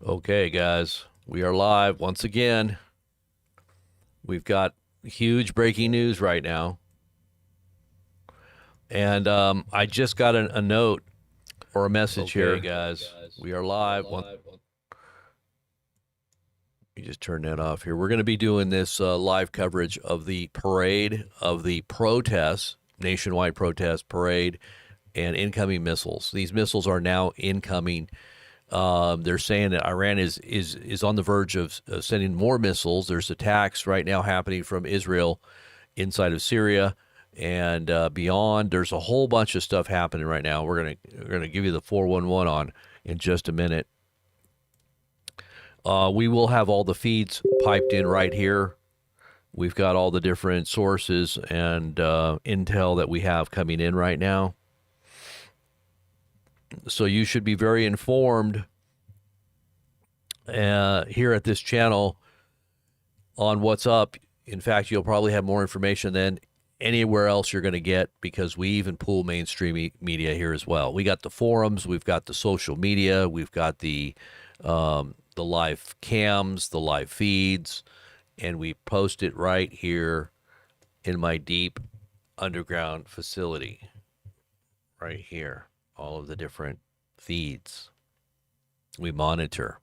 Okay, guys, we are live once again. We've got huge breaking news right now. And I just got a note or a message here. Okay, guys, We are live. We just turn that off here. We're going to be doing this live coverage of the parade, of the protests, nationwide protest parade, and incoming missiles. These missiles are now incoming. They're saying that Iran is on the verge of sending more missiles. There's attacks right now happening from Israel inside of Syria and beyond. There's a whole bunch of stuff happening right now. We're gonna give you the 411 on in just a minute. We will have all the feeds piped in right here. We've got all the different sources and intel that we have coming in right now. So you should be very informed here at this channel on what's up. In fact, you'll probably have more information than anywhere else you're going to get because we even pull mainstream media here as well. We got the forums, we've got the social media, we've got the live cams, the live feeds, and we post it right here in my deep underground facility right here. All of the different feeds we monitor.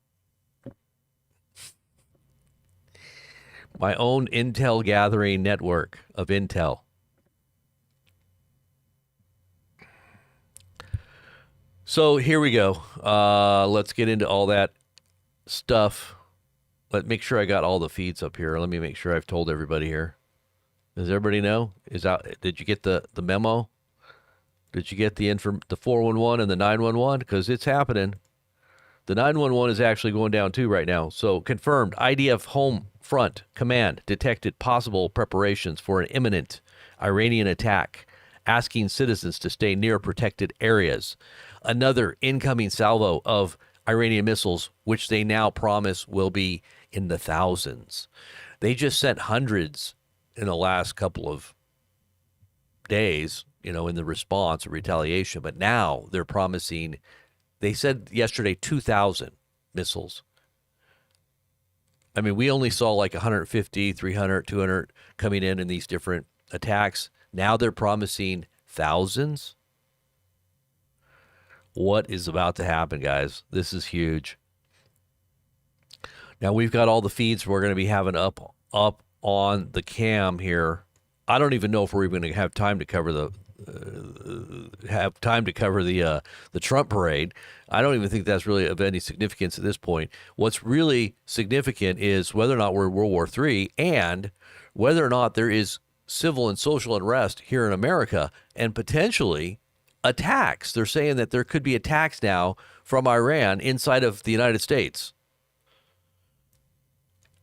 My own intel gathering network of intel. So here we go. Let's get into all that stuff. Let make sure I got all the feeds up here. Let me make sure I've told everybody here. Does everybody know? Did you get the memo? Did you get the 411 and the 911? Because it's happening. The 911 is actually going down too right now. So confirmed, IDF Home Front Command detected possible preparations for an imminent Iranian attack, asking citizens to stay near protected areas. Another incoming salvo of Iranian missiles, which they now promise will be in the thousands. They just sent hundreds in the last couple of days, in the response or retaliation. But now they're promising, they said yesterday, 2,000 missiles. I mean, we only saw like 150, 300, 200 coming in these different attacks. Now they're promising thousands. What is about to happen, guys? This is huge. Now we've got all the feeds we're going to be having up on the cam here. I don't even know if we're even going to have time to cover the Trump parade. I don't even think that's really of any significance at this point. What's really significant is whether or not we're in World War III and whether or not there is civil and social unrest here in America and potentially attacks. They're saying that there could be attacks now from Iran inside of the United States.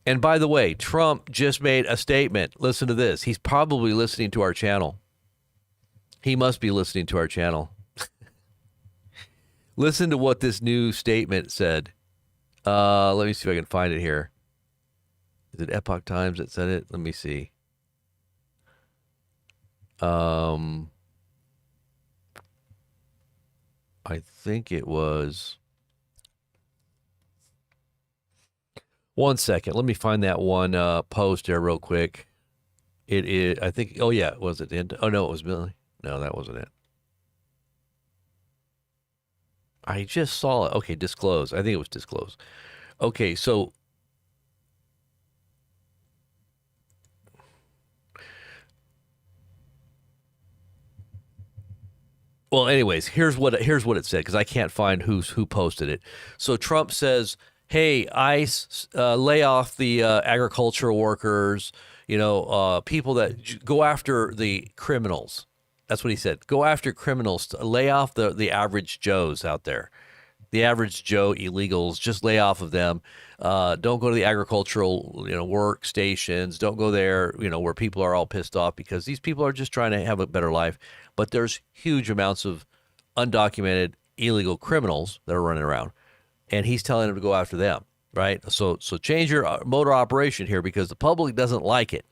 And by the way, Trump just made a statement. Listen to this. He's probably listening to our channel. He must be listening to our channel. Listen to what this new statement said. Let me see if I can find it here. Is it Epoch Times that said it? Let me see. I think it was. One second. Let me find that one post there real quick. It is, I think, oh yeah, was it? Oh no, it was Billy. No, that wasn't it. I just saw it. Okay, disclose. I think it was disclose. Okay, so well, anyways, here's what it said because I can't find who posted it. So Trump says, "Hey, ICE, lay off the agricultural workers. People that go after the criminals." That's what he said. Go after criminals. Lay off the average Joes out there. The average Joe illegals, just lay off of them. Don't go to the agricultural, work stations. Don't go there, where people are all pissed off because these people are just trying to have a better life. But there's huge amounts of undocumented illegal criminals that are running around, and he's telling them to go after them. Right, so change your mode of operation here because the public doesn't like it.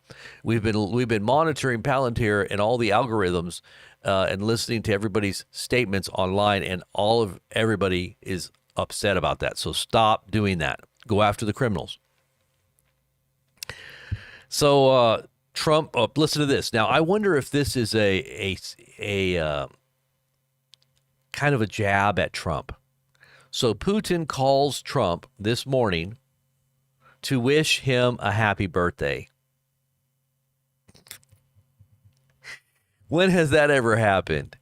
We've been monitoring Palantir and all the algorithms and listening to everybody's statements online, and everybody is upset about that. So stop doing that. Go after the criminals. So Trump, listen to this. Now, I wonder if this is a kind of a jab at Trump. So Putin calls Trump this morning to wish him a happy birthday. When has that ever happened?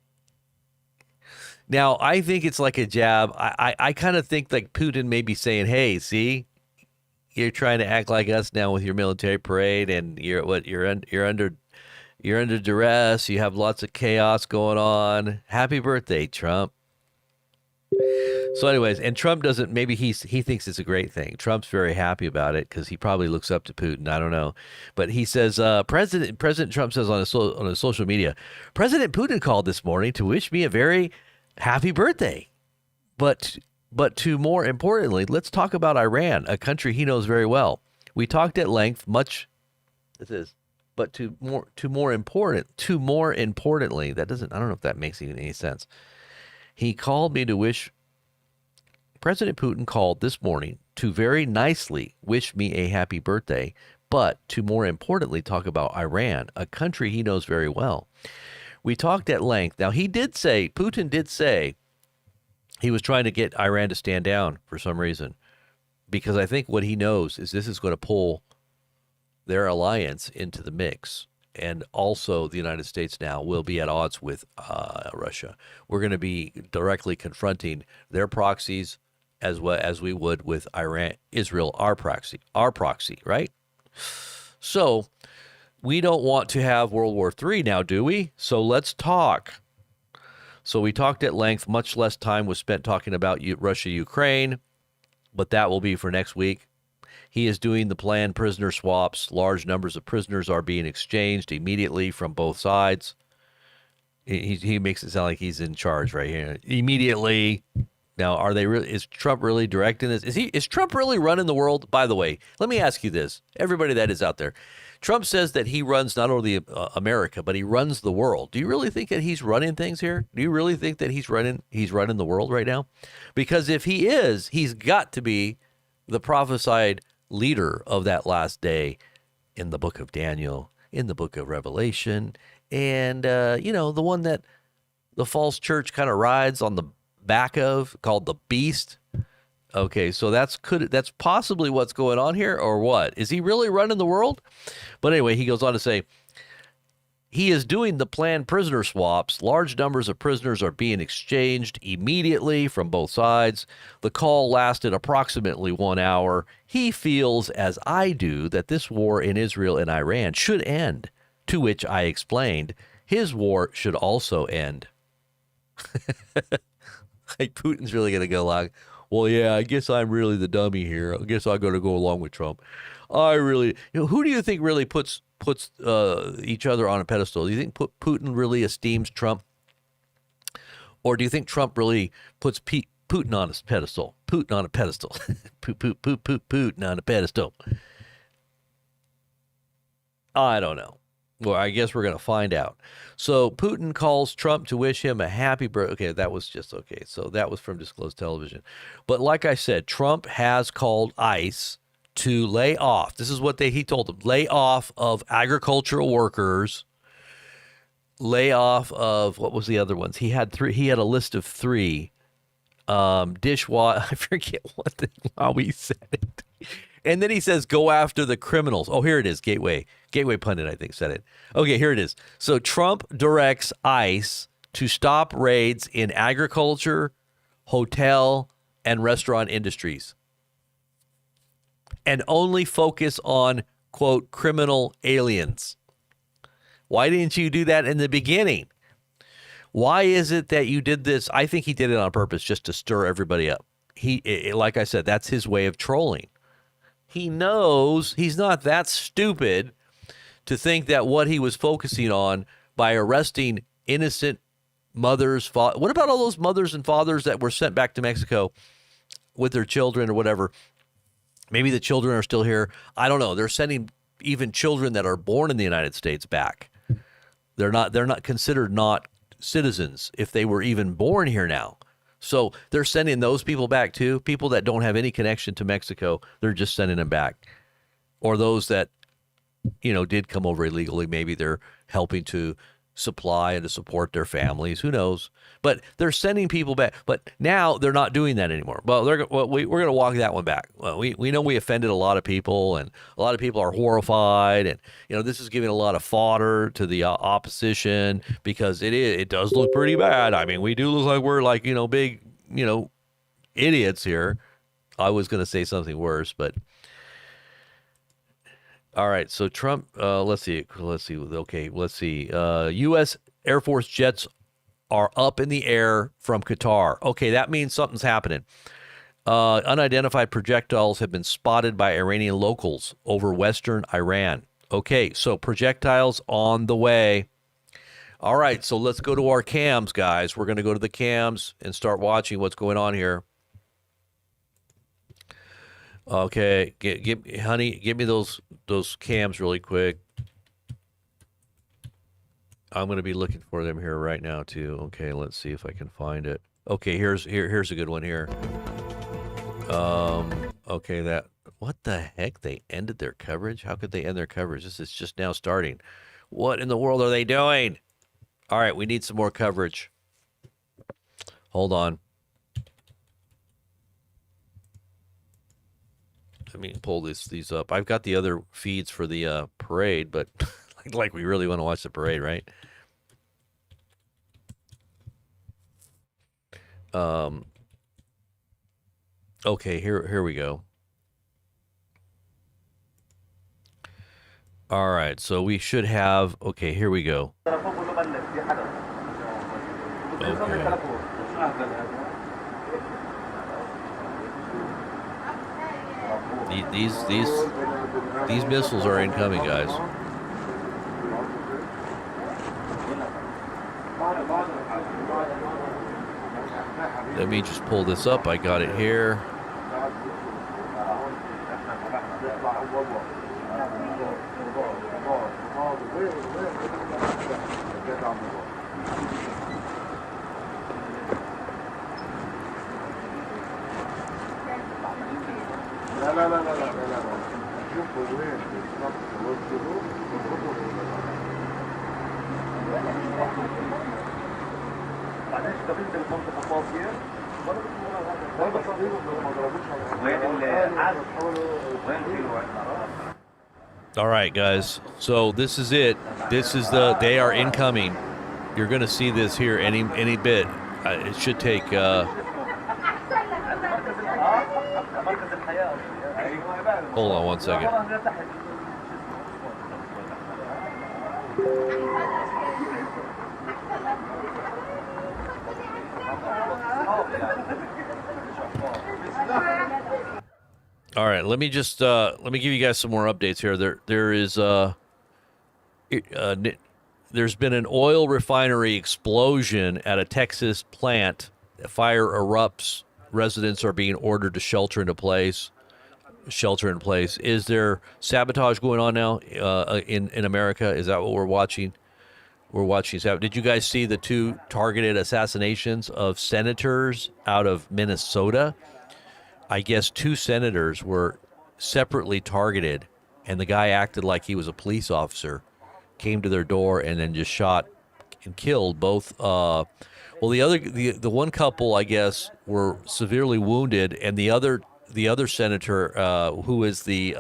Now, I think it's like a jab. I kind of think like Putin may be saying, hey, see, you're trying to act like us now with your military parade, and you're under duress. You have lots of chaos going on. Happy birthday, Trump. So anyways, and Trump doesn't, maybe he thinks it's a great thing. Trump's very happy about it because he probably looks up to Putin. I don't know. But he says, President Trump says on his social media, President Putin called this morning to wish me a very happy birthday. But to more importantly, let's talk about Iran, a country he knows very well. We talked at length, but to more importantly, that doesn't, I don't know if that makes any sense. He called me to wish, President Putin called this morning to very nicely wish me a happy birthday, but to more importantly talk about Iran, a country he knows very well. We talked at length. Now, Putin did say he was trying to get Iran to stand down for some reason, because I think what he knows is this is going to pull their alliance into the mix. And also the United States now will be at odds with Russia. We're going to be directly confronting their proxies as well as we would with Israel, our proxy, right? So we don't want to have World War III now, do we? So let's talk. So we talked at length. Much less time was spent talking about Russia, Ukraine, but that will be for next week. He is doing the planned prisoner swaps. Large numbers of prisoners are being exchanged immediately from both sides. He makes it sound like he's in charge right here. Immediately. Now, are they really? Is Trump really directing this? Is Trump really running the world? By the way, let me ask you this, everybody that is out there. Trump says that he runs not only America, but he runs the world. Do you really think that he's running things here? Do you really think that he's running the world right now? Because if he is, he's got to be the prophesied leader of that last day in the book of Daniel, in the book of Revelation, and the one that the false church kind of rides on the back of, called the beast. Okay, so that's possibly what's going on here, or what? Is he really running the world? But anyway, he goes on to say, he is doing the planned prisoner swaps. Large numbers of prisoners are being exchanged immediately from both sides. The call lasted approximately 1 hour. He feels, as I do, that this war in Israel and Iran should end, to which I explained, his war should also end. Like Putin's really going to go like, well, yeah, I guess I'm really the dummy here. I guess I'm going to go along with Trump. Who do you think really puts each other on a pedestal? Do you think Putin really esteems Trump? Or do you think Trump really puts Putin on a pedestal? Putin on a pedestal. Putin on a pedestal. I don't know. Well, I guess we're going to find out. So Putin calls Trump to wish him a happy birthday. Okay, that was just okay. So that was from Disclosed Television. But like I said, Trump has called ICE to lay off. This is what he told them. Lay off of agricultural workers. Lay off of, what was the other ones? He had a list of 3. Dishwasher. I forget how he said it. And then he says, go after the criminals. Oh, here it is. Gateway Pundit, I think, said it. Okay, here it is. So Trump directs ICE to stop raids in agriculture, hotel, and restaurant industries, and only focus on, quote, criminal aliens. Why didn't you do that in the beginning? Why is it that you did this? I think he did it on purpose just to stir everybody up. Like I said, that's his way of trolling. He knows he's not that stupid to think that what he was focusing on by arresting innocent mothers. What about all those mothers and fathers that were sent back to Mexico with their children or whatever? Maybe the children are still here. I don't know. They're sending even children that are born in the United States back. They're not considered not citizens if they were even born here now. So they're sending those people back too. People that don't have any connection to Mexico, they're just sending them back. Or those that, did come over illegally. Maybe they're helping to supply and to support their families. Who knows? But they're sending people back. But now they're not doing that anymore. Well, we're going to walk that one back. Well, we know we offended a lot of people, and a lot of people are horrified. And this is giving a lot of fodder to the opposition because it does look pretty bad. I mean, we do look like we're like big idiots here. I was going to say something worse, but. All right, so Trump, let's see. Okay, let's see. U.S. Air Force jets are up in the air from Qatar. Okay, that means something's happening. Unidentified projectiles have been spotted by Iranian locals over western Iran. Okay, so projectiles on the way. All right, so let's go to our cams, guys. We're going to go to the cams and start watching what's going on here. Okay, honey, give me those cams really quick. I'm going to be looking for them here right now too. Okay, let's see if I can find it. Okay, here's a good one here. Okay, what the heck? They ended their coverage? How could they end their coverage? This is just now starting. What in the world are they doing? All right, we need some more coverage. Hold on. Let me pull these up. I've got the other feeds for the parade, but like we really want to watch the parade, right? Okay, here we go. All right, so we should have. Okay, here we go. Okay. These missiles are incoming, guys. Let me just pull this up. I got it here. All right, guys. So this is it. They are incoming. You're going to see this here any bit. It should take. Hold on one second. All right, let me give you guys some more updates here. There's been an oil refinery explosion at a Texas plant. Fire erupts. Residents are being ordered to shelter in place. Is there sabotage going on now in America? Is that what we're watching? We're watching. Did you guys see the 2 targeted assassinations of senators out of Minnesota? I guess 2 senators were separately targeted, and the guy acted like he was a police officer, came to their door, and then just shot and killed both. The one couple, I guess, were severely wounded, and the other senator, who is the,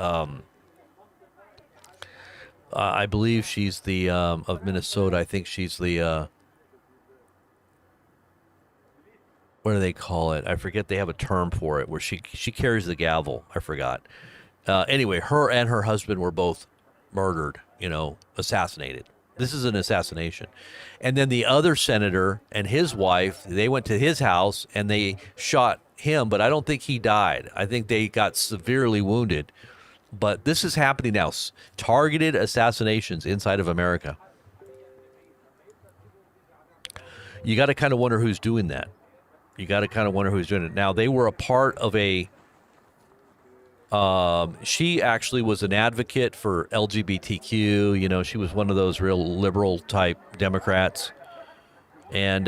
I believe she's the of Minnesota. I think she's the. What do they call it? I forget. They have a term for it where she carries the gavel. I forgot. Anyway, her and her husband were both murdered, assassinated. This is an assassination. And then the other senator and his wife, they went to his house and they shot him, but I don't think he died. I think they got severely wounded. But this is happening now. Targeted assassinations inside of America. You got to kind of wonder who's doing that. Now, they were a part of a... she actually was an advocate for LGBTQ. She was one of those real liberal type Democrats. And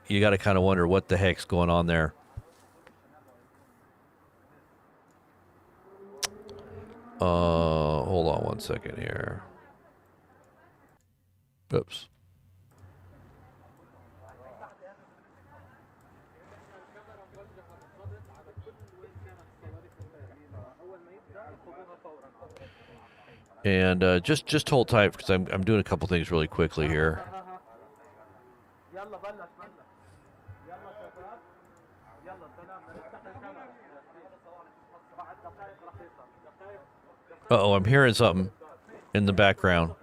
you got to kind of wonder what the heck's going on there. Hold on one second here. Oops. And just hold tight because I'm doing a couple things really quickly here. Uh-oh, I'm hearing something in the background.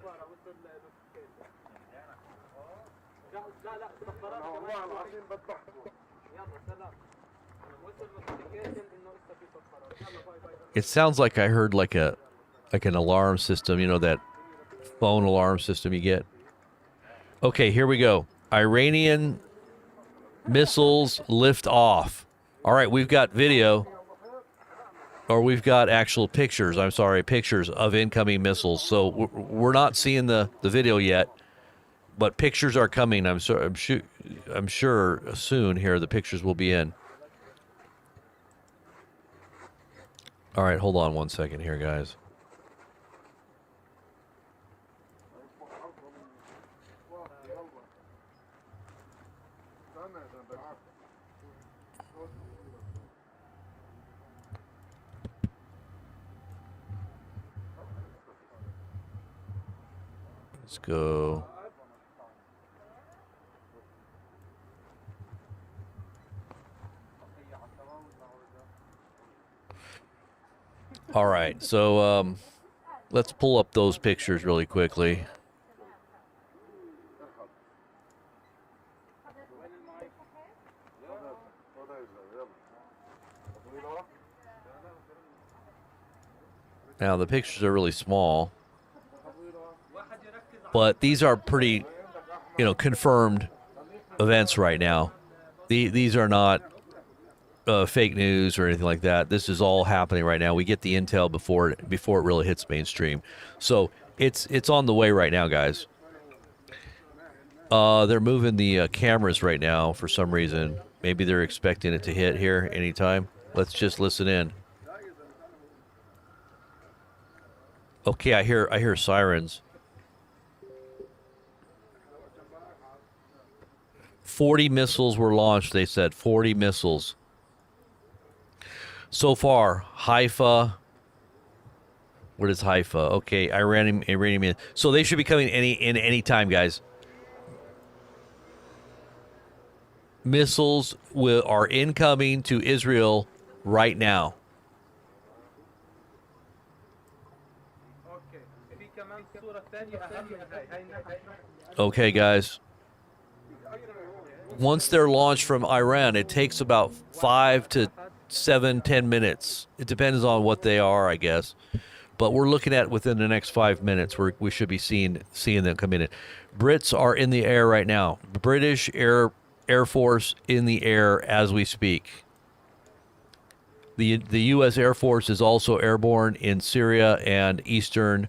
It sounds like I heard like an alarm system, you know, that phone alarm system you get. Okay, here we go. Iranian missiles lift off. All right, we've got video, or we've got actual pictures. I'm sorry, pictures of incoming missiles. So we're not seeing the video yet, but pictures are coming. I'm sure soon here the pictures will be in. All right, hold on one second here, guys. Let's go. All right, so let's pull up those pictures really quickly. Now, the pictures are really small, but these are pretty, confirmed events right now. These are not fake news or anything like that. This is all happening right now. We get the intel before it really hits mainstream. So it's on the way right now, guys. They're moving the cameras right now for some reason. Maybe they're expecting it to hit here anytime. Let's just listen in. Okay, I hear sirens. 40 missiles were launched, they said. 40 missiles. So far, Haifa. What is Haifa? Okay, Iranian. So they should be coming any time, guys. Missiles are incoming to Israel right now. Okay, guys. Once they're launched from Iran, it takes about 5 to 7, 10 minutes. It depends on what they are, I guess. But we're looking at within the next 5 minutes, we should be seeing them come in. Brits are in the air right now. British Air Force in the air as we speak. The U.S. Air Force is also airborne in Syria and eastern.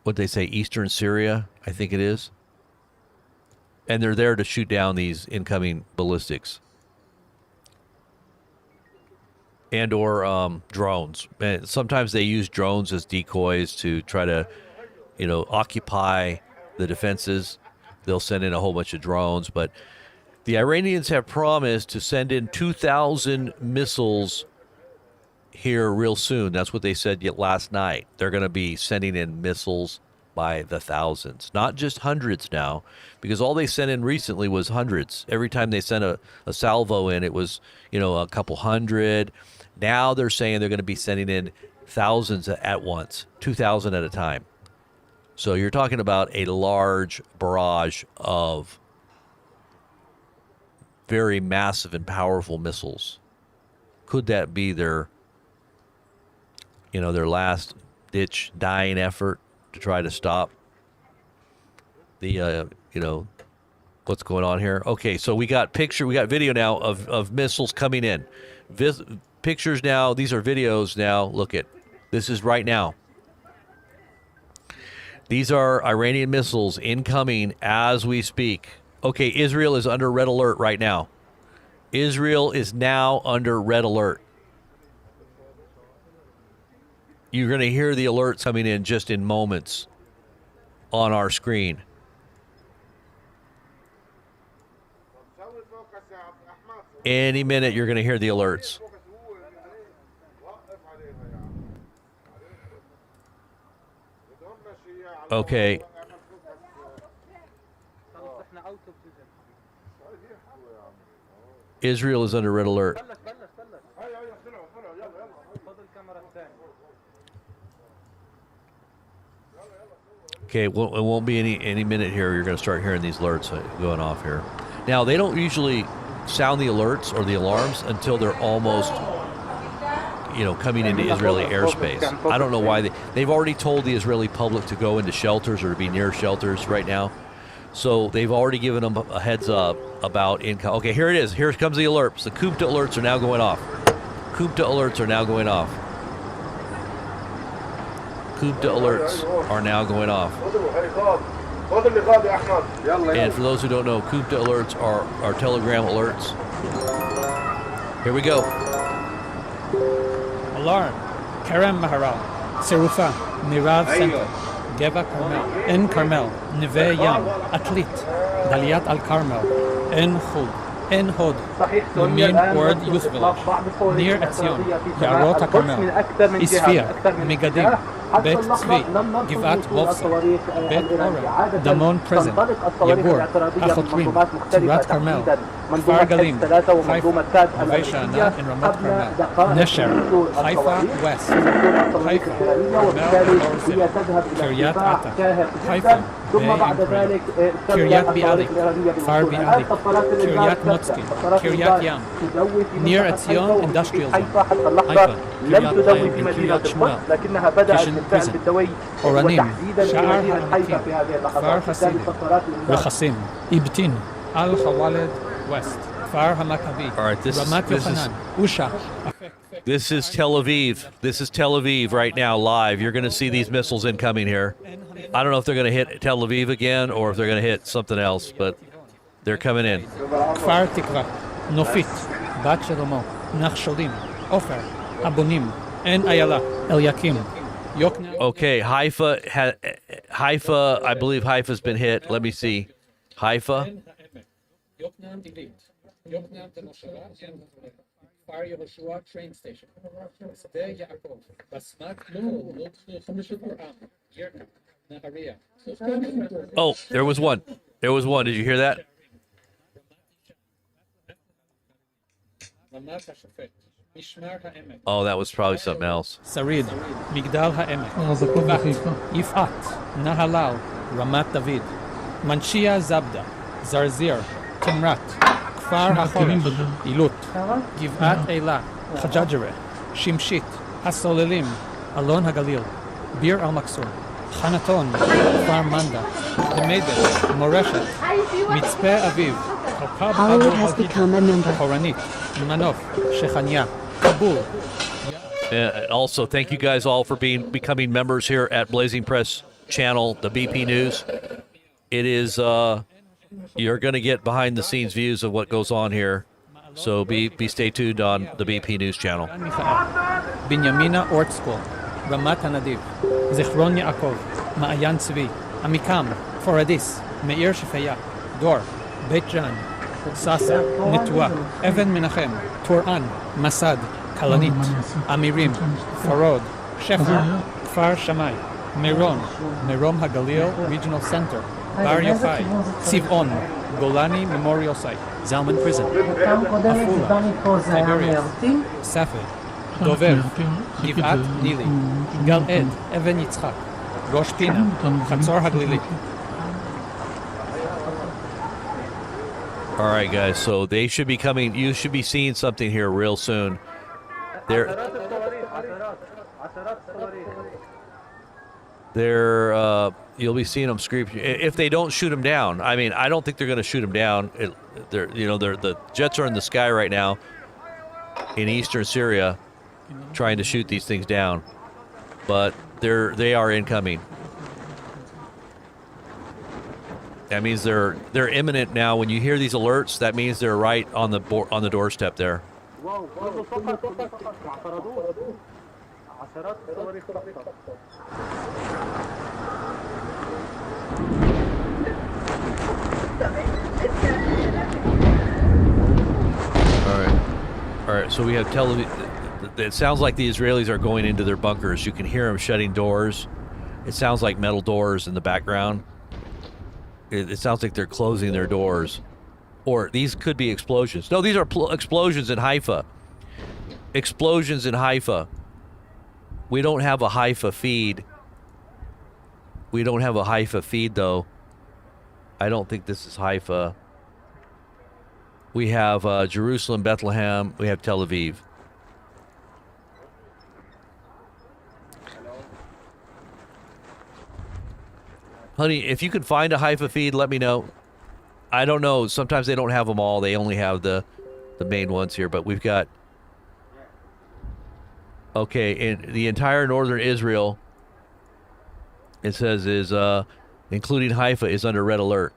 What they say, eastern Syria, I think it is. And they're there to shoot down these incoming ballistics. And or drones. And sometimes they use drones as decoys to try to, occupy the defenses. They'll send in a whole bunch of drones. But the Iranians have promised to send in 2,000 missiles here real soon. That's what they said last night. They're going to be sending in missiles by the thousands, not just hundreds now, because all they sent in recently was hundreds. Every time they sent a salvo in, it was, a couple hundred. Now they're saying they're going to be sending in thousands at once, 2,000 at a time. So you're talking about a large barrage of very massive and powerful missiles. Could that be their last ditch dying effort to try to stop the, what's going on here? Okay, so we got video now of missiles coming in. Pictures now, these are videos now. Look at, this is right now. These are Iranian missiles incoming as we speak. Okay, Israel is under red alert right now. Israel is now under red alert. You're going to hear the alerts coming in just in moments on our screen. Any minute you're going to hear the alerts. Okay. Israel is under red alert. Okay, well, it won't be any minute here. You're going to start hearing these alerts going off here. Now, they don't usually sound the alerts or the alarms until they're almost, coming into Israeli airspace. I don't know why. They've already told the Israeli public to go into shelters or to be near shelters right now. So they've already given them a heads up about income. Okay, here it is. Here comes the alerts. The Kupta alerts are now going off. Kupta alerts are now going off. Kupta alerts are now going off. And for those who don't know, Kupta alerts are Telegram alerts. Here we go. Alarm. Kerem Maharal. Serufa. Mirav Center. Geva Carmel. En Carmel. Neve Yam. Atlit. Daliat Al Carmel. En Khud. En Hod. Lumin Word Youth Village. Near Etzion. Yarot HaCarmel. Isfia. Megadim. Bet Tzvi, Givat Wolfson, Bet Oren, Damon Present, Yagur, Achotrim, Tirat Carmel, Kfar Galim, Haifa, Neve Sha'ana, and Ramat Carmel, Nesher, Haifa West, Haifa, Carmel and Orsim, Kiryat Ata, Haifa, Kiryat Bialik, Kfar Bialik, Kiryat Motzkin, Kiryat Yam, near Etzion Industrial Zone, Haifa, Kiryat Hayim, and Kiryat Shmuel, Kishin Prison, Oranim, Sha'ar HaAnakim, Kfar Hasidim, Rechasim, Ibtin, Al Hawaled West, Kfar HaMakabi, All right, this Ramat Yochanan, Usha. This is Tel Aviv. This is Tel Aviv right now, live. You're going to see these missiles incoming here. I don't know if they're going to hit Tel Aviv again or if they're going to hit something else, but they're coming in. Kfar Tikva, Nofit, Bat Shlomo, Nachshodim, Ofer, Abonim, En Ayala, Eliakim. Okay, Haifa, I believe Haifa's been hit. Let me see. Haifa. Train station. Oh, there was one. There was one. Did you hear that? Oh, that was probably something else. Sarid, Migdal HaEmek, Yifat, Nahalal, Ramat David, Manshia Zabda, Zarzir, Timrat, Kfar HaChoresh, Ilut, Givat Eilah, Chajajere, Shimshit, Hasolelim, Alon HaGalil, Bir Al-Maksur, Chanaton, Kfar Manda, Demedet, Moreshet, Mitzpeh Aviv, Hollywood has become a member. Horanit, Manof, Shechania, Kabul. Also, thank you guys all for becoming members here at Blazing Press channel, the BP News. It is, you're going to get behind the scenes views of what goes on here. So stay tuned on the BP News channel. Binyamina Ort School, Ramat HaNadiv, Zichron Yaakov, Ma'ayan Tzvi, Amikam, Foradis, Meir Shefaya, Dor, Beit Jan, Sasa, Nitwa, Even Menachem, Turan, Masad, Kalanit, Amirim, Farod, Shefer, Kfar Shamai, Meron, Merom HaGalil Regional Center, Bar Yochai, Tzivon, Golani Memorial Site, Zalman Prison, Afula, Tiberias, Safed, Dover, Givat Nili, Gal Ed, Even Yitzchak, Rosh Pina, Chatzor HaGlili. All right, guys. So they should be coming. You should be seeing something here real soon. You'll be seeing them scream if they don't shoot them down. I mean, I don't think they're going to shoot them down. The jets are in the sky right now in eastern Syria, trying to shoot these things down, but they are incoming. That means they're imminent now. When you hear these alerts, that means they're right on the doorstep there. All right. So we have television. It sounds like the Israelis are going into their bunkers. You can hear them shutting doors. It sounds like metal doors in the background. It sounds like they're closing their doors. Or these could be explosions. No, these are explosions in Haifa. Explosions in Haifa. We don't have a Haifa feed. We don't have a Haifa feed, though. I don't think this is Haifa. We have Jerusalem, Bethlehem. We have Tel Aviv. Honey, if you can find a Haifa feed, let me know. I don't know. Sometimes they don't have them all. They only have the main ones here. But we've got... Okay, in the entire northern Israel, it says is, including Haifa, is under red alert.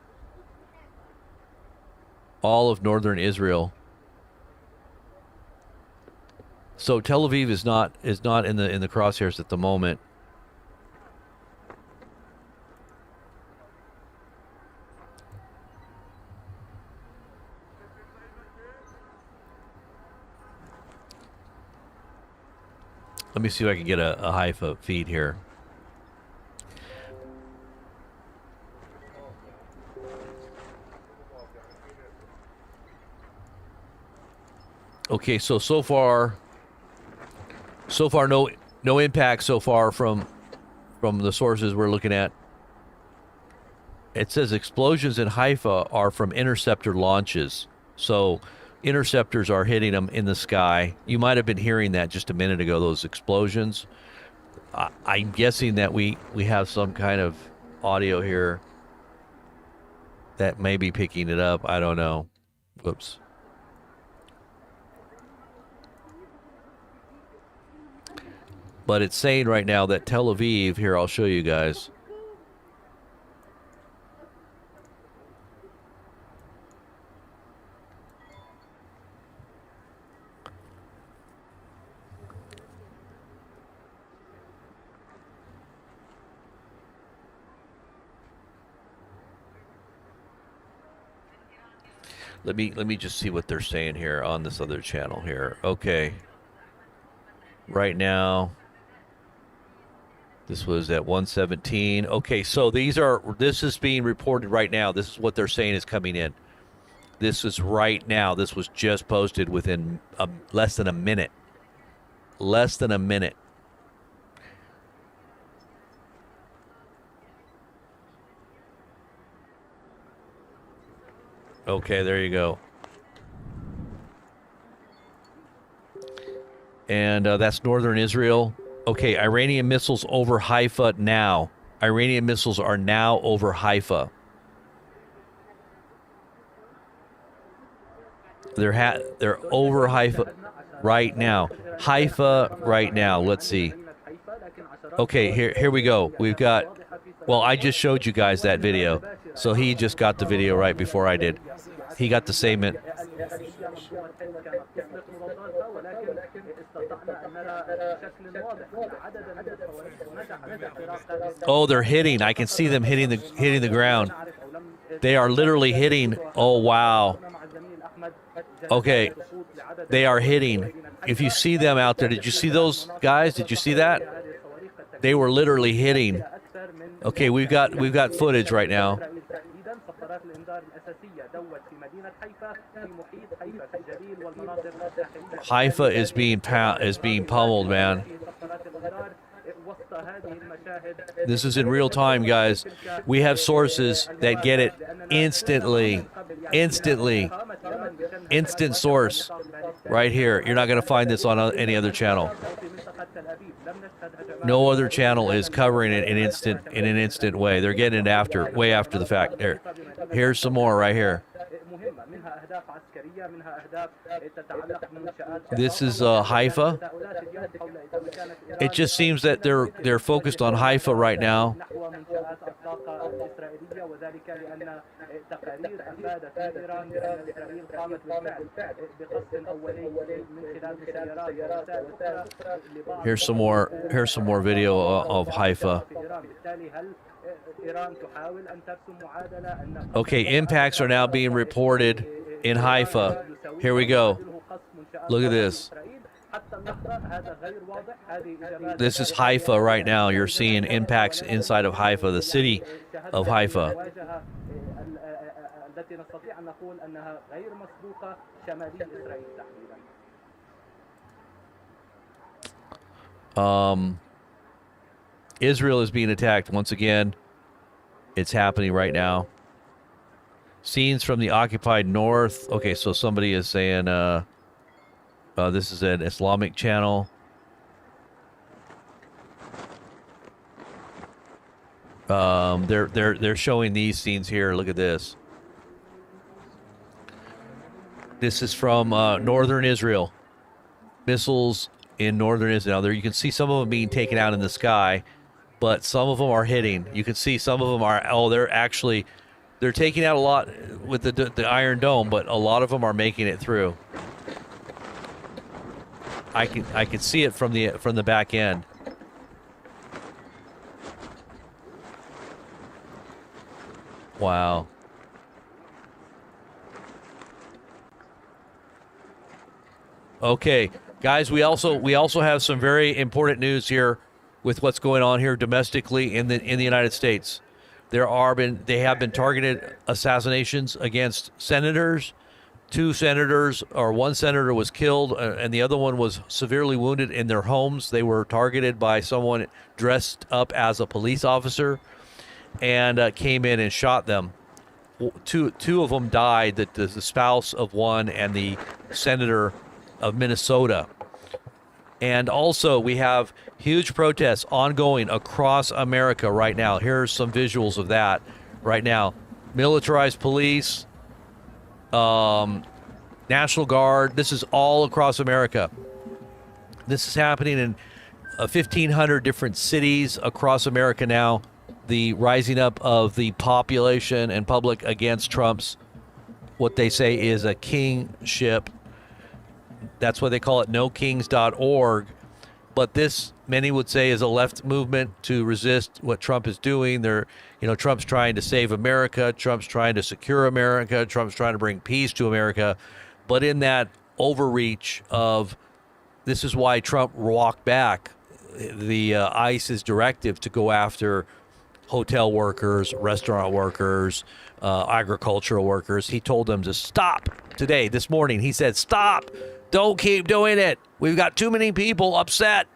All of northern Israel. So Tel Aviv is not in the crosshairs at the moment. Let me see if I can get a Haifa feed here. Okay, so far no impact so far from the sources we're looking at. It says explosions in Haifa are from interceptor launches. So interceptors are hitting them in the sky. You might have been hearing that just a minute ago, those explosions. I'm guessing that we have some kind of audio here that may be picking it up. I don't know. Whoops. But it's saying right now that Tel Aviv, here, I'll show you guys. Let me just see what they're saying here on this other channel here. Okay. Right now, this was at 117. Okay, so this is being reported right now. This is what they're saying is coming in. This is right now. This was just posted within less than a minute. Less than a minute. Okay, there you go. And that's northern Israel. Okay, Iranian missiles over Haifa now. Iranian missiles are now over Haifa. They're over Haifa right now. Haifa right now. Let's see. Okay, here we go. We've got... Well, I just showed you guys that video. So he just got the video right before I did. He got the same... Oh, they're hitting. I can see them hitting the ground. They are literally hitting. Oh, wow. Okay. They are hitting. If you see them out there, did you see those guys? Did you see that? They were literally hitting. Okay, we've got footage right now. Haifa is being pummeled, man. This is in real time, guys. We have sources that get it instantly. Instant source right here. You're not going to find this on any other channel. No other channel is covering it in an instant way. They're getting it way after the fact. Here's some more right here. This is Haifa. It just seems that they're focused on Haifa right now. الإسرائيلية، وذلك لأن تقارير أفادت من إيران بأن إسرائيل قامت بالفعل بقصف أولي من خلال مسيرات ووسائل أخرى لبعض Here's some more video of Haifa. في إيران. بالتالي هل إيران تحاول أن ترسم معادلة أن Okay, impacts are now being reported in Haifa. Here we go. Look at this. This is Haifa right now. You're seeing impacts inside of Haifa, the city of Haifa. التي نستطيع أن نقول أنها غير مسبوقة شمالي إسرائيل تحديدا. Israel is being attacked once again. It's happening right now. Scenes from the occupied north. Okay, so somebody is saying this is an Islamic channel. They're showing these scenes here. Look at this. This is from northern Israel. Missiles in northern Israel. There you can see some of them being taken out in the sky, but some of them are hitting. You can see some of them are they're taking out a lot with the Iron Dome, but a lot of them are making it through. I can see it from the back end. Wow. Okay, guys, we also have some very important news here with what's going on here domestically in the United States. They have been targeted assassinations against senators. 2 senators, or 1 senator was killed, and the other one was severely wounded in their homes. They were targeted by someone dressed up as a police officer and came in and shot them. Two of them died, the spouse of one and the senator of Minnesota. And also, we have huge protests ongoing across America right now. Here's some visuals of that right now. Militarized police, National Guard. This is all across America. This is happening in 1,500 different cities across America now. The rising up of the population and public against Trump's, what they say is a kingship. That's why they call it nokings.org. But this, many would say, is a left movement to resist what Trump is doing. Trump's trying to save America. Trump's trying to secure America. Trump's trying to bring peace to America. But in that overreach of, this is why Trump walked back the ICE's directive to go after hotel workers, restaurant workers, agricultural workers. He told them to stop today, this morning. He said, stop. Don't keep doing it. We've got too many people upset.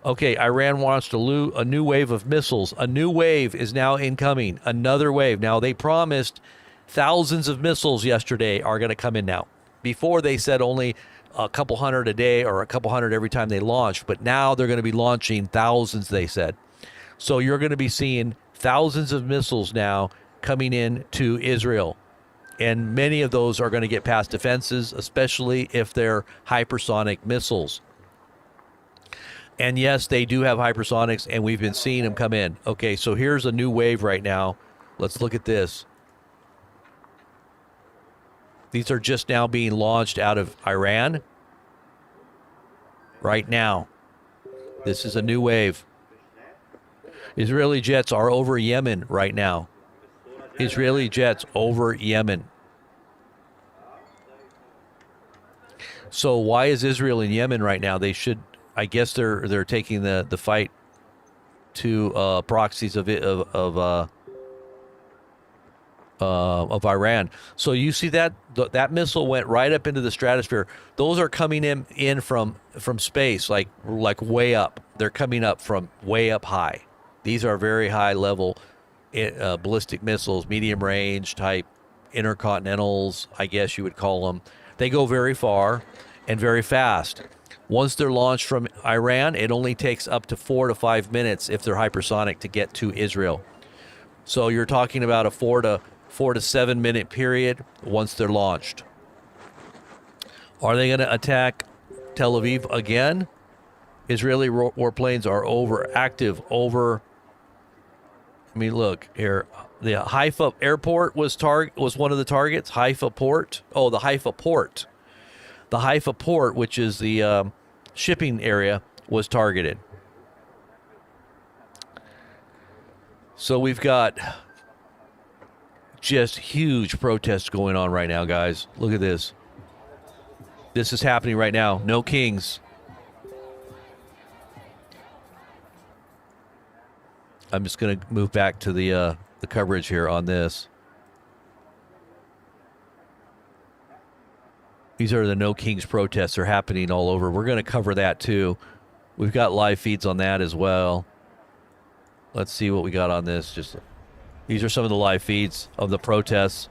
Okay, Iran wants a new wave of missiles. A new wave is now incoming. Another wave. Now, they promised thousands of missiles yesterday are going to come in now. Before, they said only a couple hundred a day or a couple hundred every time they launched. But now they're going to be launching thousands, they said. So you're going to be seeing thousands of missiles now coming in to Israel. And many of those are going to get past defenses, especially if they're hypersonic missiles. And yes, they do have hypersonics, and we've been seeing them come in. Okay, so here's a new wave right now. Let's look at this. These are just now being launched out of Iran. Right now. This is a new wave. Israeli jets are over Yemen right now. Israeli jets over Yemen. So why is Israel in Yemen right now? They should, I guess they're taking the fight to proxies of Iran. So you see that missile went right up into the stratosphere. Those are coming in from space, like way up. They're coming up from way up high. These are very high level ballistic missiles, medium range type intercontinentals, I guess you would call them. They go very far and very fast. Once they're launched from Iran, it only takes up to 4 to 5 minutes if they're hypersonic to get to Israel. So you're talking about a 4 to 7 minute period once they're launched. Are they going to attack Tel Aviv again? Israeli warplanes are active over I mean, look here. The Haifa airport was one of the targets. Haifa port. Oh, the Haifa port. The Haifa port, which is the shipping area, was targeted. So we've got just huge protests going on right now, guys. Look at this. This is happening right now. No kings. I'm just going to move back to the coverage here on this. These are the No Kings protests. They're happening all over. We're going to cover that too. We've got live feeds on that as well. Let's see what we got on this. These are some of the live feeds of the protests.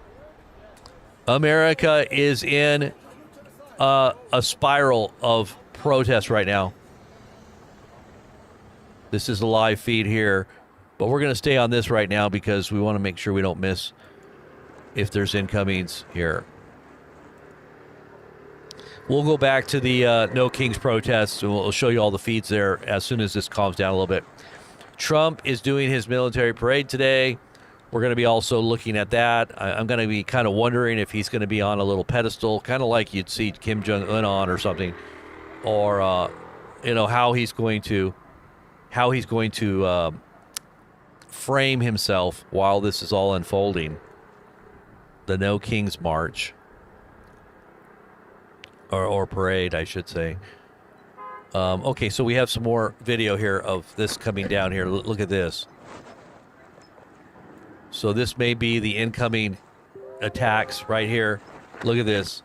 America is in a spiral of protests right now. This is a live feed here, but we're going to stay on this right now because we want to make sure we don't miss if there's incomings here. We'll go back to the No Kings protests, and we'll show you all the feeds there as soon as this calms down a little bit. Trump is doing his military parade today. We're going to be also looking at that. I'm going to be kind of wondering if he's going to be on a little pedestal, kind of like you'd see Kim Jong-un on or something, or how he's going to frame himself while this is all unfolding. The No Kings March. Or parade, I should say. Okay, so we have some more video here of this coming down here. Look at this. So this may be the incoming attacks right here. Look at this.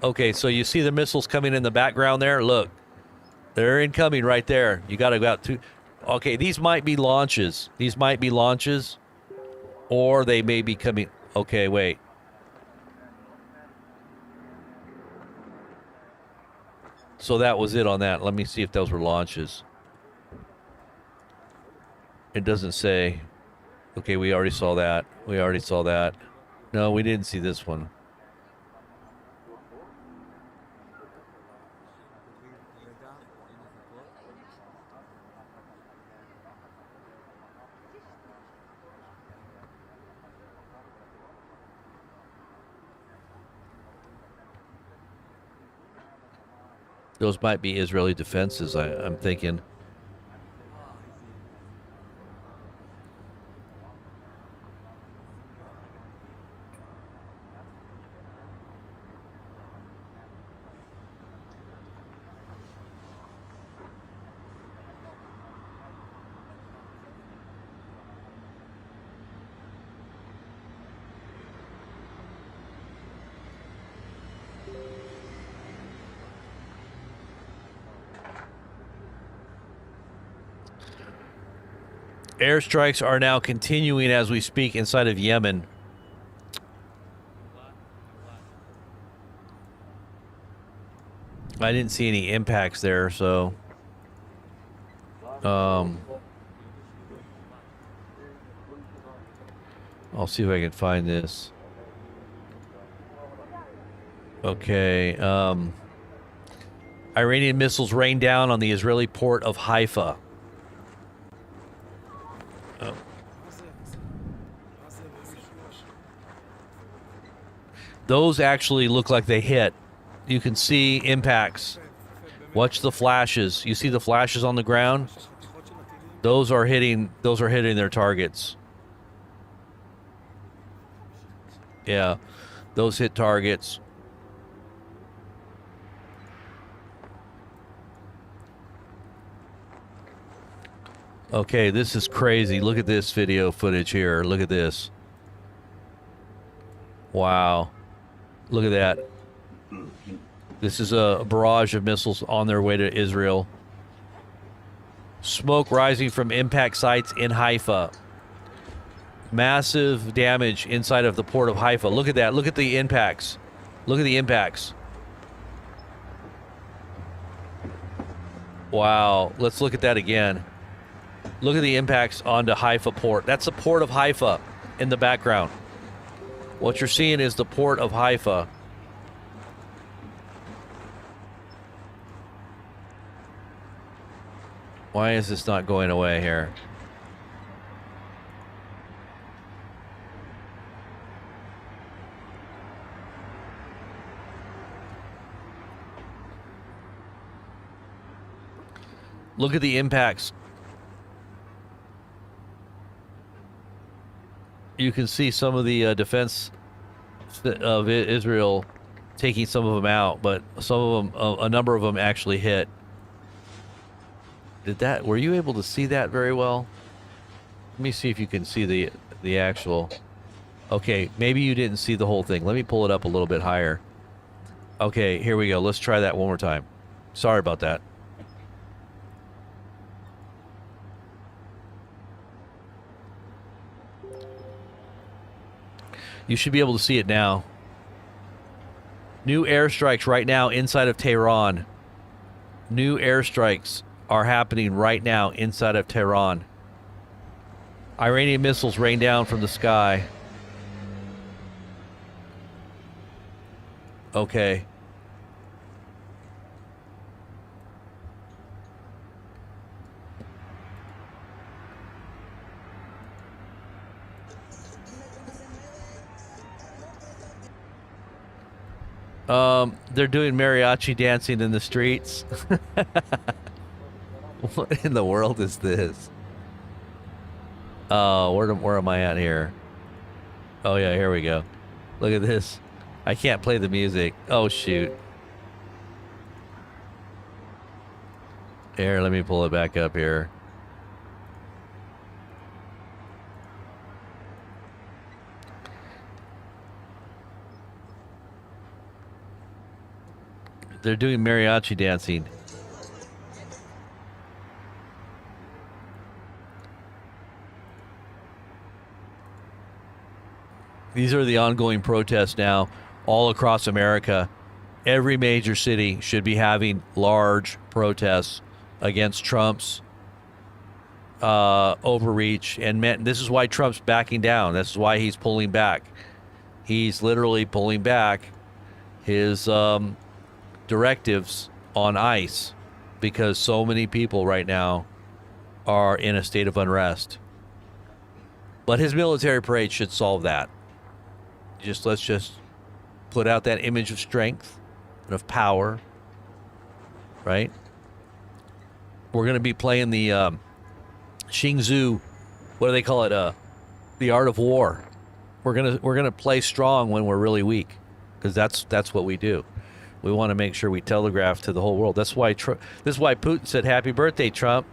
Okay, so you see the missiles coming in the background there? Look. They're incoming right there. You got to go out to... Okay, these might be launches. These might be launches. Or they may be coming... Okay, wait. So that was it on that. Let me see if those were launches. It doesn't say. Okay, we already saw that. We already saw that. No, we didn't see this one. Those might be Israeli defenses, I'm thinking. Airstrikes are now continuing as we speak inside of Yemen. I didn't see any impacts there, so... I'll see if I can find this. Okay, Iranian missiles rained down on the Israeli port of Haifa. Those actually look like they hit. You can see impacts. Watch the flashes. You see the flashes on the ground? Those are hitting their targets. Yeah. Those hit targets. Okay, this is crazy. Look at this video footage here. Look at this. Wow. Look at that. This is a barrage of missiles on their way to Israel. Smoke rising from impact sites in Haifa. Massive damage inside of the port of Haifa. Look at that. Look at the impacts. Look at the impacts. Wow. Let's look at that again. Look at the impacts onto Haifa port. That's the port of Haifa in the background. What you're seeing is the port of Haifa. Why is this not going away here? Look at the impacts. You can see some of the defense of Israel taking some of them out, but some of them, a number of them actually hit. Were you able to see that very well? Let me see if you can see the actual. Okay, maybe you didn't see the whole thing. Let me pull it up a little bit higher. Okay, here we go. Let's try that one more time. Sorry about that. You should be able to see it now. New airstrikes right now inside of Tehran. New airstrikes are happening right now inside of Tehran. Iranian missiles rain down from the sky. Okay. They're doing mariachi dancing in the streets. What in the world is this? Oh, where am I at here? Oh yeah, here we go. Look at this. I can't play the music. Oh shoot. Here, let me pull it back up here. They're doing mariachi dancing. These are the ongoing protests now all across America. Every major city should be having large protests against Trump's overreach. And this is why Trump's backing down. This is why he's pulling back. He's literally pulling back his directives on ICE because so many people right now are in a state of unrest. But his military parade should solve that. Let's just put out that image of strength and of power, right? We're going to be playing the Xingzhu, what do they call it? The art of war. We're gonna play strong when we're really weak, because that's what we do. We want to make sure we telegraph to the whole world. This is why Putin said, "Happy birthday, Trump."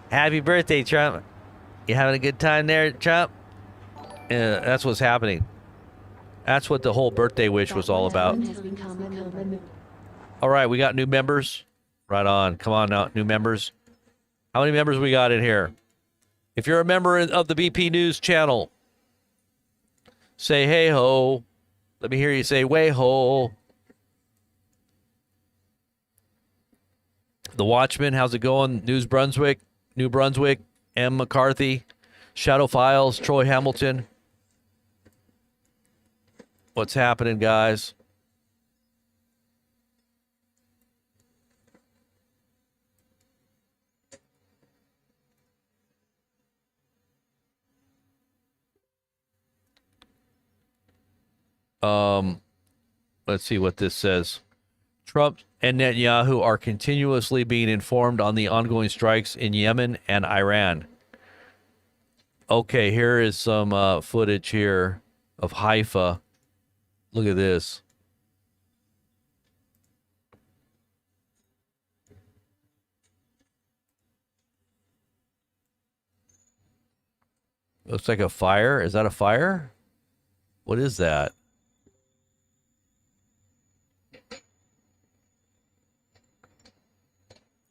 Happy birthday, Trump. You having a good time there, Trump? That's what's happening. That's what the whole birthday wish was all about. All right, we got new members. Right on. Come on now, new members. How many members we got in here? If you're a member of the BP News channel, say hey ho. Let me hear you say way ho. The Watchman, how's it going? New Brunswick, M. McCarthy, Shadow Files, Troy Hamilton. What's happening, guys? Let's see what this says. Trump and Netanyahu are continuously being informed on the ongoing strikes in Yemen and Iran. Okay, here is some footage here of Haifa. Look at this. Looks like a fire. Is that a fire? What is that?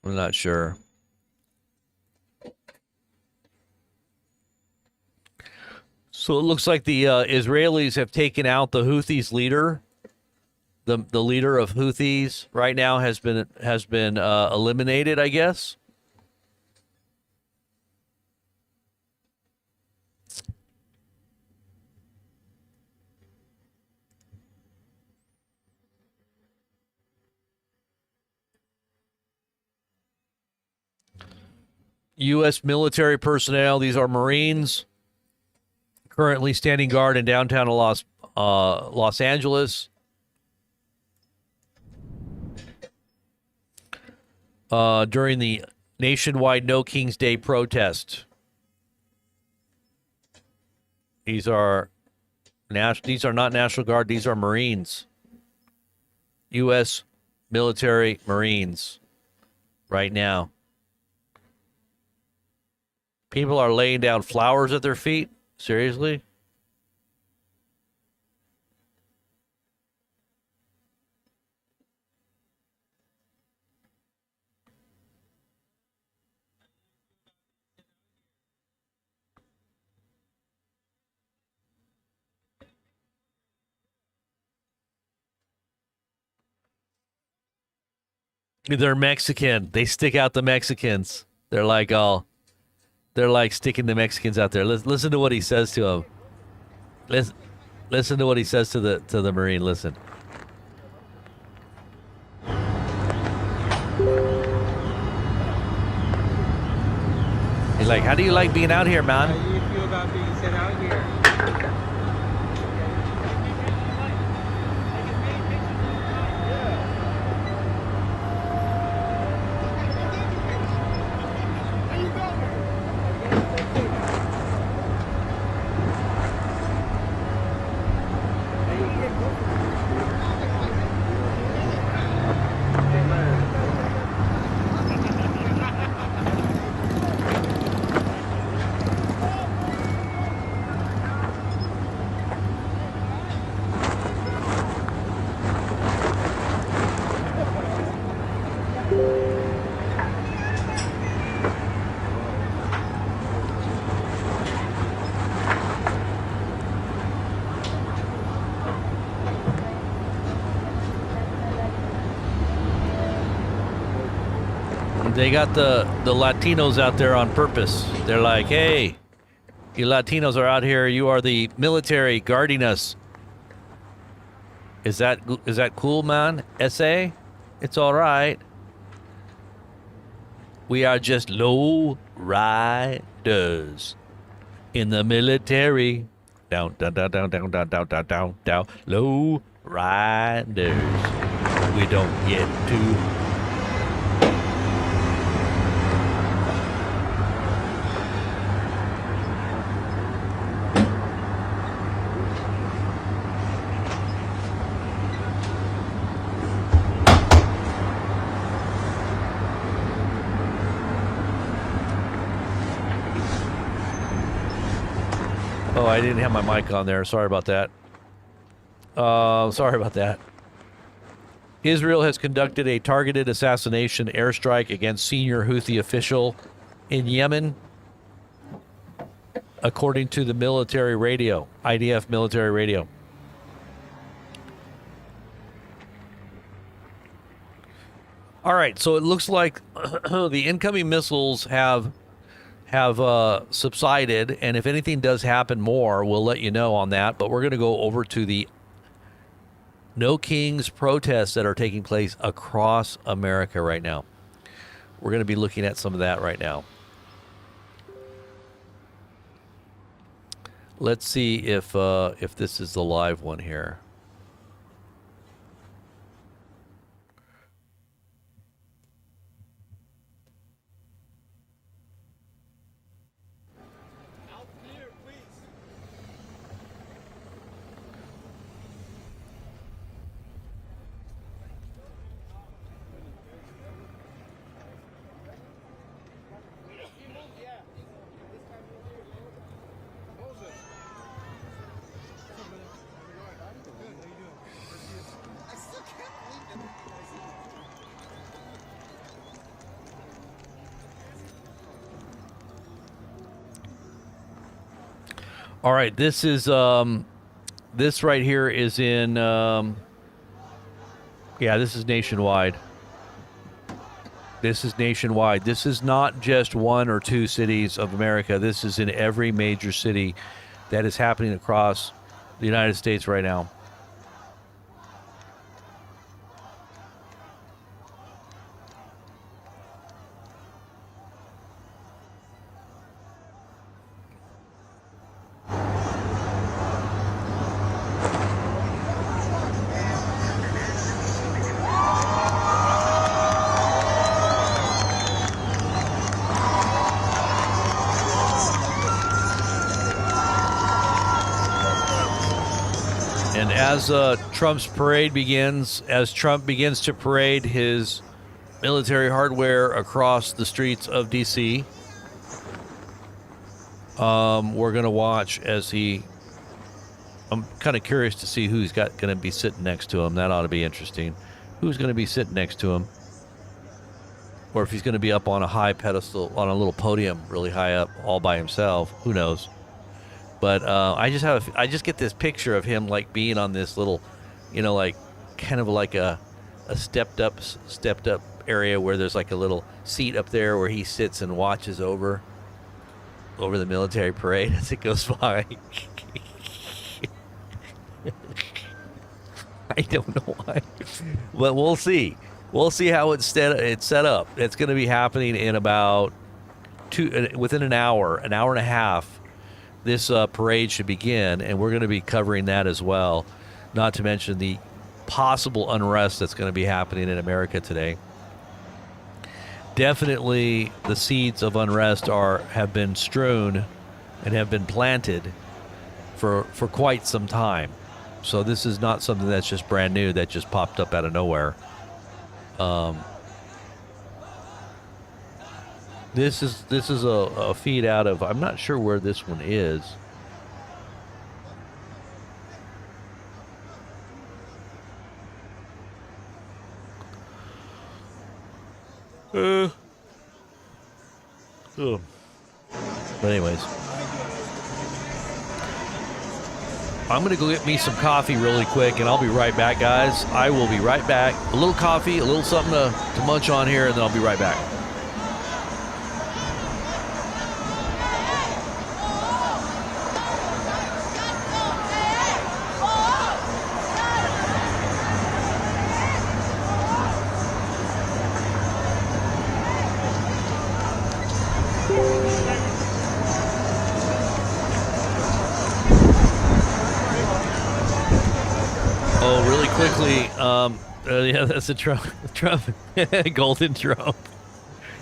I'm not sure. So it looks like the Israelis have taken out the Houthis leader. The leader of Houthis right now has been eliminated, I guess. U.S. military personnel. These are Marines currently standing guard in downtown Los Angeles. during the nationwide No King's Day protest. These are not National Guard. These are Marines. U.S. military Marines right now. People are laying down flowers at their feet. Seriously? They're Mexican. They stick out the Mexicans. They're like sticking the Mexicans out there. Listen to what he says to them. Listen to what he says to the Marine. Listen. He's like, how do you like being out here, man? How do you feel about being sent out here? They got the Latinos out there on purpose. They're like, hey, you Latinos are out here. You are the military guarding us. Is that cool, man? SA? It's all right. We are just low riders in the military. Down, down, down, down, down, down, down, down, down, down. Low riders. We don't get too. Oh, I didn't have my mic on there. Sorry about that. Sorry about that. Israel has conducted a targeted assassination airstrike against senior Houthi official in Yemen, according to the military radio, IDF military radio. All right, so it looks like the incoming missiles have subsided, and if anything does happen more, we'll let you know on that. But we're going to go over to the No Kings protests that are taking place across America right now. We're going to be looking at some of that right now. Let's see if this is the live one here. All right, this is this right here is in this is nationwide. This is nationwide. This is not just one or two cities of America. This is in every major city that is happening across the United States right now. And as Trump's parade begins, as Trump begins to parade his military hardware across the streets of D.C., we're going to watch as he... I'm kind of curious to see who's going to be sitting next to him. That ought to be interesting. Who's going to be sitting next to him? Or if he's going to be up on a high pedestal, on a little podium really high up, all by himself. Who knows? But I just get this picture of him like being on this little, like kind of like a stepped up area where there's like a little seat up there where he sits and watches over the military parade as it goes by. I don't know why, but we'll see. We'll see how it's set up. It's going to be happening in about within an hour and a half. This parade should begin, and we're going to be covering that as well. Not to mention the possible unrest that's going to be happening in America today. Definitely, the seeds of unrest have been strewn and have been planted for quite some time. So this is not something that's just brand new, that just popped up out of nowhere. This is a feed out of, I'm not sure where this one is. But anyways, I'm going to go get me some coffee really quick, and I'll be right back, guys. I will be right back. A little coffee, a little something to munch on here, and then I'll be right back. Oh, really quickly, yeah, that's a Trump golden Trump.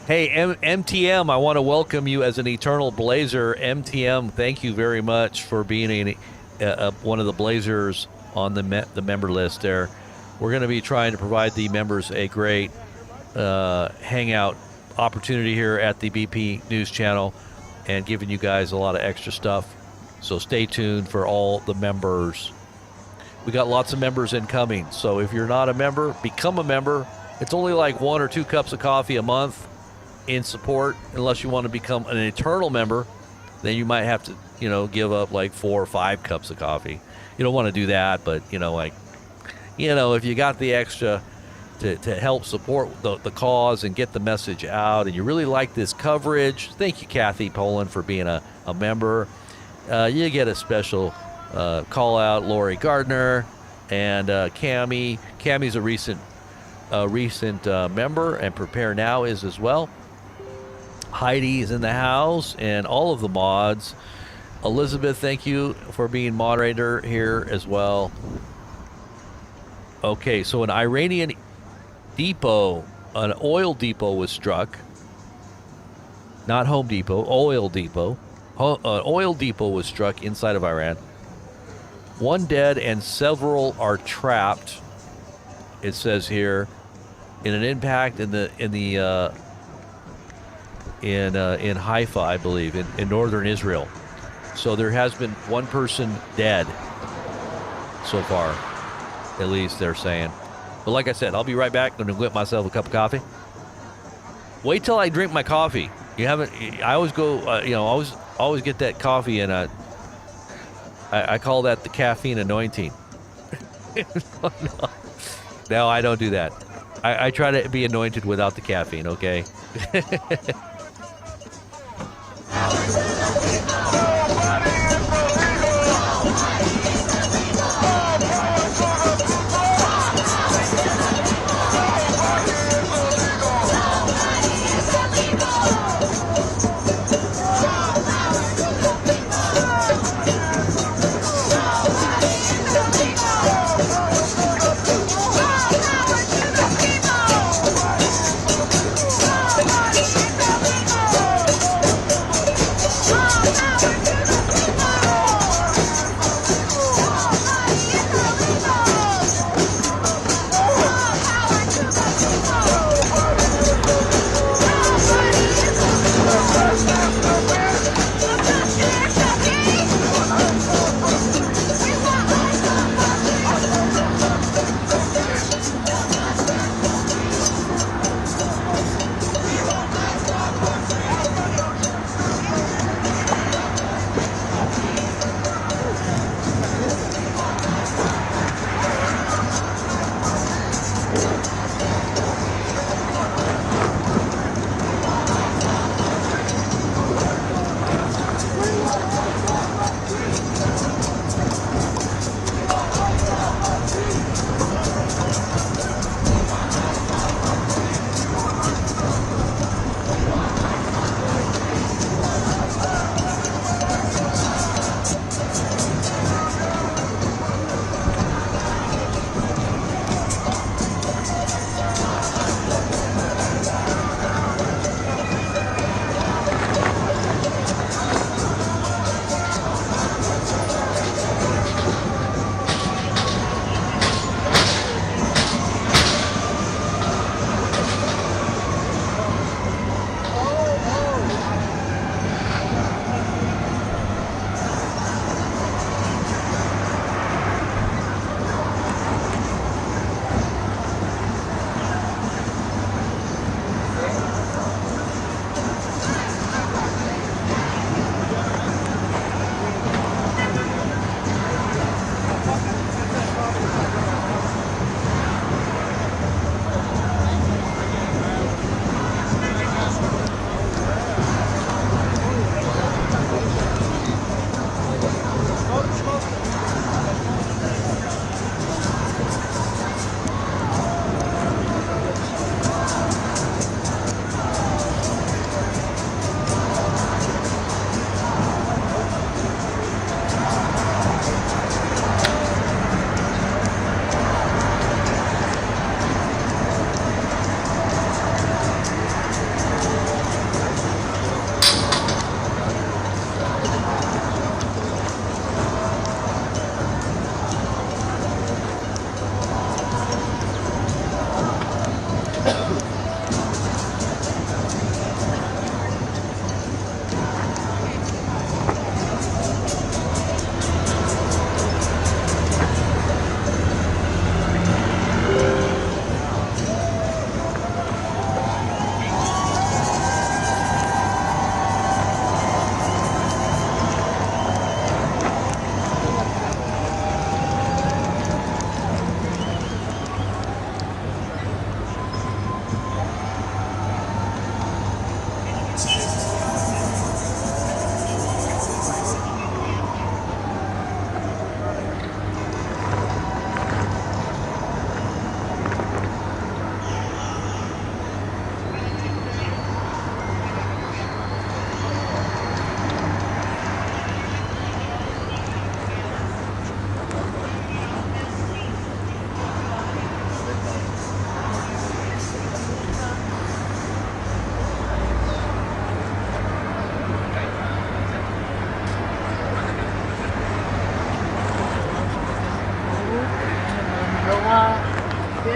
Hey, MTM, I want to welcome you as an eternal Blazer. MTM, thank you very much for being one of the Blazers on the member list there. We're going to be trying to provide the members a great hangout opportunity here at the BP News Channel and giving you guys a lot of extra stuff. So stay tuned for all the members. We got lots of members incoming, so if you're not a member, become a member. It's only like 1 or 2 cups of coffee a month in support, unless you want to become an eternal member. Then you might have to, give up like 4 or 5 cups of coffee. You don't want to do that, but if you got the extra to help support the cause and get the message out, and you really like this coverage, thank you, Kathy Poland, for being a member. You get a special call out, Lori Gardner and Cammie. Cammie's a recent member, and Prepare Now is as well. Heidi is in the house, and all of the mods. Elizabeth, thank you for being moderator here as well. Okay, so an Iranian depot, an oil depot was struck. Not Home Depot, oil depot. An oil depot was struck inside of Iran. 1 dead and several are trapped. It says here, in an impact in Haifa, I believe, in northern Israel. So there has been 1 person dead so far, at least they're saying. But like I said, I'll be right back. I'm gonna whip myself a cup of coffee. Wait till I drink my coffee. You haven't? I always go. Always get that coffee and I call that the caffeine anointing. No, I don't do that. I try to be anointed without the caffeine, okay?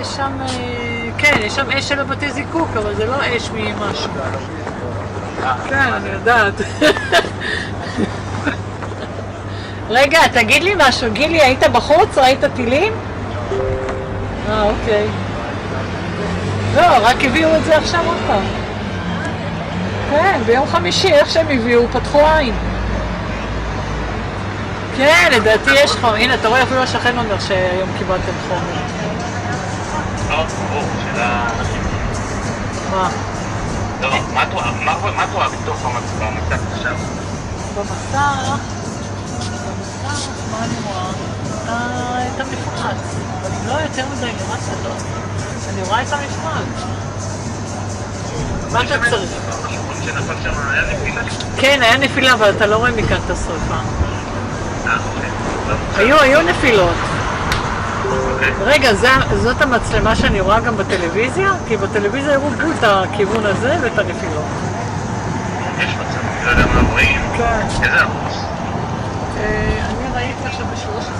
יש שם, כן, יש שם אש של הבתי זיקוק, אבל זה לא אש ממשהו. כן, אני יודעת. רגע, תגיד לי משהו, גילי, היית בחוץ? ראית טילים? אוקיי. לא, רק הביאו את זה עכשיו עוד פעם. כן, ביום חמישי, איך שהם הביאו, פתחו עין. כן, לדעתי יש חום. הנה, אתה רואה, אפילו השכן אומר שהיום קיבלתם חום. לא, ברור, שאלה... מה? לא, מה את רואה בתוך המצב עכשיו? במסך, מה אני רואה? את המפרץ. אבל אם לא יותר מדי למטה, לא. אני רואה את המפרץ. מה אתה צריך? שנפל שם היה נפילה? כן, היה נפילה, אבל אתה לא רואה מכאן את השריפה. היו נפילות. רגע, זאת המצלמה שאני רואה גם בטלוויזיה? כי בטלוויזיה הראו בול את הכיוון הזה ואת הנפילות. יש מצב, לא יודע מה רואים. כן. איזה אחוז? אני ראיתי עכשיו ב-13.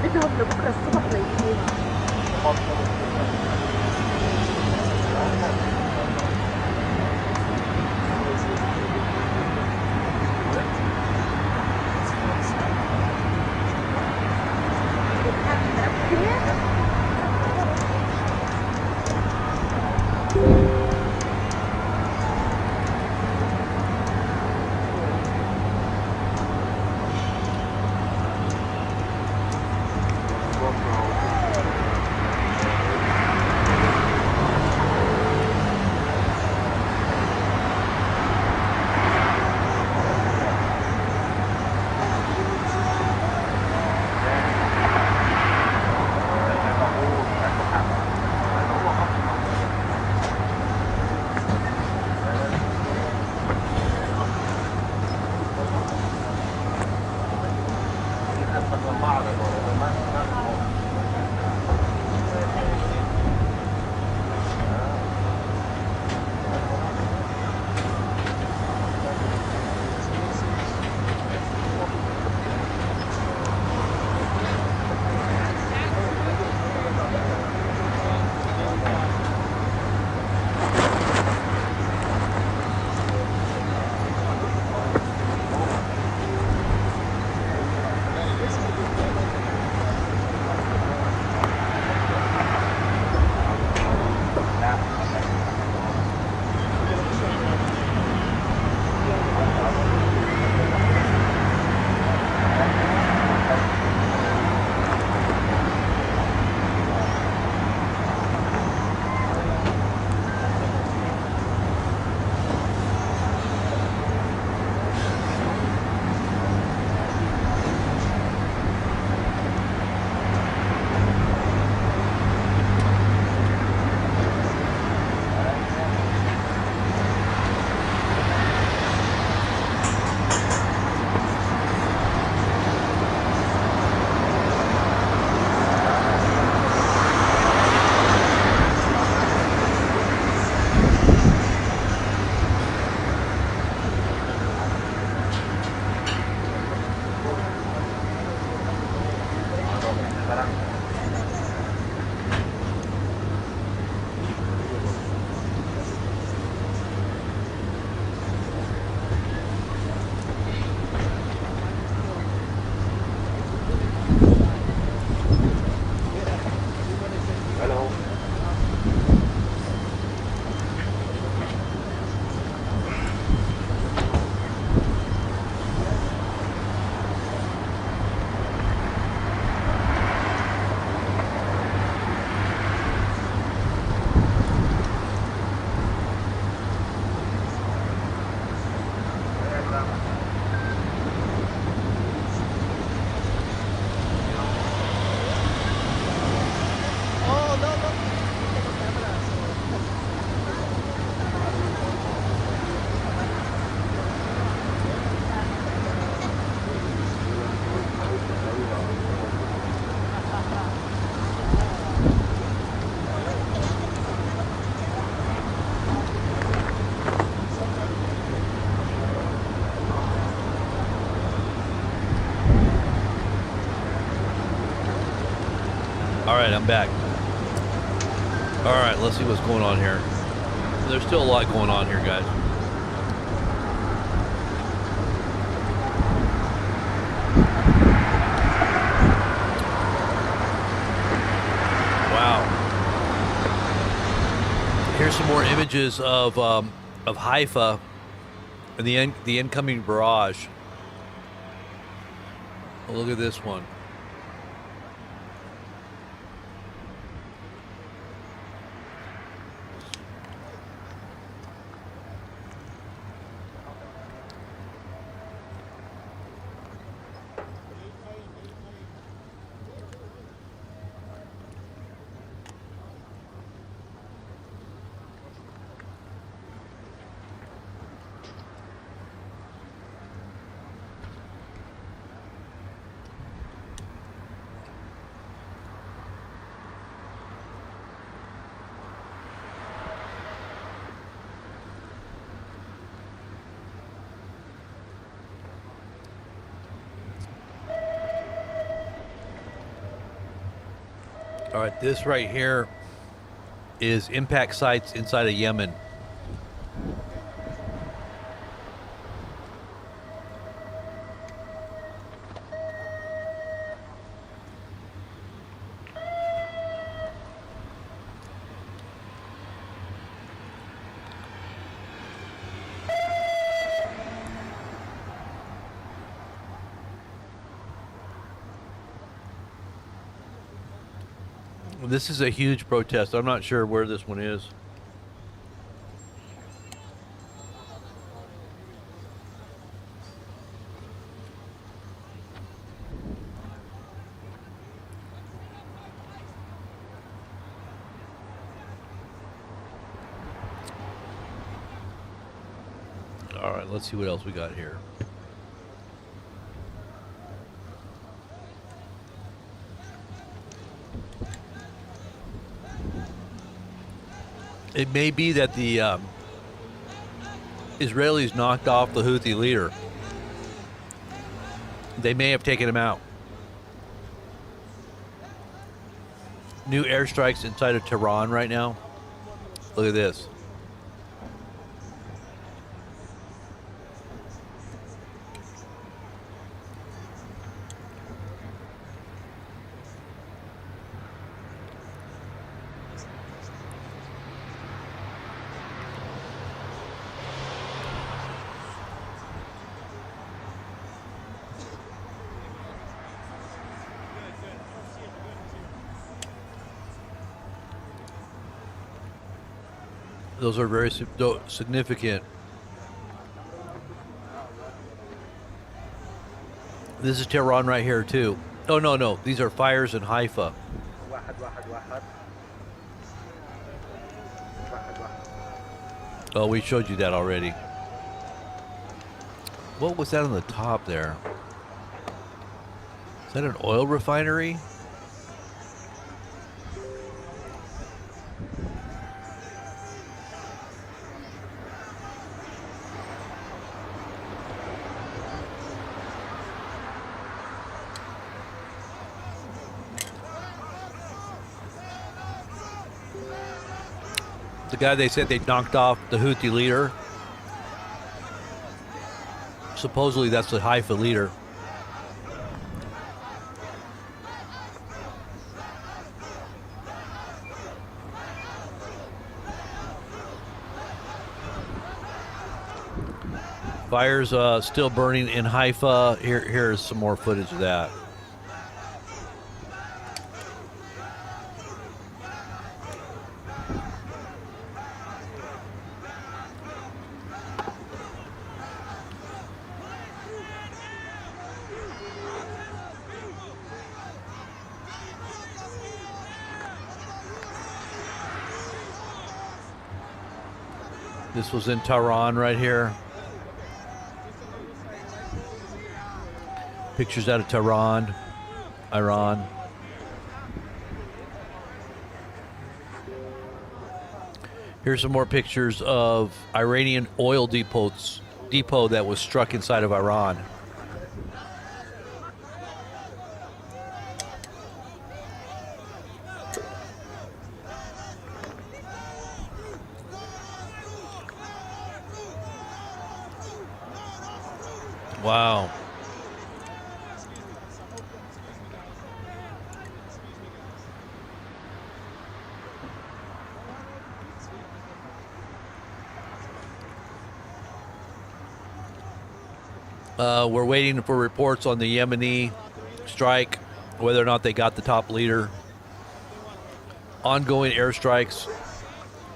بدهم لبكره الصبح ليجي. All right, I'm back. All right, let's see what's going on here. There's still a lot going on here, guys. Wow. Here's some more images of Haifa and the incoming barrage. Oh, look at this one. All right, this right here is impact sites inside of Yemen. This is a huge protest. I'm not sure where this one is. All right, let's see what else we got here. It may be that the Israelis knocked off the Houthi leader. They may have taken him out. New airstrikes inside of Tehran right now. Look at this. Those are very significant. This is Tehran right here too. Oh no, these are fires in Haifa. Oh, we showed you that already. What was that on the top there? Is that an oil refinery? The guy they said they knocked off, the Houthi leader. Supposedly that's the Haifa leader. Fires still burning in Haifa. Here's some more footage of that. This was in Tehran right here. Pictures out of Tehran, Iran. Here's some more pictures of Iranian oil depot that was struck inside of Iran. Wow. We're waiting for reports on the Yemeni strike, whether or not they got the top leader. Ongoing airstrikes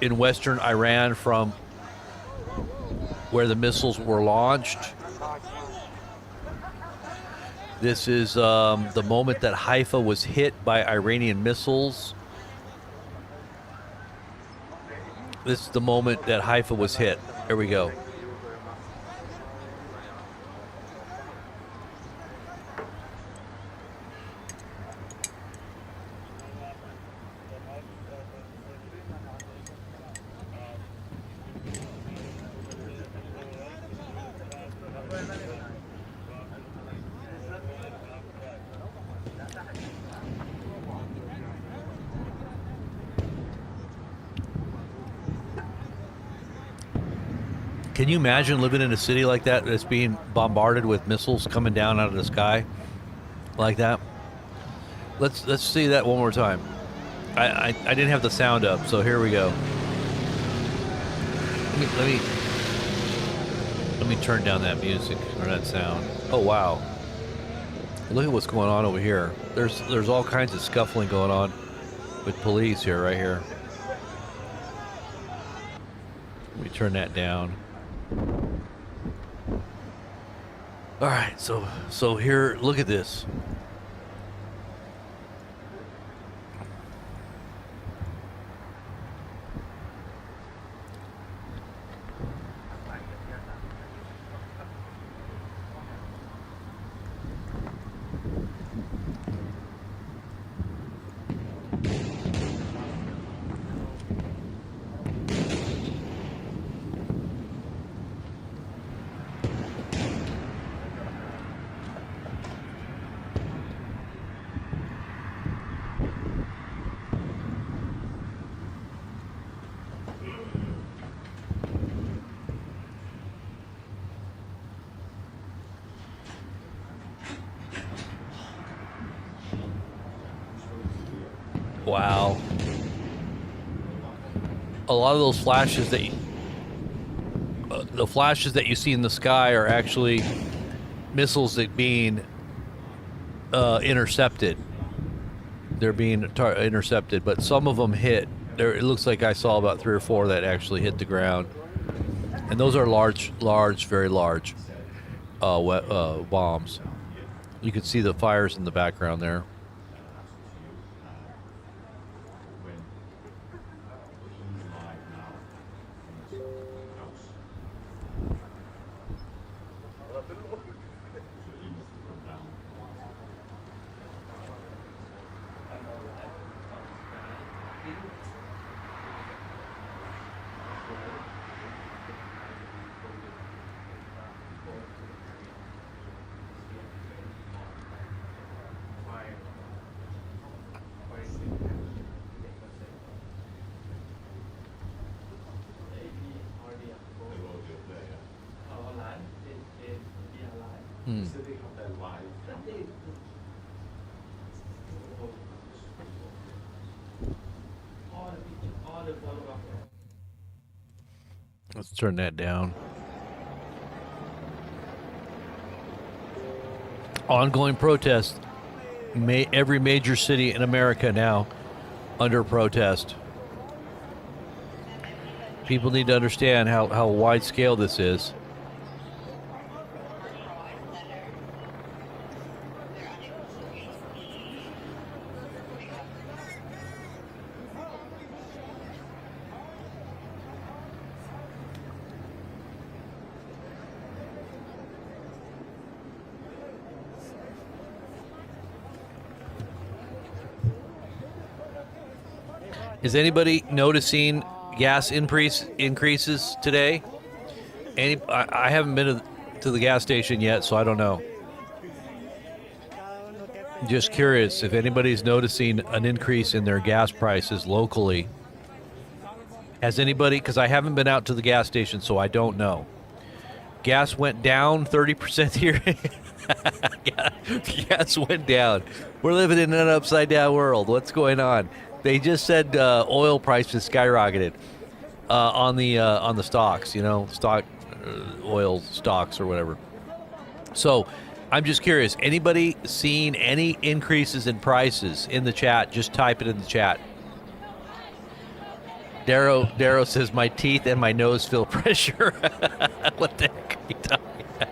in western Iran from where the missiles were launched. This is the moment that Haifa was hit by Iranian missiles. This is the moment that Haifa was hit. Here we go. Can you imagine living in a city like that that's being bombarded with missiles coming down out of the sky like that? Let's see that one more time. I didn't have the sound up, so here we go. Let me turn down that music or that sound. Oh wow! Look at what's going on over here. There's all kinds of scuffling going on with police here, right here. Let me turn that down. All right, so here, look at this. Wow. A lot of those flashes that the flashes that you see in the sky are actually missiles that being intercepted. They're being intercepted, but some of them hit. It looks like I saw about 3 or 4 that actually hit the ground, and those are large, very large bombs. You can see the fires in the background there. Let's turn that down. Ongoing protest. Every major city in America now under protest. People need to understand how wide scale this is. Is anybody noticing gas increases today? I haven't been to the gas station yet, so I don't know. Just curious if anybody's noticing an increase in their gas prices locally. Has anybody, because I haven't been out to the gas station, so I don't know. Gas went down 30% here. Gas went down. We're living in an upside down world. What's going on? They just said oil prices skyrocketed on the stocks, oil stocks or whatever. So I'm just curious. Anybody seeing any increases in prices in the chat? Just type it in the chat. Darrow says, my teeth and my nose feel pressure. What the heck are you talking about?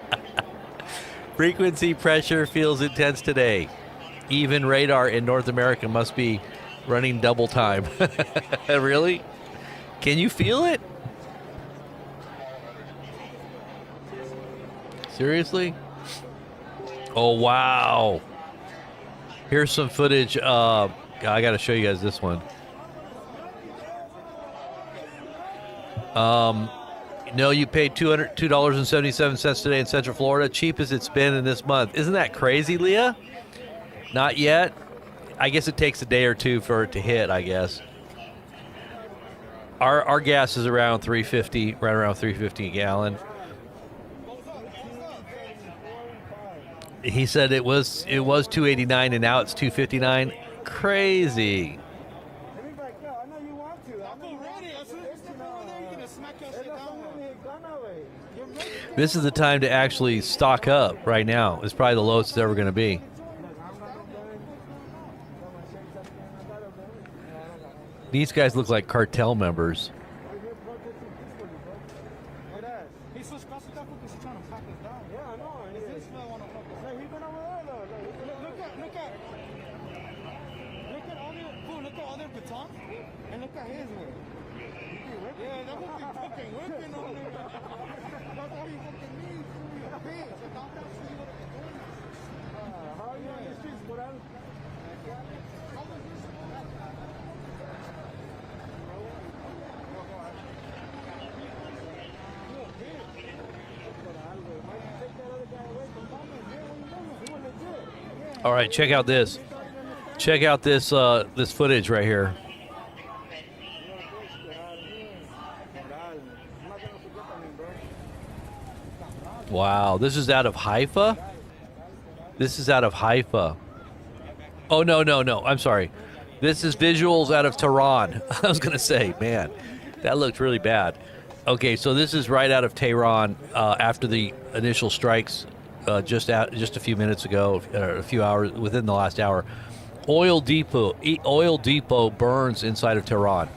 Frequency pressure feels intense today. Even radar in North America must be running double time. Really? Can you feel it? Seriously? Oh, wow. Here's some footage. I got to show you guys this one. No, you paid $2.77 today in Central Florida. Cheapest it's been in this month. Isn't that crazy, Leah? Not yet. I guess it takes a day or two for it to hit, I guess. Our gas is around 350, right around 350 a gallon. He said it was 289 and now it's 259. Crazy. This is the time to actually stock up right now. It's probably the lowest it's ever going to be. These guys look like cartel members. All right, check out this. Check out this this footage right here. Wow, this is out of Haifa? This is out of Haifa. Oh, no. I'm sorry. This is visuals out of Tehran. I was going to say, man, that looked really bad. Okay, so this is right out of Tehran after the initial strikes just a few minutes ago, a few hours within the last hour. Oil depot burns inside of Tehran.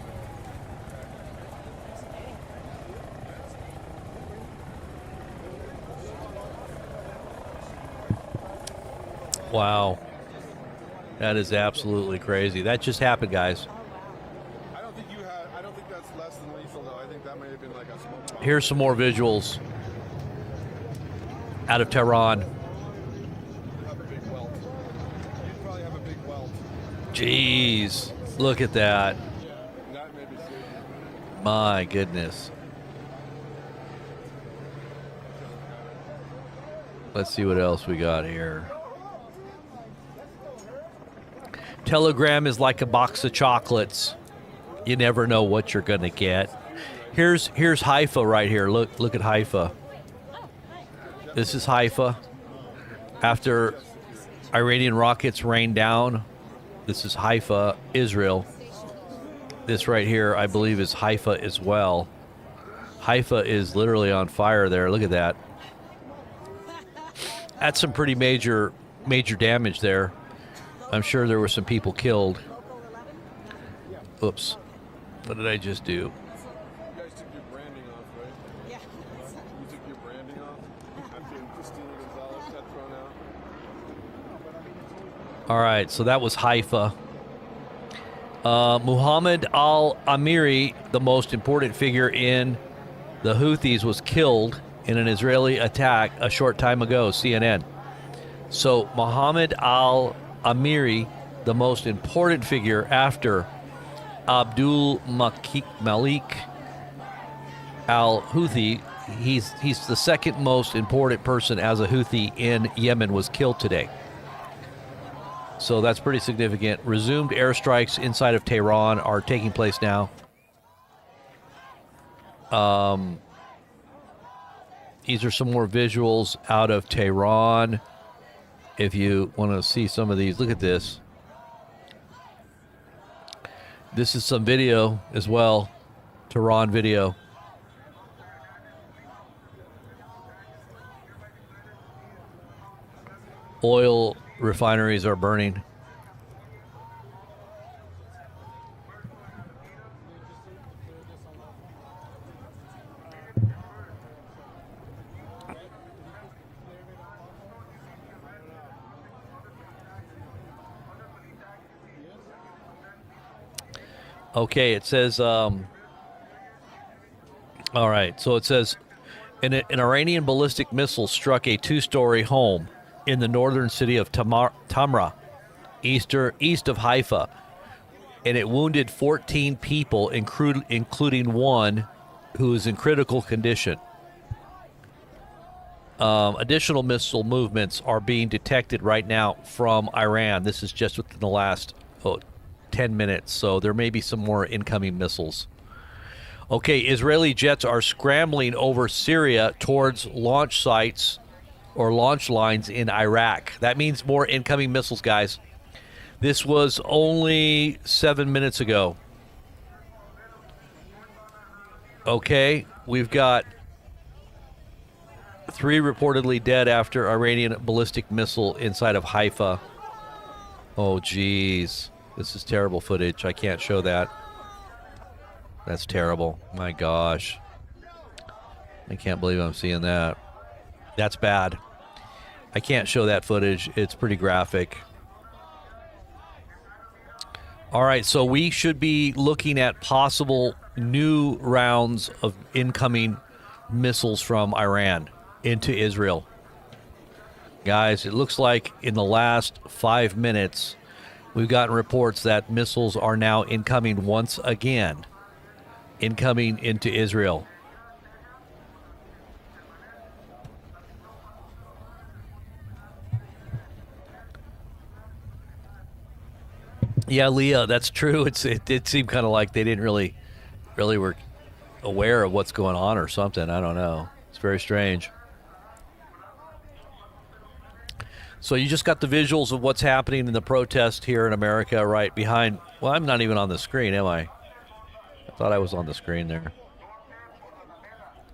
Wow. That is absolutely crazy. That just happened, guys. I don't think that's less than lethal, though. I think that may have been like a smoke bomb. Here's some more visuals out of Tehran. You have a big welt. You'd probably have a big welt. Jeez. Look at that. Yeah, that may be serious. My goodness. Let's see what else we got here. Telegram is like a box of chocolates. You never know what you're going to get. Here's Haifa right here. Look at Haifa. This is Haifa. After Iranian rockets rained down, this is Haifa, Israel. This right here, I believe, is Haifa as well. Haifa is literally on fire there. Look at that. That's some pretty major damage there. I'm sure there were some people killed. Oops. What did I just do? You guys took your branding off, right? Yeah. You took your branding off after Christina Gonzalez got thrown out? All right, so that was Haifa. Muhammad al-Amiri, the most important figure in the Houthis, was killed in an Israeli attack a short time ago, CNN. So Muhammad al-Amiri, the most important figure after Abdul Malik al-Houthi, he's the second most important person as a Houthi in Yemen, was killed today. So that's pretty significant. Resumed airstrikes inside of Tehran are taking place now. These are some more visuals out of Tehran. If you want to see some of these, look at this. This is some video as well, Tehran video. Oil refineries are burning. Okay, it says, all right, so it says, an Iranian ballistic missile struck a two-story home in the northern city of Tamra, east of Haifa, and it wounded 14 people, including one who is in critical condition. Additional missile movements are being detected right now from Iran. This is just within the last 10 minutes, so there may be some more incoming missiles. Okay, Israeli jets are scrambling over Syria towards launch sites or launch lines in Iraq. That means more incoming missiles, guys. This was only 7 minutes ago. Okay, we've got 3 reportedly dead after Iranian ballistic missile inside of Haifa. Oh, geez. This is terrible footage. I can't show that. That's terrible. My gosh. I can't believe I'm seeing that. That's bad. I can't show that footage. It's pretty graphic. All right, so we should be looking at possible new rounds of incoming missiles from Iran into Israel. Guys, it looks like in the last 5 minutes, we've gotten reports that missiles are now incoming once again, incoming into Israel. Yeah, Leah, that's true. It seemed kind of like they didn't really were aware of what's going on or something. I don't know. It's very strange. So you just got the visuals of what's happening in the protest here in America right behind. Well, I'm not even on the screen, am I? I thought I was on the screen there.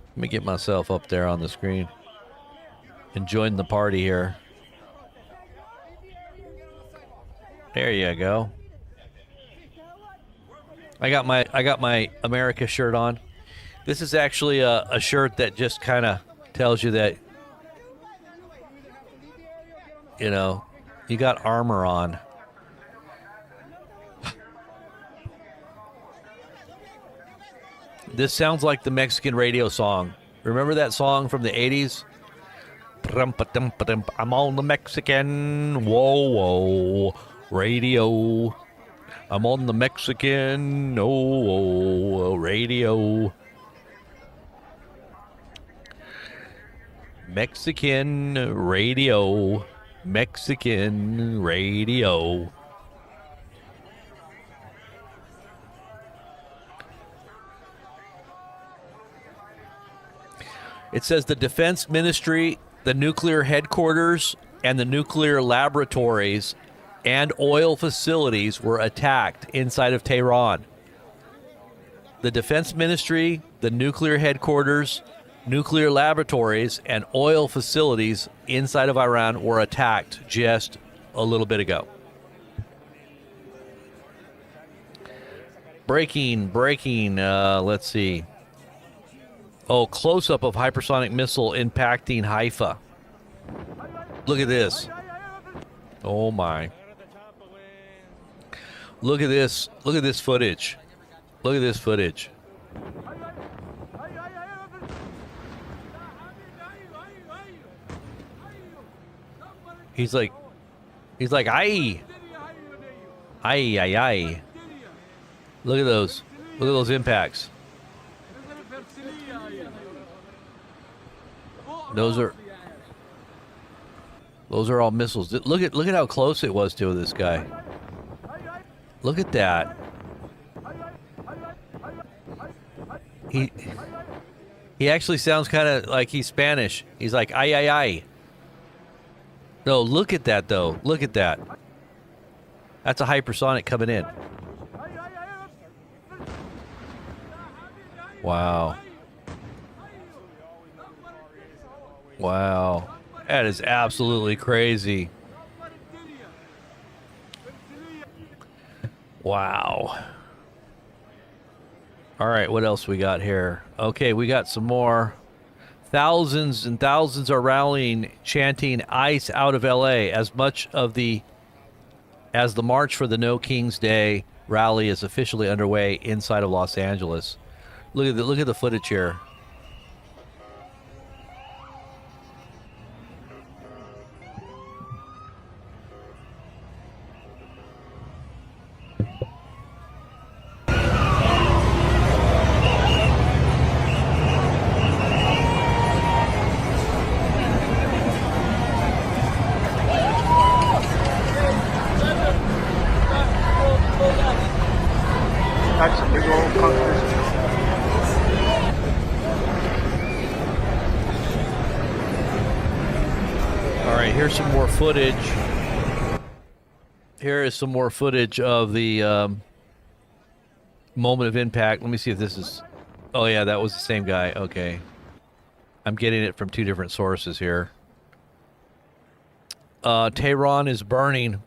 Let me get myself up there on the screen and join the party here. There you go. I got my America shirt on. This is actually a shirt that just kind of tells you that, you know, you got armor on. This sounds like the Mexican radio song. Remember that song from the 80s? I'm on the Mexican, whoa, whoa, radio. I'm on the Mexican, oh, radio. Mexican radio. Mexican radio. It says the Defense Ministry, the nuclear headquarters, and the nuclear laboratories and oil facilities were attacked inside of Tehran. The Defense Ministry, the nuclear headquarters, nuclear laboratories, and oil facilities inside of Iran were attacked just a little bit ago. Breaking, let's see. Oh, close-up of hypersonic missile impacting Haifa. Look at this. Oh, my. Look at this. Look at this footage. Look at this footage. He's like, aye. Aye, aye, aye. Look at those. Look at those impacts. Those are all missiles. Look at how close it was to this guy. Look at that. He actually sounds kind of like he's Spanish. He's like, ay, ay, ay. No, look at that, though. Look at that. That's a hypersonic coming in. Wow. Wow. That is absolutely crazy. Wow. All right, what else we got here? Okay, we got some more. Thousands and thousands are rallying, chanting "ICE out of LA" as the March for the No Kings Day rally is officially underway inside of Los Angeles. Look at the footage here. That's a big old concrete. Here's some more footage. Here is some more footage of the moment of impact. Let me see if this is... Oh, yeah, that was the same guy. Okay. I'm getting it from two different sources here. Tehran is burning.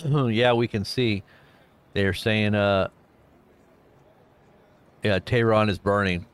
Yeah, we can see. They're saying, yeah, Tehran is burning.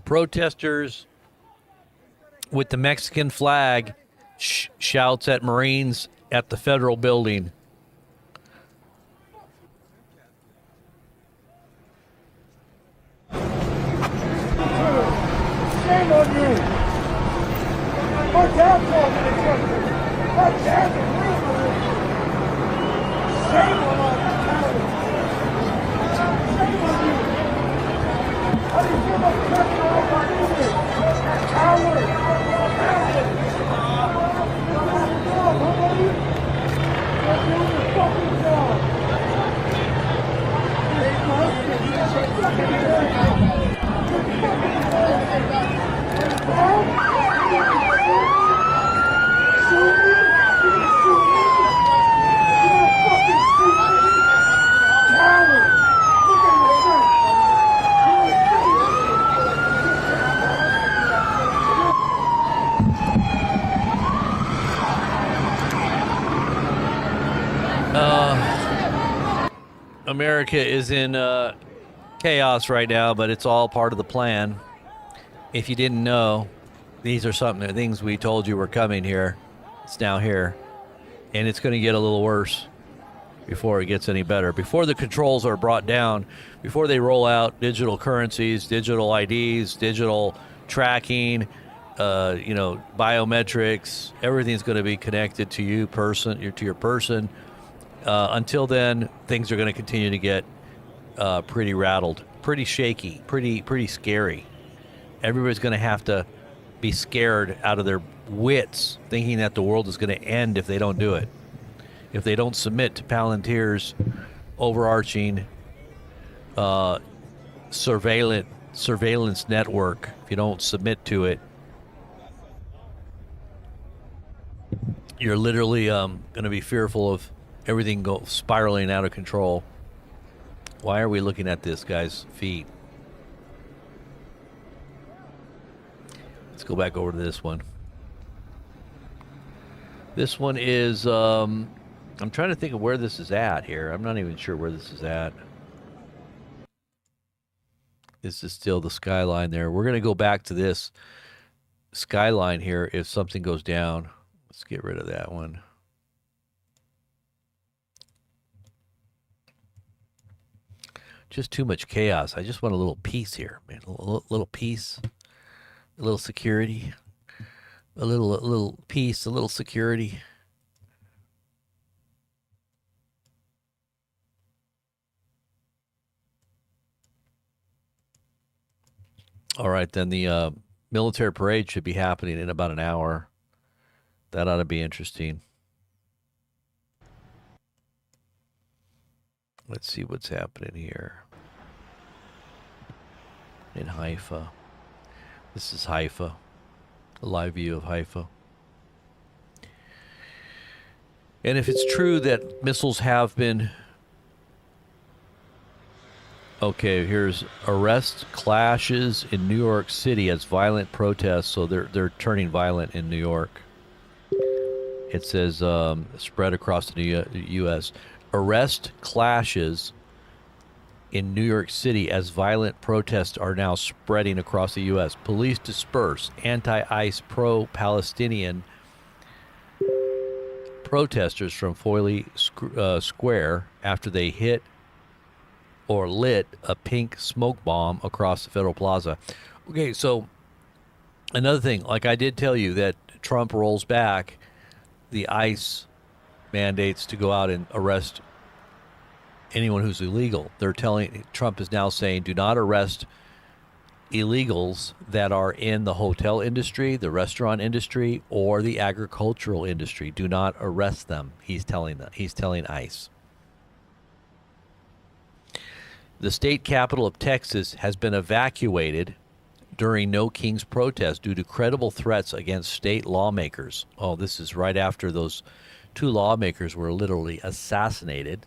Protesters with the Mexican flag shouts at Marines at the federal building. Shame on you! My dad's walking in front of me! My dad's a shame on all the cowards! Shame on you! How do you feel about pressure on my unit? Coward! Coward! You're doing the fucking job! America is in chaos right now, but it's all part of the plan. If you didn't know, these are things we told you were coming here. It's now here. And it's going to get a little worse before it gets any better. Before the controls are brought down, before they roll out digital currencies, digital IDs, digital tracking, biometrics, everything's going to be connected to you, to your person. Until then, things are going to continue to get pretty rattled, pretty shaky, pretty scary. Everybody's going to have to be scared out of their wits, thinking that the world is going to end if they don't do it. If they don't submit to Palantir's overarching surveillance network, if you don't submit to it, you're literally going to be fearful of everything spiraling out of control. Why are we looking at this guy's feet? Let's go back over to this one. This one is, I'm trying to think of where this is at here. I'm not even sure where this is at. This is still the skyline there. We're going to go back to this skyline here if something goes down. Let's get rid of that one. Just too much chaos. I just want a little peace here, man. A little peace, a little security, a little peace, a little security. All right, then the military parade should be happening in about an hour. That ought to be interesting. Let's see what's happening here. In Haifa. This is Haifa. A live view of Haifa. And if it's true that missiles have been... Okay, here's arrest clashes in New York City as violent protests. So they're turning violent in New York. It says spread across the U.S. Arrest clashes in New York City as violent protests are now spreading across the U.S. Police disperse anti-ICE pro-Palestinian protesters from Foley Square after they hit or lit a pink smoke bomb across the Federal Plaza. Okay, so another thing, like I did tell you that Trump rolls back the ICE mandates to go out and arrest anyone who's illegal. Trump is now saying, do not arrest illegals that are in the hotel industry, the restaurant industry, or the agricultural industry. Do not arrest them. He's telling ICE. The state capital of Texas has been evacuated during No Kings protest due to credible threats against state lawmakers. Oh, this is right after those two lawmakers were literally assassinated.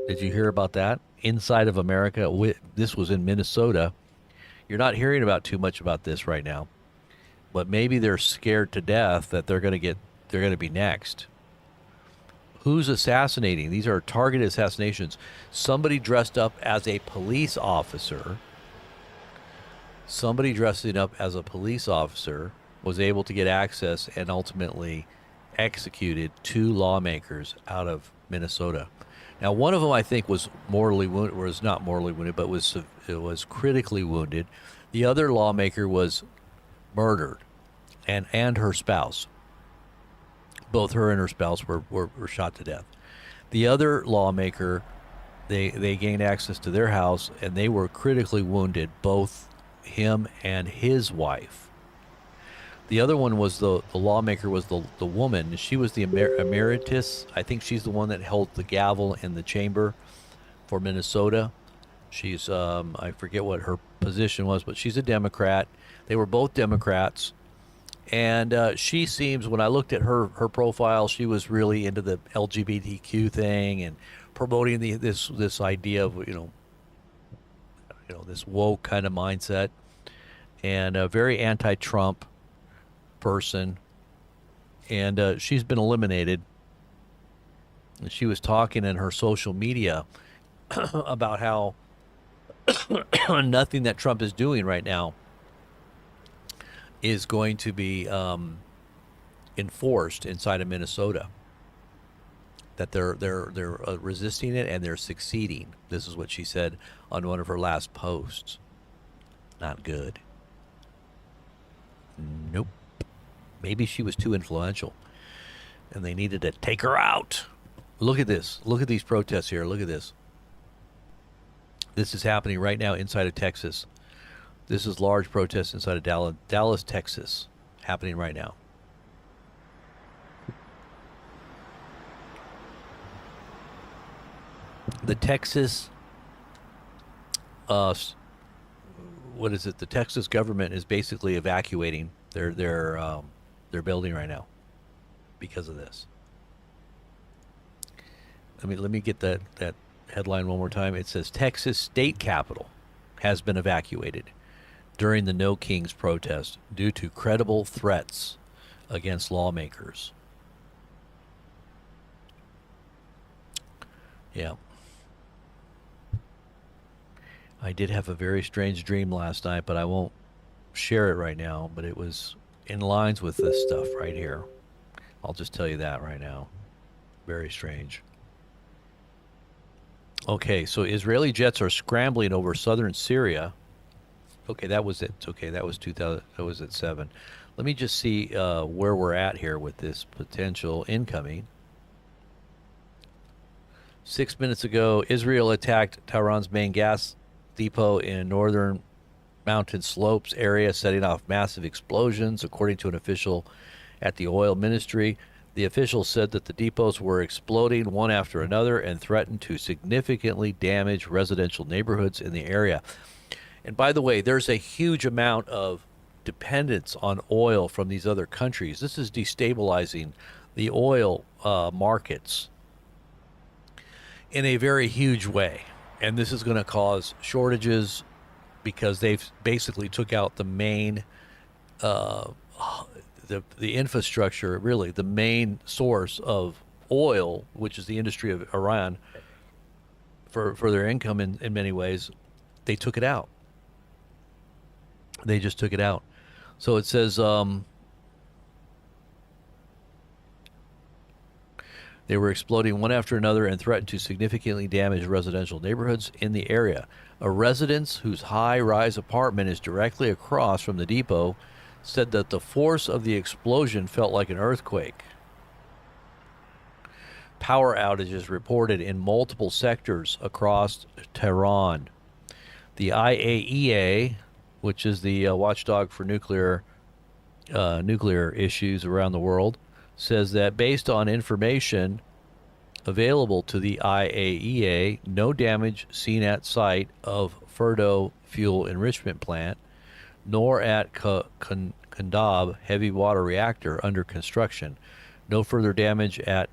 Did you hear about that? Inside of America, this was in Minnesota. You're not hearing about too much about this right now, but maybe they're scared to death that they're going to be next. Who's assassinating? These are targeted assassinations. Somebody dressed up as a police officer. Somebody dressing up as a police officer was able to get access and ultimately executed two lawmakers out of Minnesota. Now, one of them I think was mortally wounded, was not mortally wounded, but was critically wounded. The other lawmaker was murdered, and her spouse. Both her and her spouse were shot to death. The other lawmaker, they gained access to their house, and they were critically wounded, both him and his wife. The other one was the lawmaker was the woman. She was the emeritus. I think she's the one that held the gavel in the chamber for Minnesota. She's I forget what her position was, but she's a Democrat. They were both Democrats. And she seems, when I looked at her profile, she was really into the LGBTQ thing and promoting this idea of this woke kind of mindset, and a very anti-Trump person. And she's been eliminated. And she was talking in her social media about how nothing that Trump is doing right now is going to be enforced inside of Minnesota. That they're resisting it and they're succeeding. This is what she said on one of her last posts. Not good. Nope. Maybe she was too influential, and they needed to take her out. Look at this. Look at these protests here. Look at this. This is happening right now inside of Texas. This is large protests inside of Dallas, Texas, happening right now. The Texas, what is it? The Texas government is basically evacuating their building right now because of this. Let me get that headline one more time. It says Texas state capitol has been evacuated during the No Kings protest due to credible threats against lawmakers. Yeah. I did have a very strange dream last night, but I won't share it right now, but it was in lines with this stuff right here. I'll just tell you that right now. Very strange. Okay, so Israeli jets are scrambling over southern Syria. Okay, that was it. Okay, that was 2000. That was at 7. Let me just see where we're at here with this potential incoming. 6 minutes ago, Israel attacked Tehran's main gas depot in northern mountain slopes area, setting off massive explosions, according to an official at the oil ministry. The official said that the depots were exploding one after another and threatened to significantly damage residential neighborhoods in the area. And by the way, there's a huge amount of dependence on oil from these other countries. This is destabilizing the oil markets in a very huge way. And this is going to cause shortages because they've basically took out the main, the infrastructure, really, the main source of oil, which is the industry of Iran, for their income in many ways. They took it out. They just took it out. So it says, They were exploding one after another and threatened to significantly damage residential neighborhoods in the area. A residence whose high-rise apartment is directly across from the depot said that the force of the explosion felt like an earthquake. Power outages reported in multiple sectors across Tehran. The IAEA, which is the watchdog for nuclear issues around the world, says that based on information available to the IAEA, no damage seen at site of Ferdo fuel enrichment plant, nor at Kandab heavy water reactor under construction. No further damage at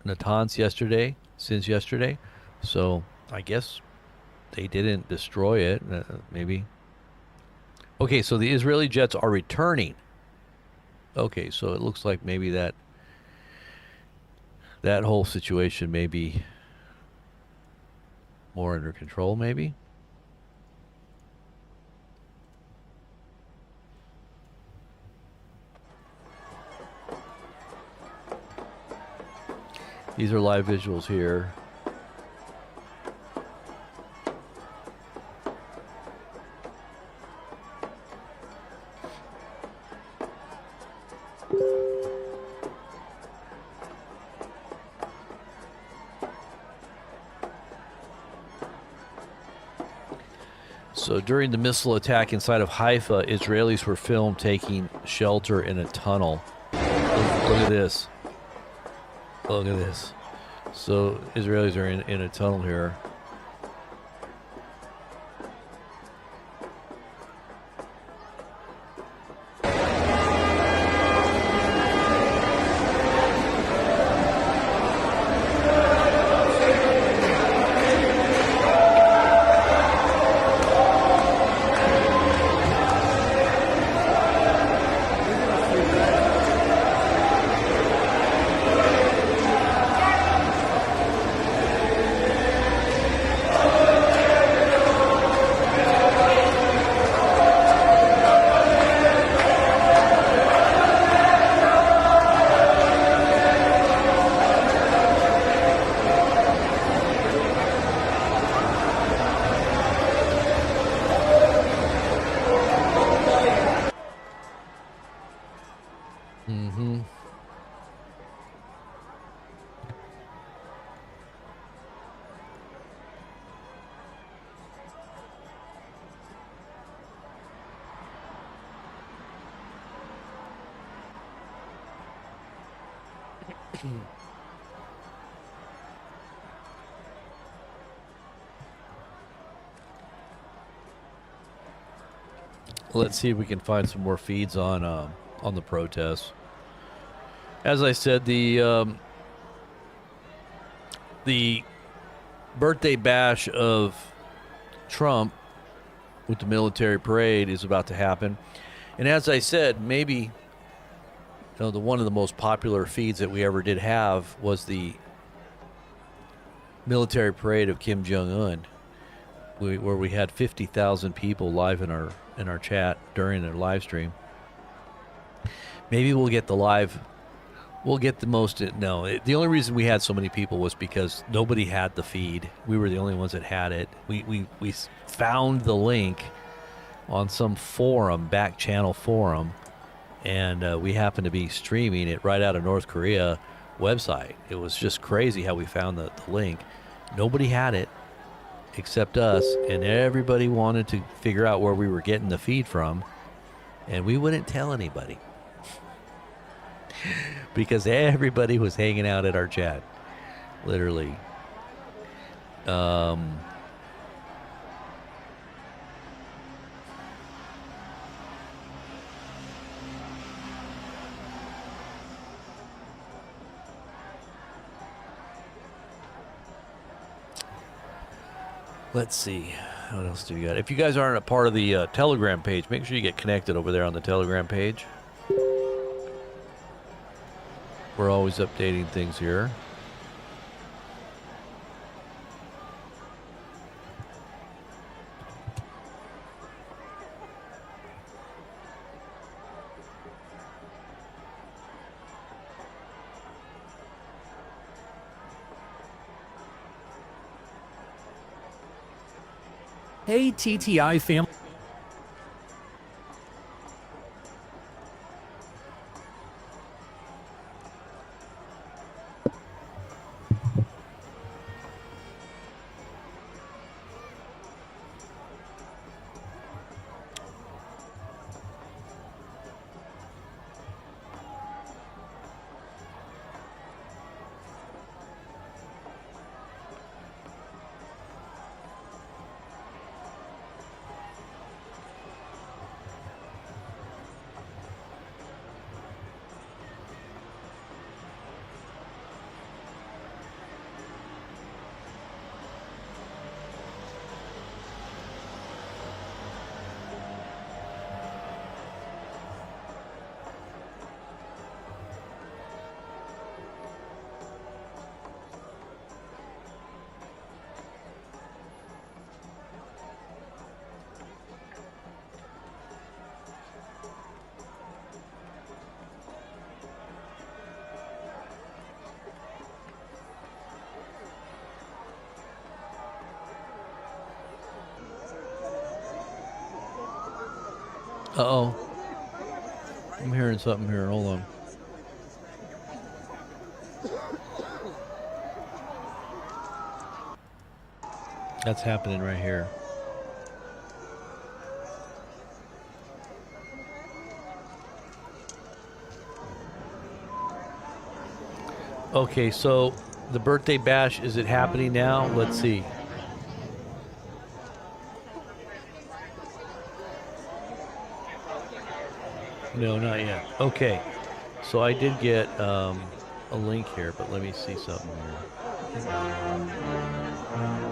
Natanz since yesterday. So I guess they didn't destroy it, maybe. Okay, so the Israeli jets are returning. Okay, so it looks like maybe that whole situation may be more under control, maybe. These are live visuals here. So during the missile attack inside of Haifa, Israelis were filmed taking shelter in a tunnel. Look at this. Look at this. So Israelis are in a tunnel here. Let's see if we can find some more feeds on the protests. As I said, the birthday bash of Trump with the military parade is about to happen, and as I said, maybe the one of the most popular feeds that we ever did have was the military parade of Kim Jong-un, where we had 50,000 people live in our chat during their live stream. Maybe we'll get the most. No, the only reason we had so many people was because nobody had the feed. We were the only ones that had it. We found the link on some forum, back channel forum, and we happened to be streaming it right out of North Korea website. It was just crazy how we found the link. Nobody had it except us, and everybody wanted to figure out where we were getting the feed from, and we wouldn't tell anybody because everybody was hanging out at our chat, literally. Let's see. What else do we got? If you guys aren't a part of the Telegram page, make sure you get connected over there on the Telegram page. We're always updating things here. Hey, TTI family. Uh-oh. I'm hearing something here. Hold on. That's happening right here. Okay, so the birthday bash, is it happening now? Let's see. No, not yet. Okay, so I did get a link here, but let me see something here.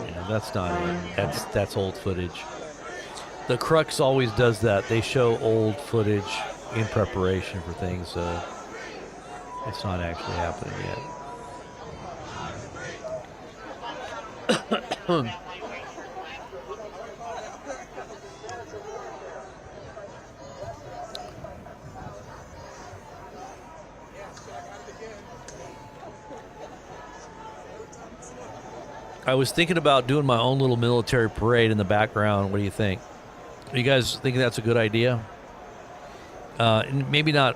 Yeah, that's not it. That's old footage. The Crux always does that. They show old footage in preparation for things. It's not actually happening yet. I was thinking about doing my own little military parade in the background. What do you think? Are you guys thinking that's a good idea? Maybe not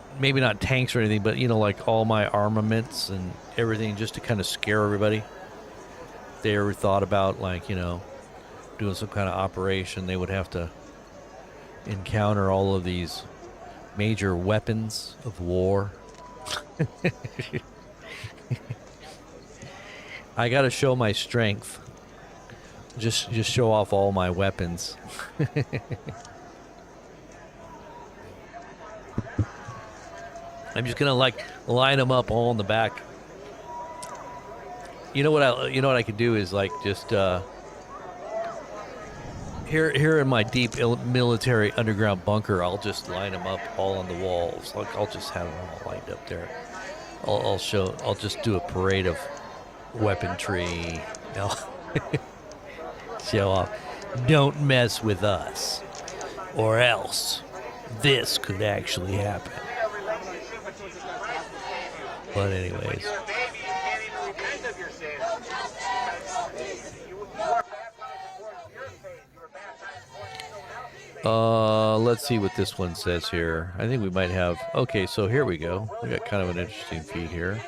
tanks or anything, but like all my armaments and everything, just to kind of scare everybody. If they ever thought about doing some kind of operation, they would have to encounter all of these major weapons of war. I got to show my strength. Just show off all my weapons. I'm just gonna line them up all in the back. You know what I could do is just here in my deep military underground bunker. I'll just line them up all on the walls. I'll just have them all lined up there. I'll just do a parade of weaponry. Show off. Don't mess with us, or else this could actually happen. But anyways. Let's see what this one says here. I think we might have... Okay, so here we go. We got kind of an interesting feed here.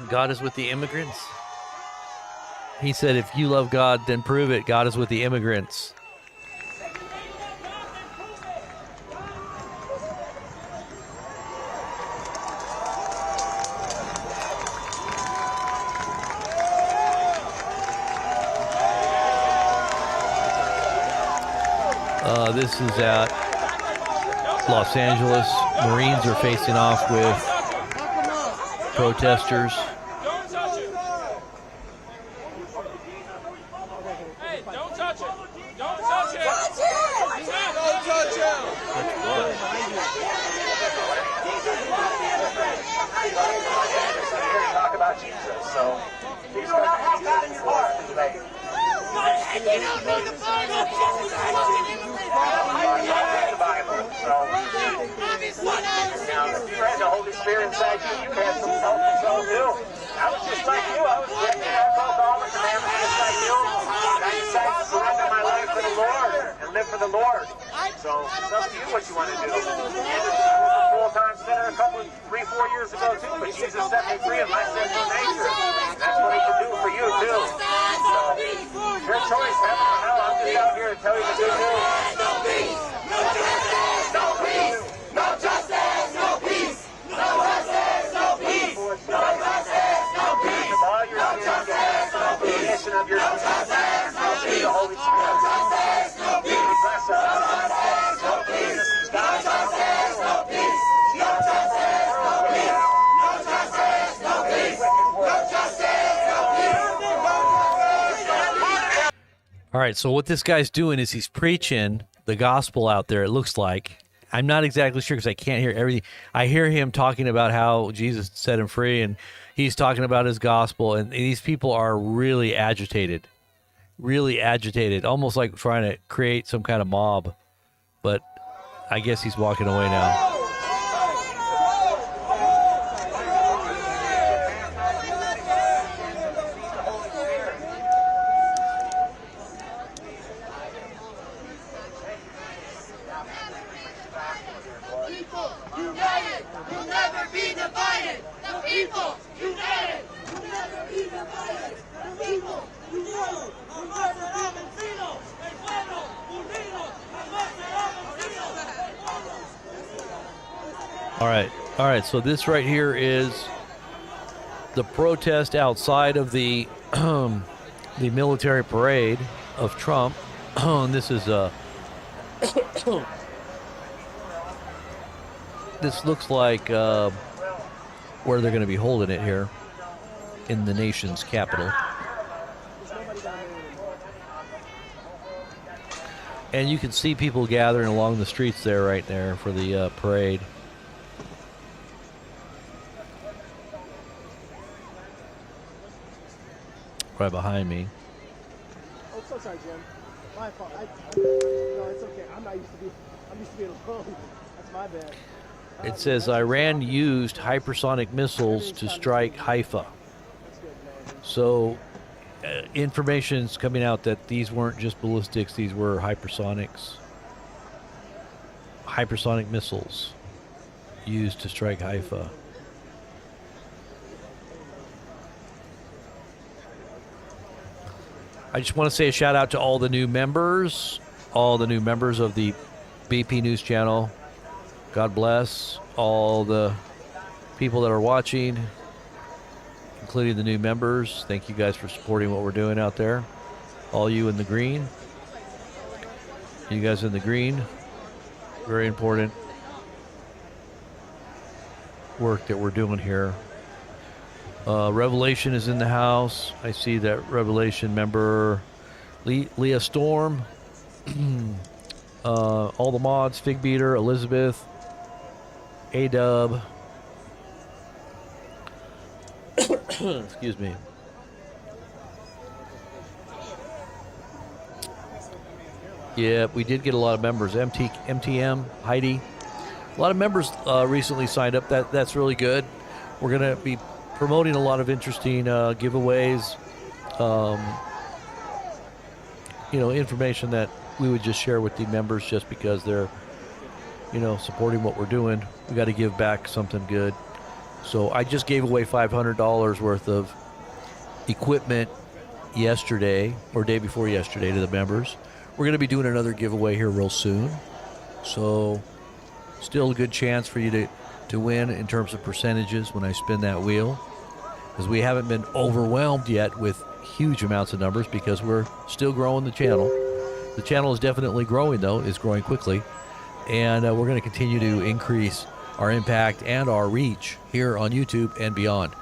God is with the immigrants. He said, if you love God, then prove it. God is with the immigrants. This is at Los Angeles. Marines are facing off with protesters. Don't touch it. Hey, don't touch it. Don't touch it. Don't touch him. Talk about Jesus, so you do not have God in your heart today. You don't need the Bible. I don't have the Bible, so Holy Spirit inside you, you have some self-control too. I was just like you. I broke all the commandments just like you. And I decided to surrender my life to the Lord and live for the Lord. So it's up to you what you want to do. I was a full-time sinner 3-4 years ago too, but Jesus set me free of my sinful nature. And that's what he can do for you too. So your choice, heaven or hell. I'm just out here to tell you the good news. No peace, no justice, no peace, no justice, no peace, no justice, no peace, no justice, no peace. Of all your sins, no peace, of your justice, no peace, the Holy Spirit, no justice, no peace, bless us, no justice, no peace, no justice, no peace, no justice, no peace, no justice, no peace, no justice, no peace. All right, so what this guy's doing is he's preaching the gospel out there, it looks like. I'm not exactly sure because I can't hear everything. I hear him talking about how Jesus set him free, and he's talking about his gospel, and these people are really agitated, almost like trying to create some kind of mob. But I guess he's walking away now. All right, so this right here is the protest outside of the the military parade of Trump. And this is this looks like where they're going to be holding it here in the nation's capital. And you can see people gathering along the streets there, right there, for the parade. Right behind me. Oh, so sorry, Jim. My fault. No, it's okay. I'm used to being alone. That's my bad. It says Iran used hypersonic missiles to strike Haifa. So information's coming out that these weren't just ballistics, these were hypersonics. Hypersonic missiles used to strike Haifa. I just want to say a shout out to all the new members of the BP News channel. God bless all the people that are watching, including the new members. Thank you guys for supporting what we're doing out there. All you in the green. You guys in the green. Very important work that we're doing here. Revelation is in the house. I see that Revelation member Leah Storm, all the mods, Fig Beater, Elizabeth, A-Dub. Excuse me. Yeah, we did get a lot of members. MTM, Heidi. A lot of members recently signed up. That's really good. We're going to be promoting a lot of interesting giveaways, information that we would just share with the members just because they're, supporting what we're doing. We got to give back something good. So I just gave away $500 worth of equipment yesterday or day before yesterday to the members. We're going to be doing another giveaway here real soon. So still a good chance for you to win in terms of percentages when I spin that wheel. Because we haven't been overwhelmed yet with huge amounts of numbers because we're still growing the channel. The channel is definitely growing, though. It's growing quickly. And we're going to continue to increase our impact and our reach here on YouTube and beyond.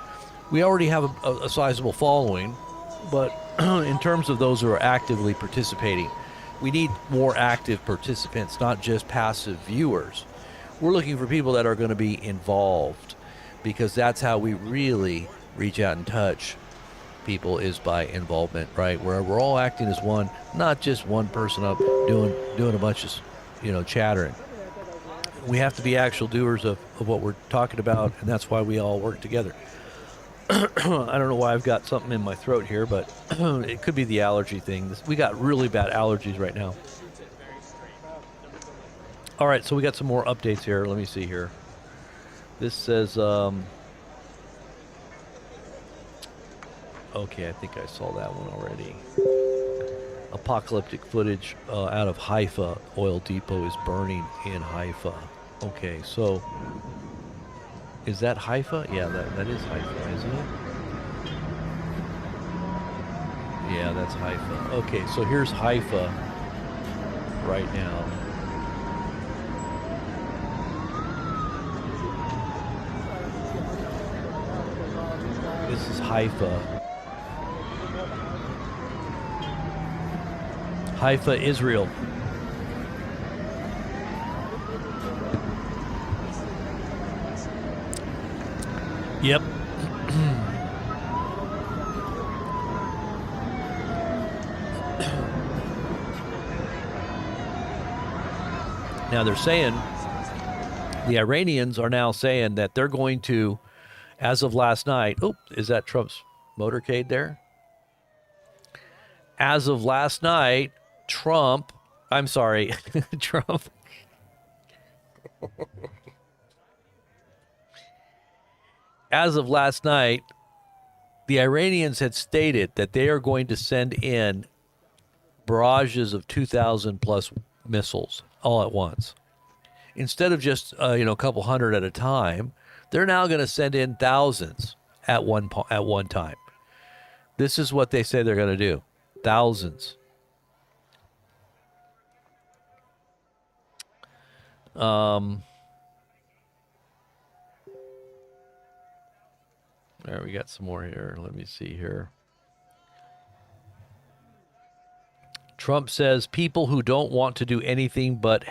We already have a sizable following, but in terms of those who are actively participating, we need more active participants, not just passive viewers. We're looking for people that are going to be involved because that's how we really reach out and touch people is by involvement, right? Where we're all acting as one, not just one person up doing a bunch of, chattering. We have to be actual doers of what we're talking about, and that's why we all work together. I don't know why I've got something in my throat here, but it could be the allergy thing. We got really bad allergies right now. All right, so we got some more updates here. Let me see here. This says, okay, I think I saw that one already. Apocalyptic footage out of Haifa. Oil depot is burning in Haifa. Okay, so is that Haifa? Yeah, that is Haifa, isn't it? Yeah, that's Haifa. Okay, so here's Haifa right now. This is Haifa. Haifa, Israel. Yep. Now they're saying, the Iranians are now saying that they're going to, as of last night, is that Trump's motorcade there? As of last night, Trump, as of last night, the Iranians had stated that they are going to send in barrages of 2,000 plus missiles all at once. Instead of just a couple hundred at a time, they're now going to send in thousands at one time. This is what they say they're going to do. Thousands. There, we got some more here. Let me see here. Trump says people who don't want to do anything but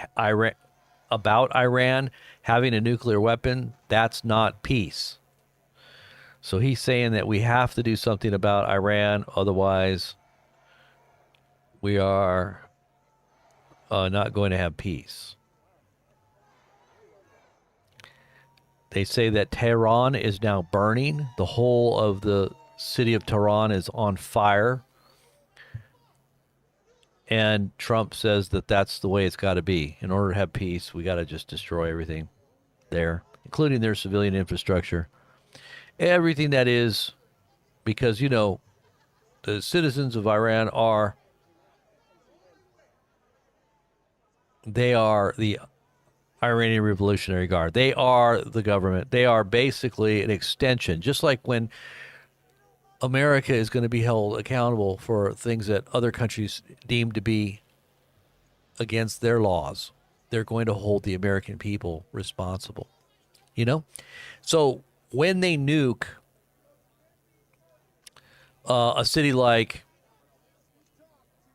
about Iran having a nuclear weapon, that's not peace. So he's saying that we have to do something about Iran, otherwise we are not going to have peace. They say that Tehran is now burning. The whole of the city of Tehran is on fire. And Trump says that that's the way it's got to be. In order to have peace, we got to just destroy everything there, including their civilian infrastructure. Everything that is, because, the citizens of Iran are the Iranian Revolutionary Guard. They are the government. They are basically an extension, just like when America is going to be held accountable for things that other countries deem to be against their laws. They're going to hold the American people responsible. So when they nuke a city like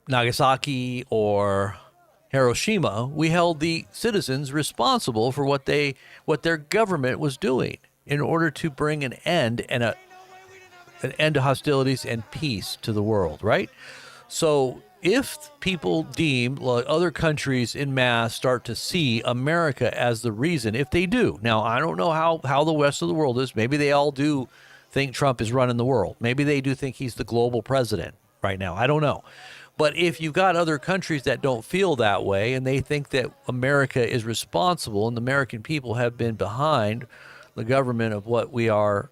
Nagasaki or Hiroshima, we held the citizens responsible for what their government was doing in order to bring an end and an end to hostilities and peace to the world, right? So if people deem, like other countries in mass, start to see America as the reason, if they do. Now, I don't know how the rest of the world is. Maybe they all do think Trump is running the world. Maybe they do think he's the global president right now. I don't know. But if you've got other countries that don't feel that way and they think that America is responsible and the American people have been behind the government of what we are,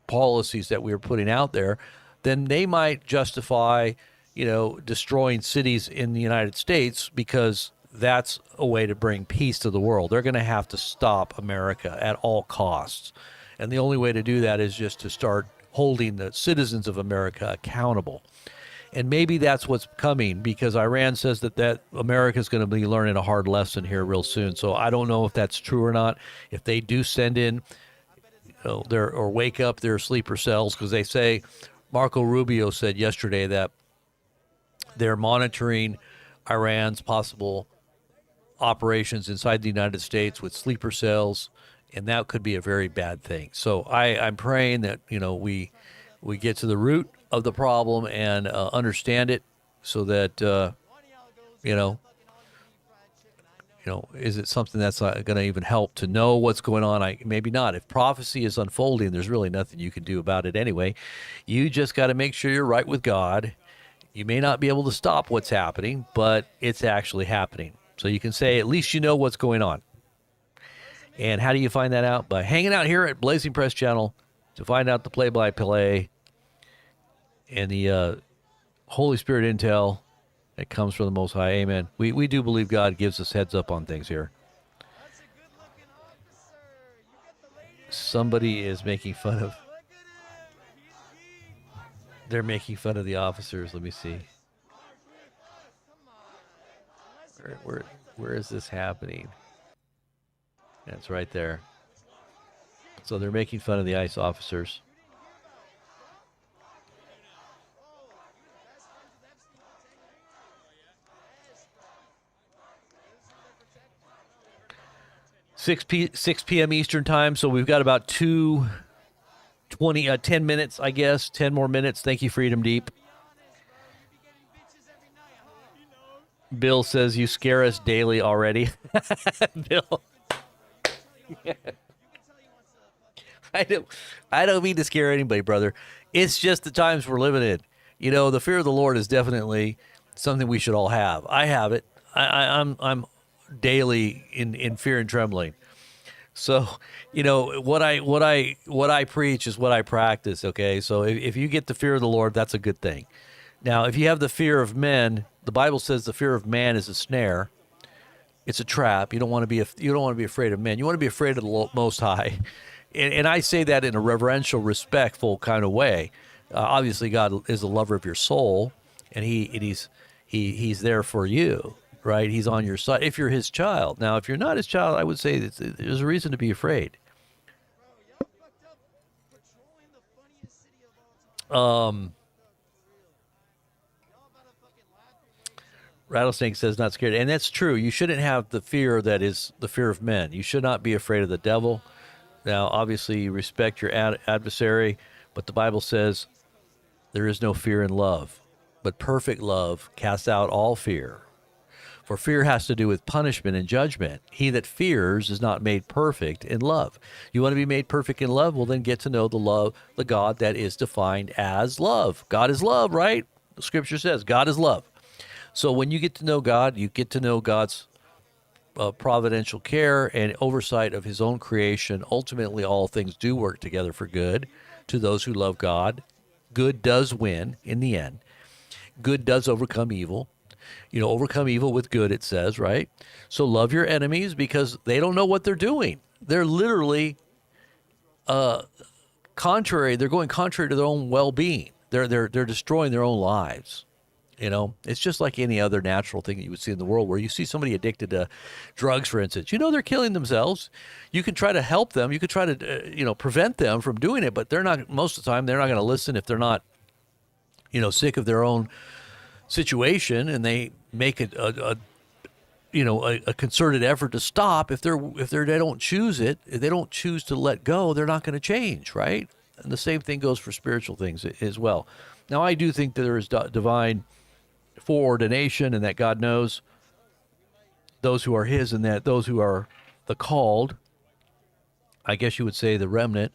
policies that we are putting out there, then they might justify, destroying cities in the United States because that's a way to bring peace to the world. They're going to have to stop America at all costs. And the only way to do that is just to start holding the citizens of America accountable. And maybe that's what's coming, because Iran says that America is going to be learning a hard lesson here real soon. So I don't know if that's true or not. If they do send in, or wake up their sleeper cells, because they say, Marco Rubio said yesterday that they're monitoring Iran's possible operations inside the United States with sleeper cells, and that could be a very bad thing. So I'm praying that we get to the root of the problem and understand it, so that is it something that's going to even help to know what's going on? Maybe not. If prophecy is unfolding, there's really nothing you can do about it anyway. You just got to make sure you're right with God. You may not be able to stop what's happening, but it's actually happening. So you can say, at least you know what's going on. And how do you find that out? By hanging out here at Blazing Press Channel to find out the play-by-play and the Holy Spirit intel that comes from the Most High. Amen. We do believe God gives us heads up on things here. Somebody is making fun of... They're making fun of the officers. Let me see. Where is this happening? That's right there. So they're making fun of the ICE officers. Six p.m. Eastern time, so we've got about 10 minutes, I guess. 10 more minutes. Thank you, Freedom Deep. Bill says, you scare us daily already. Bill. Yeah. I don't mean to scare anybody, brother. It's just the times we're living in. The fear of the Lord is definitely something we should all have. I have it. I'm daily in fear and trembling. So, what I preach is what I practice. Okay, so if you get the fear of the Lord, that's a good thing. Now, if you have the fear of men, the Bible says the fear of man is a snare. It's a trap. You don't want to be afraid of men. You want to be afraid of the Most High. And I say that in a reverential, respectful kind of way. Obviously, God is the lover of your soul, and he's there for you, right? He's on your side if you're his child. Now, if you're not his child, I would say there's a reason to be afraid. Rattlesnake says not scared, and that's true. You shouldn't have the fear that is the fear of men. You should not be afraid of the devil. Now, obviously, you respect your adversary, but the Bible says there is no fear in love, but perfect love casts out all fear. For fear has to do with punishment and judgment. He that fears is not made perfect in love. You want to be made perfect in love? Well, then get to know the God that is defined as love. God is love, right? The scripture says God is love. So when you get to know God, you get to know God's providential care and oversight of his own creation. Ultimately, all things do work together for good to those who love God. Good does win in the end. Good does overcome evil. Overcome evil with good, it says, right? So love your enemies because they don't know what they're doing. They're literally contrary. They're going contrary to their own well-being. They're destroying their own lives. It's just like any other natural thing that you would see in the world where you see somebody addicted to drugs, for instance. They're killing themselves. You can try to help them. You can try to, prevent them from doing it, but most of the time, they're not going to listen if they're not, sick of their own situation, and they make a concerted effort to stop. If they don't choose it, if they don't choose to let go, they're not going to change, right? And the same thing goes for spiritual things as well. Now, I do think that there is divine foreordination, and that God knows those who are his, and that those who are the called, I guess you would say the remnant,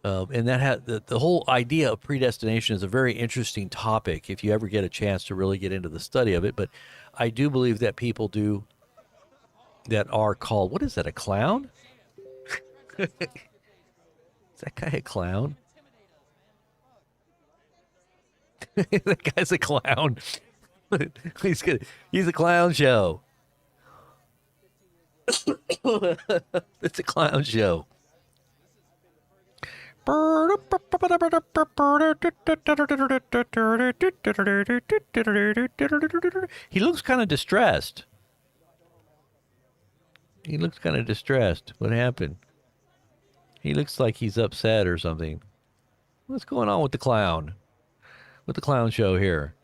and that the whole idea of predestination is a very interesting topic if you ever get a chance to really get into the study of it. But I do believe that people that are called, what is that, a clown? Is that guy a clown? That guy's a clown. He's good. He's a clown show. It's a clown show. He looks kind of distressed. What happened? He looks like he's upset or something. What's going on with the clown? With the clown show here?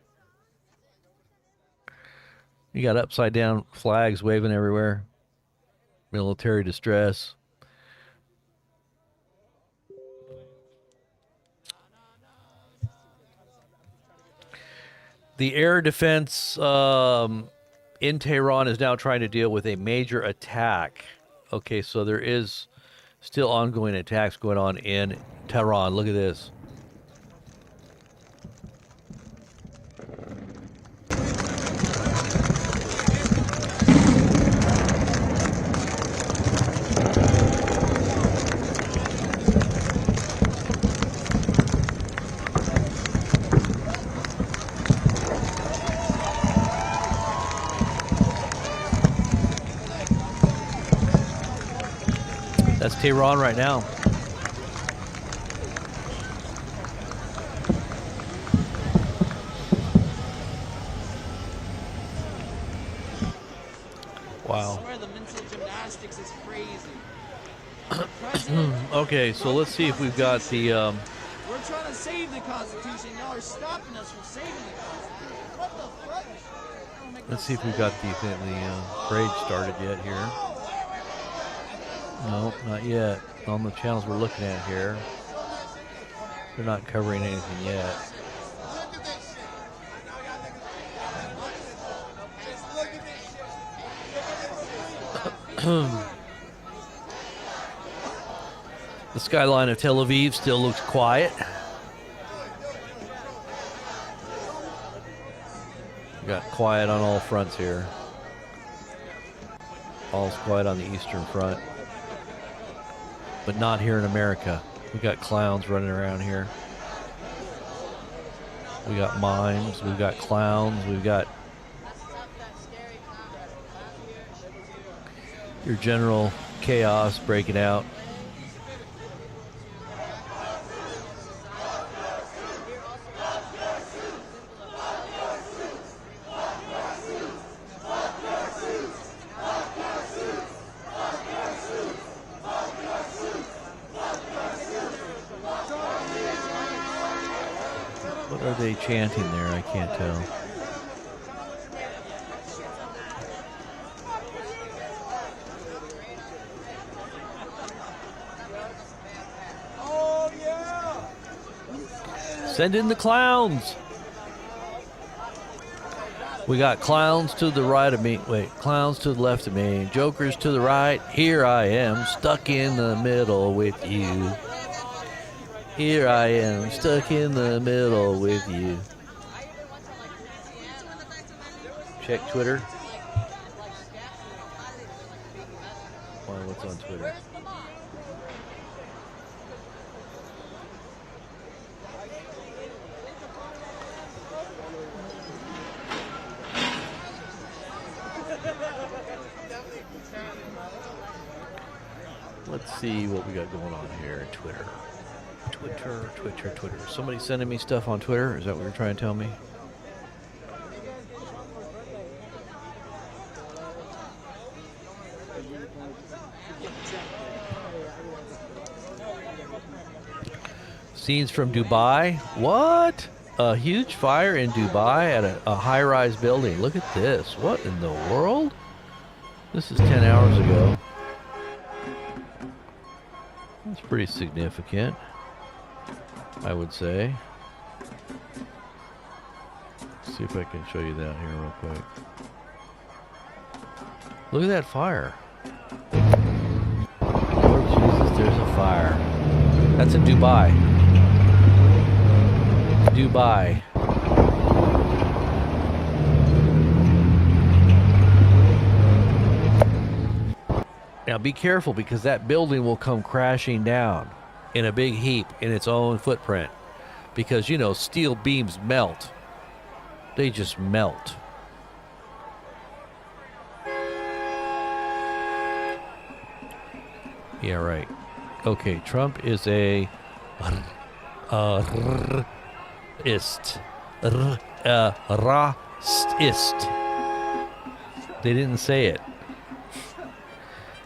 You got upside down flags waving everywhere. Military distress. The air defense in Tehran is now trying to deal with a major attack. Okay, so there is still ongoing attacks going on in Tehran. Look at this. That's Tehran right now. Wow. I swear the mental gymnastics is crazy. Okay, so let's see if we've got the. We're trying to save the Constitution. Y'all are stopping us from saving the Constitution. What the fuck? Let's see if we've got the parade started yet here. No, not yet. On the channels we're looking at here, they're not covering anything yet. The skyline of Tel Aviv still looks quiet. We got quiet on all fronts here. All's quiet on the eastern front. But not here in America. We got clowns running around here. We got mimes, we've got clowns, we've got your general chaos breaking out. What are they chanting there? I can't tell. Oh, yeah! Send in the clowns! We got clowns to the right of me. Wait, clowns to the left of me. Jokers to the right. Here I am, stuck in the middle with you. Here I am, stuck in the middle with you. Check Twitter. Why, what's on Twitter? Let's see what we got going on here. Twitter. Twitter. Somebody sending me stuff on Twitter? Is that what you're trying to tell me? Scenes from Dubai. What? A huge fire in Dubai at a high-rise building. Look at this. What in the world? This is 10 hours ago. That's pretty significant, I would say. Let's see if I can show you that here real quick. Look at that fire. Lord Jesus, there's a fire. That's in Dubai. Dubai. Now be careful, because that building will come crashing down in a big heap in its own footprint. Because, you know, steel beams melt. They just melt. Yeah, right. Okay, Trump is a ist. Racist. They didn't say it.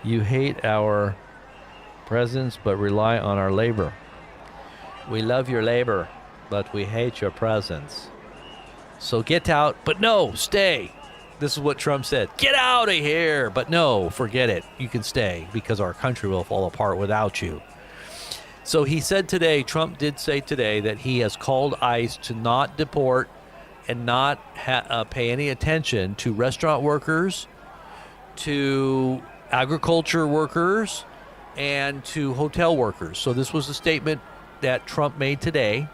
You hate our presence, but rely on our labor. We love your labor, but we hate your presence. So get out, but no, stay. This is what Trump said. Get out of here, but no, forget it. You can stay, because our country will fall apart without you. So he said today, Trump did say today, that he has called ICE to not deport and not pay any attention to restaurant workers, to agriculture workers, and to hotel workers. So this was a statement that Trump made today.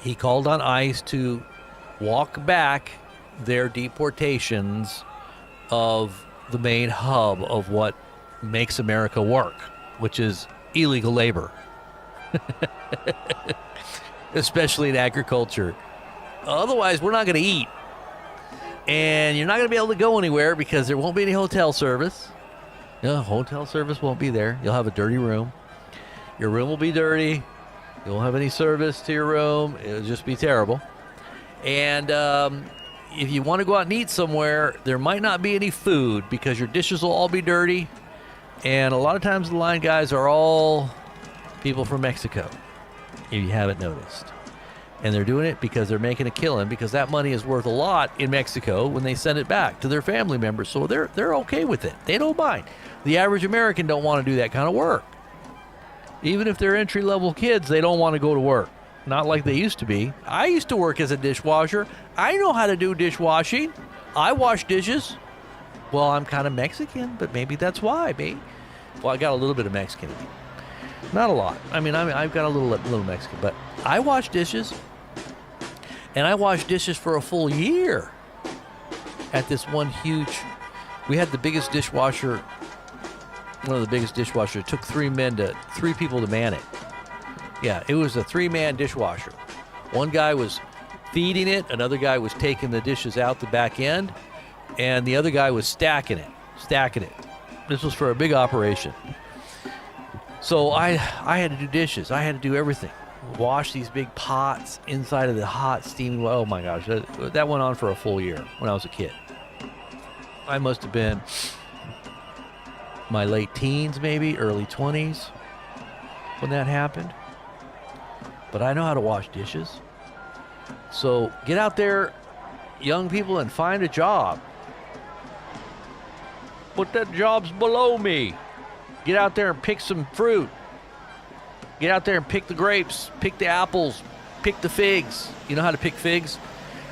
He called on ICE to walk back their deportations of the main hub of what makes America work, which is illegal labor, especially in agriculture. Otherwise, we're not going to eat. And you're not going to be able to go anywhere because there won't be any hotel service. No, hotel service won't be there. You'll have a dirty room. Your room will be dirty. You won't have any service to your room. It'll just be terrible. And if you want to go out and eat somewhere, there might not be any food because your dishes will all be dirty. And a lot of times the line guys are all people from Mexico, if you haven't noticed. And they're doing it because they're making a killing, because that money is worth a lot in Mexico when they send it back to their family members. So they're okay with it. They don't mind. The average American don't want to do that kind of work. Even if they're entry-level kids, they don't want to go to work. Not like they used to be. I used to work as a dishwasher. I know how to do dishwashing. I wash dishes. Well, I'm kind of Mexican, but maybe that's why, babe. Well, I got a little bit of Mexican in me. Not a lot. I mean, I've got a little Mexican, but I wash dishes. And I washed dishes for a full year at this one huge... We had the biggest dishwasher, one of the biggest dishwashers. It took three people to man it. Yeah, it was a 3-man dishwasher. One guy was feeding it, another guy was taking the dishes out the back end, and the other guy was stacking it. This was for a big operation. So I had to do dishes. I had to do everything. Wash these big pots inside of the hot steaming. Oh my gosh, that went on for a full year when I was a kid. I must have been my late teens, maybe early 20s when that happened. But I know how to wash dishes. So get out there, young people, and find a job. But that job's below me. Get out there and pick some fruit. Get out there and pick the grapes, pick the apples, pick the figs. You know how to pick figs?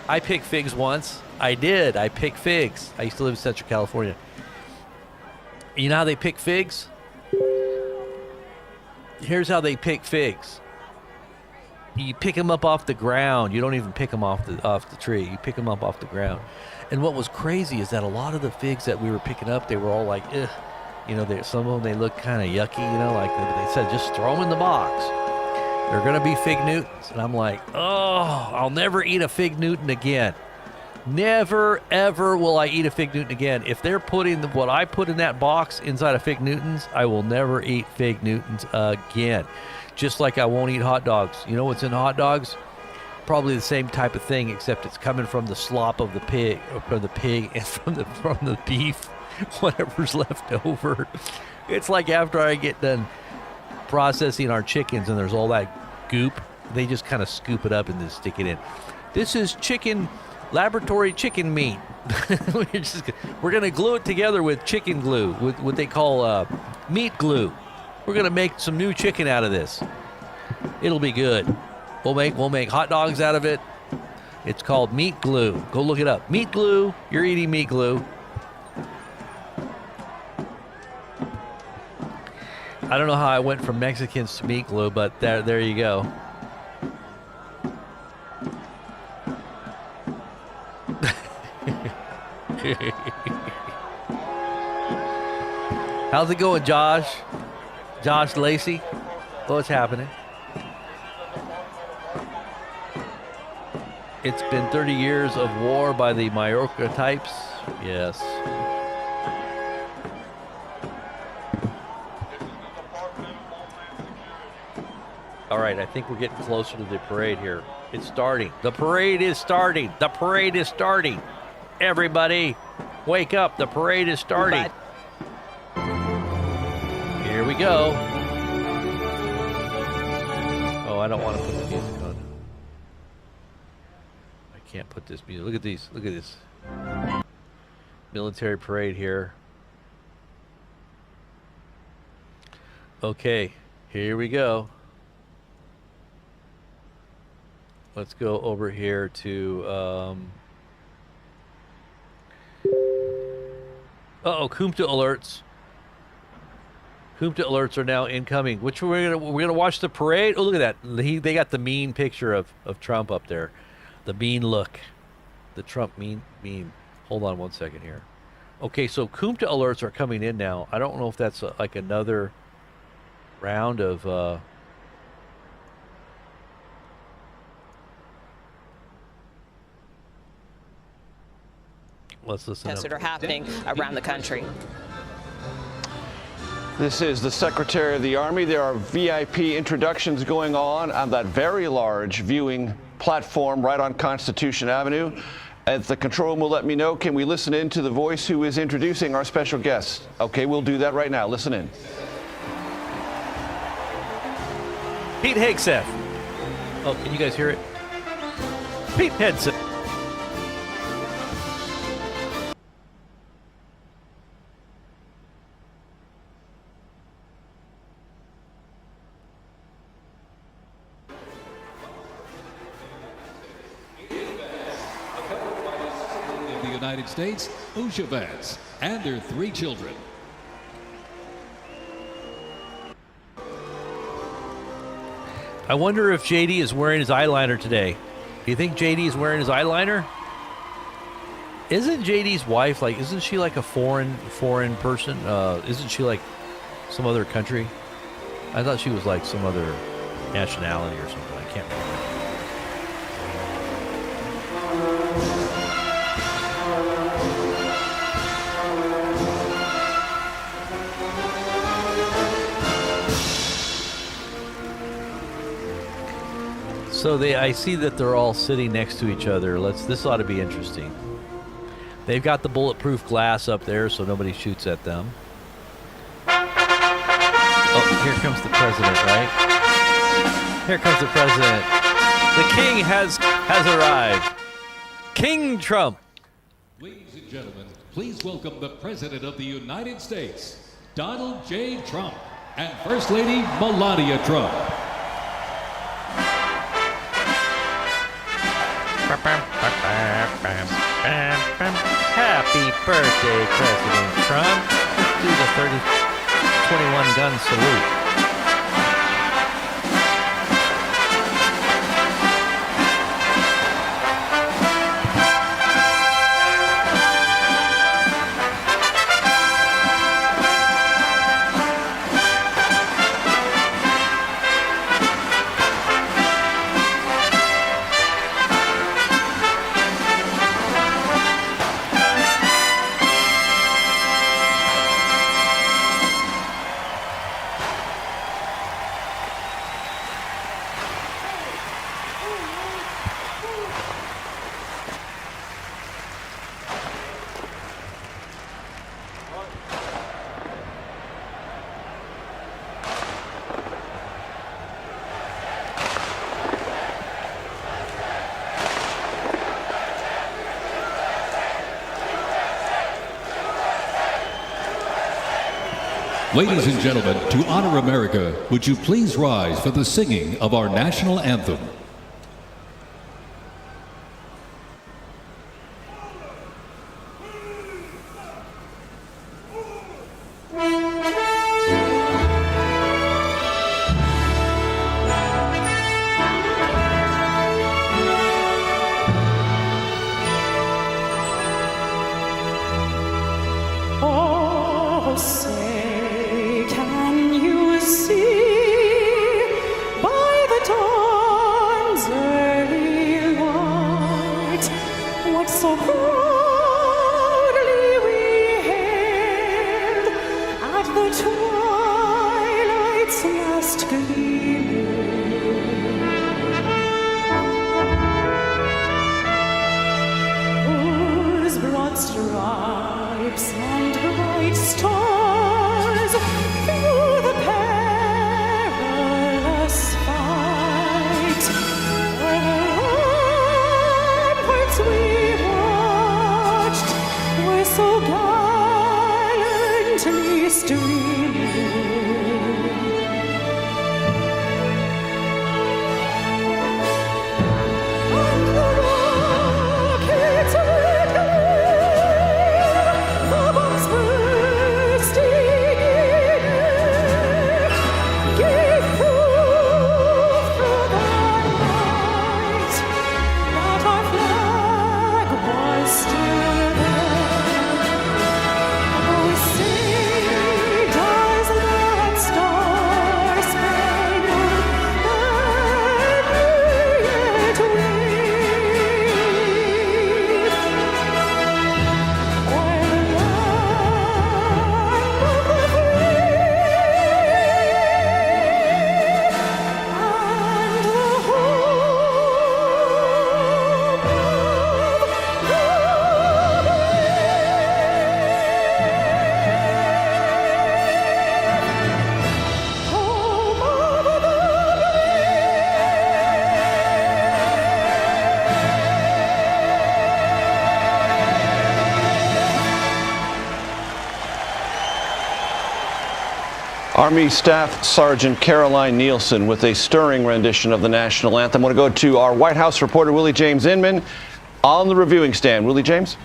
I picked figs once. I picked figs. I used to live in Central California. You know how they pick figs? Here's how they pick figs. You pick them up off the ground. You don't even pick them off the tree. You pick them up off the ground. And what was crazy is that a lot of the figs that we were picking up, they were all like, ugh. You know, some of them, they look kind of yucky, you know, like they said, just throw them in the box. They're going to be fig Newtons. And I'm like, oh, I'll never eat a fig Newton again. Never, ever will I eat a fig Newton again. If they're putting what I put in that box inside of fig Newtons, I will never eat fig Newtons again. Just like I won't eat hot dogs. You know what's in hot dogs? Probably the same type of thing, except it's coming from the slop of the pig, or from the pig, and from the beef, whatever's left over. It's like after I get done processing our chickens and there's all that goop, they just kind of scoop it up and then stick it in. This is laboratory chicken meat. We're going to glue it together with chicken glue, with what they call meat glue. We're going to make some new chicken out of this. It'll be good. We'll make hot dogs out of it. It's called meat glue. Go look it up. Meat glue. You're eating meat glue. I don't know how I went from Mexicans to meat glue, but there you go. How's it going, Josh? Josh Lacey? What's happening? It's been 30 years of war by the Majorca types. Yes. All right, I think we're getting closer to the parade here. It's starting. The parade is starting. The parade is starting. Everybody, wake up. The parade is starting. Here we go. Oh, I don't want to put the music on. I can't put this music. Look at these. Look at this. Military parade here. Okay, here we go. Let's go over here to. Kumta alerts. Kumta alerts are now incoming. Which we're gonna watch the parade. Oh, look at that! They got the mean picture of Trump up there, the mean look, the Trump mean. Hold on one second here. Okay, so Kumta alerts are coming in now. I don't know if that's like another round of. Let's listen. That are happening around the country. This is the Secretary of the Army. There are VIP introductions going on that very large viewing platform right on Constitution Avenue. At the control room will let me know. Can we listen in to the voice who is introducing our special guest? Okay, we'll do that right now. Listen in. Pete Hegseth. Oh, can you guys hear it? Pete Hegseth. United States, Ushavets, and their 3 children. I wonder if JD is wearing his eyeliner today. Do you think JD is wearing his eyeliner? Isn't JD's wife isn't she like a foreign person? Isn't she like some other country? I thought she was like some other nationality or something. I can't remember. So I see that they're all sitting next to each other. This ought to be interesting. They've got the bulletproof glass up there so nobody shoots at them. Oh, here comes the president, right? Here comes the president. The king has arrived. King Trump. Ladies and gentlemen, please welcome the President of the United States, Donald J. Trump, and First Lady Melania Trump. Happy birthday, President Trump. Let's do the 21 gun salute. Ladies and gentlemen, to honor America, would you please rise for the singing of our national anthem? Oh, say, can you see by the dawn's early light what so proudly we hailed at the twilight's last gleaming, whose broad stripes and bright stars through the perilous fight, where the ramparts we watched were so gallantly streaming. Army Staff Sergeant Caroline Nielsen with a stirring rendition of the national anthem. I want to go to our White House reporter, Willie James Inman, on the reviewing stand. Willie James?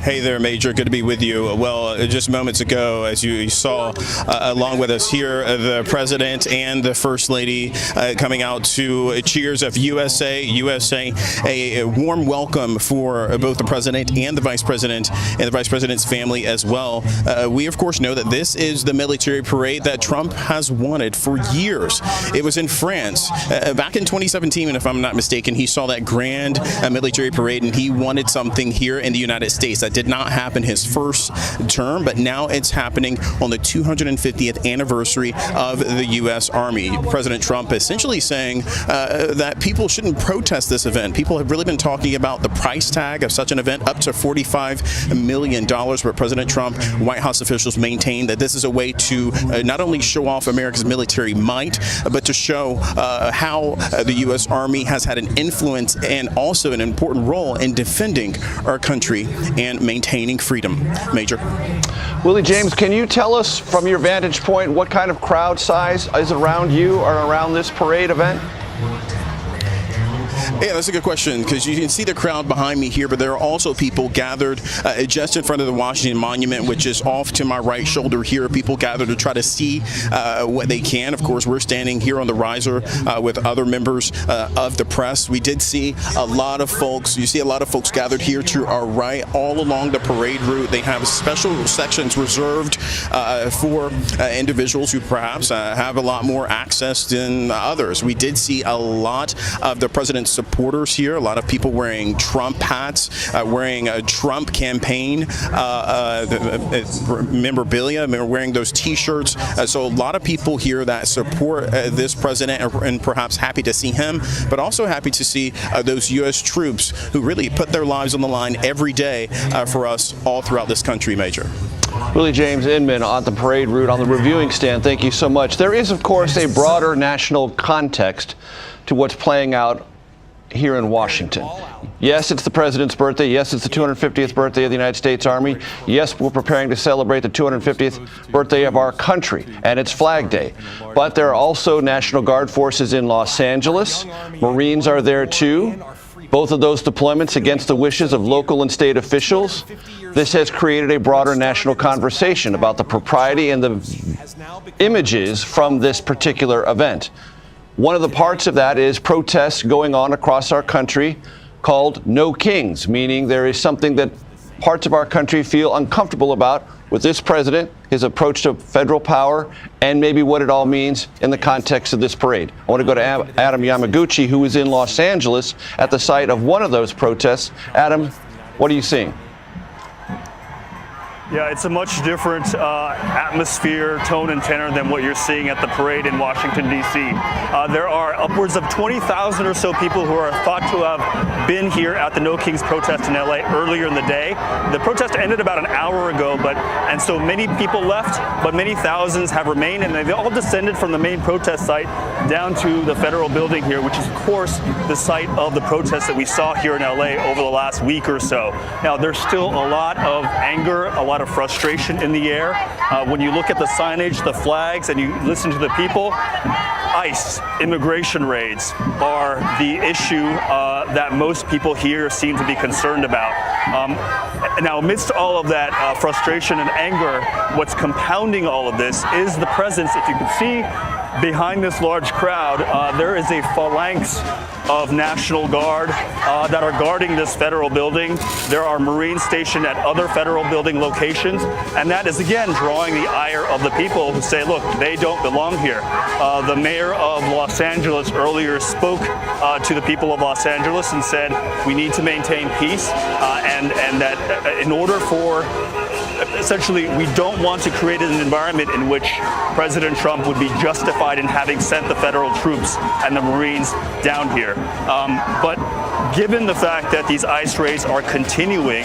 Hey there, Major. Good to be with you. Well, just moments ago, as you saw, along with us here, the President and the First Lady coming out to cheers of USA, USA, a warm welcome for both the President and the Vice President and the Vice President's family as well. We, of course, know that this is the military parade that Trump has wanted for years. It was in France back in 2017, and if I'm not mistaken, he saw that grand military parade, and he wanted something here in the United States. That did not happen his first term, but now it's happening on the 250th anniversary of the U.S. Army. President Trump essentially saying that people shouldn't protest this event. People have really been talking about the price tag of such an event, up to $45 million, but President Trump, White House officials maintain that this is a way to not only show off America's military might, but to show how the U.S. Army has had an influence and also an important role in defending our country and maintaining freedom. Major. Willie James, can you tell us from your vantage point what kind of crowd size is around you or around this parade event? Yeah, that's a good question, because you can see the crowd behind me here, but there are also people gathered just in front of the Washington Monument, which is off to my right shoulder here. People gathered to try to see what they can. Of course, we're standing here on the riser with other members of the press. We did see a lot of folks. You see a lot of folks gathered here to our right, all along the parade route. They have special sections reserved for individuals who perhaps have a lot more access than others. We did see a lot of the president's supporters here, a lot of people wearing Trump hats, wearing a Trump campaign memorabilia, wearing those T-shirts. So a lot of people here that support this president and perhaps happy to see him, but also happy to see those U.S. troops who really put their lives on the line every day for us all throughout this country, Major. Willie James Inman on the parade route on the reviewing stand. Thank you so much. There is, of course, a broader national context to what's playing out here in Washington. Yes, it's the president's birthday. Yes, it's the 250th birthday of the United States Army. Yes, we're preparing to celebrate the 250th birthday of our country, and it's Flag Day. But there are also National Guard forces in Los Angeles. Marines are there too. Both of those deployments against the wishes of local and state officials. This has created a broader national conversation about the propriety and the images from this particular event. One of the parts of that is protests going on across our country called No Kings, meaning there is something that parts of our country feel uncomfortable about with this president, his approach to federal power, and maybe what it all means in the context of this parade. I want to go to Adam Yamaguchi, who is in Los Angeles at the site of one of those protests. Adam, what are you seeing? Yeah, it's a much different atmosphere, tone, and tenor than what you're seeing at the parade in Washington, D.C. There are upwards of 20,000 or so people who are thought to have been here at the No Kings protest in L.A. earlier in the day. The protest ended about an hour ago, and so many people left, but many thousands have remained, and they've all descended from the main protest site down to the federal building here, which is, of course, the site of the protest that we saw here in L.A. over the last week or so. Now, there's still a lot of anger, a lot of frustration in the air. When you look at the signage, the flags, and you listen to the people, ICE, immigration raids, are the issue that most people here seem to be concerned about. Now, amidst all of that frustration and anger, what's compounding all of this is the presence, if you can see behind this large crowd, there is a phalanx of National Guard that are guarding this federal building. There are Marines stationed at other federal building locations, and that is again drawing the ire of the people who say, look, they don't belong here. The mayor of Los Angeles earlier spoke to the people of Los Angeles and said we need to maintain peace, and that in order for essentially, we don't want to create an environment in which President Trump would be justified in having sent the federal troops and the Marines down here. But given the fact that these ICE raids are continuing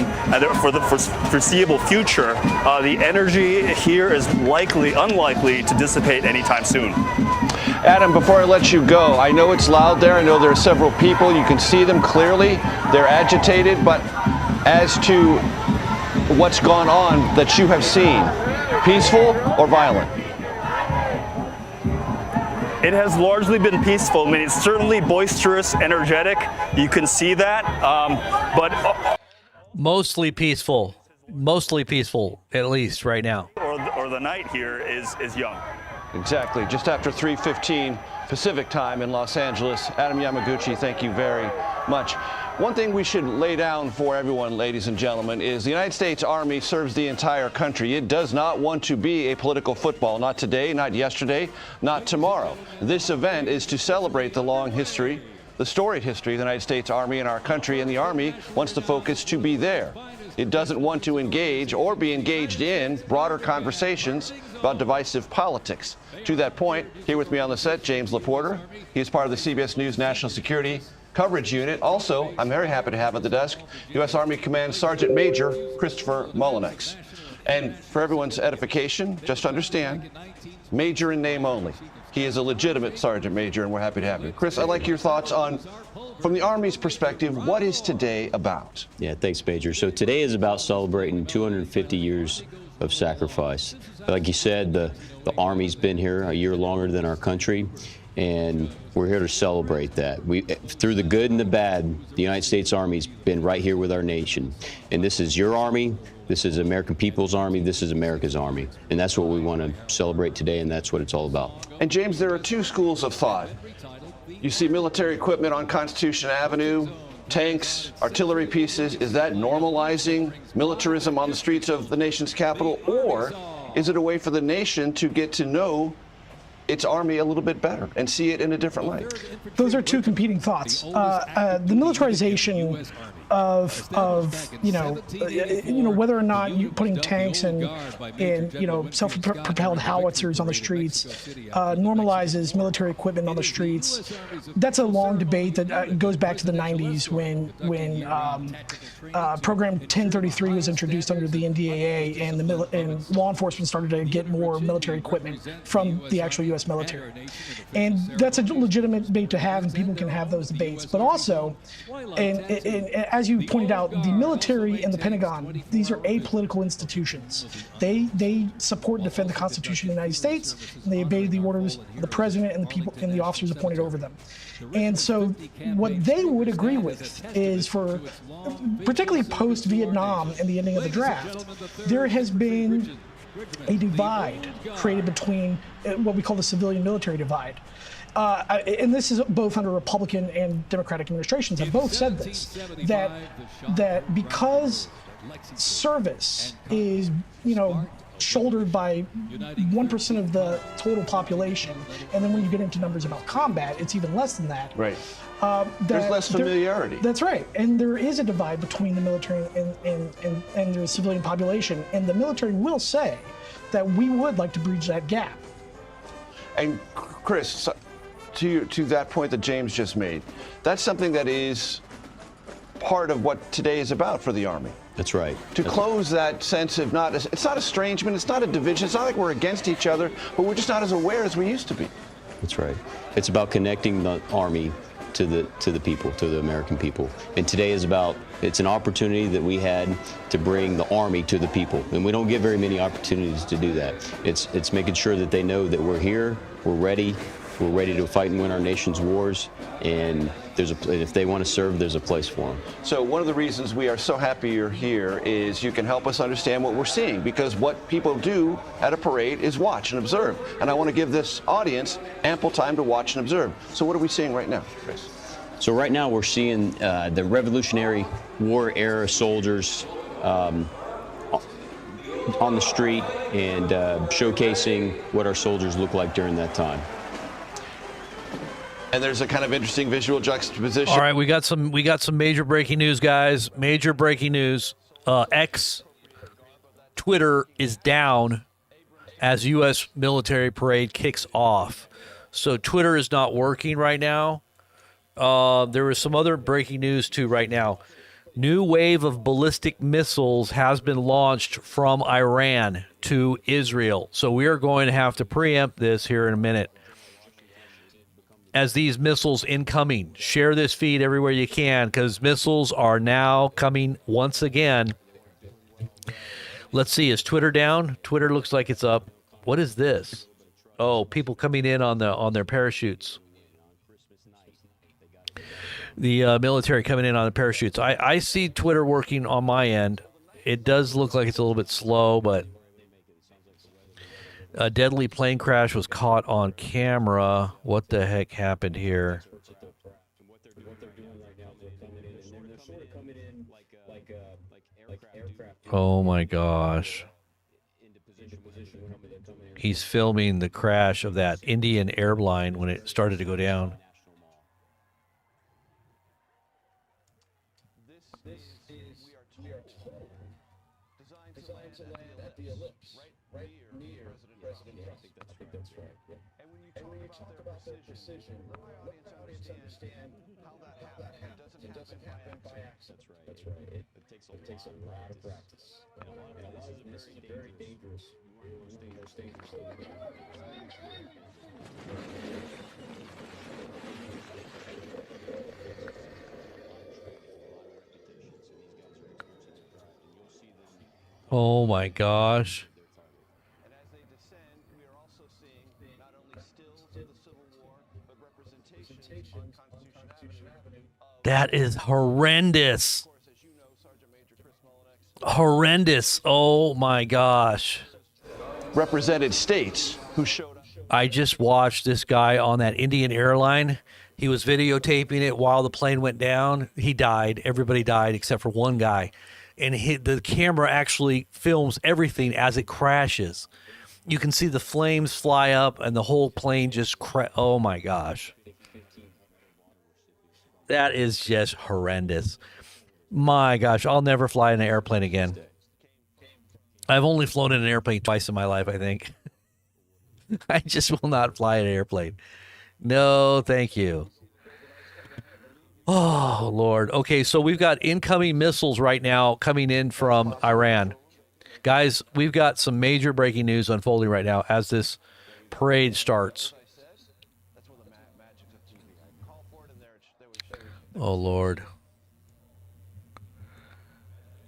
for the foreseeable future, the energy here is unlikely to dissipate anytime soon. Adam, before I let you go, I know it's loud there. I know there are several people. You can see them clearly. They're agitated. But as to what's gone on that you have seen, Peaceful or violent? It has largely been peaceful. I mean, it's certainly boisterous, energetic. You can see that, but mostly peaceful, at least right now. Or the night here is young. Exactly. Just after 3:15 Pacific time in Los Angeles. Adam Yamaguchi, thank you very much. One thing we should lay down for everyone, ladies and gentlemen, is the United States Army serves the entire country. It does not want to be a political football. Not today, not yesterday, not tomorrow. This event is to celebrate the long history, the storied history of the United States Army and our country, and the Army wants the focus to be there. It doesn't want to engage or be engaged in broader conversations about divisive politics. To that point, here with me on the set, James Laporter. He is part of the CBS News National Security Coverage Unit. Also, I'm very happy to have at the desk U.S. Army Command Sergeant Major Christopher Mullinex. And for everyone's edification, just understand, Major in name only. He is a legitimate Sergeant Major, and we're happy to have you. Chris, I'd like your thoughts on, from the Army's perspective, what is today about? Yeah, thanks, Major. So today is about celebrating 250 years of sacrifice. Like you said, the Army's been here a year longer than our country, and we're here to celebrate that. Through the good and the bad, the United States Army's been right here with our nation. And this is your Army, this is American people's Army, this is America's Army. And that's what we want to celebrate today, and that's what it's all about. And James, there are two schools of thought. You see military equipment on Constitution Avenue, tanks, artillery pieces. Is that normalizing militarism on the streets of the nation's capital, or is it a way for the nation to get to know its Army a little bit better and see it in a different light? Those are two competing thoughts. The militarization of whether or not you putting tanks and self-propelled howitzers on the streets normalizes military equipment on the streets. That's a long debate that goes back to the 90s when Program 1033 was introduced under the NDAA, and law enforcement started to get more military equipment from the actual U.S. military. And that's a legitimate debate to have, and people can have those debates. But also, and as you pointed out, the military and the Pentagon, these are apolitical institutions. They support and defend the Constitution of the United States, and they obey the orders of the president and the people and the officers appointed over them. And so what they would agree with is, for particularly post-Vietnam and the ending of the draft, there has been a divide created between what we call the civilian-military divide. And this is both under Republican and Democratic administrations have both said this, that because service is, shouldered by 1% of the total population, and then when you get into numbers about combat, it's even less than that. Right. There's less familiarity. That's right. And there is a divide between the military and the civilian population, and the military will say that we would like to bridge that gap. And Chris, to that point that James just made, that's something that is part of what today is about for the Army. That's right. To close that sense of it's not estrangement, it's not a division, it's not like we're against each other, but we're just not as aware as we used to be. That's right. It's about connecting the Army to the people, to the American people. And today is about, it's an opportunity that we had to bring the Army to the people. And we don't get very many opportunities to do that. It's making sure that they know that we're here, we're ready to fight and win our nation's wars, and if they want to serve, there's a place for them. So one of the reasons we are so happy you're here is you can help us understand what we're seeing, because what people do at a parade is watch and observe. And I want to give this audience ample time to watch and observe. So what are we seeing right now, Chris? So right now we're seeing the Revolutionary War era soldiers on the street and showcasing what our soldiers look like during that time. And there's a kind of interesting visual juxtaposition. All right, we got some major breaking news, guys. Major breaking news. X Twitter is down as U.S. military parade kicks off. So Twitter is not working right now. There was some other breaking news too right now. New wave of ballistic missiles has been launched from Iran to Israel. So we are going to have to preempt this here in a minute. As these missiles incoming, share this feed everywhere you can, because missiles are now coming once again. Let's see. Is Twitter down? Twitter looks like it's up. What is this? Oh, people coming in on their parachutes. The military coming in on the parachutes. I see Twitter working on my end. It does look like it's a little bit slow, but a deadly plane crash was caught on camera. What the heck happened here? Oh my gosh. He's filming the crash of that Indian airline when it started to go down. Oh my gosh. That is horrendous. Horrendous. Oh my gosh. Represented states who showed up. I just watched this guy on that Indian airline. He was videotaping it while the plane went down. He died. Everybody died except for one guy. And the camera actually films everything as it crashes. You can see the flames fly up and the whole plane just oh my gosh. That is just horrendous. My gosh, I'll never fly in an airplane again. I've only flown in an airplane twice in my life, I think. I just will not fly in an airplane. No, thank you. Oh, Lord. Okay, so we've got incoming missiles right now coming in from Iran. Guys, we've got some major breaking news unfolding right now as this parade starts. Oh, Lord.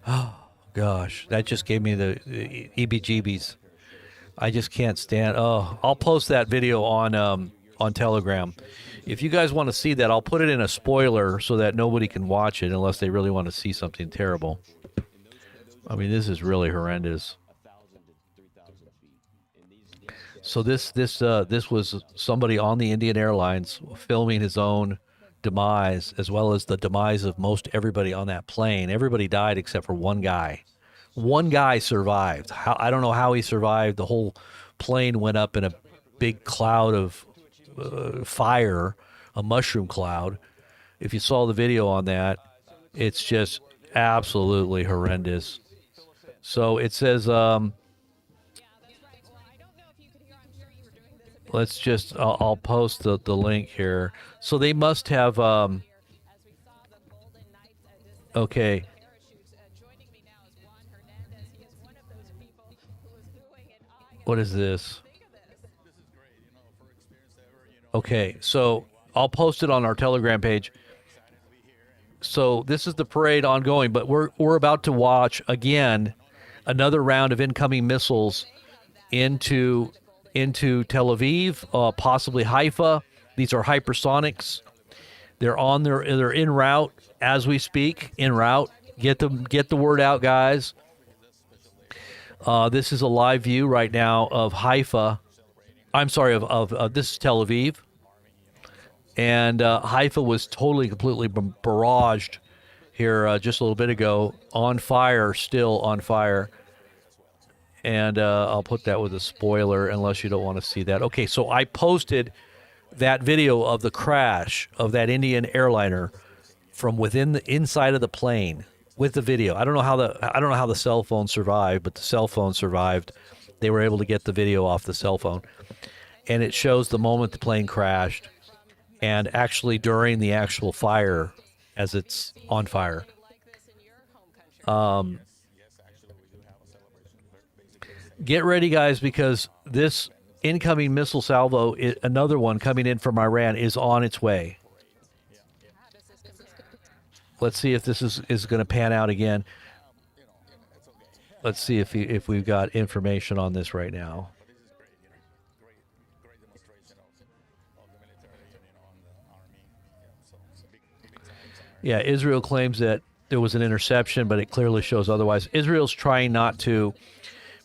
Oh, gosh. That just gave me the EBGBs. I just can't stand. Oh, I'll post that video on Telegram. If you guys want to see that, I'll put it in a spoiler so that nobody can watch it unless they really want to see something terrible. I mean, this is really horrendous. So this was somebody on the Indian Airlines filming his own demise, as well as the demise of most everybody on that plane. Everybody died except for one guy. One guy survived. I don't know how he survived. The whole plane went up in a big cloud of fire, a mushroom cloud. If you saw the video on that, it's just absolutely horrendous. So it says, let's just, I'll post the link here. So they must have, okay. What is this? Okay, so I'll post it on our Telegram page. So this is the parade ongoing, but we're about to watch again another round of incoming missiles into Tel Aviv, possibly Haifa. These are hypersonics. They're en route as we speak. En route. Get the word out, guys. This is a live view right now of Haifa. I'm sorry, of this is Tel Aviv. And Haifa was totally, completely barraged here just a little bit ago. On fire, still on fire. And I'll put that with a spoiler unless you don't want to see that. Okay, so I posted that video of the crash of that Indian airliner from within the inside of the plane with the video. I don't know how the cell phone survived, but the cell phone survived. They were able to get the video off the cell phone. And it shows the moment the plane crashed and actually during the actual fire as it's on fire. Get ready, guys, because this incoming missile salvo, another one coming in from Iran, is on its way. Let's see if this is going to pan out again. Let's see if we've got information on this right now. Yeah, Israel claims that there was an interception, but it clearly shows otherwise. Israel's trying not to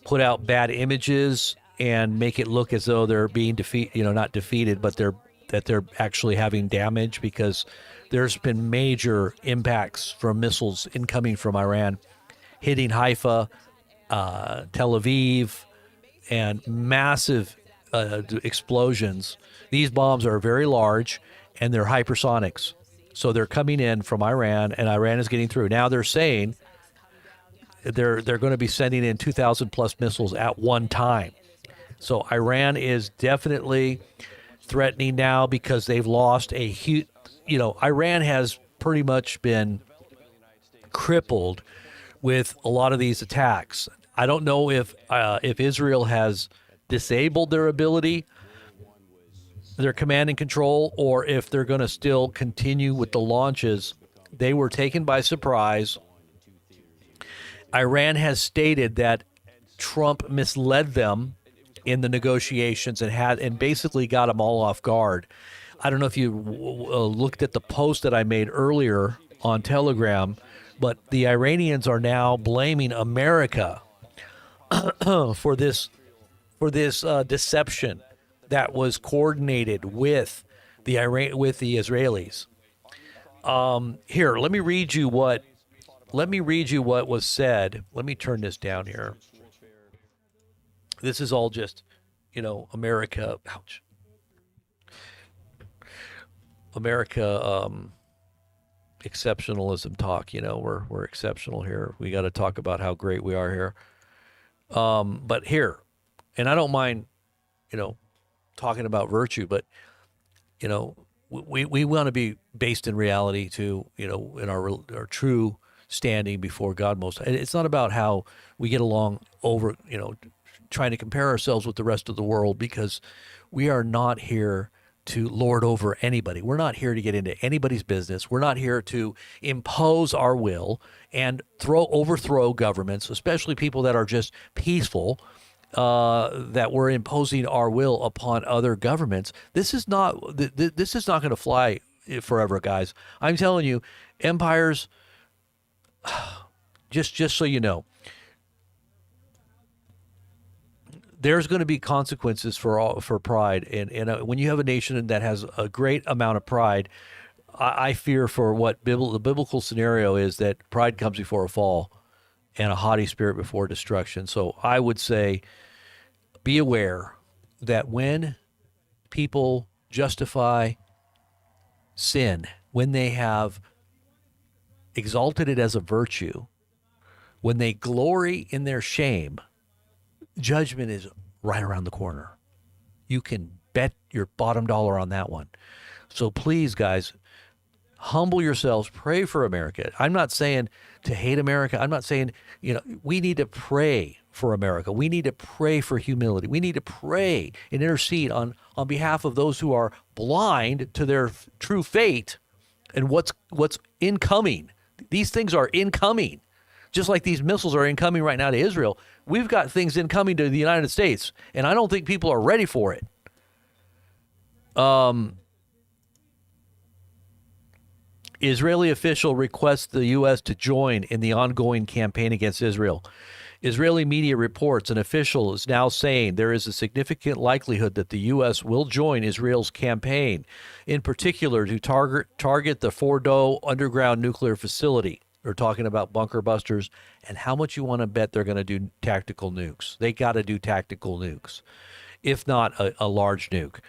put out bad images and make it look as though they're being not defeated, but they're actually having damage, because there's been major impacts from missiles incoming from Iran, hitting Haifa, Tel Aviv, and massive explosions. These bombs are very large, and they're hypersonics. So they're coming in from Iran, and Iran is getting through. Now they're saying they're going to be sending in 2,000 plus missiles at one time. So Iran is definitely threatening now, because they've lost a huge. Iran has pretty much been crippled with a lot of these attacks. I don't know if Israel has disabled their ability, their command and control, or if they're going to still continue with the launches. They were taken by surprise. Iran has stated that Trump misled them in the negotiations and basically got them all off guard. I don't know if you looked at the post that I made earlier on Telegram, but the Iranians are now blaming America for this deception that was coordinated with the Israelis. Here, let me read you what was said. Let me turn this down here. This is all just, America. Ouch. America exceptionalism talk. We're exceptional here. We got to talk about how great we are here. But here, and I don't mind, talking about virtue, but we want to be based in reality too, in our true standing before God most. And it's not about how we get along over, trying to compare ourselves with the rest of the world, because we are not here to lord over anybody. We're not here to get into anybody's business. We're not here to impose our will and overthrow governments, especially people that are just peaceful, that we're imposing our will upon other governments. This is not going to fly forever, guys. I'm telling you, empires, just so you know, there's going to be consequences for pride, and when you have a nation that has a great amount of pride, I fear for what the biblical scenario is, that pride comes before a fall, and a haughty spirit before destruction. So I would say, be aware that when people justify sin, when they have exalted it as a virtue, when they glory in their shame, judgment is right around the corner. You can bet your bottom dollar on that one. So please, guys, humble yourselves, pray for America. I'm not saying to hate America. I'm not saying, we need to pray for America. We need to pray for humility. We need to pray and intercede on behalf of those who are blind to their true fate and what's incoming. These things are incoming. Just like these missiles are incoming right now to Israel, we've got things incoming to the United States, and I don't think people are ready for it. Israeli official requests the U.S. to join in the ongoing campaign against Israel. Israeli media reports an official is now saying there is a significant likelihood that the U.S. will join Israel's campaign, in particular to target the Fordo underground nuclear facility. They're talking about bunker busters, and how much you want to bet they're going to do tactical nukes. They got to do tactical nukes, if not a large nuke.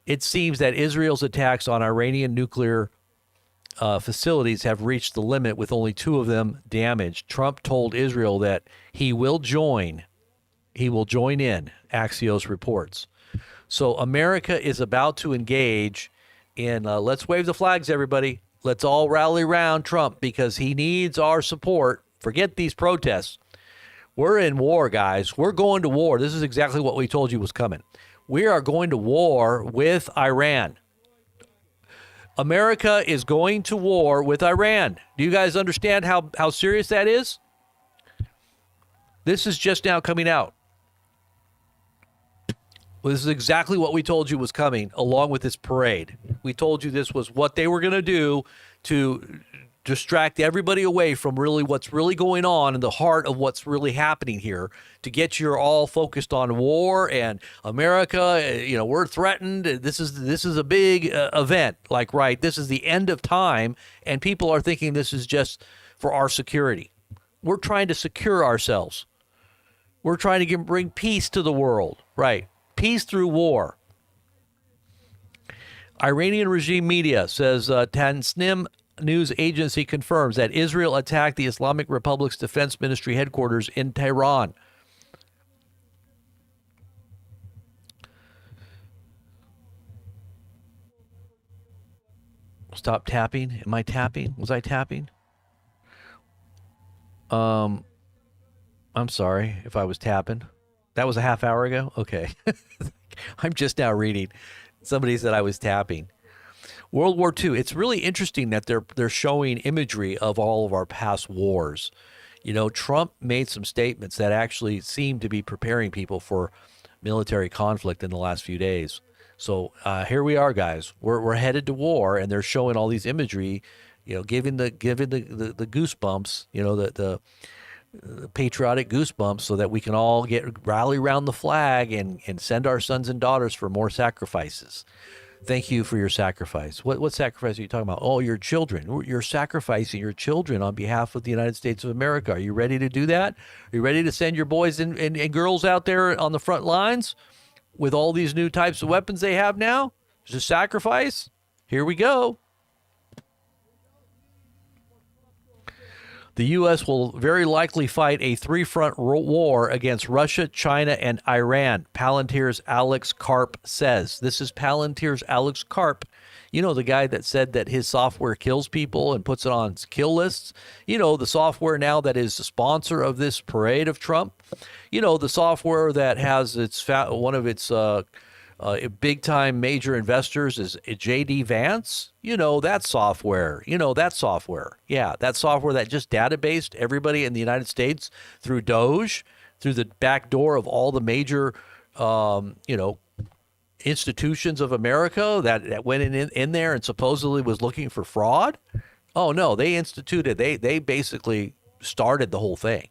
It seems that Israel's attacks on Iranian nuclear facilities have reached the limit, with only 2 of them damaged. Trump told Israel that he will join in, Axios reports. So America is about to engage in, let's wave the flags, everybody. Let's all rally around Trump, because he needs our support. Forget these protests. We're in war, guys. We're going to war. This is exactly what we told you was coming. We are going to war with Iran. America is going to war with Iran. Do you guys understand how serious that is? This is just now coming out. Well, this is exactly what we told you was coming along with this parade. We told you this was what they were going to do to distract everybody away from really what's really going on in the heart of what's really happening here, to get you all focused on war and America. You know, we're threatened. This is a big event. Like, right, this is the end of time, and people are thinking this is just for our security. We're trying to secure ourselves. We're trying to bring peace to the world, right? Peace through war. Iranian regime media says Tasnim news agency confirms that Israel attacked the Islamic Republic's Defense Ministry headquarters in Tehran. Stop tapping. Am I tapping? Was I tapping? I'm sorry if I was tapping. That was a half hour ago? Okay. I'm just now reading. Somebody said I was tapping. World War II. It's really interesting that they're showing imagery of all of our past wars. You know, Trump made some statements that actually seem to be preparing people for military conflict in the last few days. So here we are, guys. We're headed to war, and they're showing all these imagery, you know, giving the goosebumps, you know, the patriotic goosebumps, so that we can all rally around the flag and send our sons and daughters for more sacrifices. Thank you for your sacrifice. What sacrifice are you talking about? Oh, your children. You're sacrificing your children on behalf of the United States of America. Are you ready to do that? Are you ready to send your boys and girls out there on the front lines with all these new types of weapons they have now? It's a sacrifice. Here we go. The U.S. will very likely fight a three-front war against Russia, China, and Iran, Palantir's Alex Karp says. This is Palantir's Alex Karp. You know, the guy that said that his software kills people and puts it on kill lists. You know, the software now that is the sponsor of this parade of Trump. You know, the software that has one of its big-time major investors is J.D. Vance. You know, that software. Yeah, that software that just databased everybody in the United States through Doge, through the back door of all the major, institutions of America that went in there and supposedly was looking for fraud. Oh, no, they basically started the whole thing.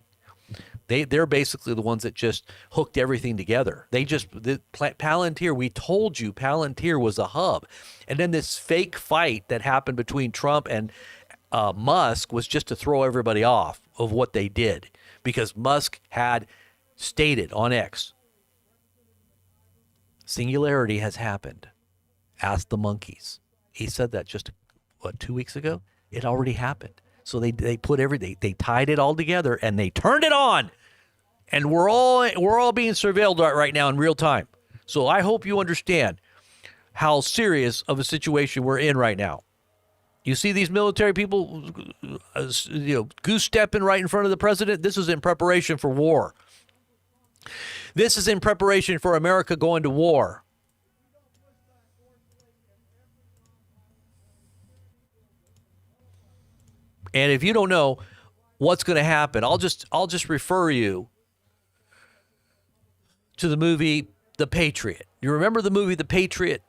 They're basically the ones that just hooked everything together. Palantir, we told you Palantir was a hub. And then this fake fight that happened between Trump and Musk was just to throw everybody off of what they did, because Musk had stated on X, singularity has happened. Ask the monkeys. He said that just, 2 weeks ago? It already happened. So they put they tied it all together and they turned it on, and we're all being surveilled right now in real time. So I hope you understand how serious of a situation we're in right now. You see these military people, goose stepping right in front of the president. This is in preparation for war. This is in preparation for America going to war. And if you don't know what's going to happen, I'll just refer you to the movie The Patriot. You remember the movie The Patriot?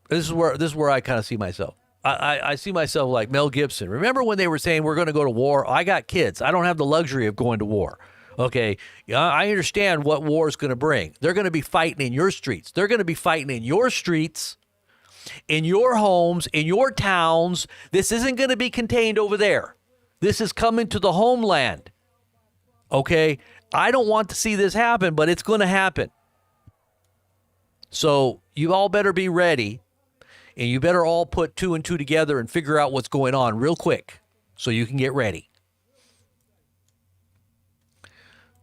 This is where I kind of see myself. I see myself like Mel Gibson. Remember when they were saying we're going to go to war? I got kids. I don't have the luxury of going to war. Okay, I understand what war is going to bring. They're going to be fighting in your streets. They're going to be fighting in your streets, in your homes, in your towns. This isn't going to be contained over there. This is coming to the homeland. Okay? I don't want to see this happen, but it's going to happen. So you all better be ready, and you better all put two and two together and figure out what's going on real quick so you can get ready.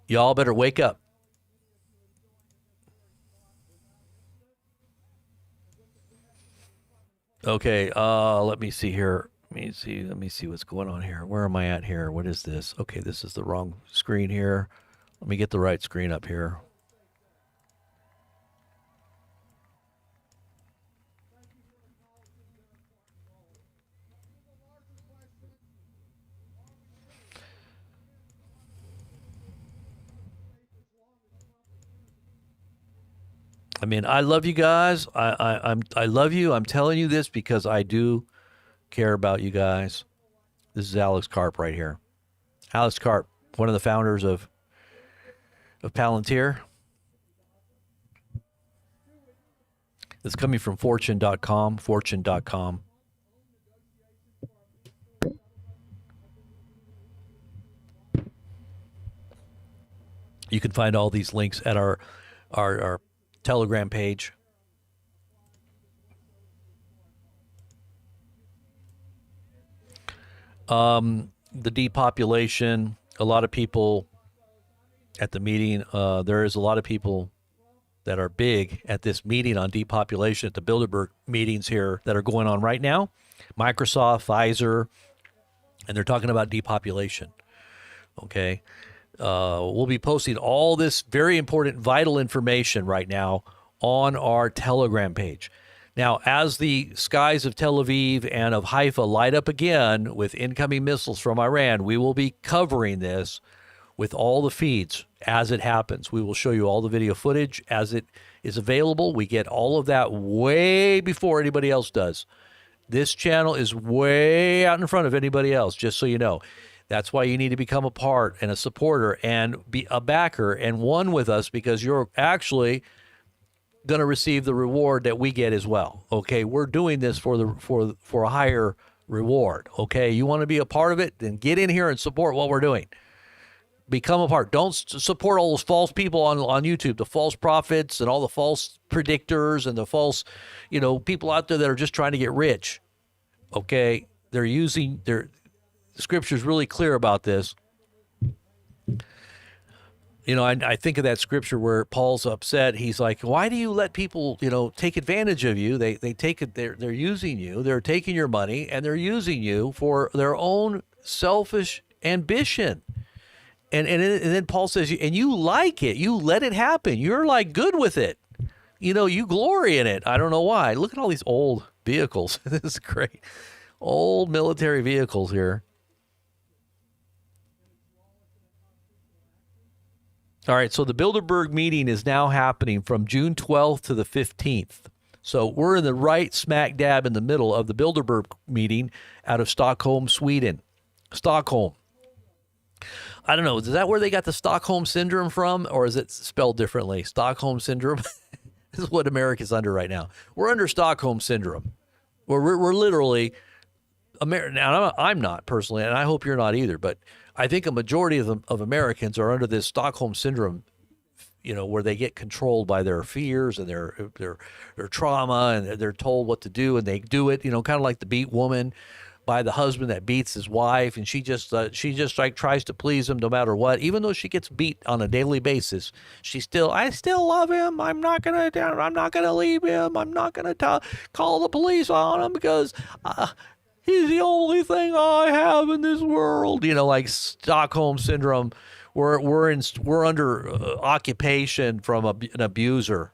Y'all better wake up. Okay, let me see here. Let me see what's going on here. Where am I at here? What is this? Okay, this is the wrong screen here. Let me get the right screen up here. I mean, I love you guys. I love you. I'm telling you this because I do care about you guys. This is Alex Karp right here. Alex Karp, one of the founders of Palantir. It's coming from fortune.com, fortune.com. You can find all these links at our Telegram page. The depopulation, a lot of people at the meeting, there is a lot of people that are big at this meeting on depopulation at the Bilderberg meetings here that are going on right now. Microsoft, Pfizer, and they're talking about depopulation. Okay. We'll be posting all this very important, vital information right now on our Telegram page. Now, as the skies of Tel Aviv and of Haifa light up again with incoming missiles from Iran, we will be covering this with all the feeds as it happens. We will show you all the video footage as it is available. We get all of that way before anybody else does. This channel is way out in front of anybody else, just so you know. That's why you need to become a part and a supporter and be a backer and one with us, because you're actually going to receive the reward that we get as well. Okay, we're doing this for a higher reward. Okay, you want to be a part of it, then get in here and support what we're doing. Become a part. Don't support all those false people on YouTube, the false prophets and all the false predictors and the false, people out there that are just trying to get rich. Okay, they're using the scripture's really clear about this. I think of that scripture where Paul's upset. He's like, why do you let people, take advantage of you? They take it. They're using you. They're taking your money and they're using you for their own selfish ambition. And then Paul says, and you like it. You let it happen. You're like good with it. You glory in it. I don't know why. Look at all these old vehicles. This is great. Old military vehicles here. All right, so the Bilderberg meeting is now happening from June 12th to the 15th. So we're in the right smack dab in the middle of the Bilderberg meeting out of Stockholm, Sweden. Stockholm. I don't know, is that where they got the Stockholm Syndrome from, or is it spelled differently? Stockholm Syndrome? This is what America's under right now. We're under Stockholm Syndrome. We're literally, now I'm not personally, and I hope you're not either, but I think a majority of Americans are under this Stockholm Syndrome, where they get controlled by their fears and their trauma, and they're told what to do, and they do it, kind of like the beat woman by the husband that beats his wife, and she just like tries to please him no matter what, even though she gets beat on a daily basis. I still love him. I'm not gonna leave him. I'm not gonna call the police on him because he's the only thing I have in this world. Like Stockholm Syndrome. We're under occupation from an abuser.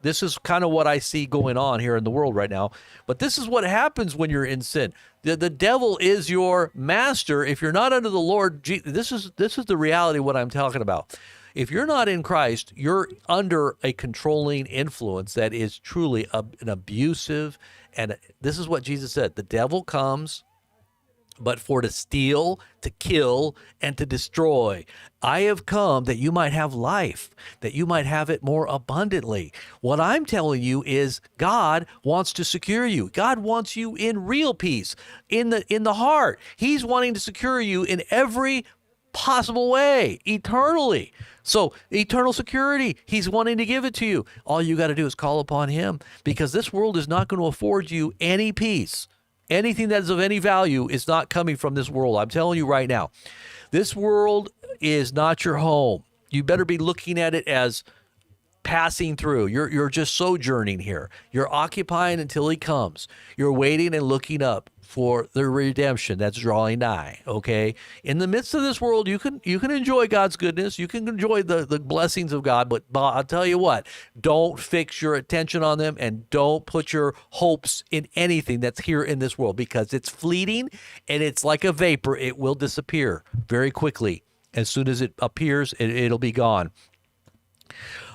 This is kind of what I see going on here in the world right now. But this is what happens when you're in sin. The devil is your master. If you're not under the Lord, this is the reality of what I'm talking about. If you're not in Christ, you're under a controlling influence that is truly an abusive. And this is what Jesus said. The devil comes but for to steal, to kill, and to destroy. I have come that you might have life, that you might have it more abundantly. What I'm telling you is God wants to secure you. God wants you in real peace, in the heart. He's wanting to secure you in every possible way, eternally. So eternal security, he's wanting to give it to you. All you got to do is call upon him, because this world is not going to afford you any peace. Anything that is of any value is not coming from this world. I'm telling you right now, this world is not your home. You better be looking at it as passing through. You're just sojourning here. You're occupying until he comes. You're waiting and looking up for the redemption that's drawing nigh. Okay, in the midst of this world, you can enjoy God's goodness. You can enjoy the blessings of God. But I'll tell you what: don't fix your attention on them, and don't put your hopes in anything that's here in this world, because it's fleeting and it's like a vapor. It will disappear very quickly. As soon as it appears, it'll be gone.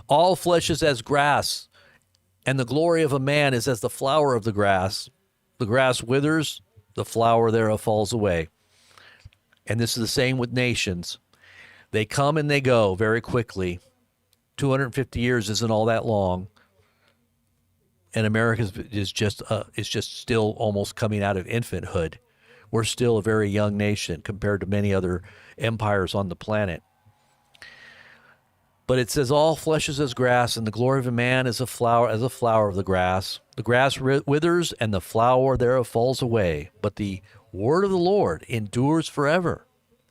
All flesh is as grass, And the glory of a man is as the flower of the grass. The grass withers, the flower thereof falls away. And this is the same with nations. They come and they go very quickly. 250 years isn't all that long. And America is just still almost coming out of infanthood. We're still a very young nation compared to many other empires on the planet. But it says all flesh is as grass, and the glory of a man is a flower of the grass. The grass withers, and the flower thereof falls away. But the word of the Lord endures forever.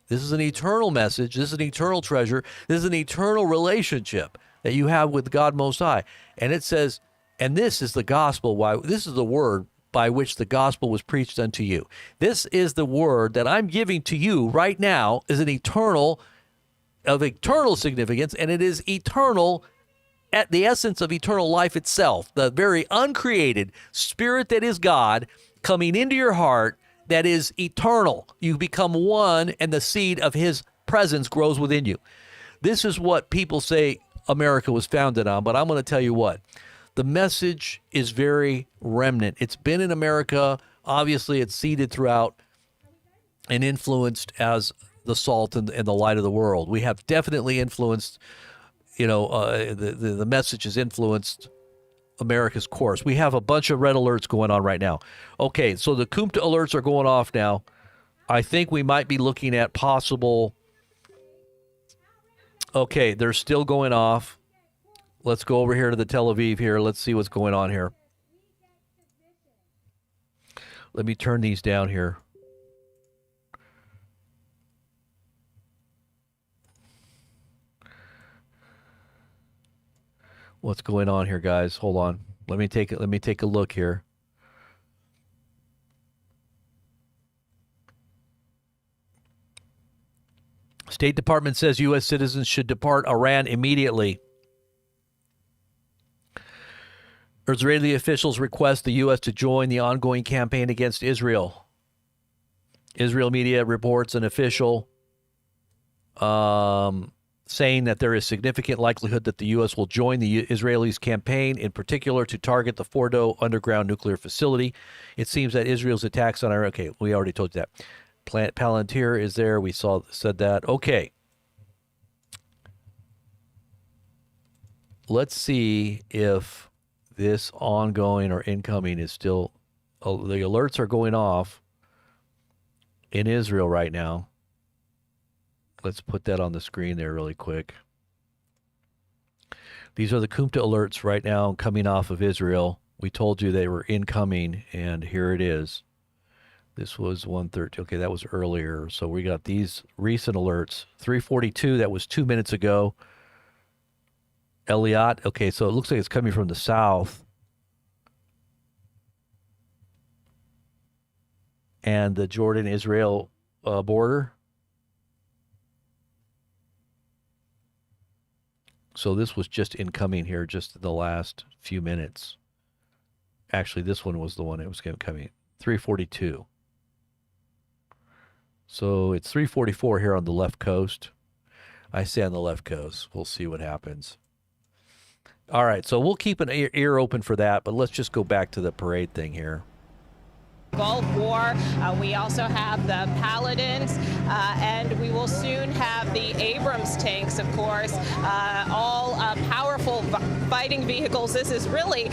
This is an eternal message. This is an eternal treasure. This is an eternal relationship that you have with God Most High. And it says, and this is the gospel. This is the word by which the gospel was preached unto you. This is the word that I'm giving to you right now, is an eternal significance, and it is eternal at the essence of eternal life itself, the very uncreated spirit that is God coming into your heart that is eternal. You become one, and the seed of his presence grows within you. This is what people say America was founded on, but I'm going to tell you what. The message is very remnant. It's been in America. Obviously, it's seeded throughout and influenced as the salt and the light of the world. We have definitely influenced, the message has influenced America's course. We have a bunch of red alerts going on right now. Okay, so the Kumta alerts are going off now. I think we might be looking at possible... Okay, they're still going off. Let's go over here to the Tel Aviv here. Let's see what's going on here. Let me turn these down here. What's going on here, guys? Hold on. Let me take a look here. State Department says U.S. citizens should depart Iran immediately. Israeli officials request the U.S. to join the ongoing campaign against Israel. Israel media reports an official saying that there is significant likelihood that the U.S. will join the Israelis' campaign, in particular to target the Fordo underground nuclear facility. It seems that Israel's attacks on Iran... Okay, we already told you that. Palantir is there. We said that. Okay. Let's see if this ongoing or incoming is still... the alerts are going off in Israel right now. Let's put that on the screen there really quick. These are the Kumta alerts right now coming off of Israel. We told you they were incoming, and here it is. This was 1:13. Okay, that was earlier. So we got these recent alerts. 3:42, that was 2 minutes ago. Elliot. Okay, so it looks like it's coming from the south. And the Jordan-Israel border. So this was just incoming here just in the last few minutes. Actually, this one was the one that was coming. 3:42. So it's 3:44 here on the left coast. I say on the left coast. We'll see what happens. All right, so we'll keep an ear open for that, but let's just go back to the parade thing here. Gulf War. We also have the Paladins, and we will soon have the Abrams tanks, of course, all powerful fighting vehicles. This is really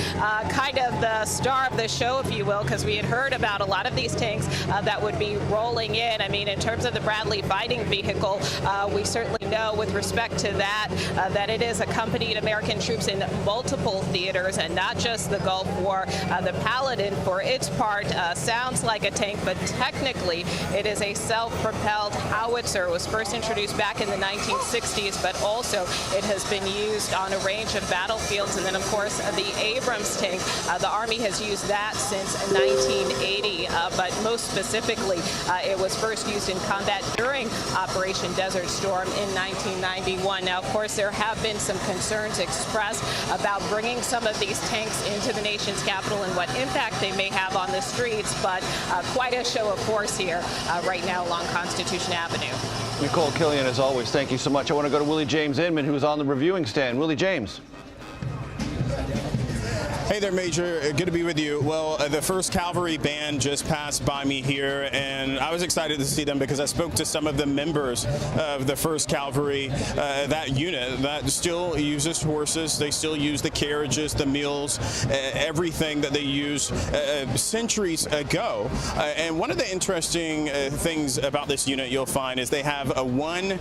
kind of the star of the show, if you will, because we had heard about a lot of these tanks that would be rolling in. I mean, in terms of the Bradley fighting vehicle, we certainly know with respect to that, that it has accompanied American troops in multiple theaters and not just the Gulf War. The Paladin, for its part, sounds like a tank, but technically it is a self-propelled howitzer. It was first introduced back in the 1960s, but also it has been used on a range of battlefields. And then, of course, the Abrams tank, the Army has used that since 1980, but most specifically, it was first used in combat during Operation Desert Storm in 1991. Now, of course, there have been some concerns expressed about bringing some of these tanks into the nation's capital and what impact they may have on the streets, but quite a show of force here right now along Constitution Avenue. Nicole Killian, as always, thank you so much. I want to go to Willie James Inman, who's on the reviewing stand. Willie James. Hey there, Major. Good to be with you. Well, the 1st Cavalry Band just passed by me here, and I was excited to see them because I spoke to some of the members of the 1st Cavalry, that unit that still uses horses. They still use the carriages, the mules, everything that they used centuries ago. And one of the interesting things about this unit you'll find is they have one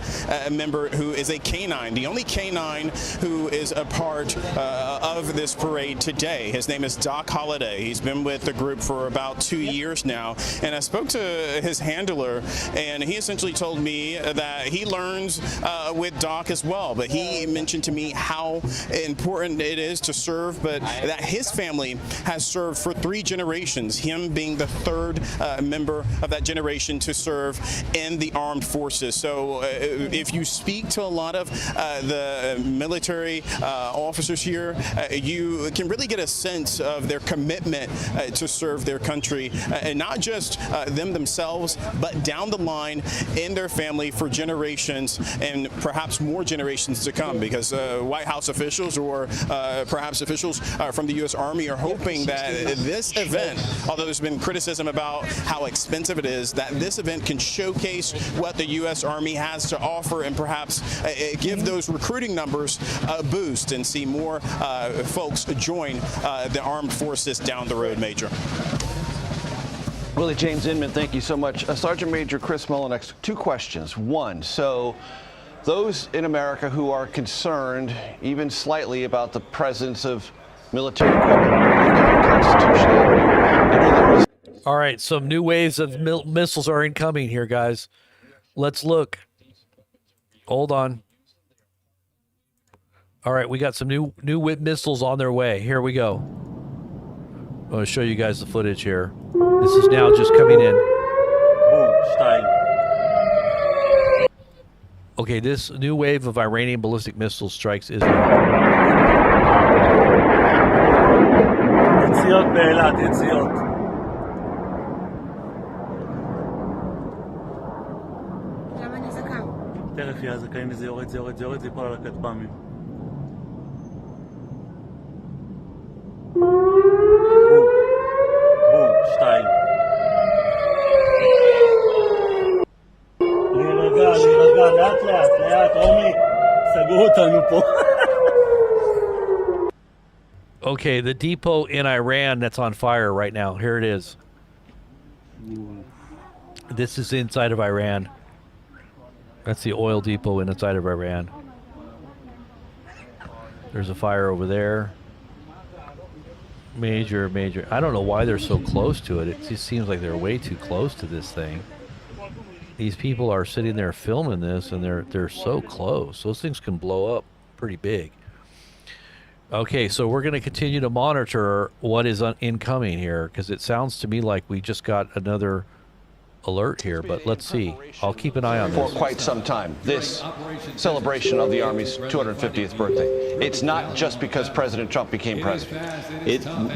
member who is a canine, the only canine who is a part of this parade today. His name is Doc Holliday. He's been with the group for about 2 years now. And I spoke to his handler, and he essentially told me that he learns with Doc as well. But he mentioned to me how important it is to serve, but that his family has served for 3 generations, him being the 3rd member of that generation to serve in the armed forces. So if you speak to a lot of the military officers here, you can really get a sense of their commitment to serve their country, and not just them themselves, but down the line in their family for generations and perhaps more generations to come, because White House officials or perhaps officials from the U.S. Army are hoping that this event, although there's been criticism about how expensive it is, that this event can showcase what the U.S. Army has to offer and perhaps give those recruiting numbers a boost and see more folks join the armed forces down the road, Major. Willie James Inman, thank you so much. Sergeant Major Chris Mullinex, 2 questions. One, so those in America who are concerned even slightly about the presence of military equipment on Constitution Avenue. All right, some new waves of missiles are incoming here, guys. Let's look. Hold on. All right, we got some new missiles on their way. Here we go. I'm going to show you guys the footage here. This is now just coming in. Okay, this new wave of Iranian ballistic missile strikes Israel. יציאות באילת, יציאות. למה אני זקה? תכף יהיה הזקאים וזה יורד, זה יורד, זה יורד, זה ייפול על הכטב"מים. בום, 2. להירגע, לאט, רומי, סגרו אותנו פה. Okay, the depot in Iran that's on fire right now. Here it is. This is inside of Iran. That's the oil depot inside of Iran. There's a fire over there. Major. I don't know why they're so close to it. It just seems like they're way too close to this thing. These people are sitting there filming this, and they're so close. Those things can blow up pretty big. Okay, so we're going to continue to monitor what is incoming here, because it sounds to me like we just got another alert here, but let's see. I'll keep an eye on this. For quite some time, this celebration of the Army's 250th birthday. It's not just because President Trump became president.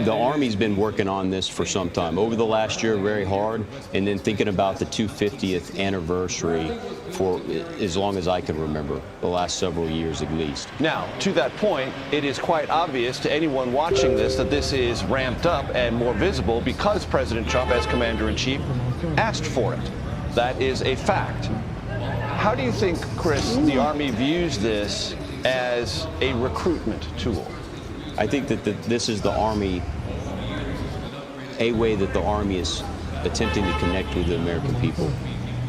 The Army's been working on this for some time. Over the last year, very hard, and then thinking about the 250th anniversary for as long as I can remember, the last several years at least. Now, to that point, it is quite obvious to anyone watching this that this is ramped up and more visible because President Trump, as Commander-in-Chief, asked for it. That is a fact. How do you think, Chris, the Army views this as a recruitment tool? I think that this is the Army, a way that the Army is attempting to connect with the American people.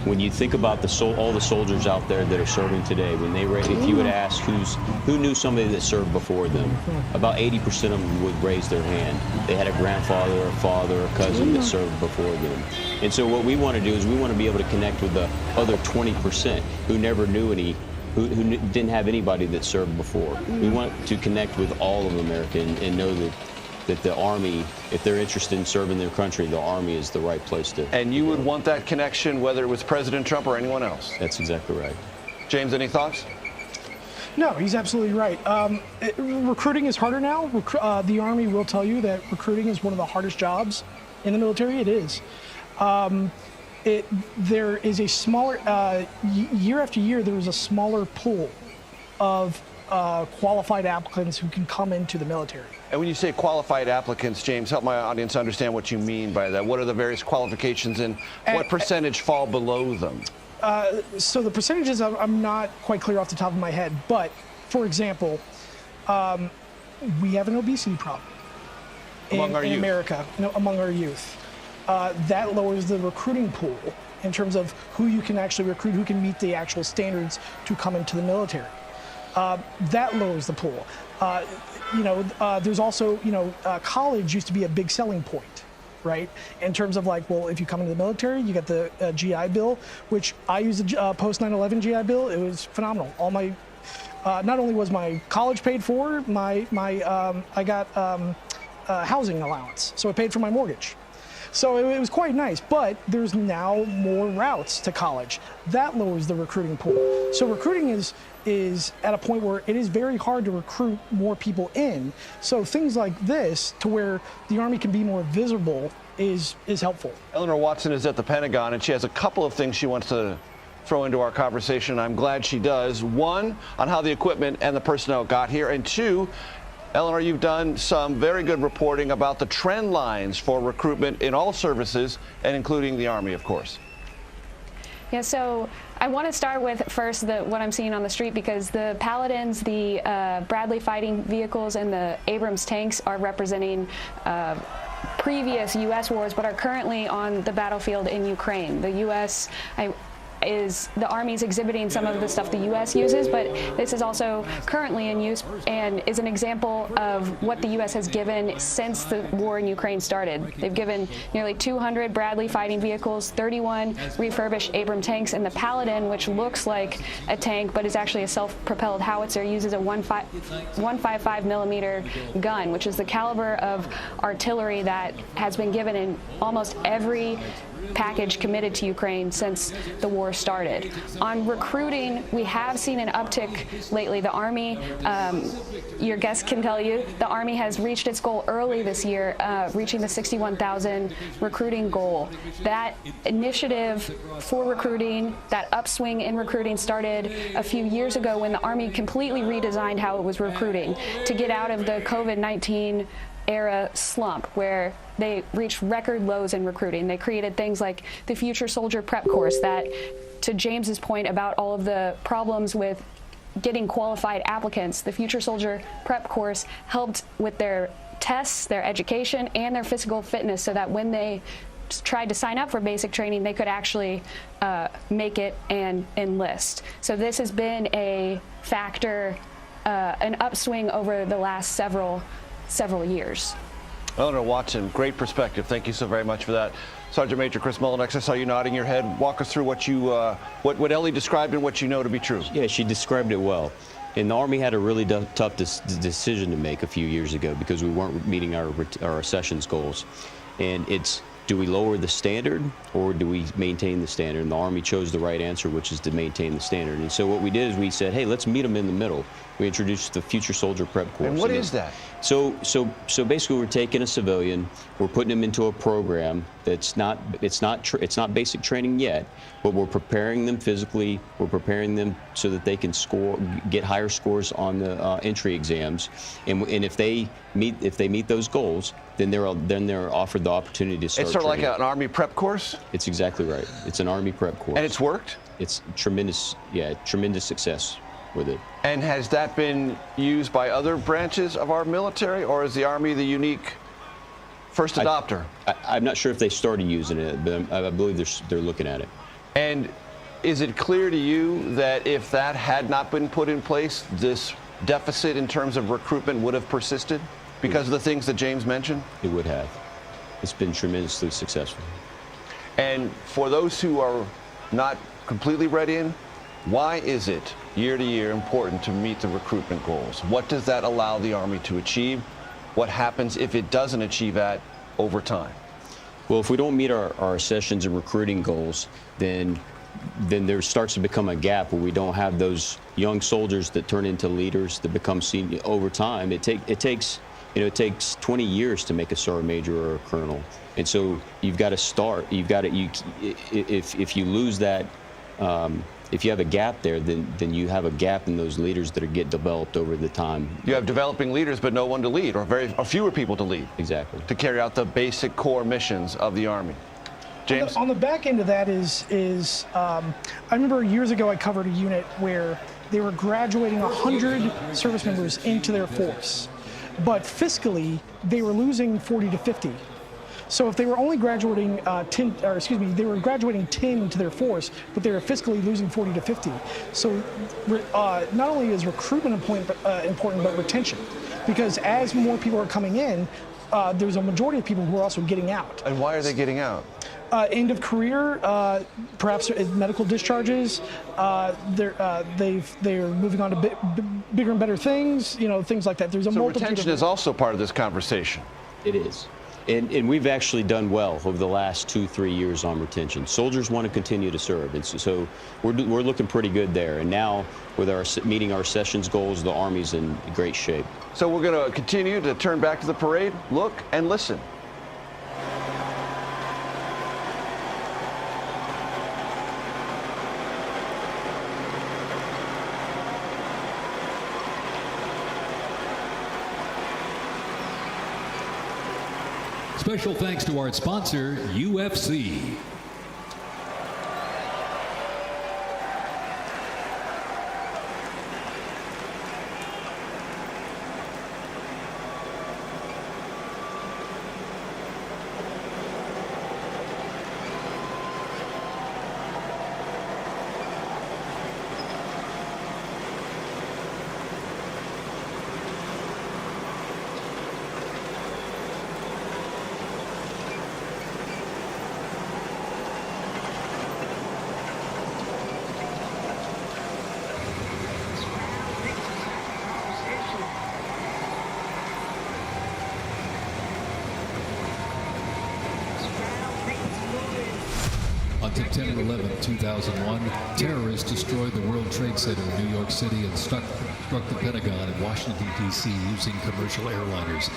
When you think about all the soldiers out there that are serving today, if you would ask who knew somebody that served before them, about 80% of them would raise their hand. They had a grandfather, a father, a cousin that served before them. And so what we want to do is we want to be able to connect with the other 20% who never knew who didn't have anybody that served before. We want to connect with all of America and know that the Army, if they're interested in serving their country, the Army is the right place to. And you would want that connection whether it was President Trump or anyone else? That's exactly right. James, any thoughts? No, he's absolutely right. Recruiting is harder now. The Army will tell you that recruiting is one of the hardest jobs in the military. It is. There is a smaller, year after year, there is a smaller pool of qualified applicants who can come into the military. And when you say qualified applicants, James, help my audience understand what you mean by that. What are the various qualifications and what percentage fall below them? So the percentages, I'm not quite clear off the top of my head, but for example, we have an obesity problem in America, among our youth. That lowers the recruiting pool in terms of who you can actually recruit, who can meet the actual standards to come into the military. That lowers the pool. There's also, college used to be a big selling point, right? In terms of like, well, if you come into the military, you get the GI Bill, which I used the post 9/11 GI Bill. It was phenomenal. All my, not only was my college paid for, I got housing allowance, so it paid for my mortgage. So it was quite nice, but there's now more routes to college. That lowers the recruiting pool. So recruiting is at a point where it is very hard to recruit more people in. So things like this, to where the Army can be more visible, is helpful. Eleanor Watson is at the Pentagon, and she has a couple of things she wants to throw into our conversation. I'm glad she does. One, on how the equipment and the personnel got here, and two, Eleanor, you've done some very good reporting about the trend lines for recruitment in all services, and including the Army, of course. Yeah, so I want to start with first what I'm seeing on the street, because the Paladins, the Bradley fighting vehicles, and the Abrams tanks are representing previous U.S. wars, but are currently on the battlefield in Ukraine. The U.S. The Army's exhibiting some of the stuff the U.S. uses, but this is also currently in use and is an example of what the U.S. has given since the war in Ukraine started. They've given nearly 200 Bradley fighting vehicles, 31 refurbished Abrams tanks, and the Paladin, which looks like a tank but is actually a self-propelled howitzer, uses a 155 millimeter gun, which is the caliber of artillery that has been given in almost every package committed to Ukraine since the war started. On recruiting, we have seen an uptick lately. The Army, your guests can tell you, the Army has reached its goal early this year, reaching the 61,000 recruiting goal. That initiative for recruiting, that upswing in recruiting, started a few years ago when the Army completely redesigned how it was recruiting to get out of the COVID-19 era slump where they reached record lows in recruiting. They created things like the Future Soldier Prep Course that, to James's point about all of the problems with getting qualified applicants, the Future Soldier Prep Course helped with their tests, their education, and their physical fitness, so that when they tried to sign up for basic training, they could actually make it and enlist. So this has been a factor, an upswing over the last several years. Eleanor Watson, great perspective. Thank you so very much for that. Sergeant Major Chris Mullinex, I saw you nodding your head. Walk us through what you, what Ellie described and what you know to be true. Yeah, she described it well. And the Army had a really tough decision to make a few years ago because we weren't meeting our sessions goals. And it's, do we lower the standard or do we maintain the standard? And the Army chose the right answer, which is to maintain the standard. And so what we did is we said, hey, let's meet them in the middle. We introduced the Future Soldier Prep Course. And what is that? So basically, we're taking a civilian, we're putting them into a program that's not basic training yet, but we're preparing them physically. We're preparing them so that they can get higher scores on the entry exams, and if they meet those goals, then they're offered the opportunity to start. It's sort of like training. an Army prep course. It's exactly right. It's an Army prep course. And it's worked. It's tremendous success with it. And has that been used by other branches of our military, or is the Army the unique first adopter? I'm not sure if they started using it, but I believe they're looking at it. And is it clear to you that if that had not been put in place, this deficit in terms of recruitment would have persisted because of the things that James mentioned? It would have. It's been tremendously successful. And for those who are not completely read in, why is it year to year important to meet the recruitment goals? What does that allow the Army to achieve? What happens if it doesn't achieve that over time? Well, if we don't meet our sessions and recruiting goals, then there starts to become a gap where we don't have those young soldiers that turn into leaders that become senior over time. It takes 20 years to make a sergeant major or a colonel, and so you've got to start. If you lose that if you have a gap there, then you have a gap in those leaders that get developed over the time. You have developing leaders, but no one to lead, or fewer people to lead. Exactly. To carry out the basic core missions of the Army. James? On the back end of that I remember years ago I covered a unit where they were graduating 100 service members into their force, but fiscally they were losing 40 to 50. So if they were only graduating 10 into their force, but they were fiscally losing 40 to 50. So not only is recruitment important, but retention, because as more people are coming in, there's a majority of people who are also getting out. And why are they getting out? End of career, perhaps medical discharges. They're moving on to bigger and better things. Things like that. There's a multitude. Retention is also part of this conversation. It is. And we've actually done well over the last 2-3 years on retention. Soldiers want to continue to serve, and so we're looking pretty good there. And now, with meeting our sessions goals, the Army's in great shape. So we're going to continue to turn back to the parade, look and listen. Special thanks to our sponsor, UFC. On September 11, 2001, terrorists destroyed the World Trade Center in New York City and struck the Pentagon in Washington, D.C. using commercial airliners.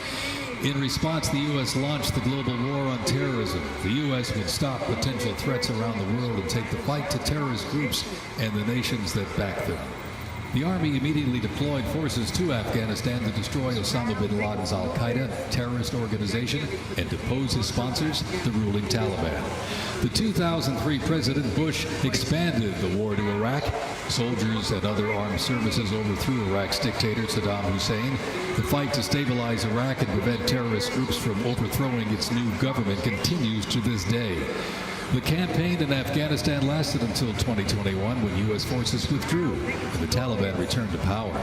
In response, the U.S. launched the global war on terrorism. The U.S. would stop potential threats around the world and take the fight to terrorist groups and the nations that back them. The Army immediately deployed forces to Afghanistan to destroy Osama bin Laden's al-Qaeda terrorist organization and depose his sponsors, the ruling Taliban. The 2003 President Bush expanded the war to Iraq. Soldiers and other armed services overthrew Iraq's dictator Saddam Hussein. The fight to stabilize Iraq and prevent terrorist groups from overthrowing its new government continues to this day. The campaign in Afghanistan lasted until 2021 when U.S. forces withdrew and the Taliban returned to power.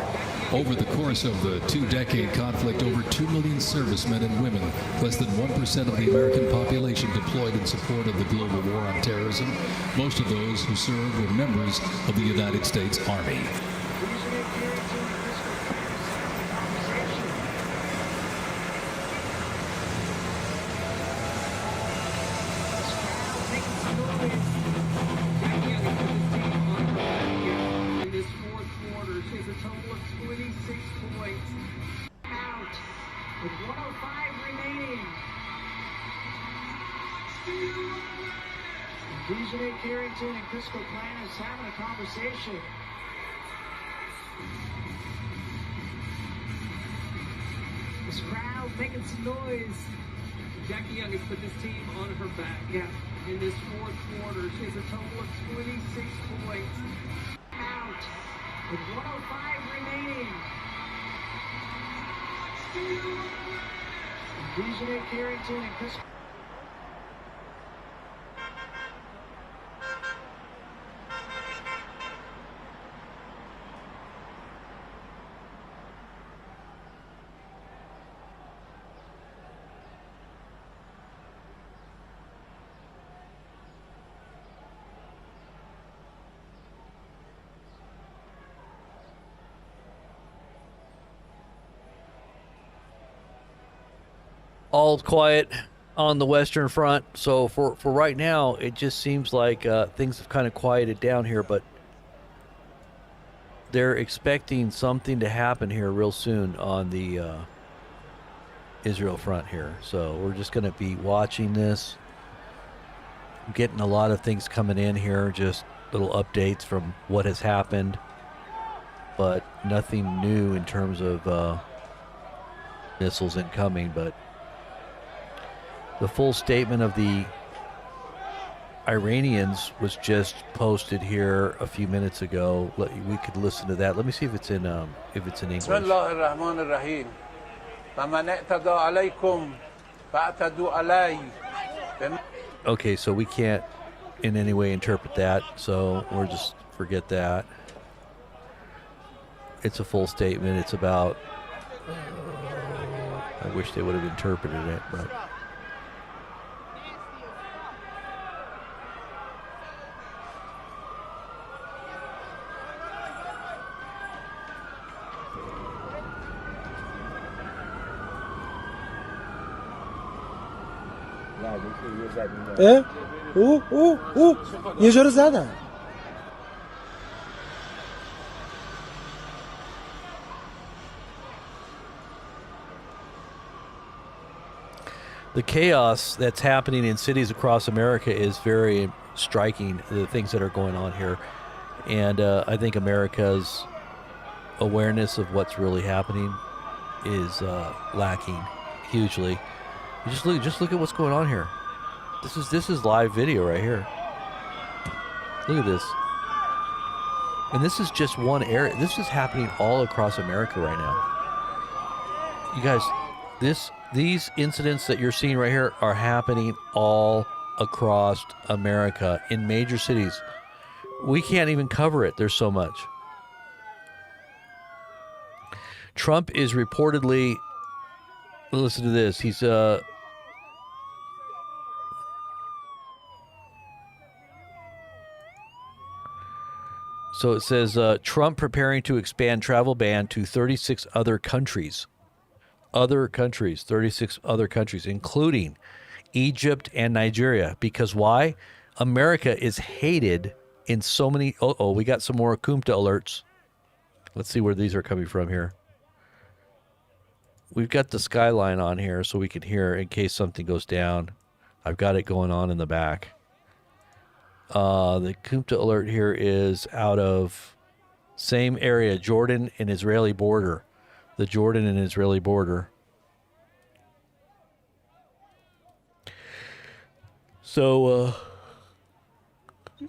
Over the course of the two-decade conflict, over 2 million servicemen and women, less than 1% of the American population deployed in support of the global war on terrorism. Most of those who served were members of the United States Army. And Crystal Plannis having a conversation. This crowd making some noise. Jackie Young has put this team on her back. Yeah. In this fourth quarter, she has a total of 26 points. Out with 105 remaining. Dejanay Carrington and Crystal. All quiet on the Western Front. So for right now, it just seems like things have kind of quieted down here, but they're expecting something to happen here real soon on the Israel front here. So we're just going to be watching this. I'm getting a lot of things coming in here. Just little updates from what has happened, but nothing new in terms of missiles incoming. But the full statement of the Iranians was just posted here a few minutes ago. We could listen to that. Let me see if it's in English. Okay, so we can't in any way interpret that, so we'll just forget that. It's a full statement. It's about. I wish they would have interpreted it, but. یه جا رو زدن. The chaos that's happening in cities across America is very striking, the things that are going on here. And I think America's awareness of what's really happening is lacking hugely. Just look at what's going on here. This is live video right here. Look at this. And this is just one area. This is happening all across America right now. You guys, these incidents that you're seeing right here are happening all across America in major cities. We can't even cover it. There's so much. Trump is reportedly, listen to this. He's so it says Trump preparing to expand travel ban to 36 other countries. 36 other countries, including Egypt and Nigeria. Because why? America is hated in so many. We got some more Kumta alerts. Let's see where these are coming from here. We've got the skyline on here so we can hear in case something goes down. I've got it going on in the back. The Kumta alert here is out of same area, Jordan and Israeli border. The Jordan and Israeli border. So,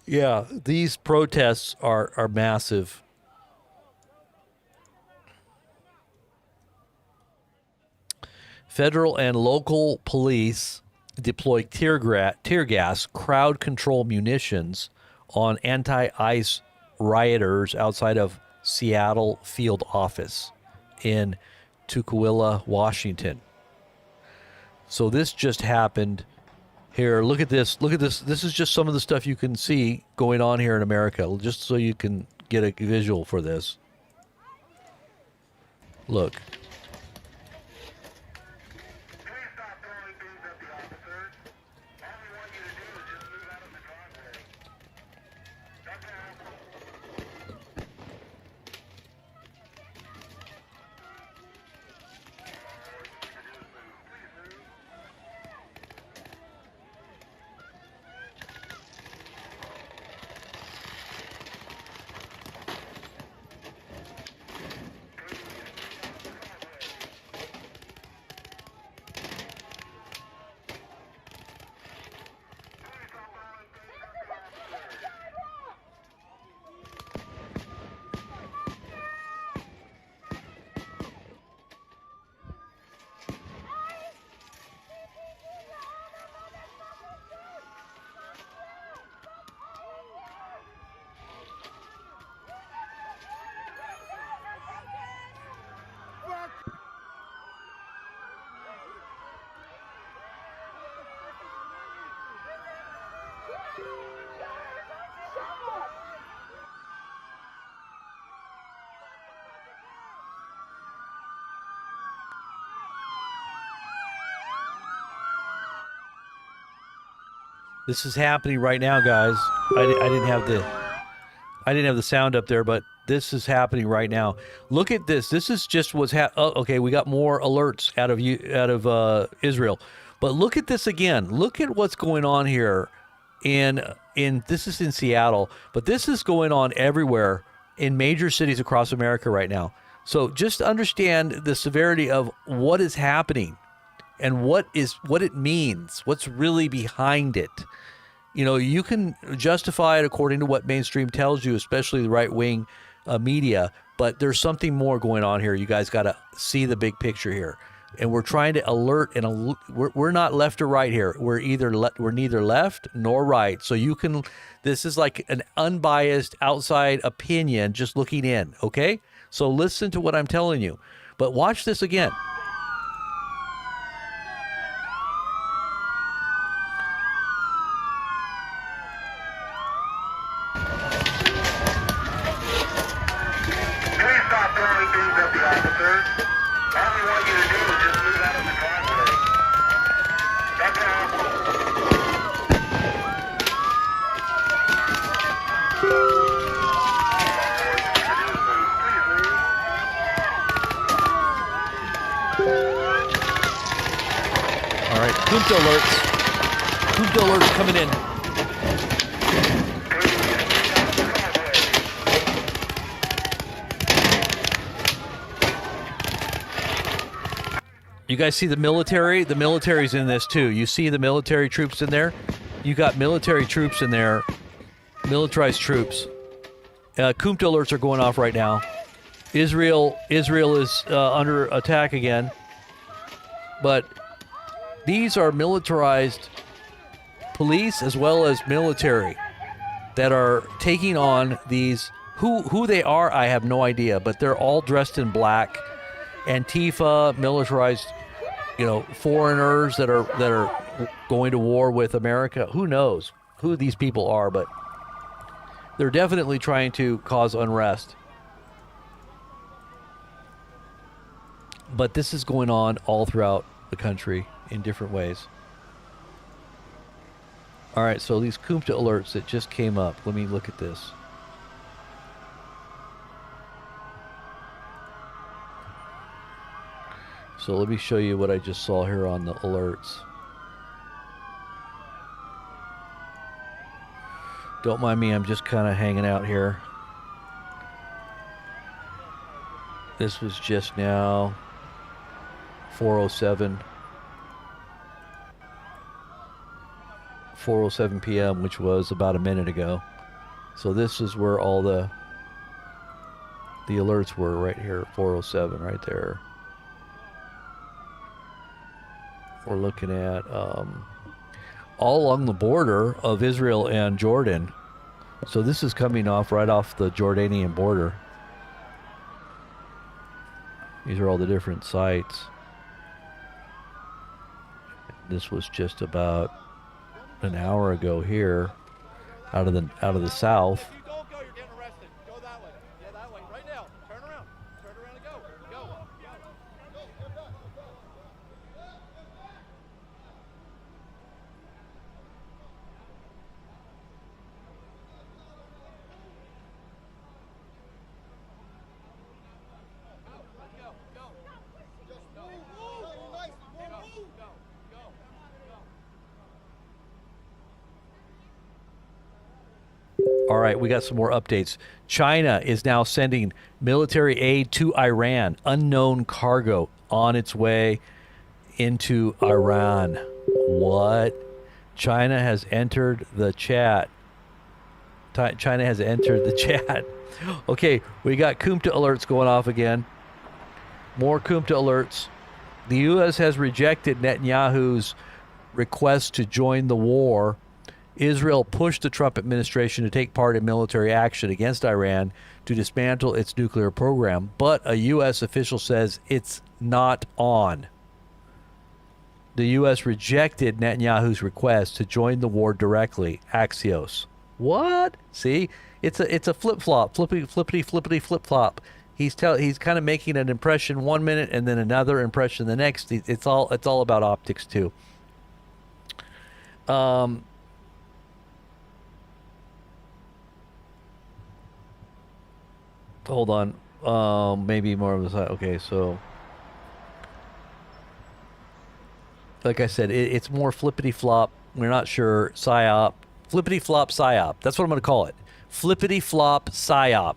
yeah, these protests are massive. Federal and local police deploy tear gas, crowd control munitions on anti-ICE rioters outside of Seattle field office in Tukwila, Washington. So this just happened here. Look at this. Look at this. This is just some of the stuff you can see going on here in America, just so you can get a visual for this. Look. This is happening right now, guys. I didn't have the sound up there, but this is happening right now. Look at this. This is just what's okay, we got more alerts out of Israel. But look at this again. Look at what's going on here in this is in Seattle, but this is going on everywhere in major cities across America right now. So just understand the severity of what is happening and what it means, what's really behind it. You know, you can justify it according to what mainstream tells you, especially the right-wing media, but there's something more going on here. You guys got to see the big picture here. And we're trying to alert, and we're not left or right here. We're neither left nor right. So this is like an unbiased outside opinion just looking in, okay? So listen to what I'm telling you. But watch this again. Please stop throwing things at the officers. All we want you to do is just move out of the driveway. That's All right, Kumta alerts. Kumta alerts coming in. You guys see the military? The military's in this too. You see the military troops in there? You got military troops in there, militarized troops. Kumta alerts are going off right now. Israel is under attack again. But these are militarized police as well as military that are taking on these. Who they are, I have no idea, but they're all dressed in black. Antifa, militarized, foreigners that are going to war with America. Who knows who these people are, but they're definitely trying to cause unrest. But this is going on all throughout the country in different ways. All right, so these Kumta alerts that just came up. Let me look at this. So let me show you what I just saw here on the alerts. Don't mind me, I'm just kind of hanging out here. This was just now 4:07 p.m., which was about a minute ago. So this is where all the alerts were, right here, 4:07, right there. We're looking at all along the border of Israel and Jordan. So this is coming off right off the Jordanian border. These are all the different sites. This was just about an hour ago here, out of the south. All right, we got some more updates. China is now sending military aid to Iran. Unknown cargo on its way into Iran. What? China has entered the chat. China has entered the chat. Okay, we got Kumta alerts going off again. More Kumta alerts. The U.S. has rejected Netanyahu's request to join the war. Israel pushed the Trump administration to take part in military action against Iran to dismantle its nuclear program, but a U.S. official says it's not on. The U.S. rejected Netanyahu's request to join the war directly. Axios. What? See, it's a flip-flop, flippity flip-flop. He's kind of making an impression one minute and then another impression the next. It's all about optics too. Hold on. Maybe more of the side. Okay, so like I said, it's more flippity flop. We're not sure. PSYOP, Flippity flop psyop. That's what I'm going to call it. Flippity flop psyop.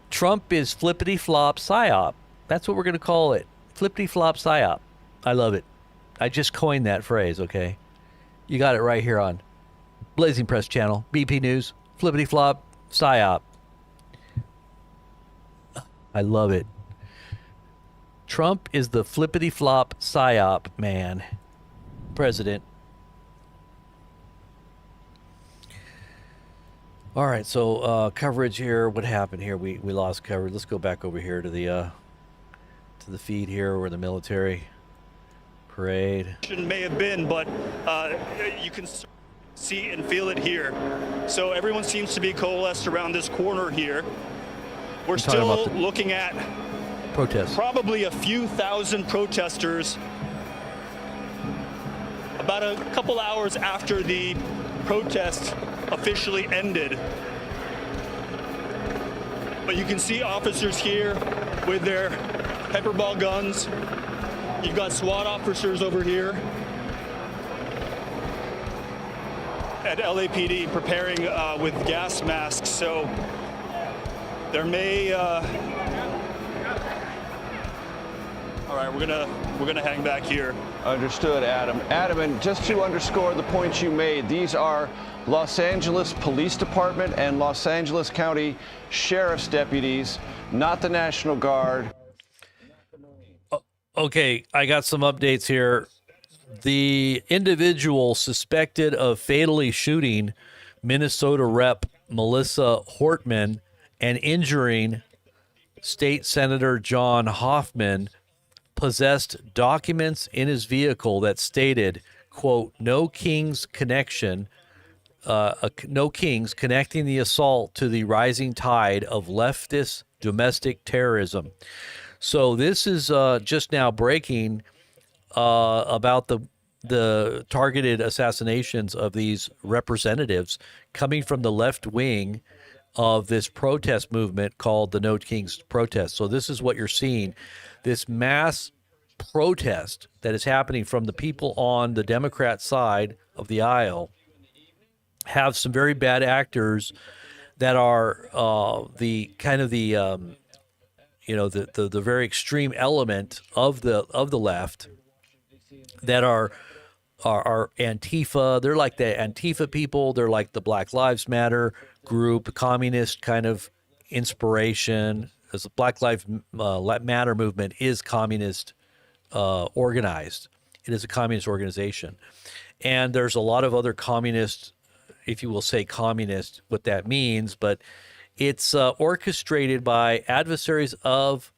Trump is flippity flop psyop. That's what we're going to call it. Flippity flop psyop. I love it. I just coined that phrase, okay? You got it right here on Blazing Press Channel, BP News, flippity flop psyop. I love it. Trump is the flippity flop psyop man. President. All right, so coverage here. What happened here? We lost coverage. Let's go back over here to the feed here where the military parade may have been, but you can see and feel it here. So everyone seems to be coalesced around this corner here. We're still looking at protests. Probably a few thousand protesters about a couple hours after the protest officially ended. But you can see officers here with their pepperball guns. You've got SWAT officers over here at LAPD preparing with gas masks. So there may. All right, we're gonna hang back here. Understood, Adam. Adam, and just to underscore the points you made, these are Los Angeles Police Department and Los Angeles County Sheriff's deputies, not the National Guard. Okay, I got some updates here. The individual suspected of fatally shooting Minnesota Rep. Melissa Hortman and injuring State Senator John Hoffman possessed documents in his vehicle that stated, quote, no Kings connecting the assault to the rising tide of leftist domestic terrorism. So this is just now breaking about the targeted assassinations of these representatives coming from the left wing of this protest movement called the No Kings protest. So this is what you're seeing, this mass protest that is happening from the people on the Democrat side of the aisle have some very bad actors that are the very extreme element of the left that are Antifa. They're like the Antifa people. They're like the Black Lives Matter group, communist kind of inspiration. As the Black Lives Matter movement is communist organized. It is a communist organization. And there's a lot of other communist, if you will say communist, what that means, but it's orchestrated by adversaries of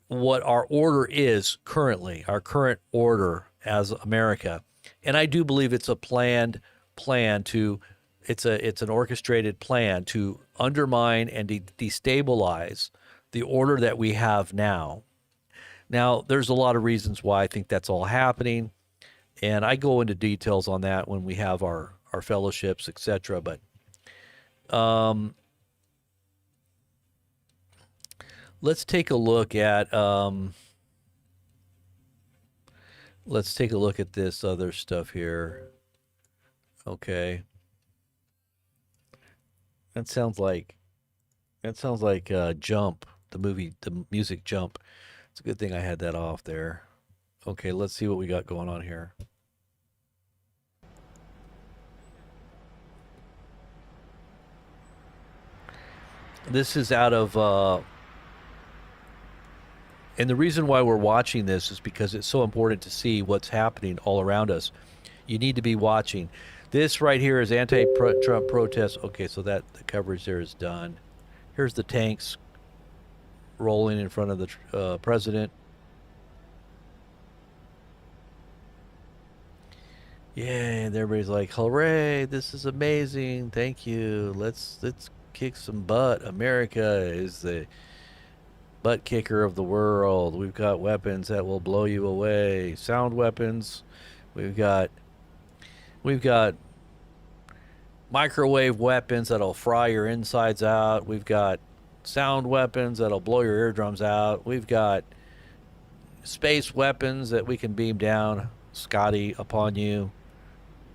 what our order is currently, our current order as America. And I do believe it's a planned plan to, it's an orchestrated plan to undermine and destabilize the order that we have now. Now, there's a lot of reasons why I think that's all happening, and I go into details on that when we have our fellowships, etc. But let's take a look at this other stuff here. Okay, that sounds like Jump, the music Jump. It's a good thing I had that off there. Okay, let's see what we got going on here. This is out of, and the reason why we're watching this is because it's so important to see what's happening all around us. You need to be watching. This right here is anti-Trump protest. Okay, so that the coverage there is done. Here's the tanks rolling in front of the president. Yeah, and everybody's like, hooray, this is amazing, thank you, let's kick some butt. America is the butt kicker of the world. We've got weapons that will blow you away, sound weapons. We've got microwave weapons that'll fry your insides out. We've got sound weapons that'll blow your eardrums out. We've got space weapons that we can beam down, Scotty, upon you,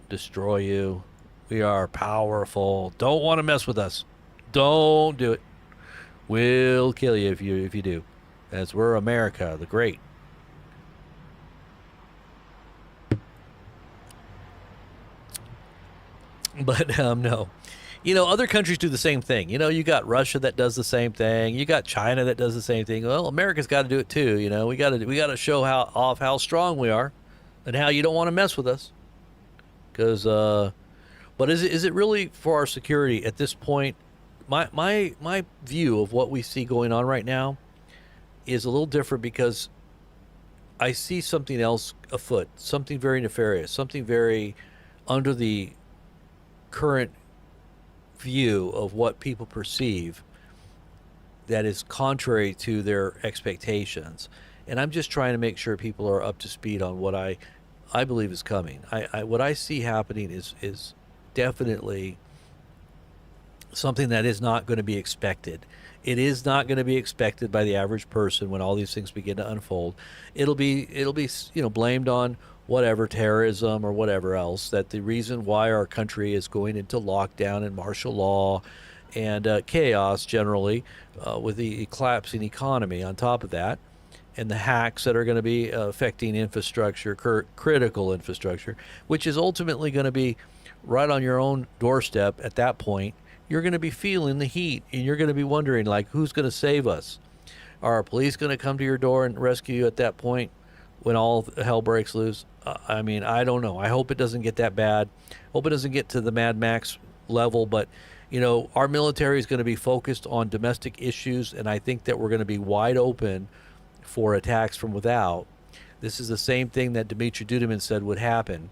destroy you. We are powerful. Don't want to mess with us. Don't do it. We'll kill you if you do. As we're America, the great. But no. You know, other countries do the same thing. You know, you got Russia that does the same thing. You got China that does the same thing. Well, America's got to do it too. You know, we got to show off how strong we are, and how you don't want to mess with us. Because, but is it really for our security at this point? My view of what we see going on right now is a little different, because I see something else afoot, something very nefarious, something very under the current view of what people perceive that is contrary to their expectations. And I'm just trying to make sure people are up to speed on what I believe is coming. What I see happening is definitely something that is not going to be expected. It is not going to be expected by the average person when all these things begin to unfold. It'll be blamed on whatever, terrorism or whatever else, that the reason why our country is going into lockdown and martial law and chaos generally, with the collapsing economy on top of that, and the hacks that are going to be affecting infrastructure, critical infrastructure, which is ultimately going to be right on your own doorstep at that point. You're going to be feeling the heat, and you're going to be wondering, like, who's going to save us? Are our police going to come to your door and rescue you at that point when all hell breaks loose? I mean, I don't know. I hope it doesn't get that bad. Hope it doesn't get to the Mad Max level. But, you know, our military is going to be focused on domestic issues, and I think that we're going to be wide open for attacks from without. This is the same thing that Dmitry Duduman said would happen,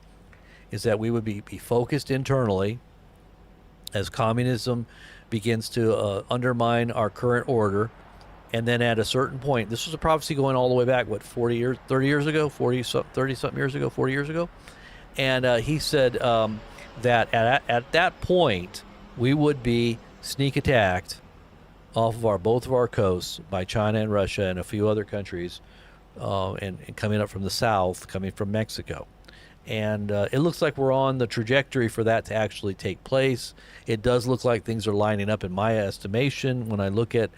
is that we would be focused internally as communism begins to undermine our current order. And then at a certain point, this was a prophecy going all the way back, 30 years ago, 30-something years ago, 40 years ago. And he said that at that point, we would be sneak attacked off of both of our coasts by China and Russia and a few other countries, and coming up from the south, coming from Mexico. And it looks like we're on the trajectory for that to actually take place. It does look like things are lining up in my estimation when I look at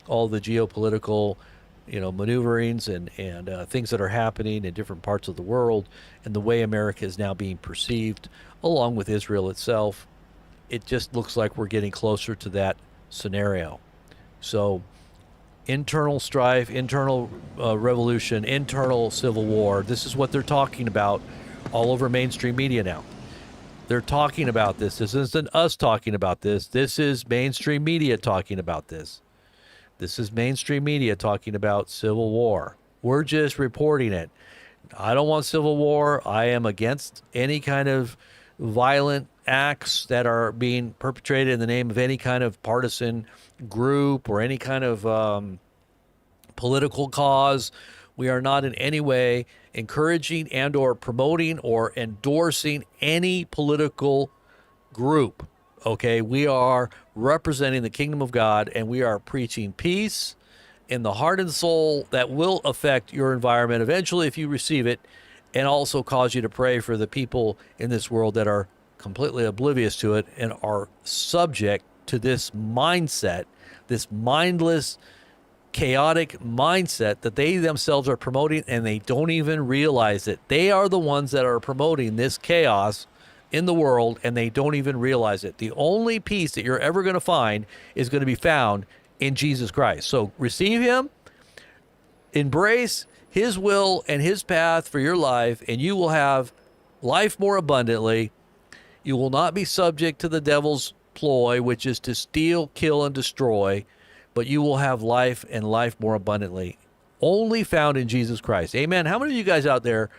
all the geopolitical, maneuverings and things that are happening in different parts of the world, and the way America is now being perceived, along with Israel itself. It just looks like we're getting closer to that scenario. So internal strife, internal revolution, internal civil war, this is what they're talking about all over mainstream media now. They're talking about this. This isn't us talking about this. This is mainstream media talking about this. This is mainstream media talking about civil war. We're just reporting it. I don't want civil war. I am against any kind of violent acts that are being perpetrated in the name of any kind of partisan group or any kind of political cause. We are not in any way encouraging and or promoting or endorsing any political group. Okay, we are representing the kingdom of God, and we are preaching peace in the heart and soul that will affect your environment eventually if you receive it, and also cause you to pray for the people in this world that are completely oblivious to it and are subject to this mindset, this mindless, chaotic mindset that they themselves are promoting, and they don't even realize it. They are the ones that are promoting this chaos in the world, and they don't even realize it. The only peace that you're ever going to find is going to be found in Jesus Christ. So receive him, embrace his will and his path for your life, and you will have life more abundantly. You will not be subject to the devil's ploy, which is to steal, kill, and destroy, but you will have life and life more abundantly, only found in Jesus Christ. Amen. How many of you guys out there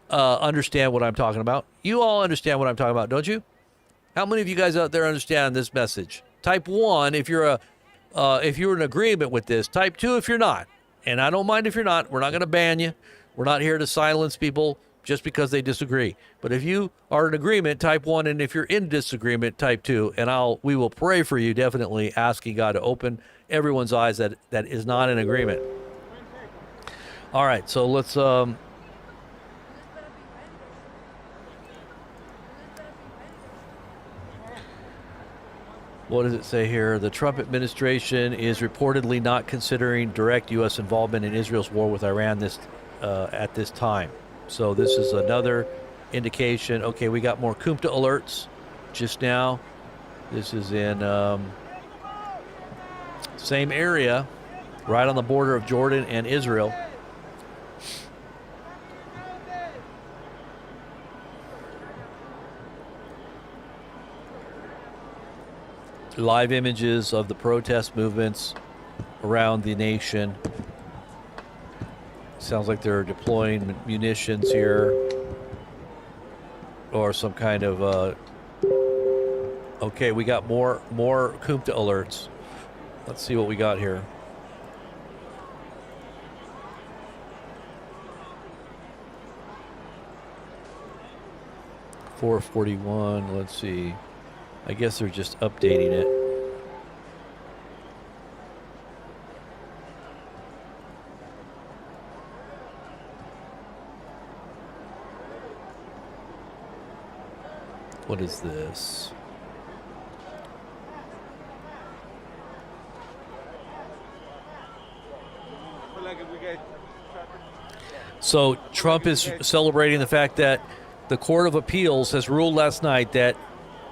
understand what I'm talking about? You all understand what I'm talking about, don't you? How many of you guys out there understand this message? Type 1 if you're in agreement with this. Type 2 if you're not. And I don't mind if you're not. We're not going to ban you. We're not here to silence people just because they disagree. But if you are in agreement, type 1, and if you're in disagreement, type 2, and we will pray for you, definitely asking God to open everyone's eyes that is not in agreement. All right, so let's What does it say here? The Trump administration is reportedly not considering direct U.S. involvement in Israel's war with Iran at this time. So this is another indication. Okay, we got more Kumta alerts just now. This is in same area, right on the border of Jordan and Israel. Live images of the protest movements around the nation. Sounds like they're deploying munitions here, or some kind of okay, we got more Kumta alerts. Let's see what we got here. .441, let's see. I guess they're just updating it. What is this? So Trump is celebrating the fact that the Court of Appeals has ruled last night that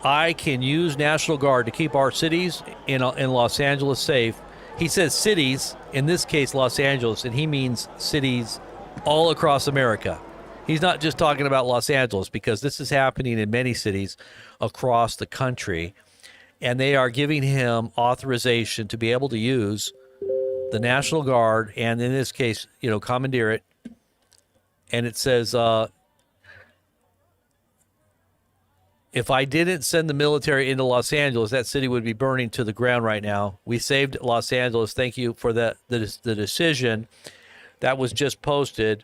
I can use National Guard to keep our cities in Los Angeles safe. He says cities, in this case Los Angeles, and he means cities all across America. He's not just talking about Los Angeles, because this is happening in many cities across the country, and they are giving him authorization to be able to use the National Guard, and in this case, commandeer it. And it says, if I didn't send the military into Los Angeles, that city would be burning to the ground right now. We saved Los Angeles. Thank you for the decision. That was just posted.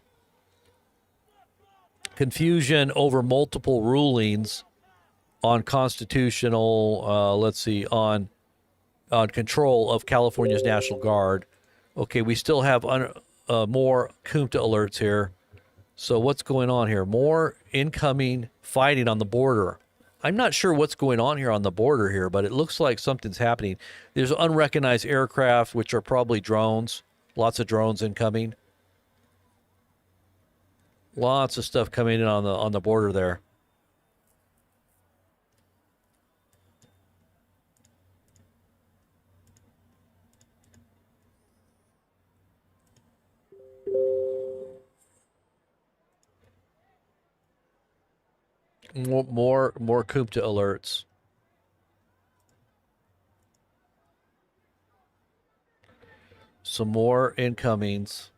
Confusion over multiple rulings on constitutional, on control of California's National Guard. Okay, we still have more Kumta alerts here. So what's going on here? More incoming fighting on the border. I'm not sure what's going on here on the border here, but it looks like something's happening. There's unrecognized aircraft, which are probably drones. Lots of drones incoming. Lots of stuff coming in on the border there. More Kumta alerts. Some more incomings.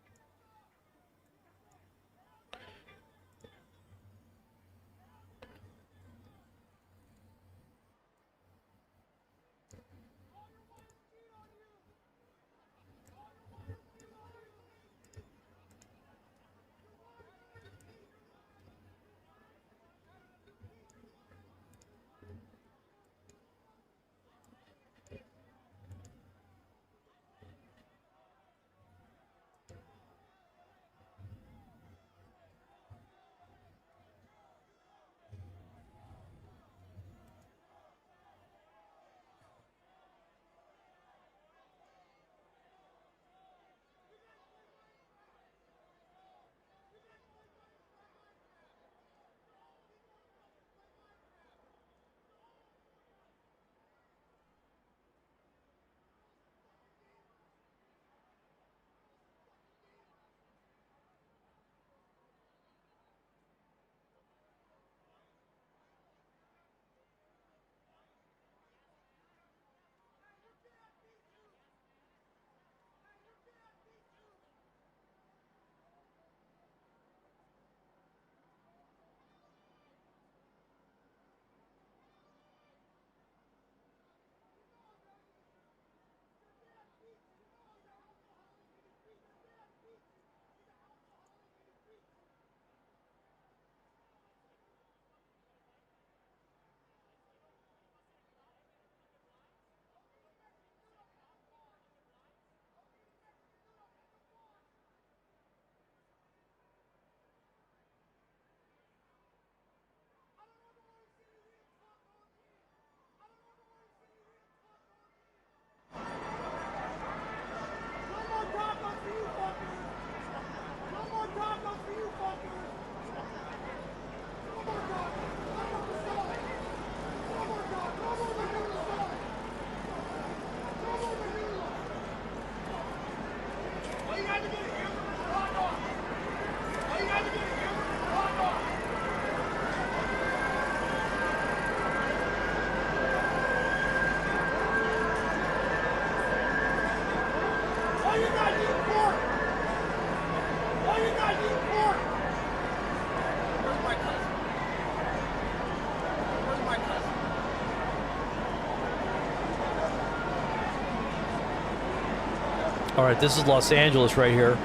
All right, this is Los Angeles right here.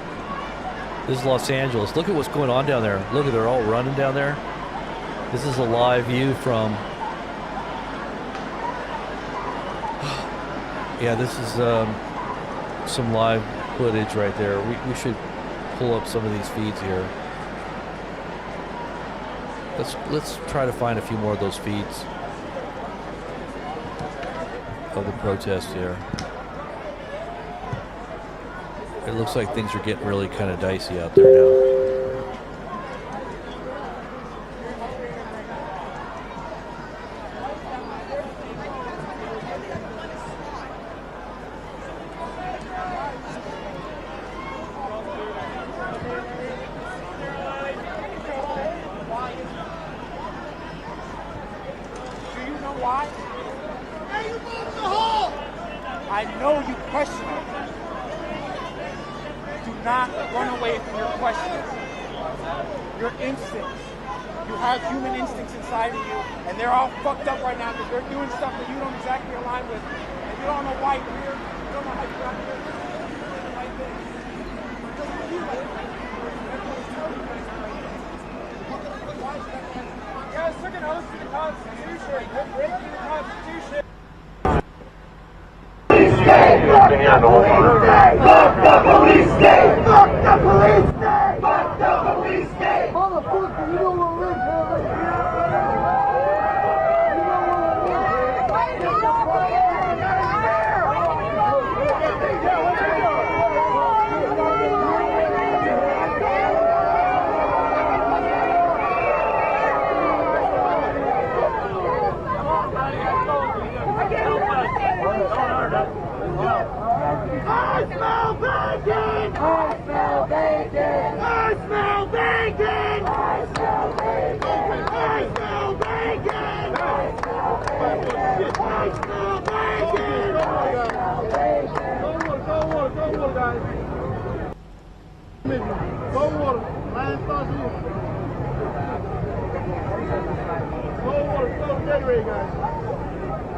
This is Los Angeles. Look at what's going on down there. Look at, they're all running down there. This is a live view from... Yeah, this is some live footage right there. We should pull up some of these feeds here. Let's try to find a few more of those feeds of the protest here. It looks like things are getting really kind of dicey out there now.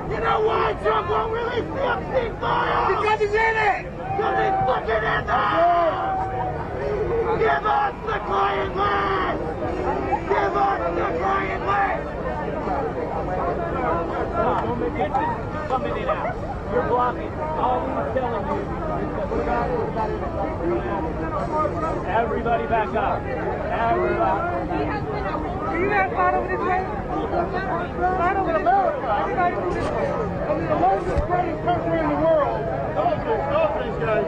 You know why Trump won't release the Epstein file? Because he's in it! Because he's fucking in there! Give us the client list! Give us the client list! Coming in out. You're blocking. All he's telling you is that everybody back up. Everybody. Do you guys fight over this race? Fight over America. I mean, the longest spreading country in the world. Stop this, guys.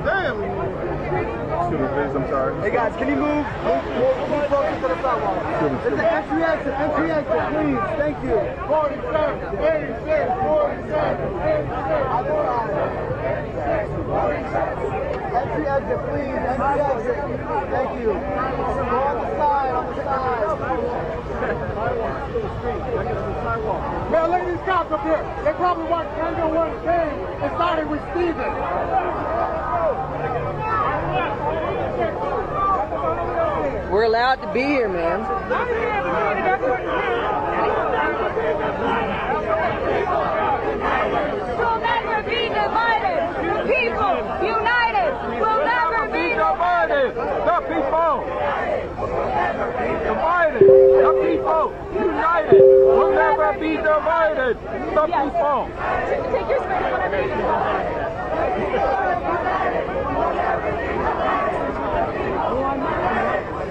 Damn. Excuse me, please, I'm sorry. Hey guys, can you move? Move closer to the sidewalk. It's an entry exit, please. Thank you. 47, 86, 47, 86. Entry exit, please. Entry exit. Thank you. Go on the side, Man, look at these cops up here. They probably watched Tango 1 game and started with Steven. We're allowed to be here, man. We'll never be divided. People united. We'll never be divided. The people divided. The people united. We'll never be divided. The people. Take your space, whatever you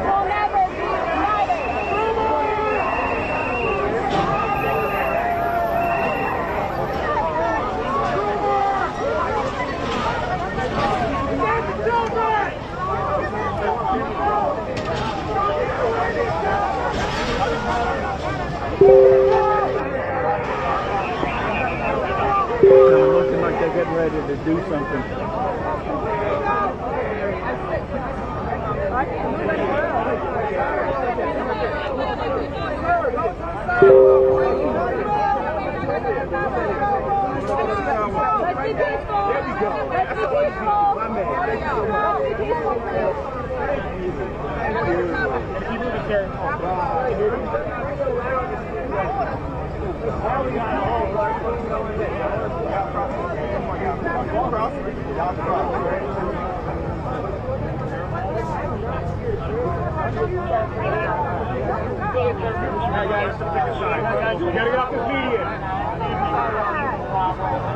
We'll never be divided. They're looking like they're getting ready to do something. Guys, pick a side. You gotta get off this median.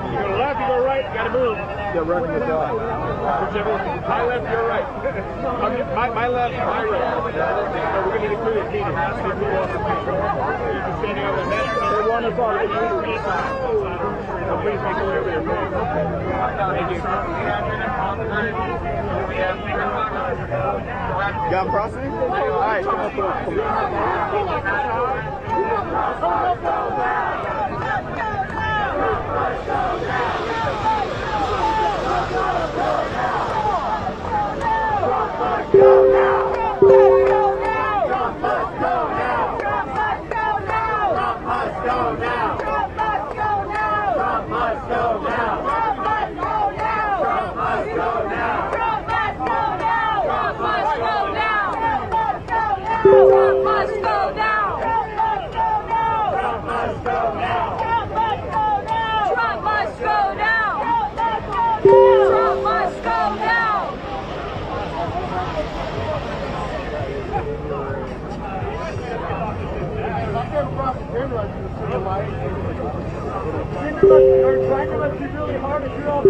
You go left, you go right, you gotta move. They're running it down. My left, your right. My left, my right. So we're gonna need to clear this median. That's the move off the median. You can standing over there. They want us all. So please make your way over there. Thank you. You got crossing? All right, come Trying to let you really hard if you're all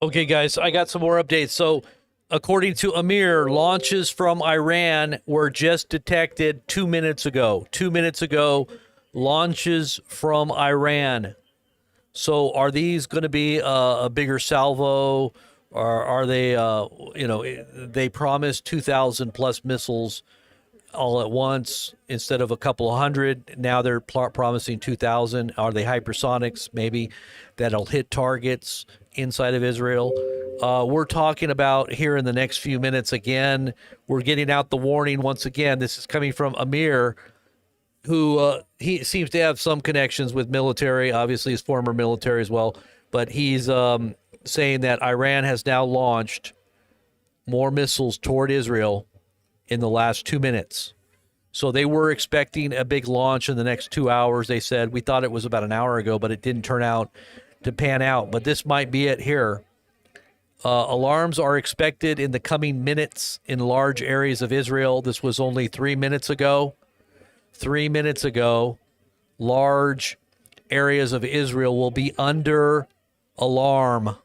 Okay, guys, I got some more updates. So, according to Amir, launches from Iran were just detected 2 minutes ago. 2 minutes ago, launches from Iran. So, are these going to be a bigger salvo? Or are they, they promised 2,000 plus missiles all at once instead of a couple of hundred. Now they're promising 2,000. Are they hypersonics? Maybe that'll hit targets inside of Israel. We're talking about here in the next few minutes again. We're getting out the warning once again. This is coming from Amir, who he seems to have some connections with military, obviously his former military as well. But he's saying that Iran has now launched more missiles toward Israel in the last 2 minutes. So they were expecting a big launch in the next 2 hours. They said, we thought it was about an hour ago, but it didn't turn out to pan out. But this might be it here. Alarms are expected in the coming minutes in large areas of Israel. This was only 3 minutes ago. 3 minutes ago, large areas of Israel will be under alarm.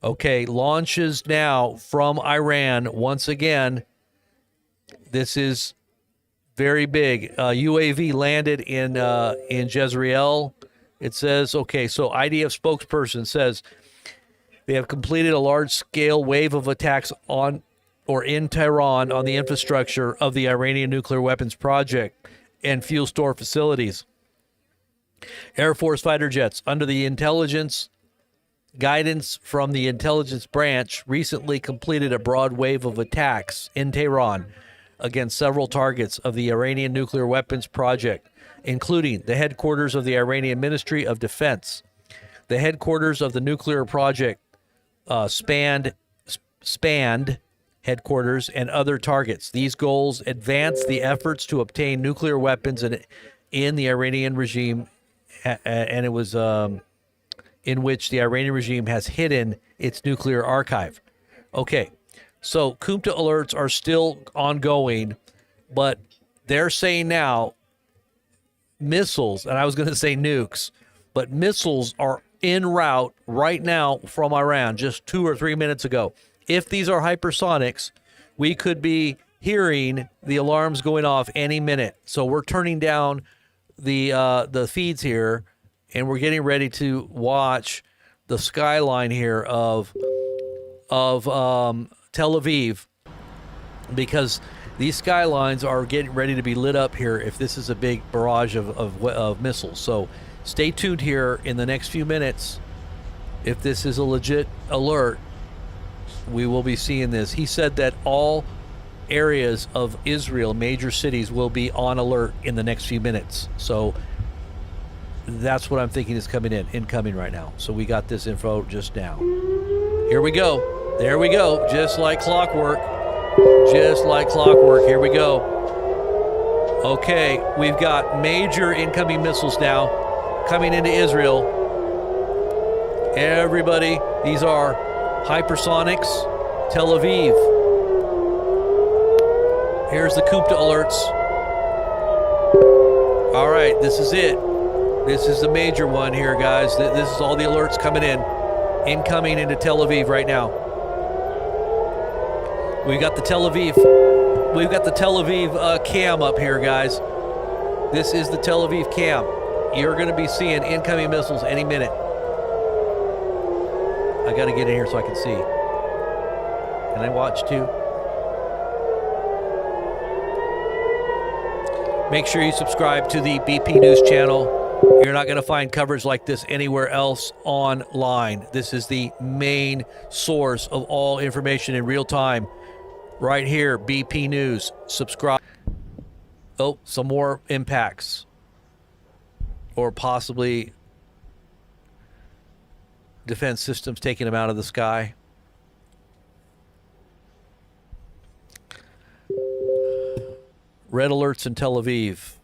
Okay, launches now from Iran. Once again, this is very big. UAV landed in Jezreel. It says, okay, so IDF spokesperson says they have completed a large-scale wave of attacks on or in Tehran on the infrastructure of the Iranian nuclear weapons project and fuel store facilities. Air Force fighter jets under the intelligence guidance from the intelligence branch recently completed a broad wave of attacks in Tehran against several targets of the Iranian nuclear weapons project, including the headquarters of the Iranian Ministry of Defense. The headquarters of the nuclear project spanned headquarters and other targets. These goals advance the efforts to obtain nuclear weapons in the Iranian regime, and it was in which the Iranian regime has hidden its nuclear archive. Okay, so Kumta alerts are still ongoing, but they're saying now missiles, and I was going to say nukes, but missiles are en route right now from Iran just 2 or 3 minutes ago. If these are hypersonics, we could be hearing the alarms going off any minute. So we're turning down the feeds here, and we're getting ready to watch the skyline here of Tel Aviv, because these skylines are getting ready to be lit up here if this is a big barrage of missiles. So stay tuned here in the next few minutes. If this is a legit alert, we will be seeing this. He said that all areas of Israel, major cities, will be on alert in the next few minutes. So that's what I'm thinking is incoming right now. So we got this info just now. Here we go. There we go. Just like clockwork. Just like clockwork. Here we go. Okay, we've got major incoming missiles now coming into Israel. Everybody, these are hypersonics. Tel Aviv. Here's the Kupta alerts. All right, this is it. This is the major one here, guys. This is all the alerts coming in. Incoming into Tel Aviv right now. We've got the Tel Aviv cam up here, guys. This is the Tel Aviv cam. You're going to be seeing incoming missiles any minute. I got to get in here so I can see. Can I watch too? Make sure you subscribe to the BP News channel. You're not going to find coverage like this anywhere else online. This is the main source of all information in real time. Right here, BP News. Subscribe. Oh, some more impacts. Or possibly defense systems taking them out of the sky. Red alerts in Tel Aviv.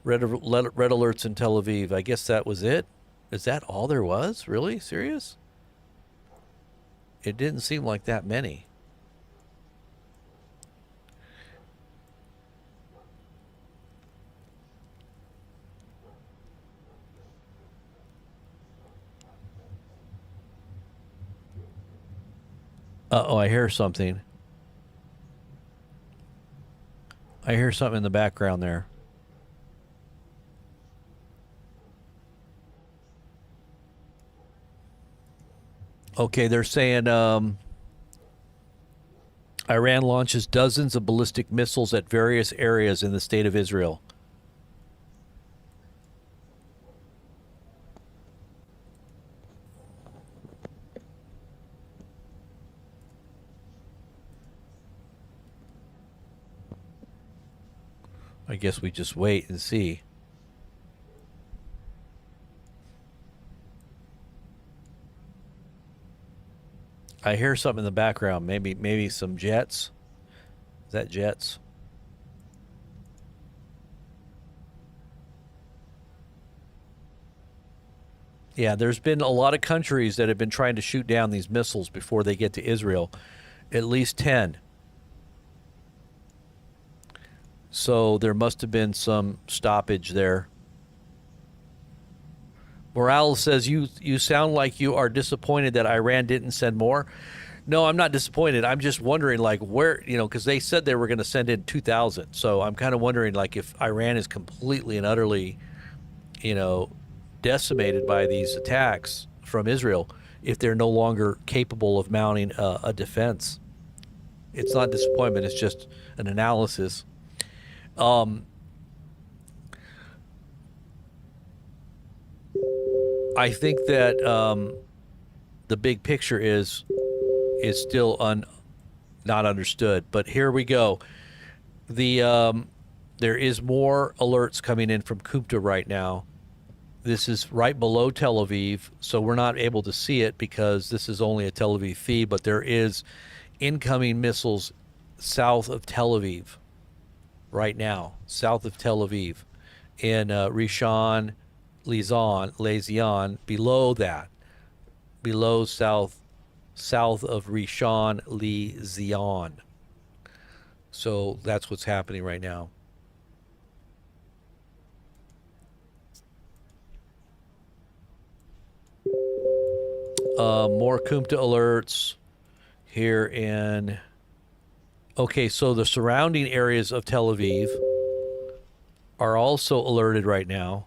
Red alerts in Tel Aviv. I guess that was it. Is that all there was? Really? Serious? It didn't seem like that many. Uh-oh, I hear something. I hear something in the background there. Okay, they're saying Iran launches dozens of ballistic missiles at various areas in the state of Israel. I guess we just wait and see. I hear something in the background. Maybe some jets. Is that jets? Yeah, there's been a lot of countries that have been trying to shoot down these missiles before they get to Israel. At least 10. So there must have been some stoppage there. Morales says, you sound like you are disappointed that Iran didn't send more. No, I'm not disappointed. I'm just wondering, like, where, because they said they were going to send in 2,000. So I'm kind of wondering, like, if Iran is completely and utterly, decimated by these attacks from Israel, if they're no longer capable of mounting a defense. It's not disappointment. It's just an analysis. I think that the big picture is still not understood. But here we go. There is more alerts coming in from Kupta right now. This is right below Tel Aviv, so we're not able to see it because this is only a Tel Aviv feed. But there is incoming missiles south of Tel Aviv right now, south of Tel Aviv, in Rishon LeZion, below that, below south of Rishon LeZion. So that's what's happening right now. More Kumta alerts here in Okay, so the surrounding areas of Tel Aviv are also alerted right now.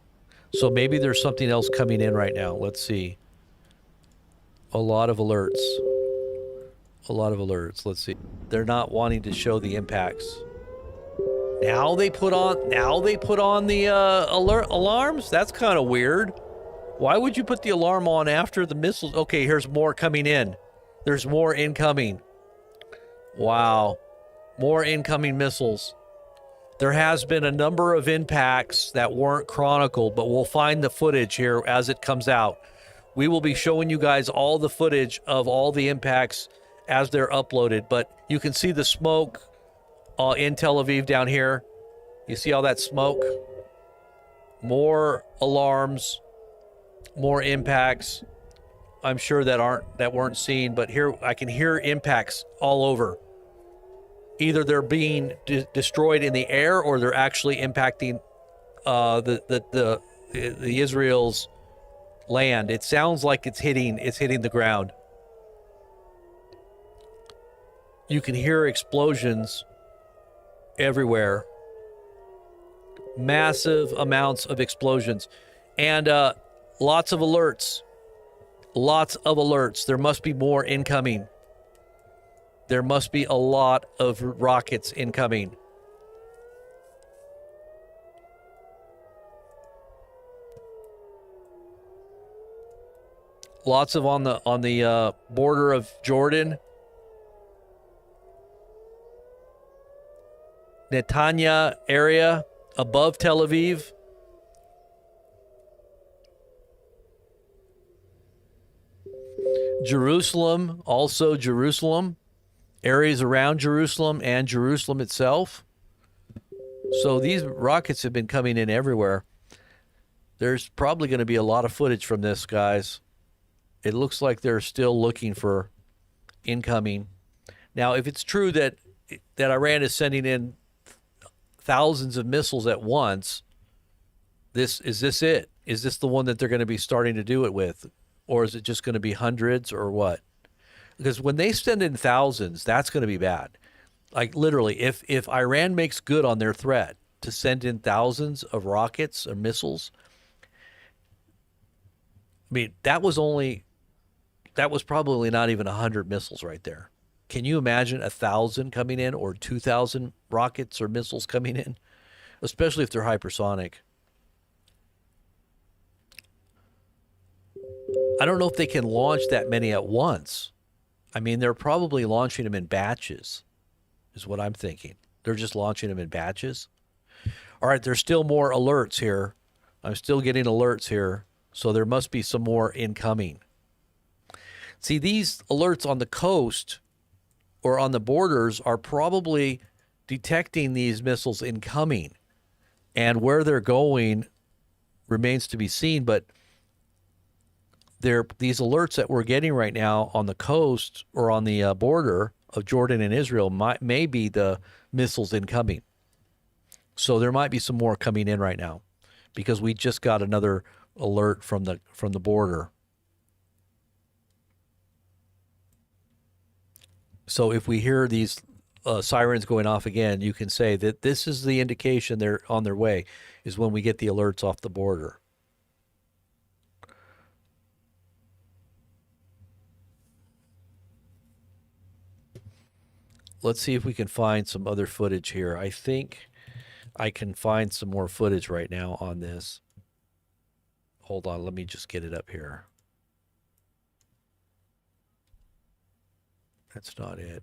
So maybe there's something else coming in right now. Let's see. A lot of alerts. A lot of alerts. Let's see. They're not wanting to show the impacts. Now they put on the alert alarms? That's kind of weird. Why would you put the alarm on after the missiles? Okay, here's more coming in. There's more incoming. Wow. More incoming missiles. There has been a number of impacts that weren't chronicled, but we'll find the footage here as it comes out. We will be showing you guys all the footage of all the impacts as they're uploaded, but you can see the smoke in Tel Aviv down here. You see all that smoke? More alarms, more impacts. I'm sure that weren't seen, but here I can hear impacts all over. Either they're being destroyed in the air, or they're actually impacting the Israel's land. It sounds like it's hitting the ground. You can hear explosions everywhere. Massive amounts of explosions, and lots of alerts. Lots of alerts. There must be more incoming. There must be a lot of rockets incoming. Lots of on the border of Jordan. Netanya area above Tel Aviv. Jerusalem, also Jerusalem. Areas around Jerusalem and Jerusalem itself. So these rockets have been coming in everywhere. There's probably going to be a lot of footage from this, guys. It looks like they're still looking for incoming. Now, if it's true that Iran is sending in thousands of missiles at once, is this it? Is this the one that they're going to be starting to do it with? Or is it just going to be hundreds, or what? Because when they send in thousands, that's going to be bad. Like literally, if Iran makes good on their threat to send in thousands of rockets or missiles, I mean, that was probably not even 100 missiles right there. Can you imagine 1,000 coming in, or 2,000 rockets or missiles coming in, especially if they're hypersonic? I don't know if they can launch that many at once. I mean, they're probably launching them in batches, is what I'm thinking. They're just launching them in batches. All right, there's still more alerts here. I'm still getting alerts here, so there must be some more incoming. See, these alerts on the coast or on the borders are probably detecting these missiles incoming, and where they're going remains to be seen, but these alerts that we're getting right now on the coast or on the border of Jordan and Israel may be the missiles incoming. So there might be some more coming in right now, because we just got another alert from the border. So if we hear these sirens going off again, you can say that this is the indication they're on their way, is when we get the alerts off the border. Let's see if we can find some other footage here. I think I can find some more footage right now on this. Hold on, let me just get it up here. That's not it.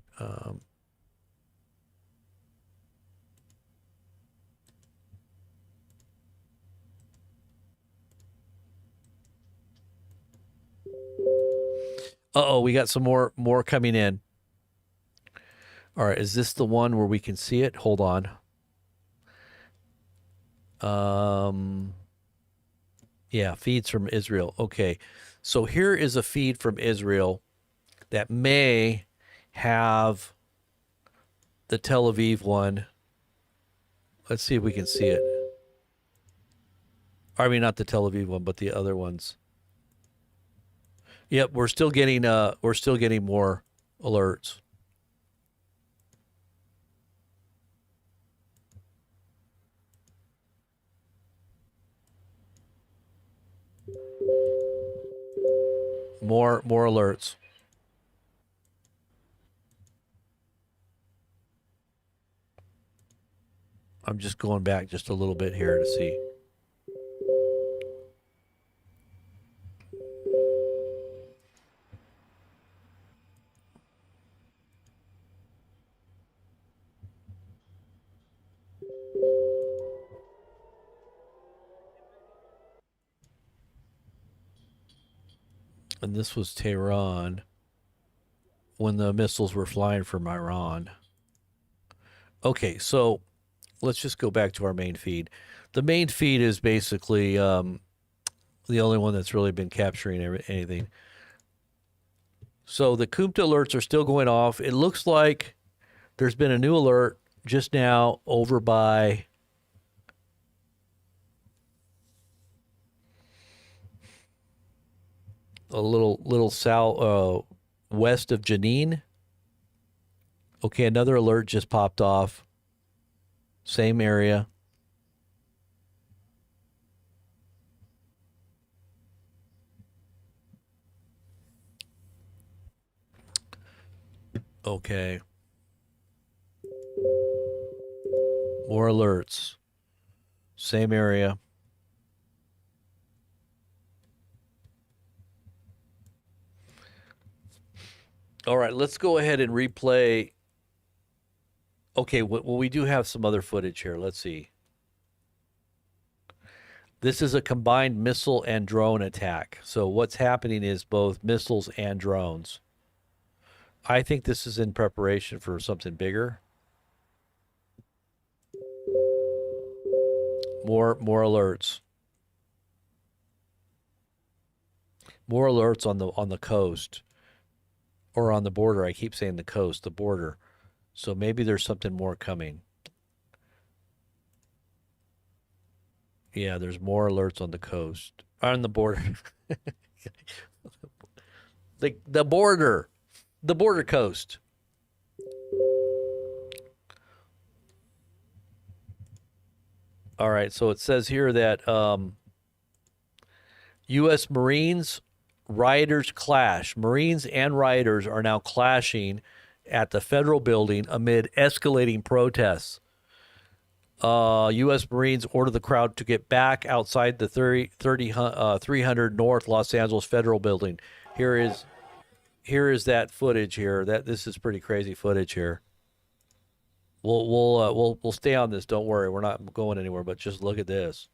Uh-oh, we got some more coming in. All right, is this the one where we can see it? Hold on. Yeah, feeds from Israel. Okay, so here is a feed from Israel that may have the Tel Aviv one. Let's see if we can see it. I mean, not the Tel Aviv one, but the other ones. Yep, we're still getting more alerts. More alerts. I'm just going back just a little bit here to see. And this was Tehran when the missiles were flying from Iran. Okay, so let's just go back to our main feed. The main feed is basically the only one that's really been capturing anything. So the Kumta alerts are still going off. It looks like there's been a new alert just now over by a little south west of Jenin. Okay, another alert just popped off. Same area. Okay. More alerts. Same area. All right, let's go ahead and replay. Okay, well, we do have some other footage here. Let's see. This is a combined missile and drone attack. So what's happening is both missiles and drones. I think this is in preparation for something bigger. More alerts. More alerts on the coast or on the border. I keep saying the coast, the border. So maybe there's something more coming. Yeah, there's more alerts on the coast, on the border. the border coast. All right, so it says here that U.S. Marines, rioters clash. Marines and rioters are now clashing at the federal building amid escalating protests. U.S. Marines order the crowd to get back outside the 300 North Los Angeles Federal Building. Here is that footage here. This is pretty crazy footage here. We'll stay on this. Don't worry, we're not going anywhere. But just look at this.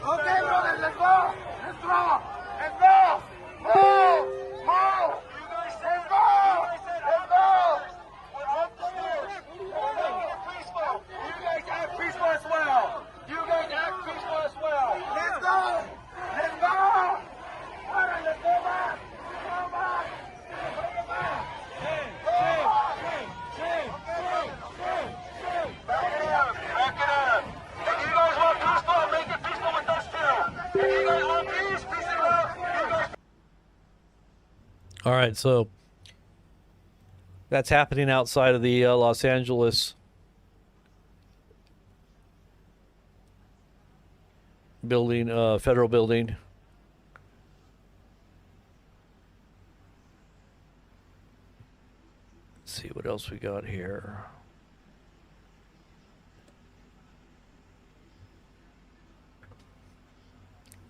Okay, brother, let's go. Let's go. Let's go. Move. Move. Let's go. Let's go. Peaceful. You guys act peaceful as well. You guys act peaceful as well. Let's go. Let's go. All right, let's go back. Go back. Go back. Back it up. Back it up. If you guys want peaceful, make it peaceful with us too. If you guys want peace, peace and love. You guys. All right, so that's happening outside of the Los Angeles building, federal building. Let's see what else we got here.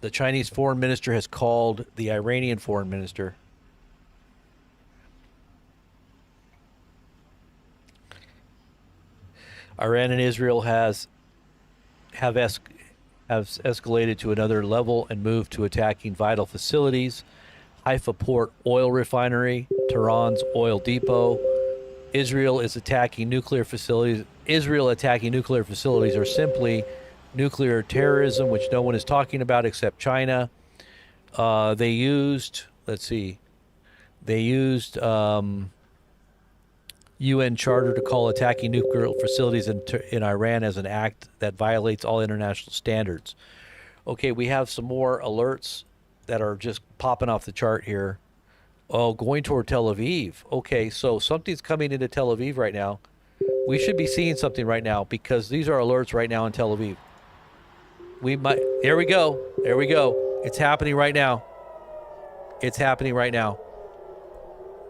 The Chinese foreign minister has called the Iranian foreign minister. Iran and Israel have escalated to another level and moved to attacking vital facilities. Haifa Port oil refinery, Tehran's oil depot. Israel attacking nuclear facilities are simply nuclear terrorism, which no one is talking about except China. They used UN charter to call attacking nuclear facilities in Iran as an act that violates all international standards. Okay, we have some more alerts that are just popping off the chart here. Oh, going toward Tel Aviv. Okay, so something's coming into Tel Aviv right now. We should be seeing something right now because these are alerts right now in Tel Aviv. We might. There we go. There we go. It's happening right now. It's happening right now.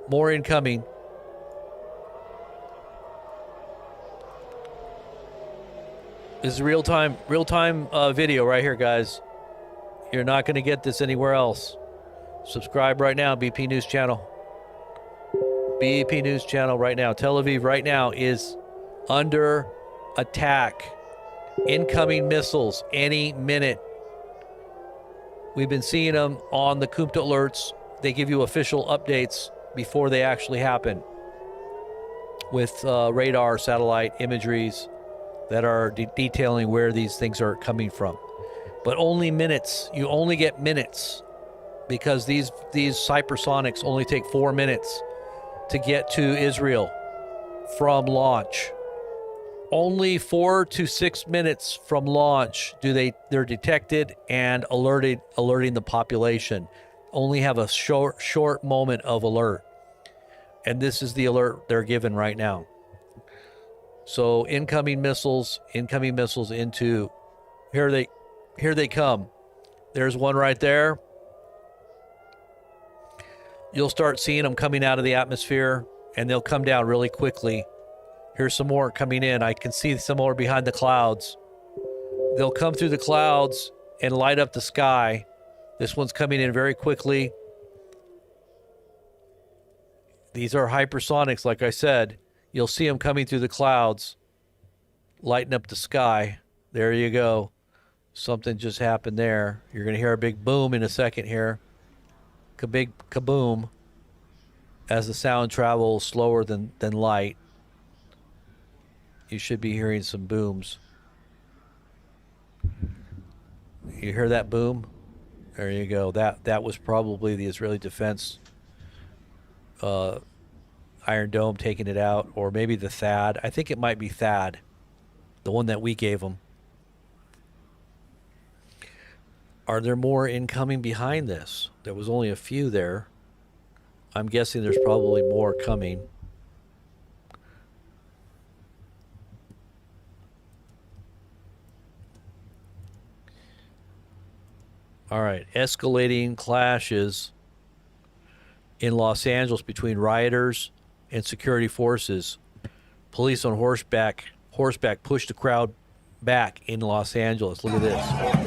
More incoming. This is real-time video right here, guys. You're not going to get this anywhere else. Subscribe right now, BP News Channel. BP News Channel right now. Tel Aviv right now is under attack. Incoming missiles any minute. We've been seeing them on the Kumta alerts. They give you official updates before they actually happen with radar, satellite imageries that are detailing where these things are coming from. But only minutes. You only get minutes because these hypersonics only take 4 minutes to get to Israel from launch. Only 4 to 6 minutes from launch they're detected and alerting the population. Only have a short moment of alert. And this is the alert they're given right now. So incoming missiles into here they come. There's one right there. You'll start seeing them coming out of the atmosphere and they'll come down really quickly. Here's some more coming in. I can see some more behind the clouds. They'll come through the clouds and light up the sky. This one's coming in very quickly. These are hypersonics, like I said. You'll see them coming through the clouds, lighting up the sky. There you go. Something just happened there. You're going to hear a big boom in a second here. A big kaboom as the sound travels slower than light. You should be hearing some booms. You hear that boom? There you go. That was probably the Israeli defense Iron Dome taking it out, or maybe the THAAD. I think it might be THAAD, the one that we gave them. Are there more incoming behind this? There was only a few there. I'm guessing there's probably more coming. All right, escalating clashes in Los Angeles between rioters and security forces. Police on horseback pushed the crowd back in Los Angeles. Look at this.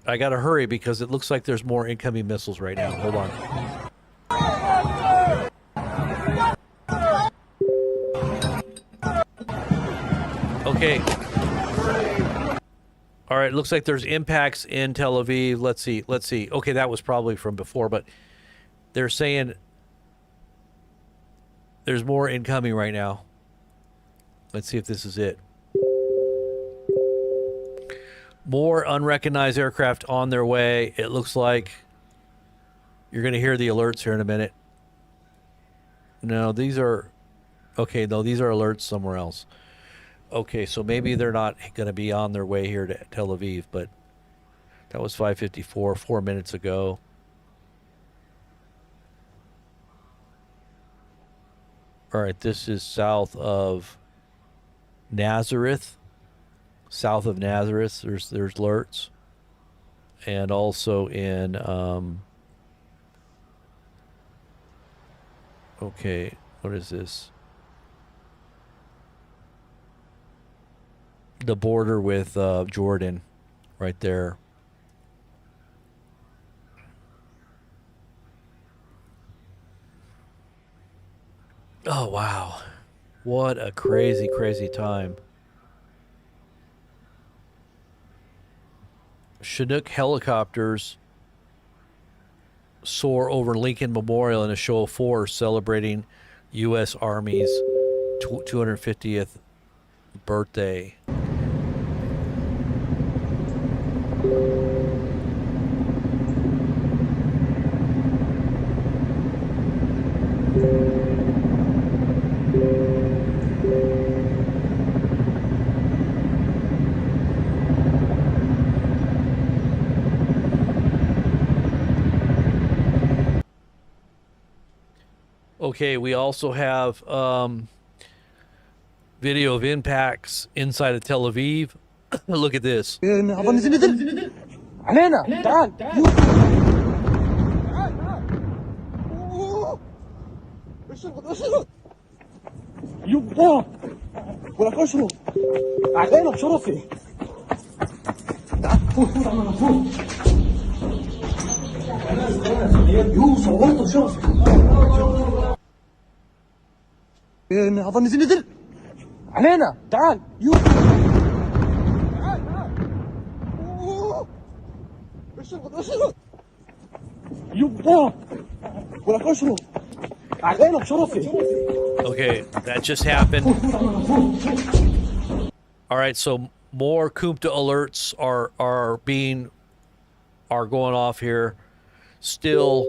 I gotta hurry because it looks like there's more incoming missiles right now. Hold on. Okay. All right, looks like there's impacts in Tel Aviv. Let's see. Okay, that was probably from before, but they're saying there's more incoming right now. Let's see if this is it. More unrecognized aircraft on their way. It looks like you're going to hear the alerts here in a minute. No, these are... Okay, no, these are alerts somewhere else. Okay, so maybe they're not going to be on their way here to Tel Aviv, but that was 5:54, 4 minutes ago. All right, this is south of Nazareth. South of Nazareth, there's alerts, and also in okay, what is this? The border with Jordan, right there. Oh wow, What a crazy, crazy time. Chinook helicopters soar over Lincoln Memorial in a show of force celebrating U.S. Army's 250th birthday. Okay, we also have video of impacts inside of Tel Aviv. Look at this. هذا نزل علينا تعال Okay, that just happened. All right, so more Kumta alerts are going off here. Still,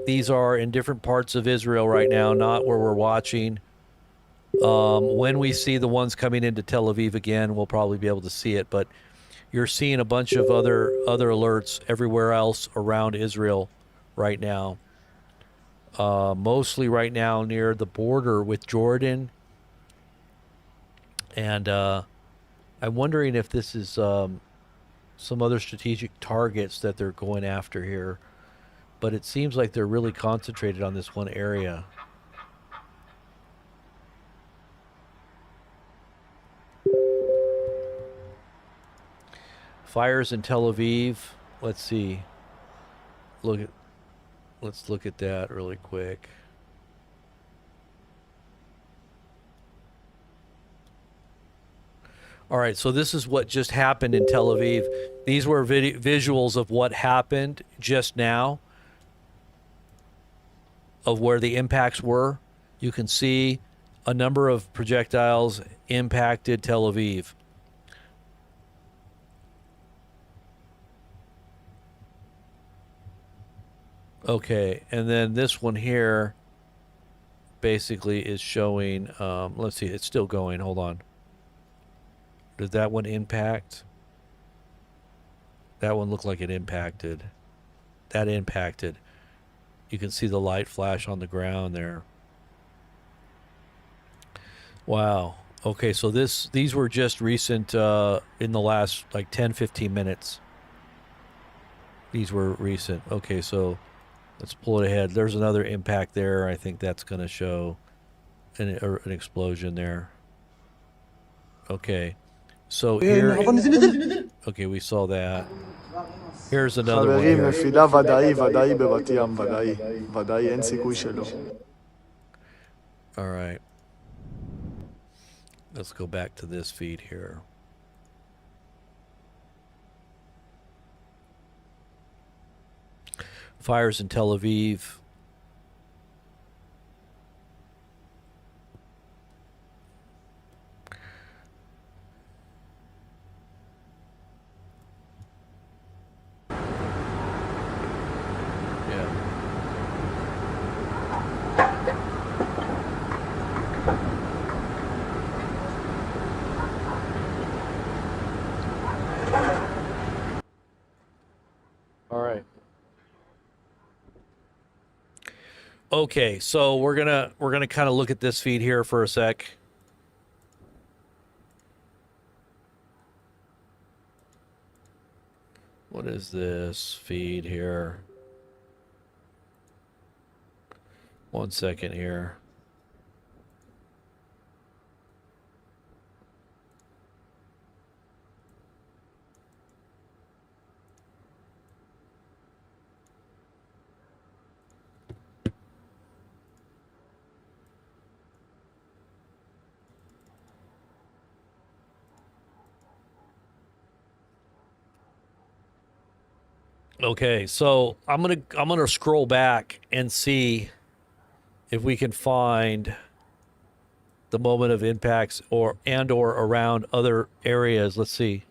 these are in different parts of Israel right now, not where we're watching. When we see the ones coming into Tel Aviv again, we'll probably be able to see it. But you're seeing a bunch of other alerts everywhere else around Israel right now. Mostly right now near the border with Jordan. And I'm wondering if this is some other strategic targets that they're going after here. But it seems like they're really concentrated on this one area. Fires in Tel Aviv. Let's see. Let's look at that really quick. All right, so this is what just happened in Tel Aviv. These were visuals of what happened just now, of where the impacts were. You can see a number of projectiles impacted Tel Aviv. Okay, and then this one here basically is showing, let's see, it's still going, hold on. Did that one impact? That one looked like it impacted. That impacted. You can see the light flash on the ground there. Wow. Okay, so these were just recent in the last like 10, 15 minutes. These were recent. Okay, so let's pull it ahead. There's another impact there. I think that's going to show an explosion there. Okay. So here, okay, we saw that. Here's another one חברים, here. נפילה ודאי בבת ים, ודאי, אין סיכוי שלא. All right. Let's go back to this feed here. Fires in Tel Aviv. All right. Okay, so we're gonna kind of look at this feed here for a sec. What is this feed here? 1 second here. Okay, so I'm gonna scroll back and see if we can find the moment of impacts or around other areas. Let's see.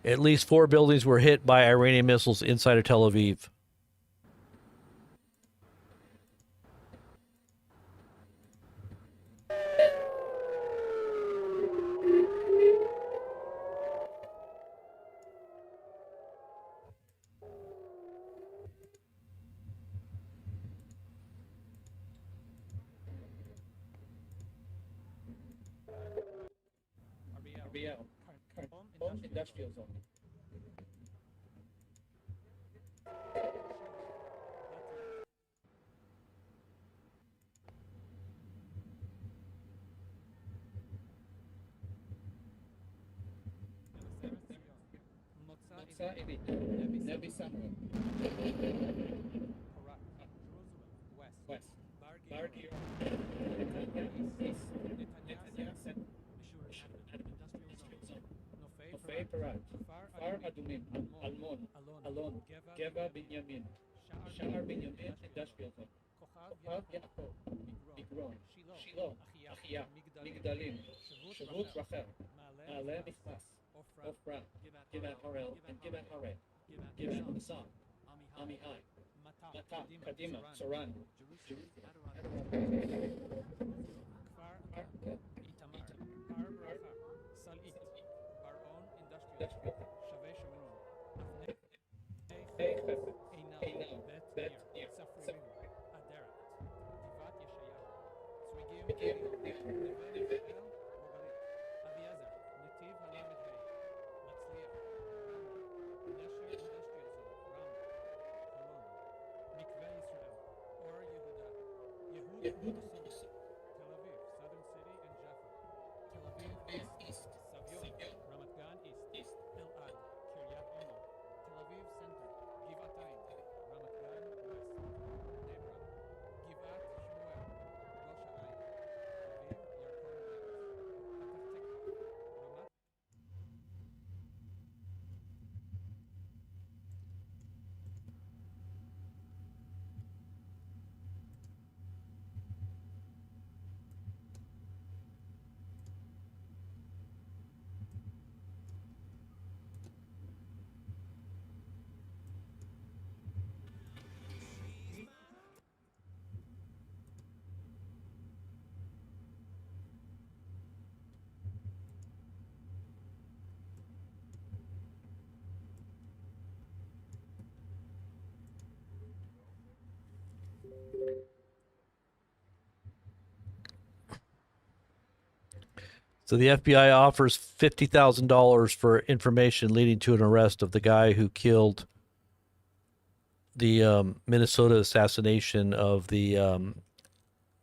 At least 4 buildings were hit by Iranian missiles inside of Tel Aviv. RBL, home industrial zone. מוצא עילית, נבי סמואל. West. Bar Gion. East. Netanya Center. נופי פרת. כפר אדומים. אלון. גבע בנימין. שער בנימין industrial zone. כוכב יעקב. מגרון. שילה. אחיה. מגדלים. שבות רחל. מעלה מכנס. עופרה. גבעת הראל. גבעת הראל. גבעת נסם. עמי היי. מטה. קדימה. צורן. So the FBI offers $50,000 for information leading to an arrest of the guy who killed the Minnesota assassination of the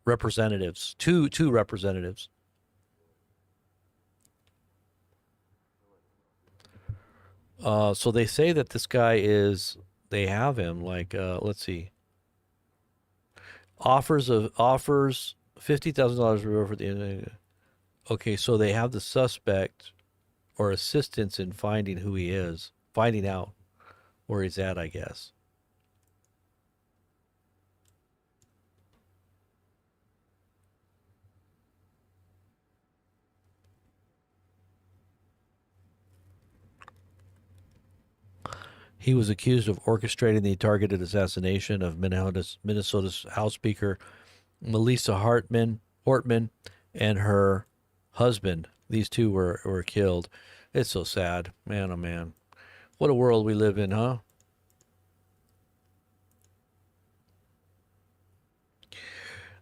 representatives, two representatives. So they say that this guy they have him like, let's see. Offers $50,000 for the. Okay, so they have the suspect or assistance in finding who he is, finding out where he's at, I guess. He was accused of orchestrating the targeted assassination of Minnesota's House Speaker Melissa Hartman and her husband. These two were killed. It's so sad. Man, oh man. What a world we live in, huh?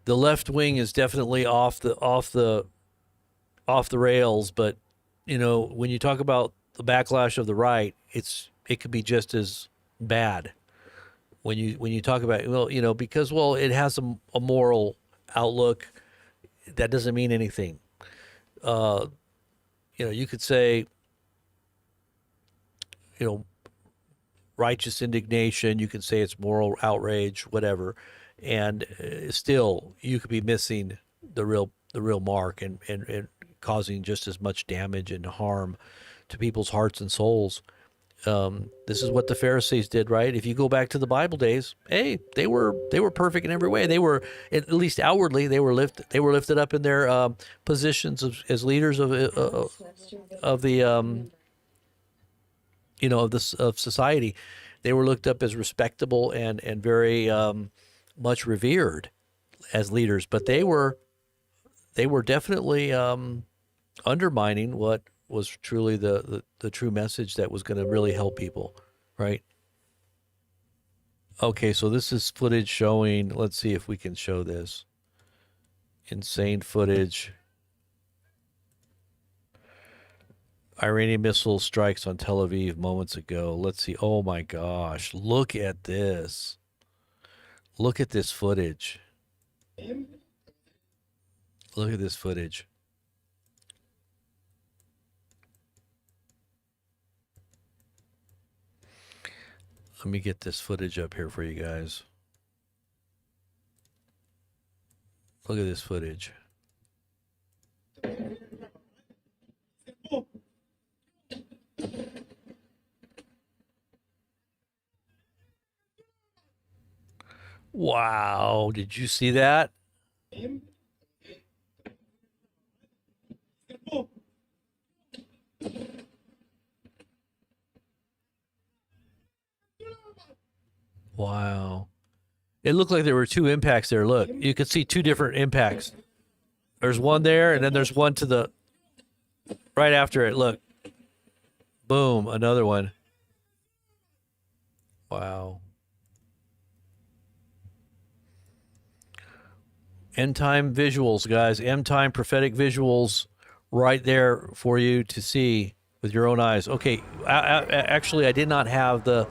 The left wing is definitely off the rails, but you know, when you talk about the backlash of the right, it could be just as bad. When you talk about, well, you know, because it has a moral outlook, that doesn't mean anything. You know, you could say, you know, righteous indignation, you can say it's moral outrage, whatever, and still you could be missing the real mark and causing just as much damage and harm to people's hearts and souls. This is what the Pharisees did, right? If you go back to the Bible days, hey, they were perfect in every way. They were, at least outwardly, they were lifted up in their positions as leaders of the of society. They were looked up as respectable and very much revered as leaders, but they were definitely undermining what was truly the true message that was going to really help people, right? Okay, so this is footage showing, let's see if we can show this. Insane footage. Iranian missile strikes on Tel Aviv moments ago. Let's see. Oh my gosh, look at this. Look at this footage. Look at this footage. Let me get this footage up here for you guys. Look at this footage. Wow, did you see that? Wow. It looked like there were two impacts there. Look, you could see two different impacts. There's one there, and then there's one to the right after it. Look. Boom, another one. Wow. End time visuals, guys. End time prophetic visuals right there for you to see with your own eyes. Okay, actually, I did not have the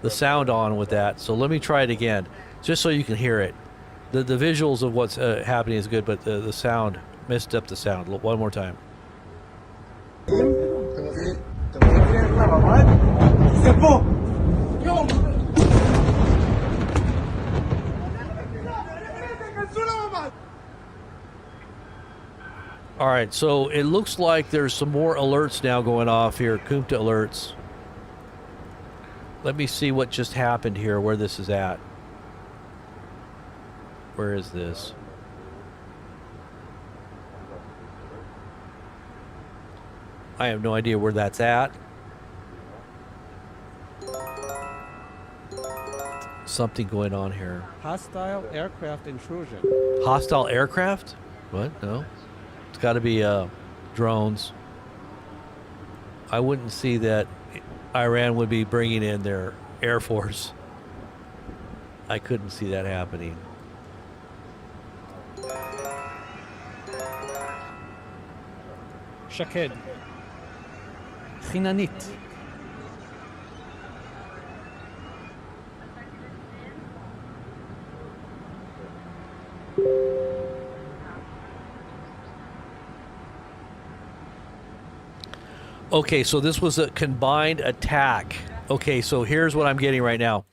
sound on with that, so let me try it again, just so you can hear it. The visuals of what's happening is good, but the sound, messed up the sound. One more time. All right, so it looks like there's some more alerts now going off here, Kumta alerts. Let me see what just happened here, where this is at. Where is this? I have no idea where that's at. Something going on here. Hostile aircraft intrusion. Hostile aircraft? What? No. It's got to be drones. I wouldn't see that Iran would be bringing in their Air Force. I couldn't see that happening. Shaked. Chinanit. Okay, so this was a combined attack. Okay, so here's what I'm getting right now.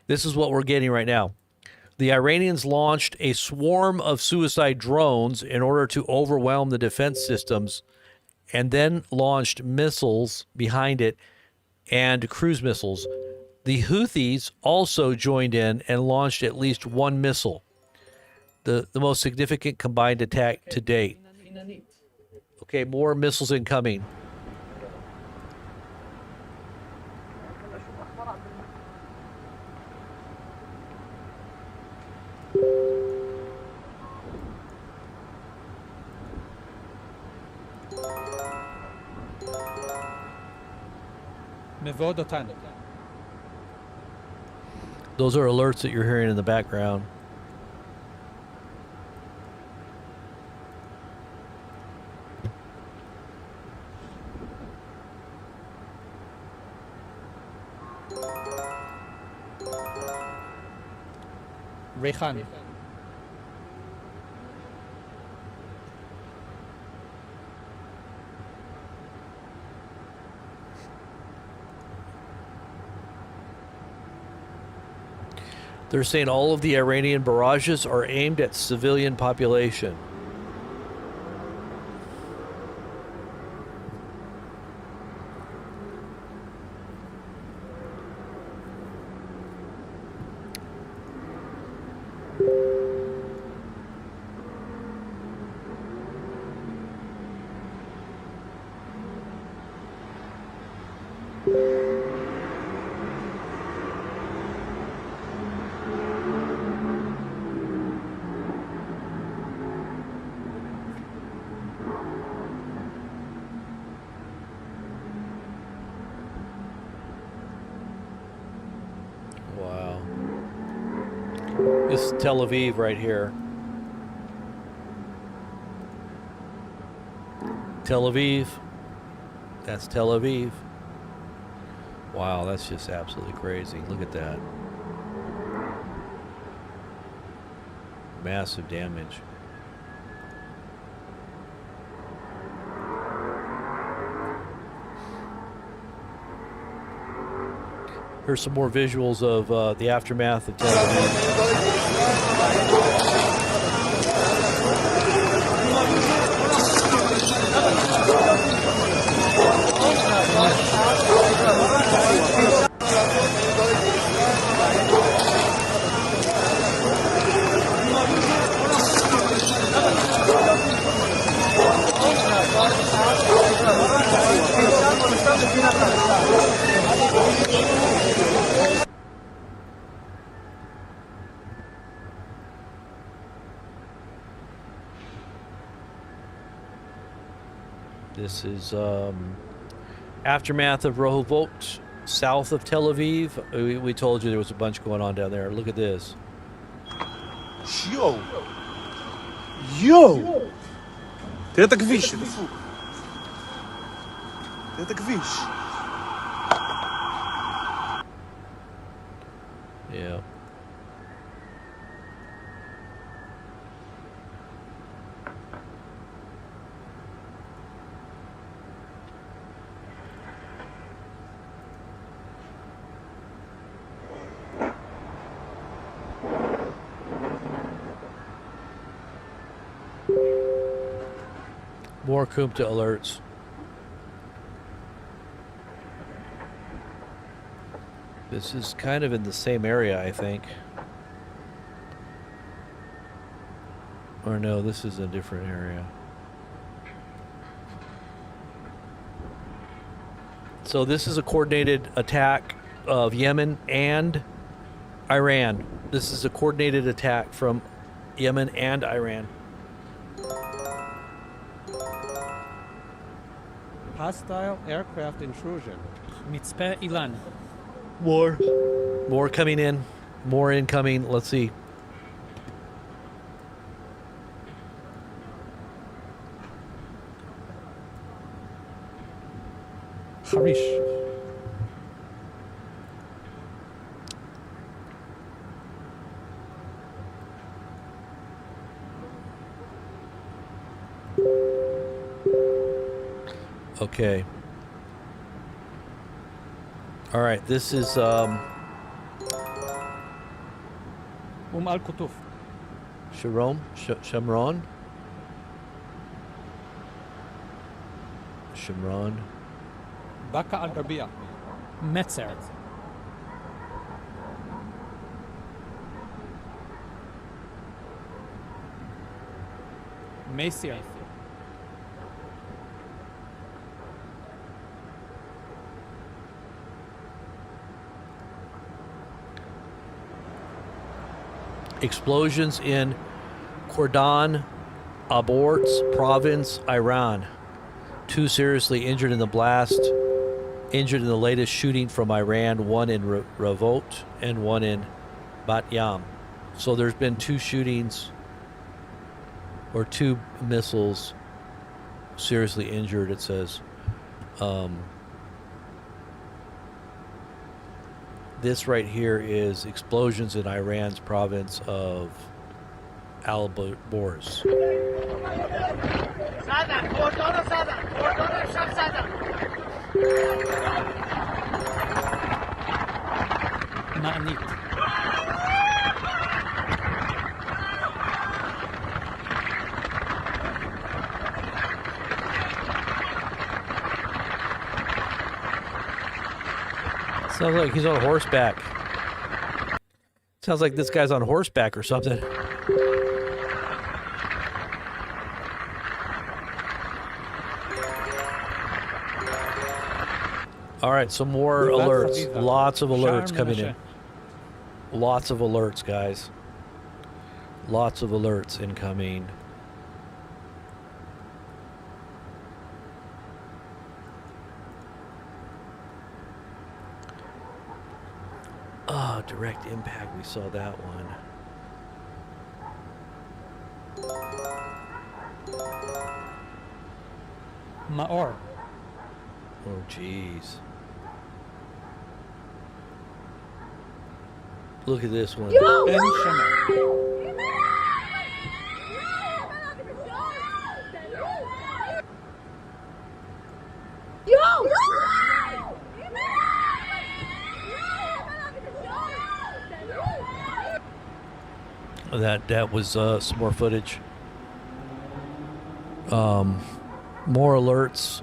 This is what we're getting right now. The Iranians launched a swarm of suicide drones in order to overwhelm the defense systems, and then launched missiles behind it and cruise missiles. The Houthis also joined in and launched at least one missile, the most significant combined attack to date. Okay, more missiles incoming. Those are alerts that you're hearing in the background. Rehan. They're saying all of the Iranian barrages are aimed at civilian population. This is Tel Aviv right here. Tel Aviv. That's Tel Aviv. Wow, that's just absolutely crazy. Look at that. Massive damage. Here's some more visuals of the aftermath of Tel Aviv. This is aftermath of Rehovot, south of Tel Aviv. We told you there was a bunch going on down there. Look at this. Yo! Yo! תראה את הכביש. תראה את הכביש. Yeah. More Kumta alerts. This is kind of in the same area, I think. Or no, this is a different area. So this is a coordinated attack of Yemen and Iran. This is a coordinated attack from Yemen and Iran. Hostile aircraft intrusion. Mitzpeh Ilan. More coming in. More incoming. Let's see. Harish. Okay. All right, this is Al Kutuf. Shamron. Baka al Rabia. Metzer. Mesier. Explosions in Cordon Aborts province, Iran. 2 seriously injured in the blast. Injured in the latest shooting from Iran, 1 in Rehovot and 1 in Bat Yam. So there's been 2 shootings or 2 missiles seriously injured, it says. This right here is explosions in Iran's province of Al-Bors. Ma'anit. Sounds like he's on horseback. Sounds like this guy's on horseback or something. All right, some more alerts. Lots of alerts coming in. Lots of alerts, guys. Lots of alerts incoming. Oh, direct impact. We saw that one. Maor. Oh, jeez. Look at this one. Ben Shemer. That was some more footage. More alerts.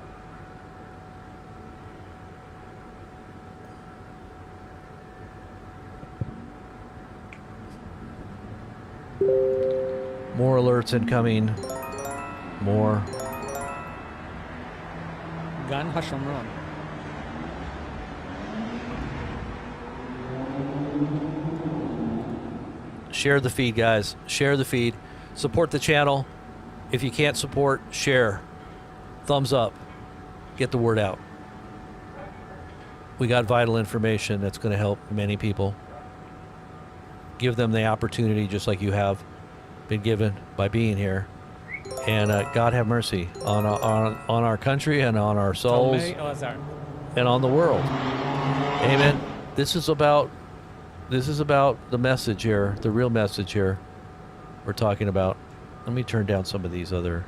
More alerts incoming. More. Gan HaShomron. Share the feed, guys. Share the feed. Support the channel. If you can't support, share. Thumbs up. Get the word out. We got vital information that's going to help many people. Give them the opportunity, just like you have been given by being here. And God have mercy on our country and on our souls and on the world. Amen. This is about the message here, the real message here we're talking about. Let me turn down some of these other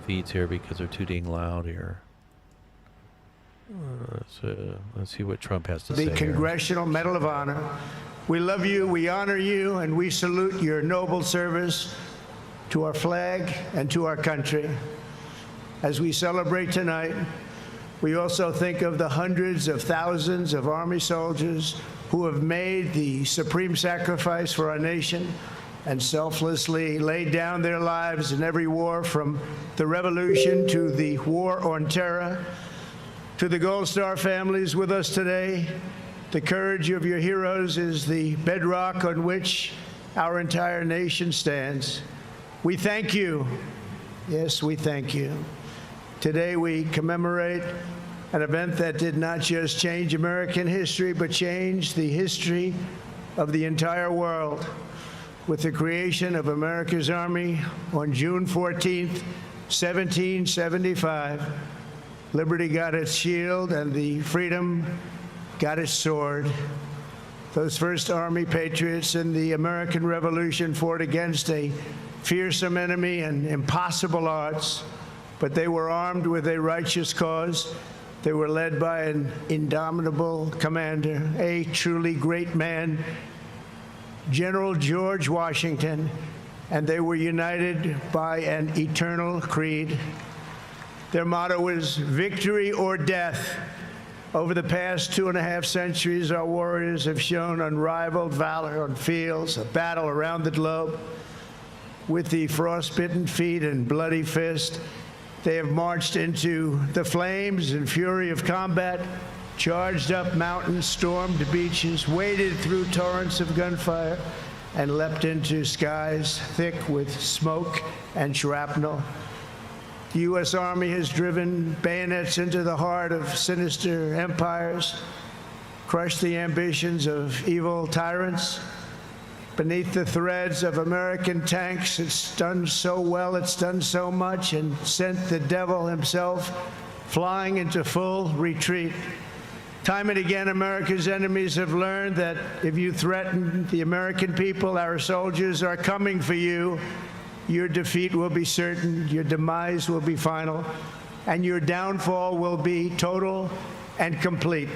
feeds here because they're too dang loud here. Let's see what Trump has to say. The Congressional Medal of Honor. We love you, we honor you, and we salute your noble service to our flag and to our country. As we celebrate tonight, we also think of the hundreds of thousands of Army soldiers who have made the supreme sacrifice for our nation and selflessly laid down their lives in every war, from the Revolution to the War on Terror. To the Gold Star families with us today, the courage of your heroes is the bedrock on which our entire nation stands. We thank you. Yes, we thank you. Today we commemorate an event that did not just change American history, but changed the history of the entire world. With the creation of America's Army on June 14th, 1775, liberty got its shield and the freedom got its sword. Those first Army patriots in the American Revolution fought against a fearsome enemy and impossible odds, but they were armed with a righteous cause. They were led by an indomitable commander, a truly great man, General George Washington, and they were united by an eternal creed. Their motto was victory or death. Over the past 2.5 centuries, our warriors have shown unrivaled valor on fields of battle around the globe. With the frostbitten feet and bloody fist, they have marched into the flames and fury of combat, charged up mountains, stormed beaches, waded through torrents of gunfire, and leapt into skies thick with smoke and shrapnel. The U.S. Army has driven bayonets into the heart of sinister empires, crushed the ambitions of evil tyrants. Beneath the threads of American tanks, it's done so well, it's done so much, and sent the devil himself flying into full retreat. Time and again, America's enemies have learned that if you threaten the American people, our soldiers are coming for you. Your defeat will be certain, your demise will be final, and your downfall will be total and complete.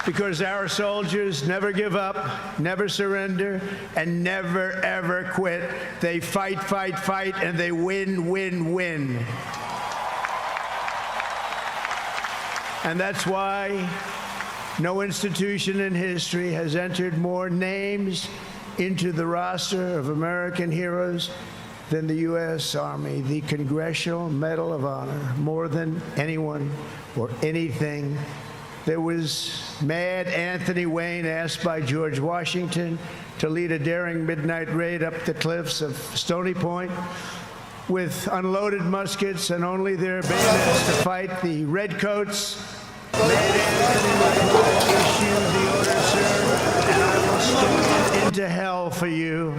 Because our soldiers never give up, never surrender, and never, ever quit. They fight, fight, fight, and they win, win, win. And that's why no institution in history has entered more names into the roster of American heroes than the U.S. Army, the Congressional Medal of Honor, more than anyone or anything. There was Mad Anthony Wayne, asked by George Washington to lead a daring midnight raid up the cliffs of Stony Point with unloaded muskets and only their bayonets to fight the redcoats. Mad Anthony would issue the order, marched into hell for you.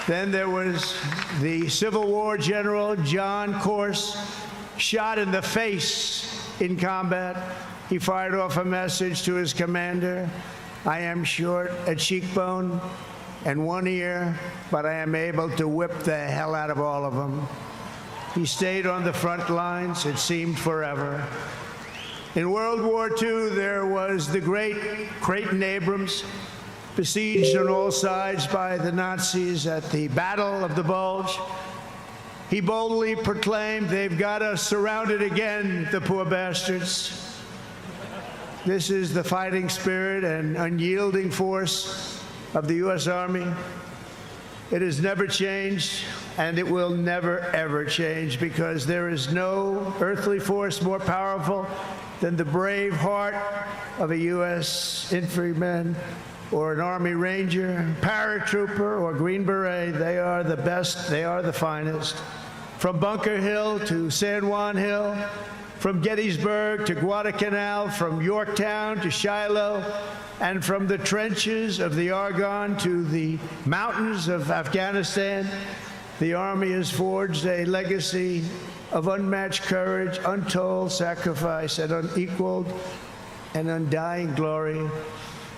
Then there was the Civil War general, John Corse, shot in the face in combat. He fired off a message to his commander: I am short a cheekbone and one ear, but I am able to whip the hell out of all of them. He stayed on the front lines, it seemed forever. In World War II, there was the great Creighton Abrams, besieged on all sides by the Nazis at the Battle of the Bulge. He boldly proclaimed, they've got us surrounded again, the poor bastards. This is the fighting spirit and unyielding force of the U.S. Army. It has never changed, and it will never, ever change, because there is no earthly force more powerful than the brave heart of a U.S. infantryman or an Army Ranger, paratrooper, or Green Beret. They are the best, they are the finest. From Bunker Hill to San Juan Hill, from Gettysburg to Guadalcanal, from Yorktown to Shiloh, and from the trenches of the Argonne to the mountains of Afghanistan, the Army has forged a legacy of unmatched courage, untold sacrifice, and unequaled and undying glory.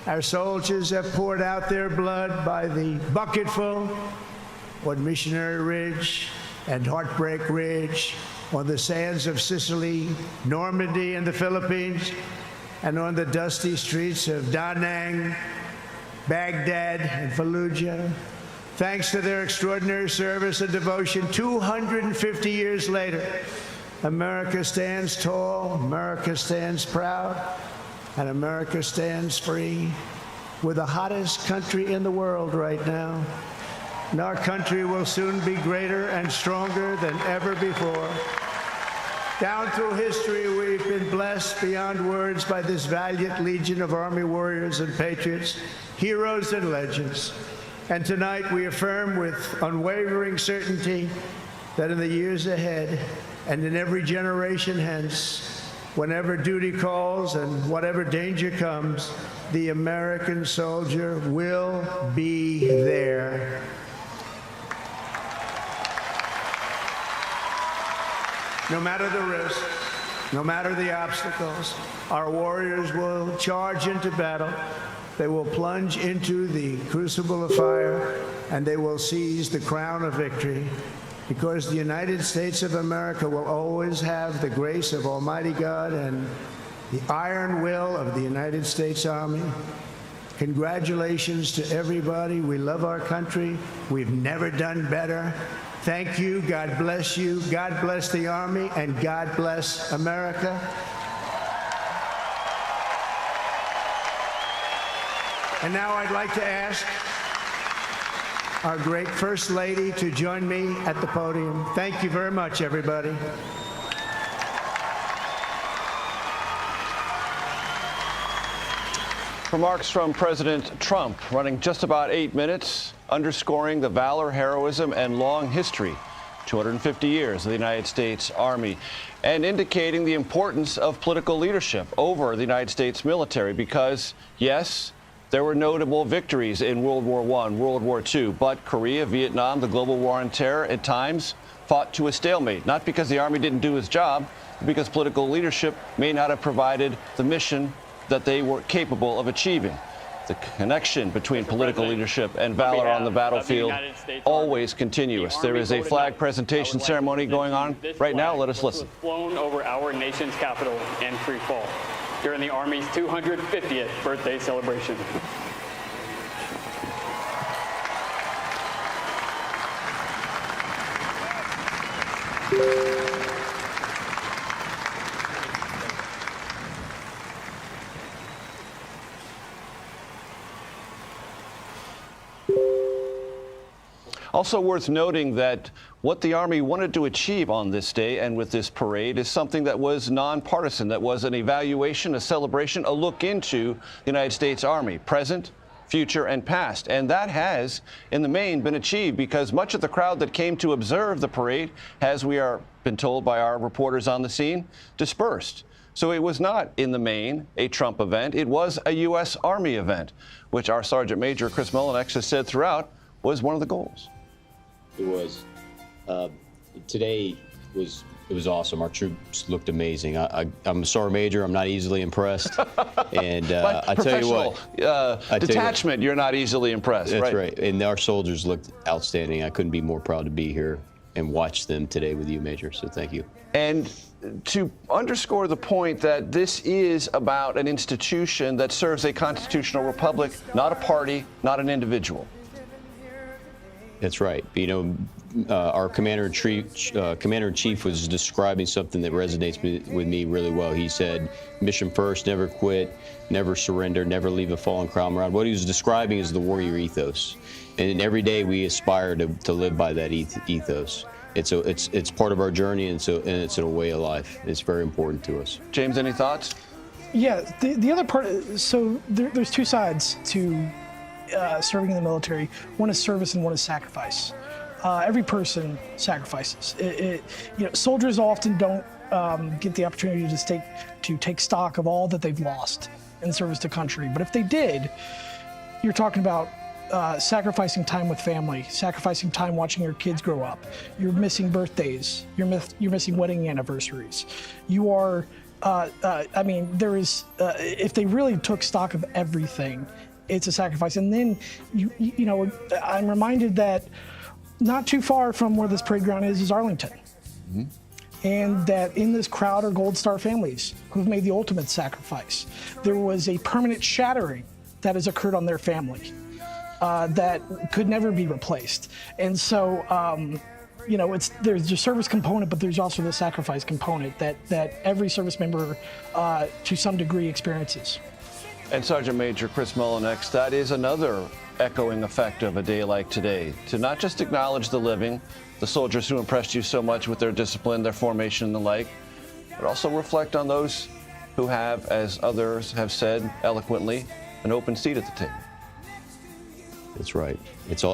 Our soldiers have poured out their blood by the bucketful on Missionary Ridge and Heartbreak Ridge, on the sands of Sicily, Normandy, and the Philippines, and on the dusty streets of Da Nang, Baghdad, and Fallujah. Thanks to their extraordinary service and devotion, 250 years later, America stands tall, America stands proud, and America stands free. We're the hottest country in the world right now. And our country will soon be greater and stronger than ever before. Down through history, we've been blessed beyond words by this valiant legion of Army warriors and patriots, heroes and legends. And tonight we affirm with unwavering certainty that in the years ahead and in every generation hence, whenever duty calls and whatever danger comes, the American soldier will be there. No matter the risk, no matter the obstacles, our warriors will charge into battle. They will plunge into the crucible of fire, and they will seize the crown of victory, because the United States of America will always have the grace of Almighty God and the iron will of the United States Army. Congratulations to everybody. We love our country. We've never done better. Thank you. God bless you. God bless the Army, and God bless America. And now I'd like to ask our great First Lady to join me at the podium. Thank you very much, everybody. Remarks from President Trump running just about 8 minutes, underscoring the valor, heroism, and long history, 250 years of the United States Army, and indicating the importance of political leadership over the United States military because, yes, there were notable victories in World War I, World War II, but Korea, Vietnam, the global war on terror at times fought to a stalemate, not because the Army didn't do its job, but because political leadership may not have provided the mission that they were capable of achieving. The connection between political leadership and valor on the battlefield always continuous. There is a flag presentation ceremony going on right now. Let us listen. Flown over our nation's capital in free fall during the Army's 250th birthday celebration. Also worth noting that what the Army wanted to achieve on this day and with this parade is something that was nonpartisan, that was an evaluation, a celebration, a look into the United States Army, present, future, and past. And that has, in the main, been achieved because much of the crowd that came to observe the parade, as we are been told by our reporters on the scene, dispersed. So it was not, in the main, a Trump event. It was a U.S. Army event, which our Sergeant Major Chris Mullinex has said throughout was one of the goals. It was. Today it was awesome. Our troops looked amazing. I'm a Sergeant Major. I'm not easily impressed. And I tell you what, detachment, you're not easily impressed. That's right. And our soldiers looked outstanding. I couldn't be more proud to be here and watch them today with you, Major. So thank you. And to underscore the point that this is about an institution that serves a constitutional republic, not a party, not an individual. That's right. You know, our Commander-in-Chief was describing something that resonates with me really well. He said, mission first, never quit, never surrender, never leave a fallen comrade. What he was describing is the warrior ethos. And every day we aspire to live by that ethos. It's part of our journey, and it's a way of life. It's very important to us. James, any thoughts? Yeah, the other part, so there's two sides to serving in the military. One is service and one is sacrifice. Every person sacrifices. Soldiers often don't get the opportunity to take stock of all that they've lost in service to country. But if they did, you're talking about sacrificing time with family, sacrificing time watching your kids grow up. You're missing birthdays. You're missing wedding anniversaries. You are. If they really took stock of everything, it's a sacrifice. And then I'm reminded that not too far from where this parade ground is Arlington. Mm-hmm. And that in this crowd are Gold Star families who've made the ultimate sacrifice. There was a permanent shattering that has occurred on their family that could never be replaced. And so, there's the service component, but there's also the sacrifice component that every service member, to some degree, experiences. And Sergeant Major Chris Mullinex, that is another echoing effect of a day like today, to not just acknowledge the living, the soldiers who impressed you so much with their discipline, their formation and the like, but also reflect on those who have, as others have said eloquently, an open seat at the table. That's right. It's all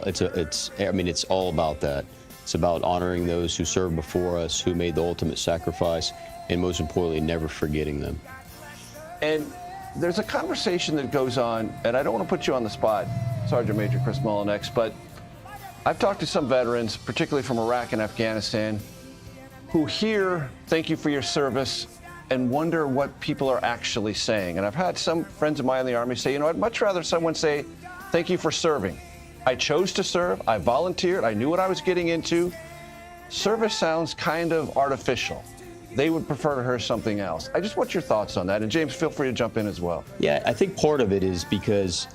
about that. It's about honoring those who served before us, who made the ultimate sacrifice, and most importantly, never forgetting them. And there's a conversation that goes on, and I don't want to put you on the spot, Sergeant Major Chris Mullinex, but I've talked to some veterans, particularly from Iraq and Afghanistan, who hear "thank you for your service" and wonder what people are actually saying. And I've had some friends of mine in the Army say, I'd much rather someone say, "Thank you for serving. I chose to serve, I volunteered, I knew what I was getting into." Service sounds kind of artificial. They would prefer to hear something else. I just want your thoughts on that. And James, feel free to jump in as well. Yeah, I think part of it is because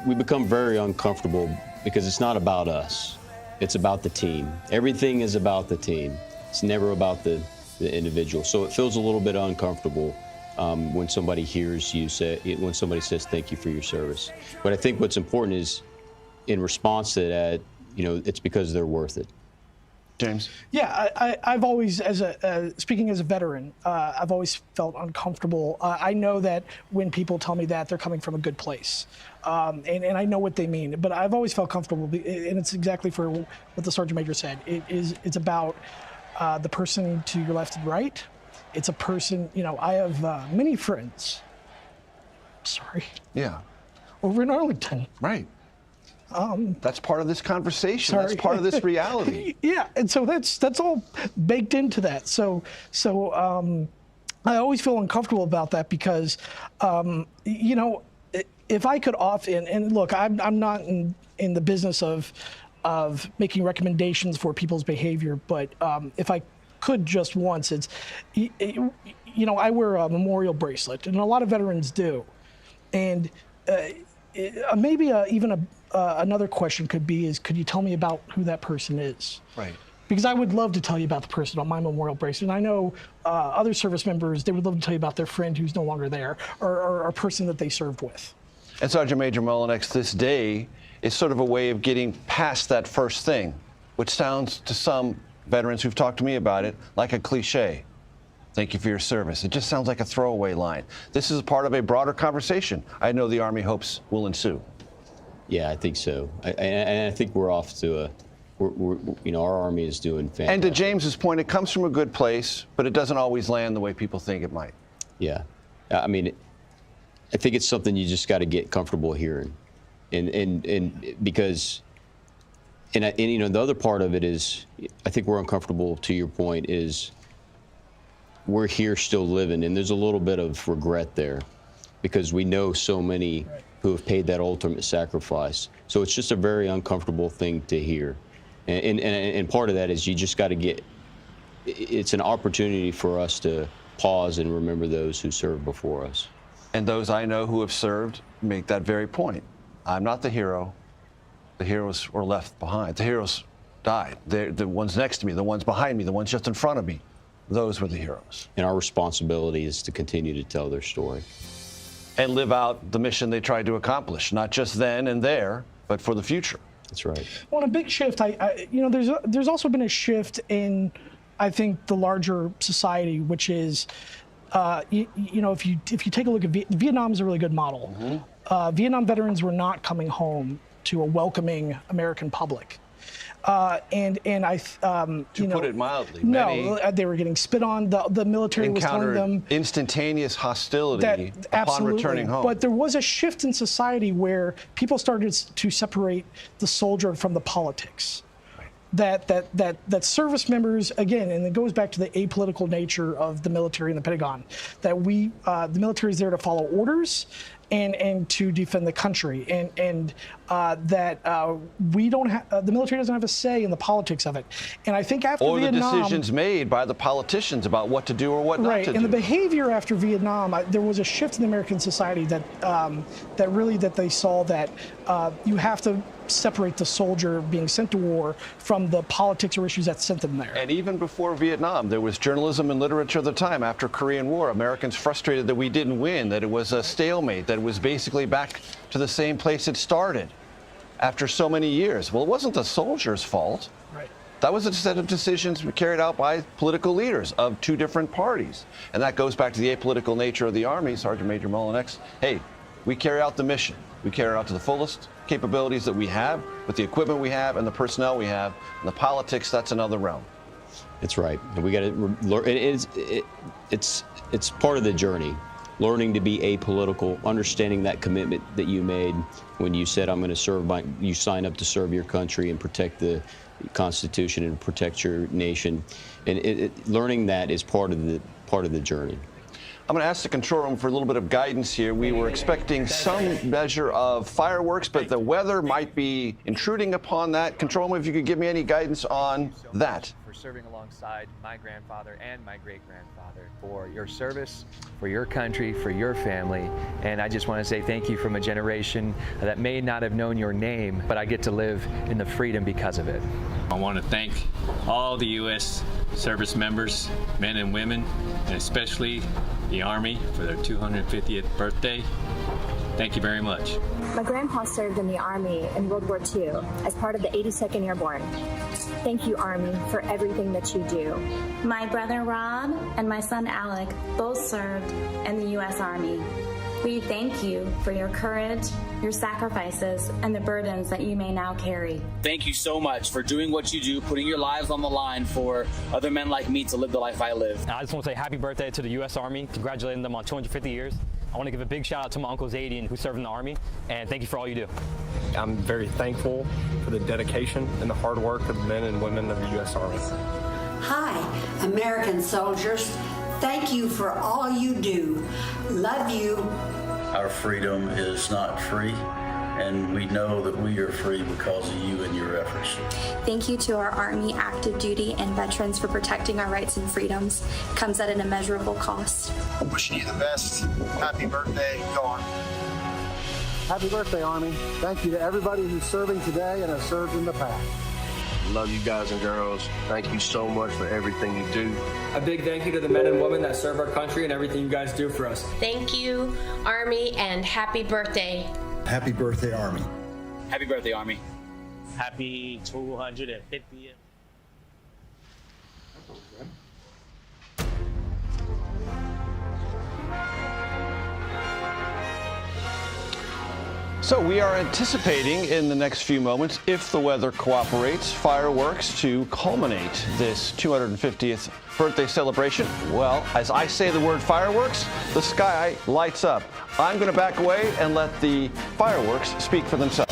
we become very uncomfortable because it's not about us. It's about the team. Everything is about the team. It's never about the individual. So it feels a little bit uncomfortable when somebody hears you when somebody says thank you for your service. But I think what's important is, in response to that, it's because they're worth it. James? Yeah, I've always, speaking as a veteran, I've always felt uncomfortable. I know that when people tell me that, they're coming from a good place. And I know what they mean, but I've always felt comfortable, and it's exactly for what the Sergeant Major said. It's about the person to your left and right. It's a person, I have many friends. Sorry. Yeah. Over in Arlington. Right. That's part of this conversation. Sorry. That's part of this reality. Yeah, and so that's all baked into that. So I always feel uncomfortable about that because, if I could often, and look, I'm not in the business of making recommendations for people's behavior, but if I could just once, I wear a memorial bracelet, and a lot of veterans do, and maybe even another question could you tell me about who that person is? Right. Because I would love to tell you about the person on my memorial bracelet. And I know other service members, they would love to tell you about their friend who's no longer there or a person that they served with. And Sergeant Major Mullinex, this day is sort of a way of getting past that first thing, which sounds to some veterans who've talked to me about it like a cliche. Thank you for your service. It just sounds like a throwaway line. This is a part of a broader conversation I know the Army hopes will ensue. Yeah, I think so. And I think we're off to our Army is doing fantastic. And to James's point, it comes from a good place, but it doesn't always land the way people think it might. Yeah. I mean, I think it's something you just got to get comfortable hearing. And because, and you know, the other part of it is, I think we're uncomfortable, to your point, is we're here still living, and there's a little bit of regret there because we know so many who have paid that ultimate sacrifice. So it's just a very uncomfortable thing to hear. And part of that is you just got to get, it's an opportunity for us to pause and remember those who served before us. And those I know who have served make that very point. I'm not the hero. The heroes were left behind. The heroes died. They're the ones next to me, the ones behind me, the ones just in front of me. Those were the heroes. And our responsibility is to continue to tell their story. And live out the mission they tried to accomplish, not just then and there, but for the future. That's right. Well, a big shift, you know, there's also been a shift in, I think, the larger society, which is, you know, if you take a look at Vietnam is a really good model. Mm-hmm. Vietnam veterans were not coming home to a welcoming American public. And I, to put it mildly, no, they were getting spit on. The military was telling them instantaneous hostility upon returning home. But there was a shift in society where people started to separate the soldier from the politics. That service members, again, and it goes back to the apolitical nature of the military and the Pentagon, that the military is there to follow orders and to defend the country, and that we don't have, the military doesn't have a say in the politics of it. And I think after Vietnam, or the decisions made by the politicians about what to do or what not to do. Right, and the behavior after Vietnam, there was a shift in American society that that they saw that you have to separate the soldier being sent to war from the politics or issues that sent them there. And even before Vietnam, there was journalism and literature at the time. After Korean War, Americans frustrated that we didn't win, that it was a stalemate, that it was basically back to the same place it started after so many years. Well, it wasn't the soldiers' fault. Right. That was a set of decisions carried out by political leaders of two different parties. And that goes back to the apolitical nature of the Army. Sergeant Major Mullinex, hey, we carry out the mission. We carry it out to the fullest capabilities that we have, with the equipment we have and the personnel we have. And the politics, that's another realm. It's right. And we got to learn. It's part of the journey. Learning to be apolitical, understanding that commitment that you made when you said, I'm going to serve you signed up to serve your country and protect the Constitution and protect your nation. And learning that is part of the journey. I'm going to ask the control room for a little bit of guidance here. We were expecting some measure of fireworks, but the weather might be intruding upon that. Control room, if you could give me any guidance on that. For serving alongside my grandfather and my great-grandfather, for your service, for your country, for your family. And I just want to say thank you from a generation that may not have known your name, but I get to live in the freedom because of it. I want to thank all the U.S. service members, men and women, and especially the Army for their 250th birthday. Thank you very much. My grandpa served in the Army in World War II as part of the 82nd Airborne. Thank you, Army, for everything that you do. My brother Rob and my son Alec both served in the U.S. Army. We thank you for your courage, your sacrifices, and the burdens that you may now carry. Thank you so much for doing what you do, putting your lives on the line for other men like me to live the life I live. I just want to say happy birthday to the U.S. Army, congratulating them on 250 years. I want to give a big shout out to my Uncle Zadian, who served in the Army, and thank you for all you do. I'm very thankful for the dedication and the hard work of the men and women of the U.S. Army. Hi, American soldiers. Thank you for all you do. Love you. Our freedom is not free, and we know that we are free because of you and your efforts. Thank you to our Army active duty and veterans for protecting our rights and freedoms. It comes at an immeasurable cost. Wishing you the best. Happy birthday, go Army. Happy birthday, Army. Thank you to everybody who's serving today and has served in the past. Love you guys and girls. Thank you so much for everything you do. A big thank you to the men and women that serve our country and everything you guys do for us. Thank you, Army, and happy birthday. Happy birthday, Army. Happy birthday, Army. Happy 250th. So we are anticipating in the next few moments, if the weather cooperates, fireworks to culminate this 250th birthday celebration. Well, as I say the word fireworks, the sky lights up. I'm going to back away and let the fireworks speak for themselves.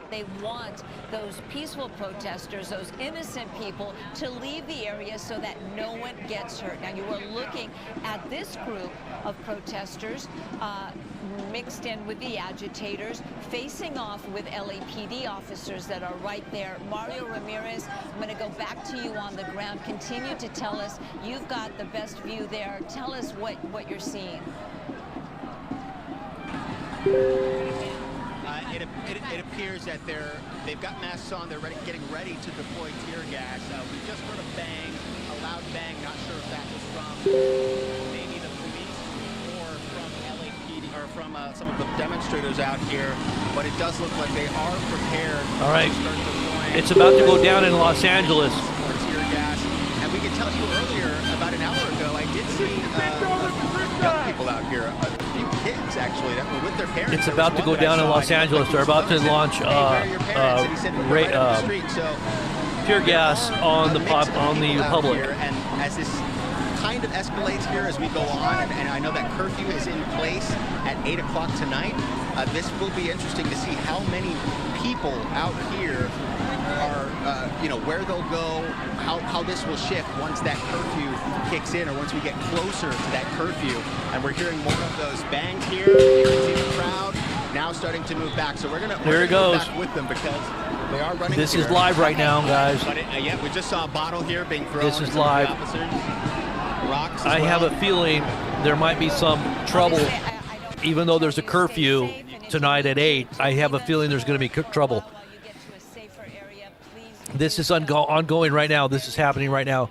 They want those peaceful protesters, those innocent people, to leave the area so that no one gets hurt. Now, you are looking at this group of protesters mixed in with the agitators, facing off with LAPD officers that are right there. Mario Ramirez, I'm going to go back to you on the ground. Continue to tell us. You've got the best view there. Tell us what you're seeing. It appears that they've got masks on. They're getting ready to deploy tear gas. We just heard a bang, a loud bang. Not sure if that was from maybe the police or from LAPD or from some of the demonstrators out here. But it does look like they are prepared. All right, to start deploying. It's about to go down in Los Angeles. Tear gas, and we can tell you earlier, about an hour ago, I did see young people out here. Kids actually that were with their parents. It's about to go down in Los Angeles. They're about to launch tear gas on the public. And as this kind of escalates here as we go on, and I know that curfew is in place at 8 o'clock tonight, this will be interesting to see how many people out here are, where they'll go, how this will shift once that curfew kicks in, or once we get closer to that curfew. And we're hearing more of those bangs here. You can see the crowd now starting to move back. So we're going to move back with them because they are running. This is live right now, guys. But yeah, we just saw a bottle here being thrown. This is live. Rocks I have a feeling there might be some trouble, even though there's a curfew tonight at 8. I have a feeling there's going to be trouble. This is ongoing right now. This is happening right now.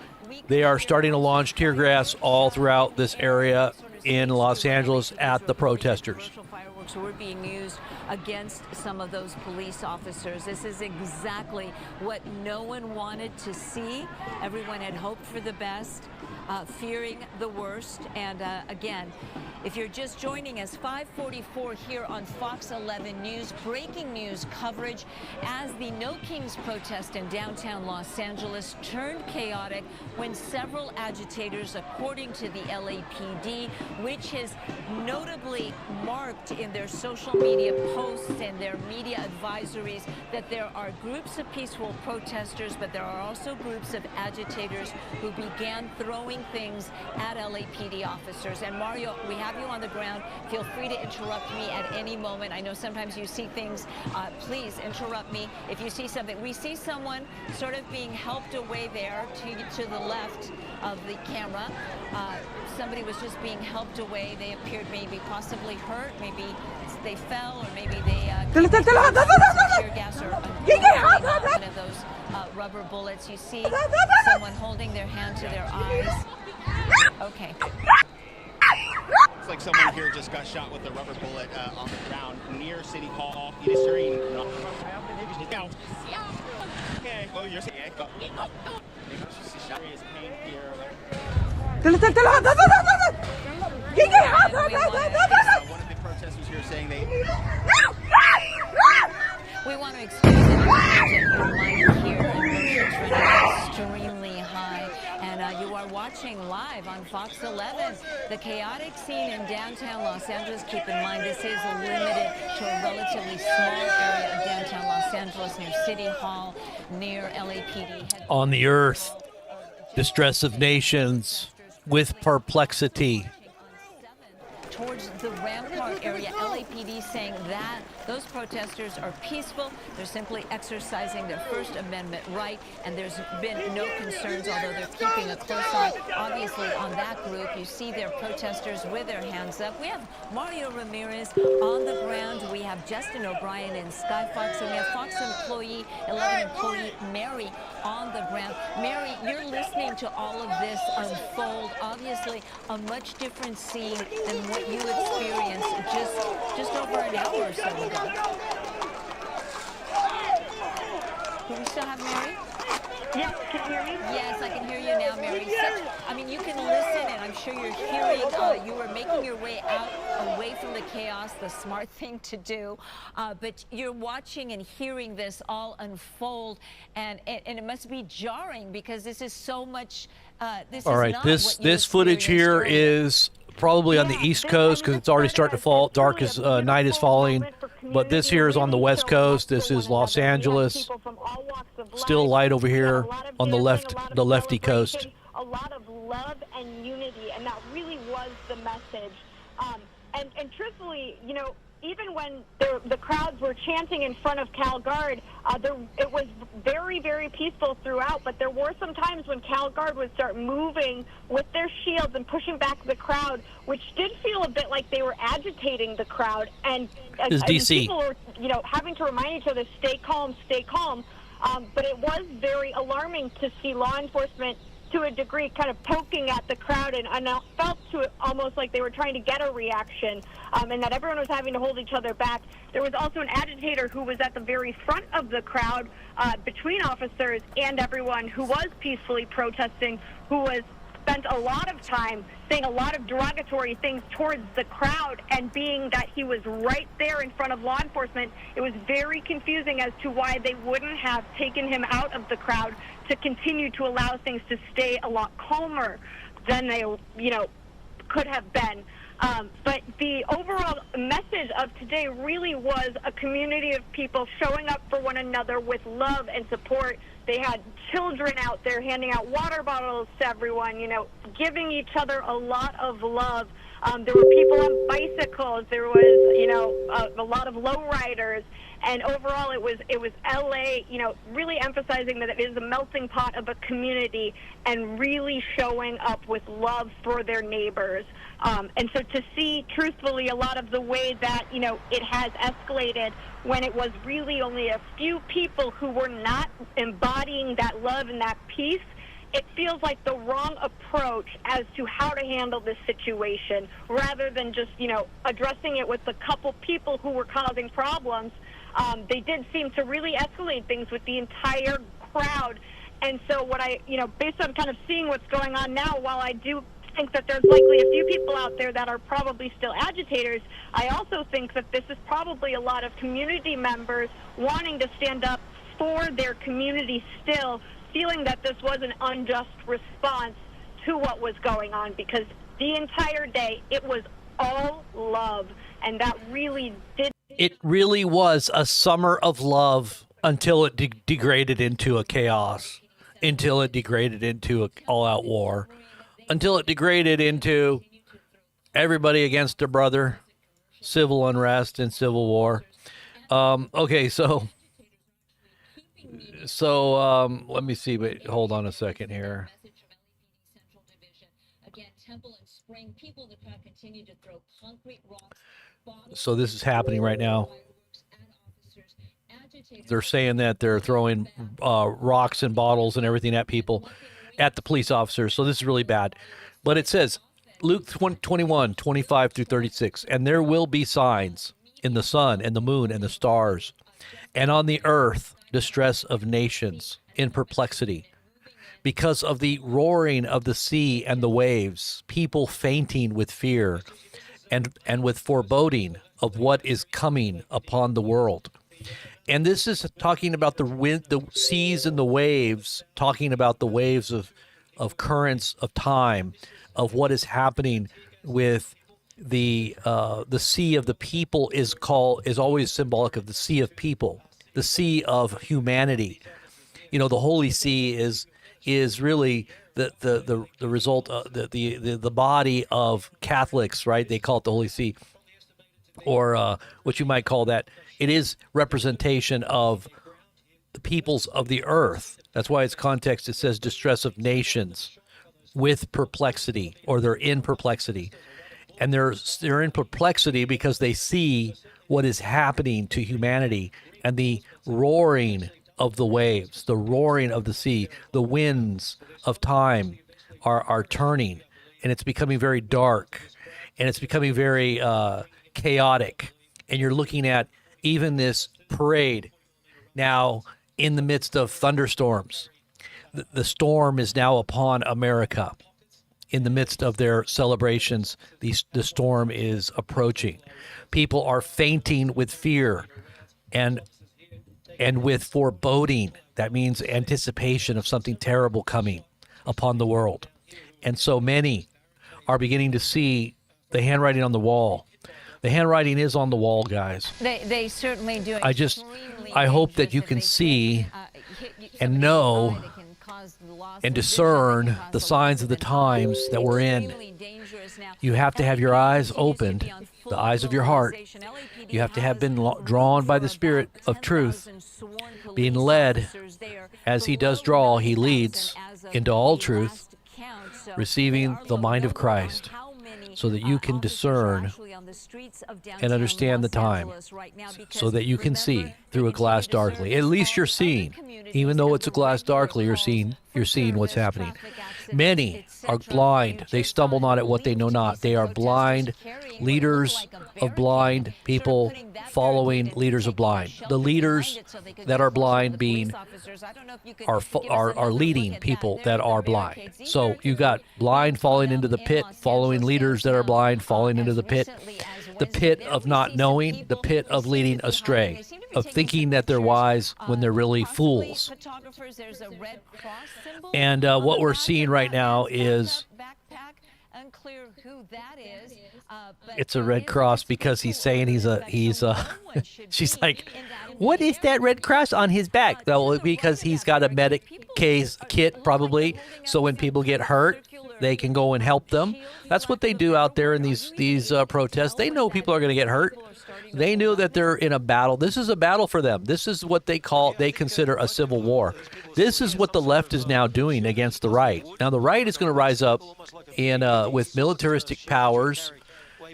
They are starting to launch tear gas all throughout this area in Los Angeles at the protesters. Fireworks were being used against some of those police officers. This is exactly what no one wanted to see. Everyone had hoped for the best, fearing the worst. And again, if you're just joining us, 5:44 here on Fox 11 News, breaking news coverage as the No Kings protest in downtown Los Angeles turned chaotic when several agitators, according to the LAPD, which has notably marked in their social media posts and their media advisories that there are groups of peaceful protesters, but there are also groups of agitators who began throwing things at LAPD officers. And Mario, we have you on the ground. Feel free to interrupt me at any moment. I know sometimes you see things. Please interrupt me if you see something. We see someone sort of being helped away there to the left of the camera. Somebody was just being helped away. They appeared maybe possibly hurt. Maybe they fell, or maybe they tear gas or one of those rubber bullets. You see someone holding their hand to their eyes. Okay. Looks like someone here just got shot with a rubber bullet on the ground near City Hall. It is during. Okay. Oh, you're saying. Serious pain here. One of the protesters here saying they. We want to excuse the mic here. Emotions running extremely high, and you are watching live on Fox 11 the chaotic scene in downtown Los Angeles. Keep in mind this is limited to a relatively small area of downtown Los Angeles near City Hall, near LAPD. On the earth, distress of nations with perplexity. Towards the Rampart area, LAPD saying that those protesters are peaceful. They're simply exercising their First Amendment right, and there's been no concerns, although they're keeping a close eye, obviously, on that group. You see their protesters with their hands up. We have Mario Ramirez on the ground. We have Justin O'Brien in Skyfox, and we have Fox employee, 11 employee Mary on the ground. Mary, you're listening to all of this unfold. Obviously, a much different scene than what you experienced just over an hour or so ago. Do we still have Mary? Yes, can you hear me? Yes, I can hear you now, Mary. I mean, you can listen, and I'm sure you're hearing, you are making your way out, away from the chaos, the smart thing to do. But you're watching and hearing this all unfold, and it must be jarring because this is so much, all right, this footage here is probably on the East Coast because it's already starting to fall. Dark as night is falling. But this here is on the West Coast. This is Los Angeles. Still light over here on the lefty coast. A lot of love and unity, and that really was the message. And truthfully, you know, even when the crowds were chanting in front of Cal Guard, it was very, very peaceful throughout. But there were some times when Cal Guard would start moving with their shields and pushing back the crowd, which did feel a bit like they were agitating the crowd. And people were, you know, having to remind each other, stay calm, stay calm. But it was very alarming to see law enforcement, to a degree, kind of poking at the crowd, and I felt to it almost like they were trying to get a reaction, and that everyone was having to hold each other back. There was also an agitator who was at the very front of the crowd, between officers and everyone who was peacefully protesting, who was spent a lot of time saying a lot of derogatory things towards the crowd, and being that he was right there in front of law enforcement, it was very confusing as to why they wouldn't have taken him out of the crowd to continue to allow things to stay a lot calmer than they, you know, could have been. But the overall message of today really was a community of people showing up for one another with love and support. They had children out there handing out water bottles to everyone, you know, giving each other a lot of love. There were people on bicycles. There was, a lot of lowriders. And overall, it was LA, really emphasizing that it is a melting pot of a community and really showing up with love for their neighbors. And so to see, truthfully, a lot of the way that, it has escalated when it was really only a few people who were not embodying that love and that peace, it feels like the wrong approach as to how to handle this situation, rather than just, addressing it with the couple people who were causing problems. They did seem to really escalate things with the entire crowd. And so what based on kind of seeing what's going on now, while I do think that there's likely a few people out there that are probably still agitators, I also think that this is probably a lot of community members wanting to stand up for their community still, feeling that this was an unjust response to what was going on, because the entire day it was all love, and that really did. It really was a summer of love until it degraded into a chaos, until it degraded into an all-out war, until it degraded into everybody against their brother, civil unrest and civil war. Okay, so let me see. But hold on a second here. So this is happening right now. They're saying that they're throwing rocks and bottles and everything at people, at the police officers. So this is really bad. But it says, Luke 21, 25 through 36, and there will be signs in the sun and the moon and the stars, and on the earth distress of nations in perplexity, because of the roaring of the sea and the waves, people fainting with fear and with foreboding of what is coming upon the world. And this is talking about the wind, the seas and the waves, talking about the waves of currents of time, of what is happening with the sea of the people is always symbolic of the sea of people, the sea of humanity. The Holy See is really the result of the body of Catholics, right? They call it the Holy See, or what you might call that. It is representation of the peoples of the earth. That's why its context, it says distress of nations with perplexity, or they're in perplexity. And they're in perplexity because they see what is happening to humanity, and the roaring of the waves, the roaring of the sea, the winds of time are turning, and it's becoming very dark, and it's becoming very chaotic. And you're looking at even this parade now in the midst of thunderstorms. The storm is now upon America. In the midst of their celebrations, the storm is approaching. People are fainting with fear and with foreboding. That means anticipation of something terrible coming upon the world. And so many are beginning to see the handwriting on the wall. The handwriting is on the wall, guys. They certainly do. I hope that you can see and know and discern the signs of the times that we're in. You have to have your eyes opened, the eyes of your heart. You have to have been drawn by the Spirit of truth, being led. As He does draw, He leads into all truth, receiving the mind of Christ, so that you can discern and understand the time, so that you can see through a glass darkly. At least you're seeing. Even though it's a glass darkly, you're seeing what's happening. Many are blind. They stumble not at what they know not. They are blind leaders of blind people following leaders of blind. The leaders that are blind are leading people that are blind. So you got blind falling into the pit, following leaders that are blind, falling into the pit of not knowing, the pit of leading astray, of thinking that they're wise when they're really fools. And what we're seeing right now is it's a Red Cross, because he's saying she's like, what is that Red Cross on his back? Well, because he's got a medic kit probably, so when people get hurt, they can go and help them. That's what they do out there in these protests. They know people are going to get hurt. They knew that they're in a battle. This is a battle for them. This is what they consider a civil war. This is what the left is now doing against the right. Now the right is going to rise up with militaristic powers,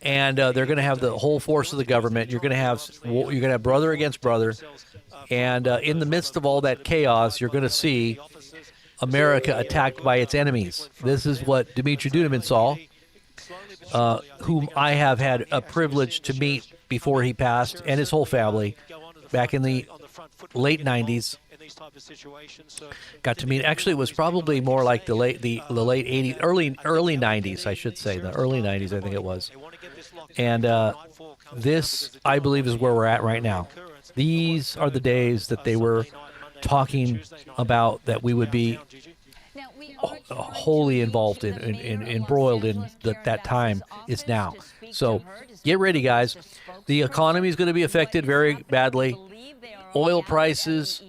and they're going to have the whole force of the government. You're going to have brother against brother, and in the midst of all that chaos, you're going to see America attacked by its enemies. This is what Dmitry Duduman saw, whom I have had a privilege to meet before he passed, and his whole family, back in the late 90s. Got to meet. Actually, it was probably more like the late 80s, early 90s, I should say. The early 90s, I think it was. And this, I believe, is where we're at right now. These are the days that they were talking about that we would be wholly involved in embroiled in that time is now. So get ready, guys. The economy is going to be affected very badly. Oil prices,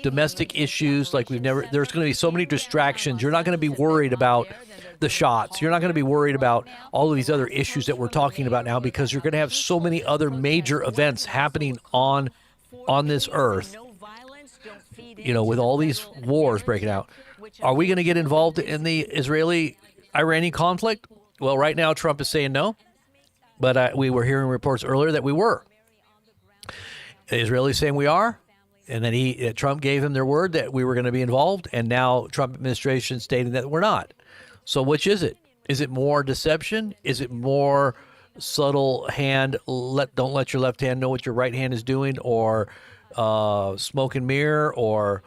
domestic issues like we've never. There's going to be so many distractions. You're not going to be worried about the shots. You're not going to be worried about all of these other issues that we're talking about now, because you're going to have so many other major events happening on this earth. With all these wars breaking out. Are we going to get involved in the Israeli-Iranian conflict? Well, right now Trump is saying no, but we were hearing reports earlier that we were. The Israelis saying we are, and then Trump gave them their word that we were going to be involved, and now Trump administration stating that we're not. So which is it? Is it more deception? Is it more subtle hand? Don't let your left hand know what your right hand is doing, or smoke and mirror, or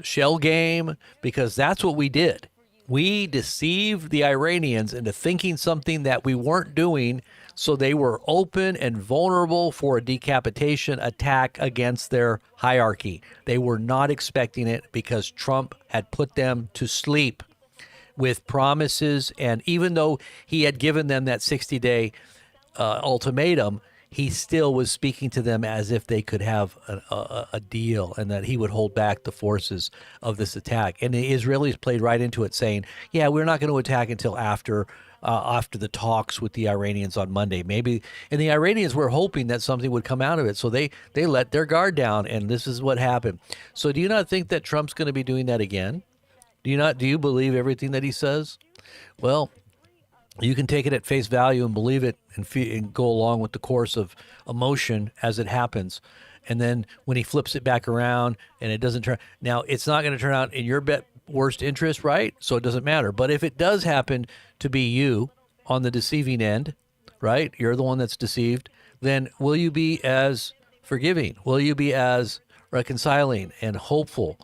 shell game? Because that's what we did. We deceived the Iranians into thinking something that we weren't doing, so they were open and vulnerable for a decapitation attack against their hierarchy. They were not expecting it, because Trump had put them to sleep with promises, and even though he had given them that 60-day ultimatum, he still was speaking to them as if they could have a deal, and that he would hold back the forces of this attack. And the Israelis played right into it, saying, yeah, we're not going to attack until after the talks with the Iranians on Monday. Maybe, and the Iranians were hoping that something would come out of it, so they let their guard down, and this is what happened. So do you not think that Trump's going to be doing that again? Do you believe everything that he says? Well, you can take it at face value and believe it, and go along with the course of emotion as it happens. And then when he flips it back around and it doesn't turn, now it's not going to turn out in your worst interest, right? So it doesn't matter. But if it does happen to be you on the deceiving end, right? You're the one that's deceived. Then will you be as forgiving? Will you be as reconciling and hopeful?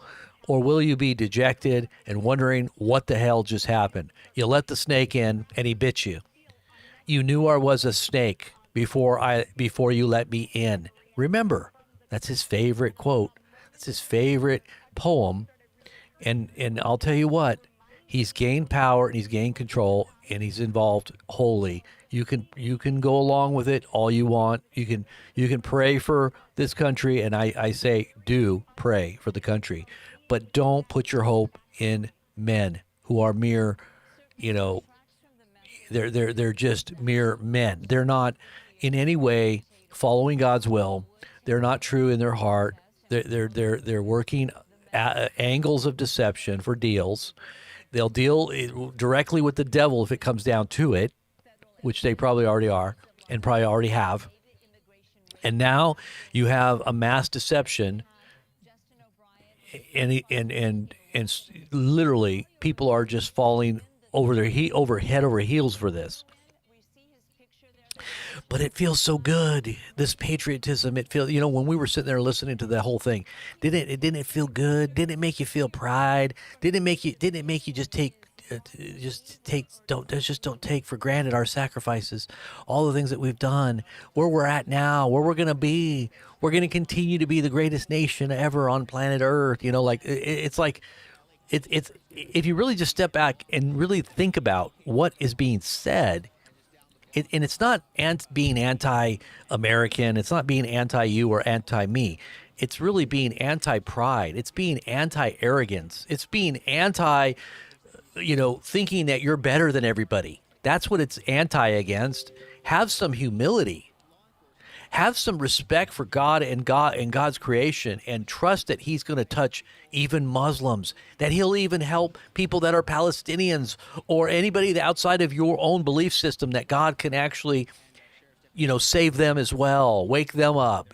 Or will you be dejected and wondering what the hell just happened? You let the snake in and he bit you. You knew I was a snake before you let me in. Remember, that's his favorite quote. That's his favorite poem. And I'll tell you what, he's gained power and he's gained control and he's involved wholly. You can go along with it all you want. You can pray for this country, and I say do pray for the country. But don't put your hope in men who are mere, they're just mere men. They're not in any way following God's will. They're not true in their heart. They're working angles of deception for deals. They'll deal directly with the devil if it comes down to it, which they probably already are and probably already have. And now you have a mass deception. And literally, people are just falling head over heels for this. But it feels so good. This patriotism, it feels. When we were sitting there listening to the whole thing, didn't it feel good? Didn't it make you feel pride? Didn't it make you don't take for granted our sacrifices, all the things that we've done, where we're at now, where we're going to be. We're going to continue to be the greatest nation ever on planet Earth. It's if you really just step back and really think about what is being said, and it's not being anti-American. It's not being anti-you or anti-me. It's really being anti-pride. It's being anti-arrogance. It's being anti thinking that you're better than everybody. That's what it's anti-against. Have some humility. Have some respect for God and God's creation, and trust that he's going to touch even Muslims, that he'll even help people that are Palestinians or anybody outside of your own belief system, that God can actually, save them as well, wake them up.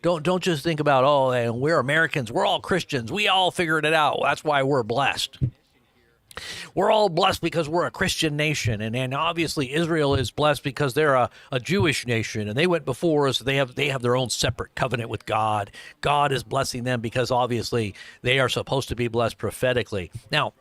Don't just think about, oh, and we're Americans, we're all Christians, we all figured it out, that's why we're blessed. We're all blessed because we're a Christian nation, and obviously Israel is blessed because they're a Jewish nation, and they went before us. They have their own separate covenant with God. God is blessing them because obviously they are supposed to be blessed prophetically. Now,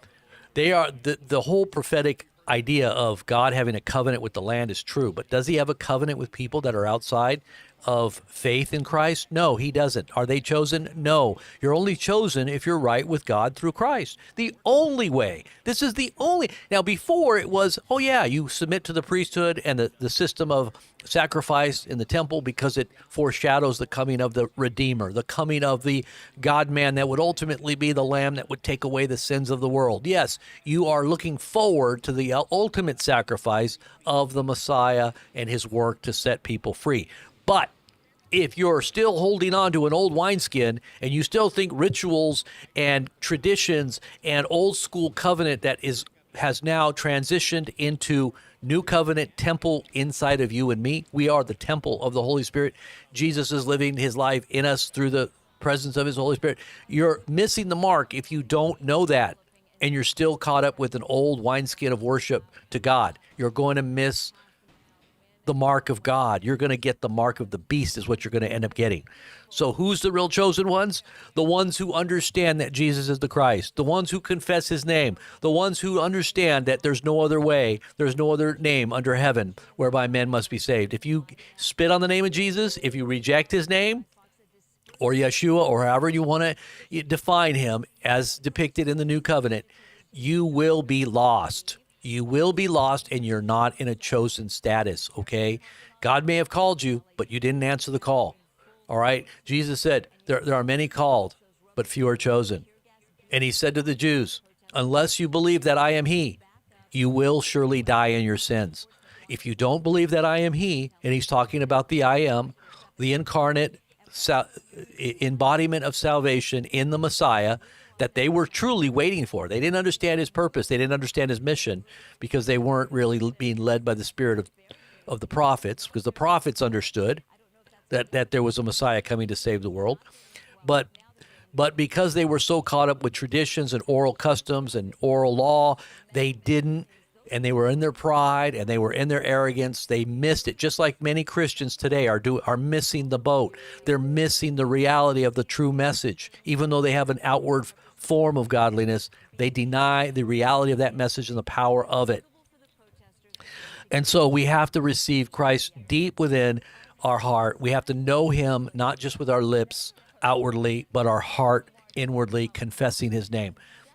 they are the whole prophetic idea of God having a covenant with the land is true, but does he have a covenant with people that are outside of faith in Christ? No, he doesn't. Are they chosen? No. You're only chosen if you're right with God through Christ. The only way. This is the only. Now, before it was, oh yeah, you submit to the priesthood and the system of sacrifice in the temple because it foreshadows the coming of the Redeemer, the coming of the God-man that would ultimately be the Lamb that would take away the sins of the world. Yes, you are looking forward to the ultimate sacrifice of the Messiah and his work to set people free. But if you're still holding on to an old wineskin and you still think rituals and traditions and old school covenant that has now transitioned into new covenant temple inside of you and me, we are the temple of the Holy Spirit. Jesus is living his life in us through the presence of his Holy Spirit. You're missing the mark if you don't know that and you're still caught up with an old wineskin of worship to God. You're going to miss the mark of God. You're going to get the mark of the beast is what you're going to end up getting. So who's the real chosen ones? The ones who understand that Jesus is the Christ, the ones who confess his name, the ones who understand that there's no other way, there's no other name under heaven whereby men must be saved. If you spit on the name of Jesus, if you reject his name, or Yeshua, or however you want to define him as depicted in the new covenant, you will be lost. You will be lost, and you're not in a chosen status, okay? God may have called you, but you didn't answer the call, all right? Jesus said, there are many called, but few are chosen. And he said to the Jews, unless you believe that I am he, you will surely die in your sins. If you don't believe that I am he, and he's talking about the I am, the incarnate embodiment of salvation in the Messiah, that they were truly waiting for. They didn't understand his purpose. They didn't understand his mission because they weren't really being led by the spirit of the prophets, because the prophets understood that there was a Messiah coming to save the world. But because they were so caught up with traditions and oral customs and oral law, they didn't, and they were in their pride and they were in their arrogance. They missed it, just like many Christians today are missing the boat. They're missing the reality of the true message. Even though they have an outward form of godliness, they deny the reality of that message and the power of it. And so we have to receive Christ deep within our heart. We have to know him not just with our lips outwardly, but our heart inwardly, confessing his name.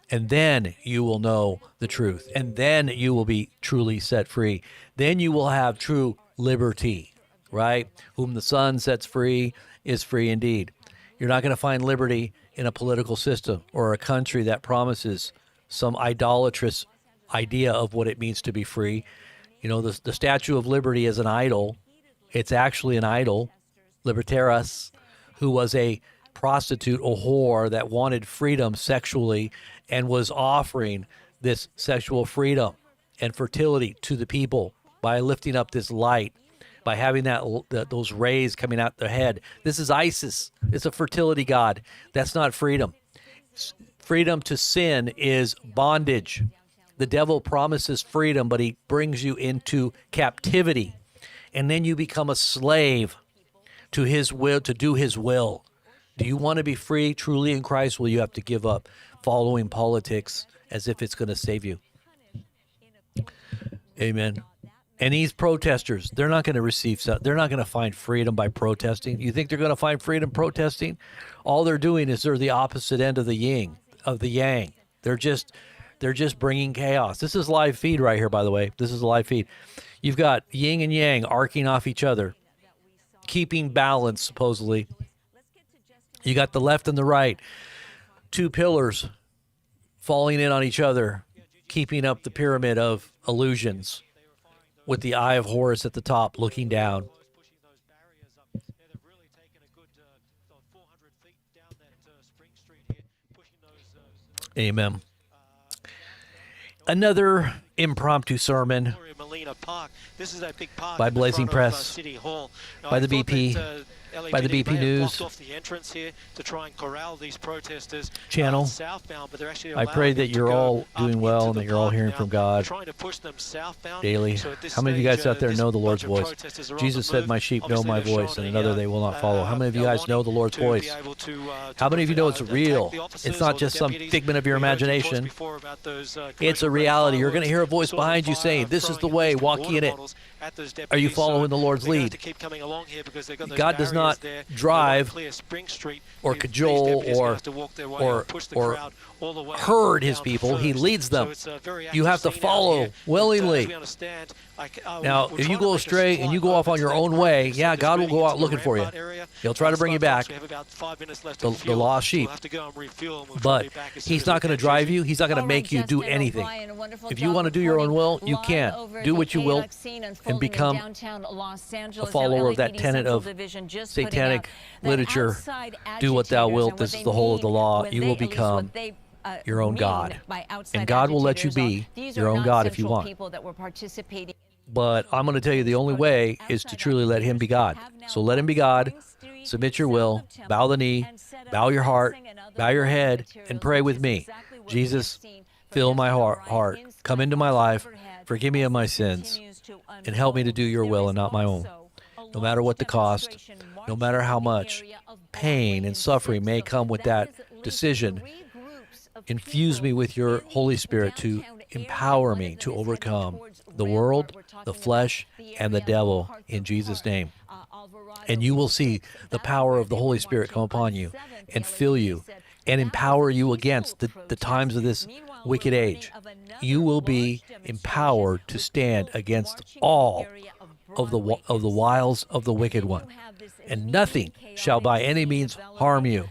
And then you will know the truth. And then you will be truly set free. Then you will have true liberty, right? Whom the Son sets free is free indeed. You're not going to find liberty in a political system or a country that promises some idolatrous idea of what it means to be free. You know, the Statue of Liberty is an idol. It's actually an idol, Libertaris, who was a prostitute, a whore that wanted freedom sexually and was offering this sexual freedom and fertility to the people by lifting up this light, by having those rays coming out their head. This is Isis. It's a fertility god. That's not freedom. Freedom to sin is bondage. The devil promises freedom, but he brings you into captivity. And then you become a slave to his will, to do his will. Do you want to be free truly in Christ? Well, you have to give up following politics as if it's going to save you. Amen. And these protesters, they're not going to they're not going to find freedom by protesting. You think they're going to find freedom protesting? All they're doing is they're the opposite end of the yin, of the yang. They're just bringing chaos. This is live feed right here, by the way. This is a live feed. You've got yin and yang arcing off each other, keeping balance, supposedly. You got the left and the right, two pillars falling in on each other, keeping up the pyramid of illusions with the Eye of Horus at the top looking down. Amen. Another impromptu sermon by Blazing Press, by the BP, by the BP News channel. I pray that you're all doing well and that you're all hearing from God daily. How many of you guys out there know the Lord's voice? Jesus said, "My sheep know my voice, and another they will not follow." How many of you guys know the Lord's voice? How many of you know it's real? It's not just some figment of your imagination. It's a reality. You're going to hear a voice behind you saying, "This is the way, walk ye in it." Are you following the Lord's lead? God does not drive or cajole or herd his people. He leads them. You have to follow willingly. Now, if you go astray and you go off on your own way, yeah, God will go out looking for you. He'll try to bring you back, the lost sheep. But he's not going to drive you. He's not going to make you do anything. If you want to do your own will, you can. Do what you will and become a follower of that tenet of satanic literature. Do what thou wilt. This is the whole of the law. You will become your own God. And God will let you be your own God if you want. But I'm going to tell you the only way is to truly let him be God. So let him be God. Submit your will. Bow the knee. Bow your heart. Bow your head. And pray with me. Jesus, fill my heart. Come into my life. Forgive me of my sins. And help me to do your will and not my own. No matter what the cost, no matter how much pain and suffering may come with that decision, infuse me with your Holy Spirit to empower me to overcome the world, the flesh, and the devil in Jesus' name. And you will see the power of the Holy Spirit come upon you and fill you and empower you against the times of this wicked age. You will be empowered to stand against all of the wiles of the wicked one. And nothing shall by any means harm you.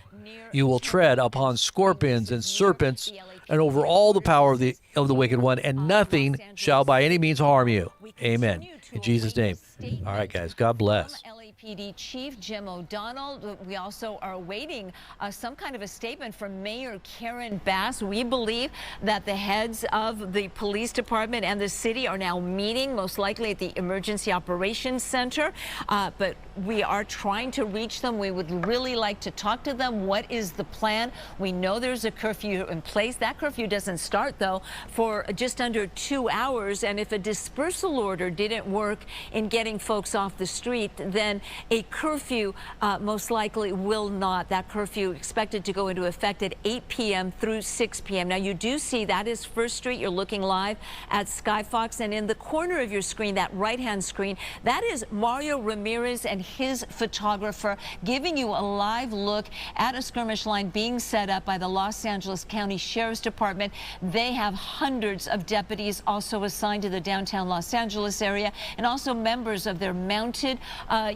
You will tread upon scorpions and serpents and over all the power of the wicked one, and nothing shall by any means harm you. Amen. In Jesus' name. All right, guys. God bless. PD Chief Jim O'Donnell. We also are awaiting some kind of a statement from Mayor Karen Bass. We believe that the heads of the police department and the city are now meeting, most likely at the Emergency Operations Center. But we are trying to reach them. We would really like to talk to them. What is the plan? We know there's a curfew in place. That curfew doesn't start, though, for just under 2 hours. And if a dispersal order didn't work in getting folks off the street, then a curfew most likely will not. That curfew expected to go into effect at 8 p.m. through 6 p.m. Now, you do see that is First Street. You're looking live at Skyfox. And in the corner of your screen, that right-hand screen, that is Mario Ramirez and his photographer giving you a live look at a skirmish line being set up by the Los Angeles County Sheriff's Department. They have hundreds of deputies also assigned to the downtown Los Angeles area, and also members of their mounted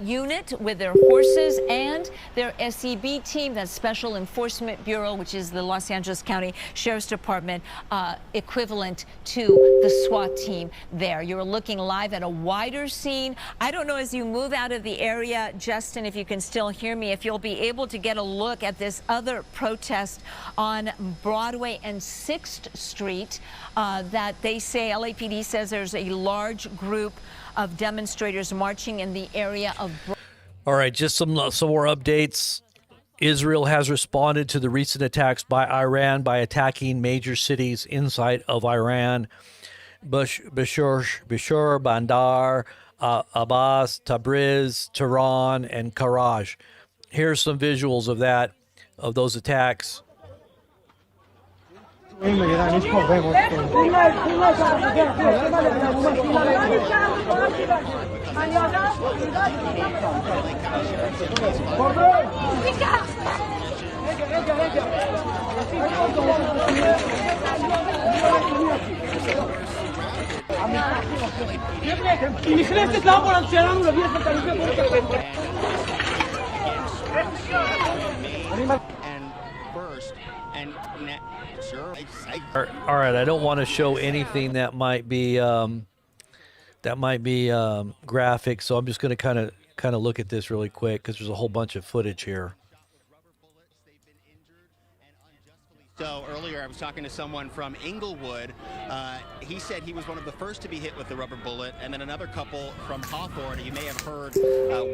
unit with their horses and their SEB team, that Special Enforcement Bureau, which is the Los Angeles County Sheriff's Department equivalent to the SWAT team there. You're looking live at a wider scene. I don't know, as you move out of the area, Justin, if you can still hear me, if you'll be able to get a look at this other protest on Broadway and 6th Street that they say, LAPD says there's a large group of demonstrators marching in the area of. All right, just some more updates. Israel has responded to the recent attacks by Iran by attacking major cities inside of Iran. Bashur, Bandar, Abbas, Tabriz, Tehran, and Karaj. Here's some visuals of that, of those attacks. first. And sure, All right, I don't want to show anything that might be graphic, so I'm just going to kind of look at this really quick because there's a whole bunch of footage here. So earlier I was talking to someone from Inglewood. He said he was one of the first to be hit with the rubber bullet, and then another couple from Hawthorne. You may have heard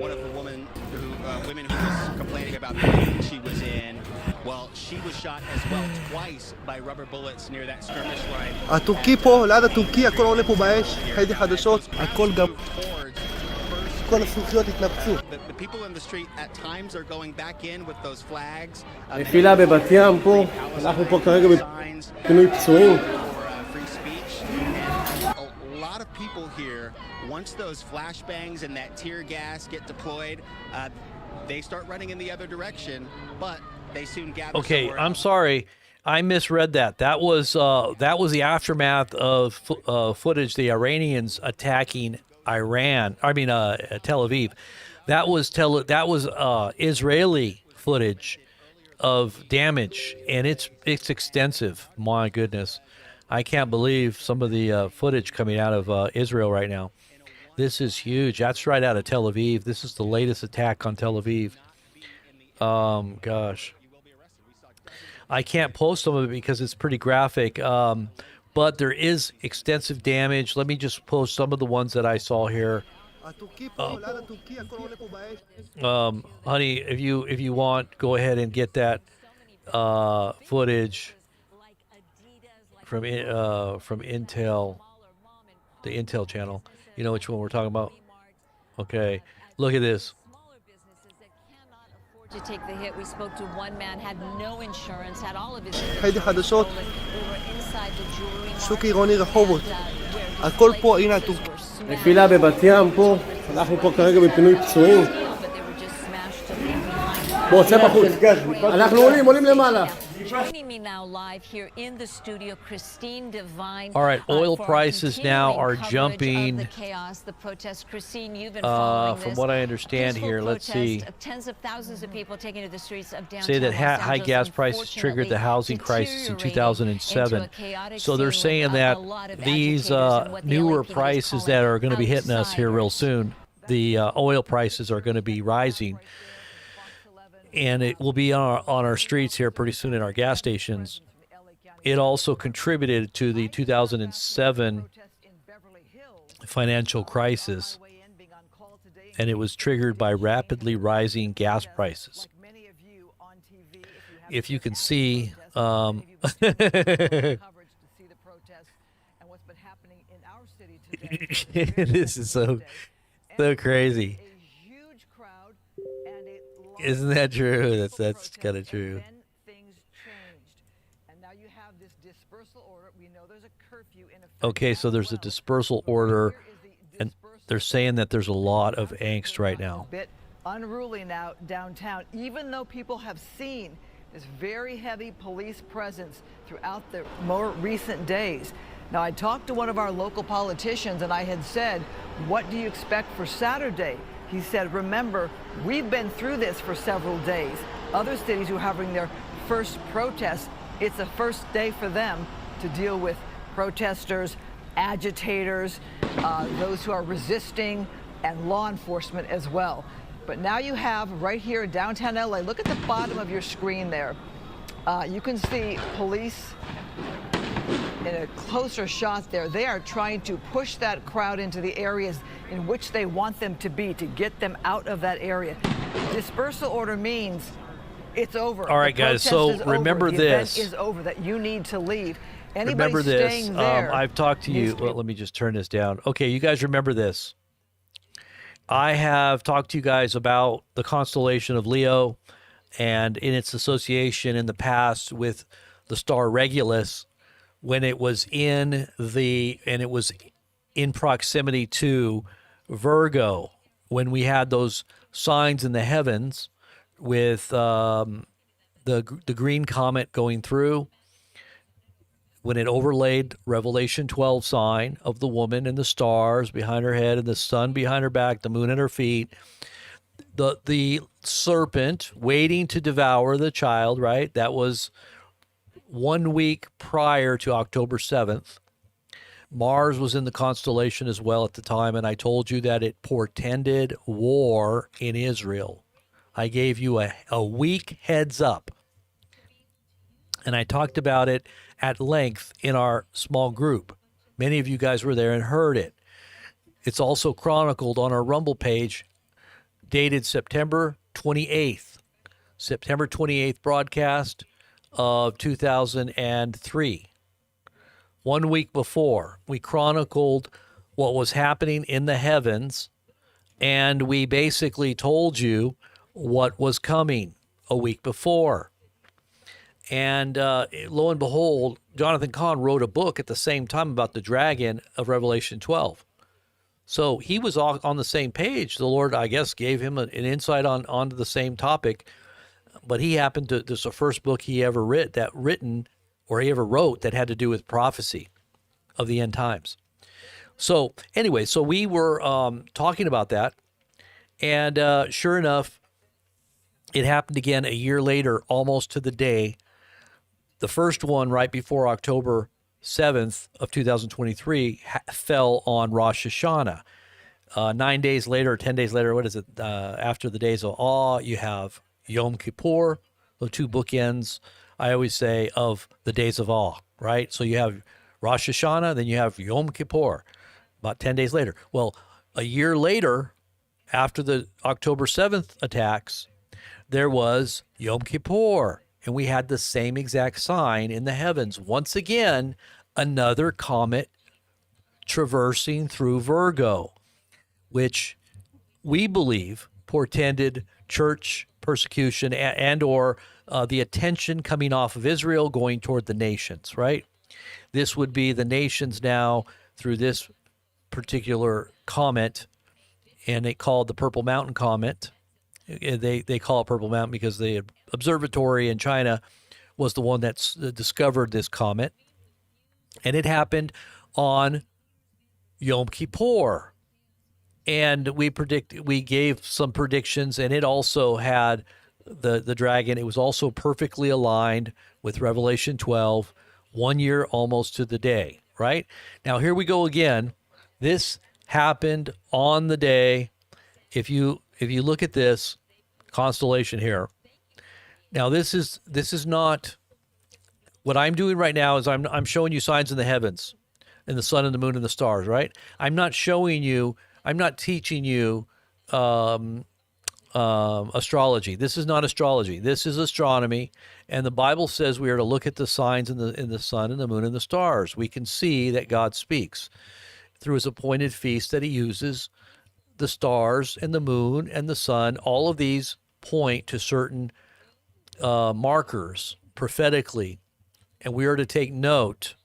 one of the women who was complaining about the pain she was in. Well, she was shot as well twice by rubber bullets near that skirmish line. הטורקי פה, ליד הטורקי, הכל עולה פה באש, הייתי חדשות, הכל גם... כל הזכוכיות התנפצו. The people in the street at times are going back in with those flags. נפילה בבת ים פה, אנחנו פה כרגע בפינוי פצועים. A lot of people here, once those flashbangs and that tear gas get deployed, they start running in the other direction, but they soon gather. Okay, I'm sorry. I misread that. That was the aftermath of footage the Iranians attacking Tel Aviv. That was Israeli footage of damage, and it's extensive. My goodness, I can't believe some of the footage coming out of Israel right now. This is huge. That's right out of Tel Aviv. This is the latest attack on Tel Aviv. Gosh, I can't post some of it because it's pretty graphic. But there is extensive damage. Let me just post some of the ones that I saw here. Honey, if you want, go ahead and get that footage from Intel, the Intel channel. You know which one we're talking about? Okay, look at this. To take the hit, we spoke to one man, had no insurance, had all of his הייתי חדשות, we were inside the jewelry שוק עירוני רחובות, הכל פה, הנה הטורקי. נפילה בבת ים פה, אנחנו פה כרגע בפינוי פצועים. בוא, צא בחוץ, אנחנו עולים למעלה. Joining me now live here in the studio, Christine Devine. All right, oil prices now are jumping. The chaos, the protests. Christine, you've been following from this. what I understand here, let's see. Tens of thousands of people taking to the streets of downtown. Say that Los high Angeles, gas prices triggered the housing crisis in 2007. So they're saying that these newer prices that are going to be hitting us here real soon, the oil prices are going to be rising. And it will be on our streets here pretty soon in our gas stations. It also contributed to the 2007 financial crisis, and it was triggered by rapidly rising gas prices. If you can see, this is so crazy. Isn't that true? That's kind of true. Okay, so there's a dispersal order, and they're saying that there's a lot of angst right now. Bit unruly now downtown, even though people have seen this very heavy police presence throughout the more recent days. Now, I talked to one of our local politicians, and I had said, what do you expect for Saturday? He said, remember, we've been through this for several days. Other cities who are having their first protests, it's the first day for them to deal with protesters, agitators, those who are resisting, and law enforcement as well. But now you have right here in downtown LA, look at the bottom of your screen there. You can see police in a closer shot there. They are trying to push that crowd into the areas in which they want them to be, to get them out of that area. Dispersal order means it's over. All right, guys, so remember this. The event is over, that you need to leave. Remember this. I've talked to you. Well, let me just turn this down. Okay, you guys remember this. I have talked to you guys about the constellation of Leo and in its association in the past with the star Regulus, when it was in proximity to Virgo, when we had those signs in the heavens with the green comet going through, when it overlaid Revelation 12 sign of the woman and the stars behind her head and the sun behind her back, the moon at her feet. the serpent waiting to devour the child, right? That was 1 week prior to October 7th. Mars was in the constellation as well at the time, and I told you that it portended war in Israel. I gave you a week heads up, and I talked about it at length in our small group. Many of you guys were there and heard it. It's also chronicled on our Rumble page, dated September 28th. September 28th broadcast of 2003. 1 week before, we chronicled what was happening in the heavens, and we basically told you what was coming a week before. And lo and behold, Jonathan Cahn wrote a book at the same time about the dragon of Revelation 12. So he was on the same page. The Lord, I guess, gave him an insight onto the same topic. But he happened to, this is the first book he ever wrote that had to do with prophecy of the end times. So anyway, so we were talking about that. And sure enough, it happened again a year later, almost to the day. The first one right before October 7th of 2023 fell on Rosh Hashanah. 9 days later, 10 days later, what is it? After the days of awe, you have Yom Kippur, the two bookends, I always say, of the days of awe, right? So you have Rosh Hashanah, then you have Yom Kippur, about 10 days later. Well, a year later, after the October 7th attacks, there was Yom Kippur, and we had the same exact sign in the heavens. Once again, another comet traversing through Virgo, which we believe portended church persecution and or the attention coming off of Israel going toward the nations, right? This would be the nations now through this particular comet, and they call it the Purple Mountain Comet. They call it Purple Mountain because the observatory in China was the one that discovered this comet. And it happened on Yom Kippur. And we gave some predictions, and it also had the dragon. It was also perfectly aligned with Revelation 12, 1 year almost to the day, right? Now, here we go again. This happened on the day. If you look at this constellation here, now this is not what I'm doing right now. Is I'm showing you signs in the heavens, and the sun and the moon and the stars, right? I'm not teaching you astrology. This is not astrology. This is astronomy, and the Bible says we are to look at the signs in the sun and the moon and the stars. We can see that God speaks through his appointed feast, that he uses the stars and the moon and the sun. All of these point to certain markers prophetically, and we are to take note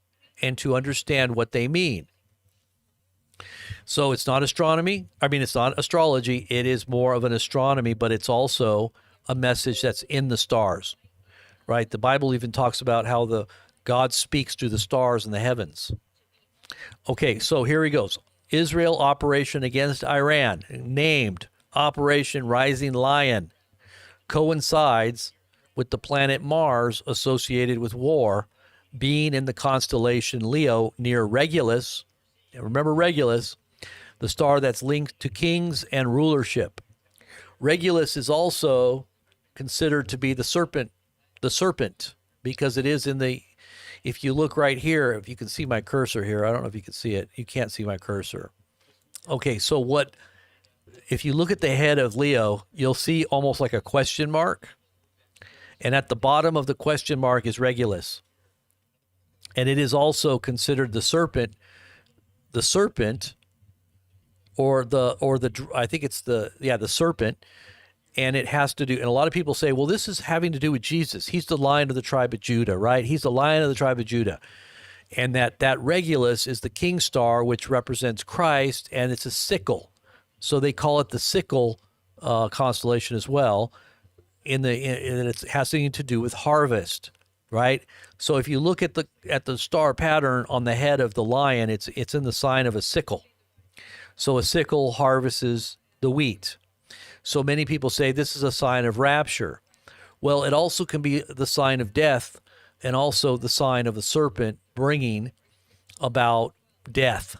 and to understand what they mean. So it's not astronomy. It's not astrology. It is more of an astronomy, but it's also a message that's in the stars, right? The Bible even talks about how God speaks through the stars in the heavens. Okay, so here he goes. Israel operation against Iran, named Operation Rising Lion, coincides with the planet Mars associated with war being in the constellation Leo near Regulus. Remember Regulus, the star that's linked to kings and rulership. Regulus is also considered to be the serpent, because it is in the, if you look right here, if you can see my cursor here, I don't know if you can see it. You can't see my cursor. Okay, so if you look at the head of Leo, you'll see almost like a question mark. And at the bottom of the question mark is Regulus. And it is also considered the serpent, or I think it's the serpent, and it has to do, and a lot of people say, well, this is having to do with Jesus. He's the Lion of the tribe of Judah, right? He's the Lion of the tribe of Judah. And that Regulus is the king star, which represents Christ, and it's a sickle. So they call it the sickle constellation as well, and it has something to do with harvest, right? So if you look at the star pattern on the head of the lion, it's in the sign of a sickle. So a sickle harvests the wheat. So many people say this is a sign of rapture. Well, it also can be the sign of death and also the sign of the serpent bringing about death,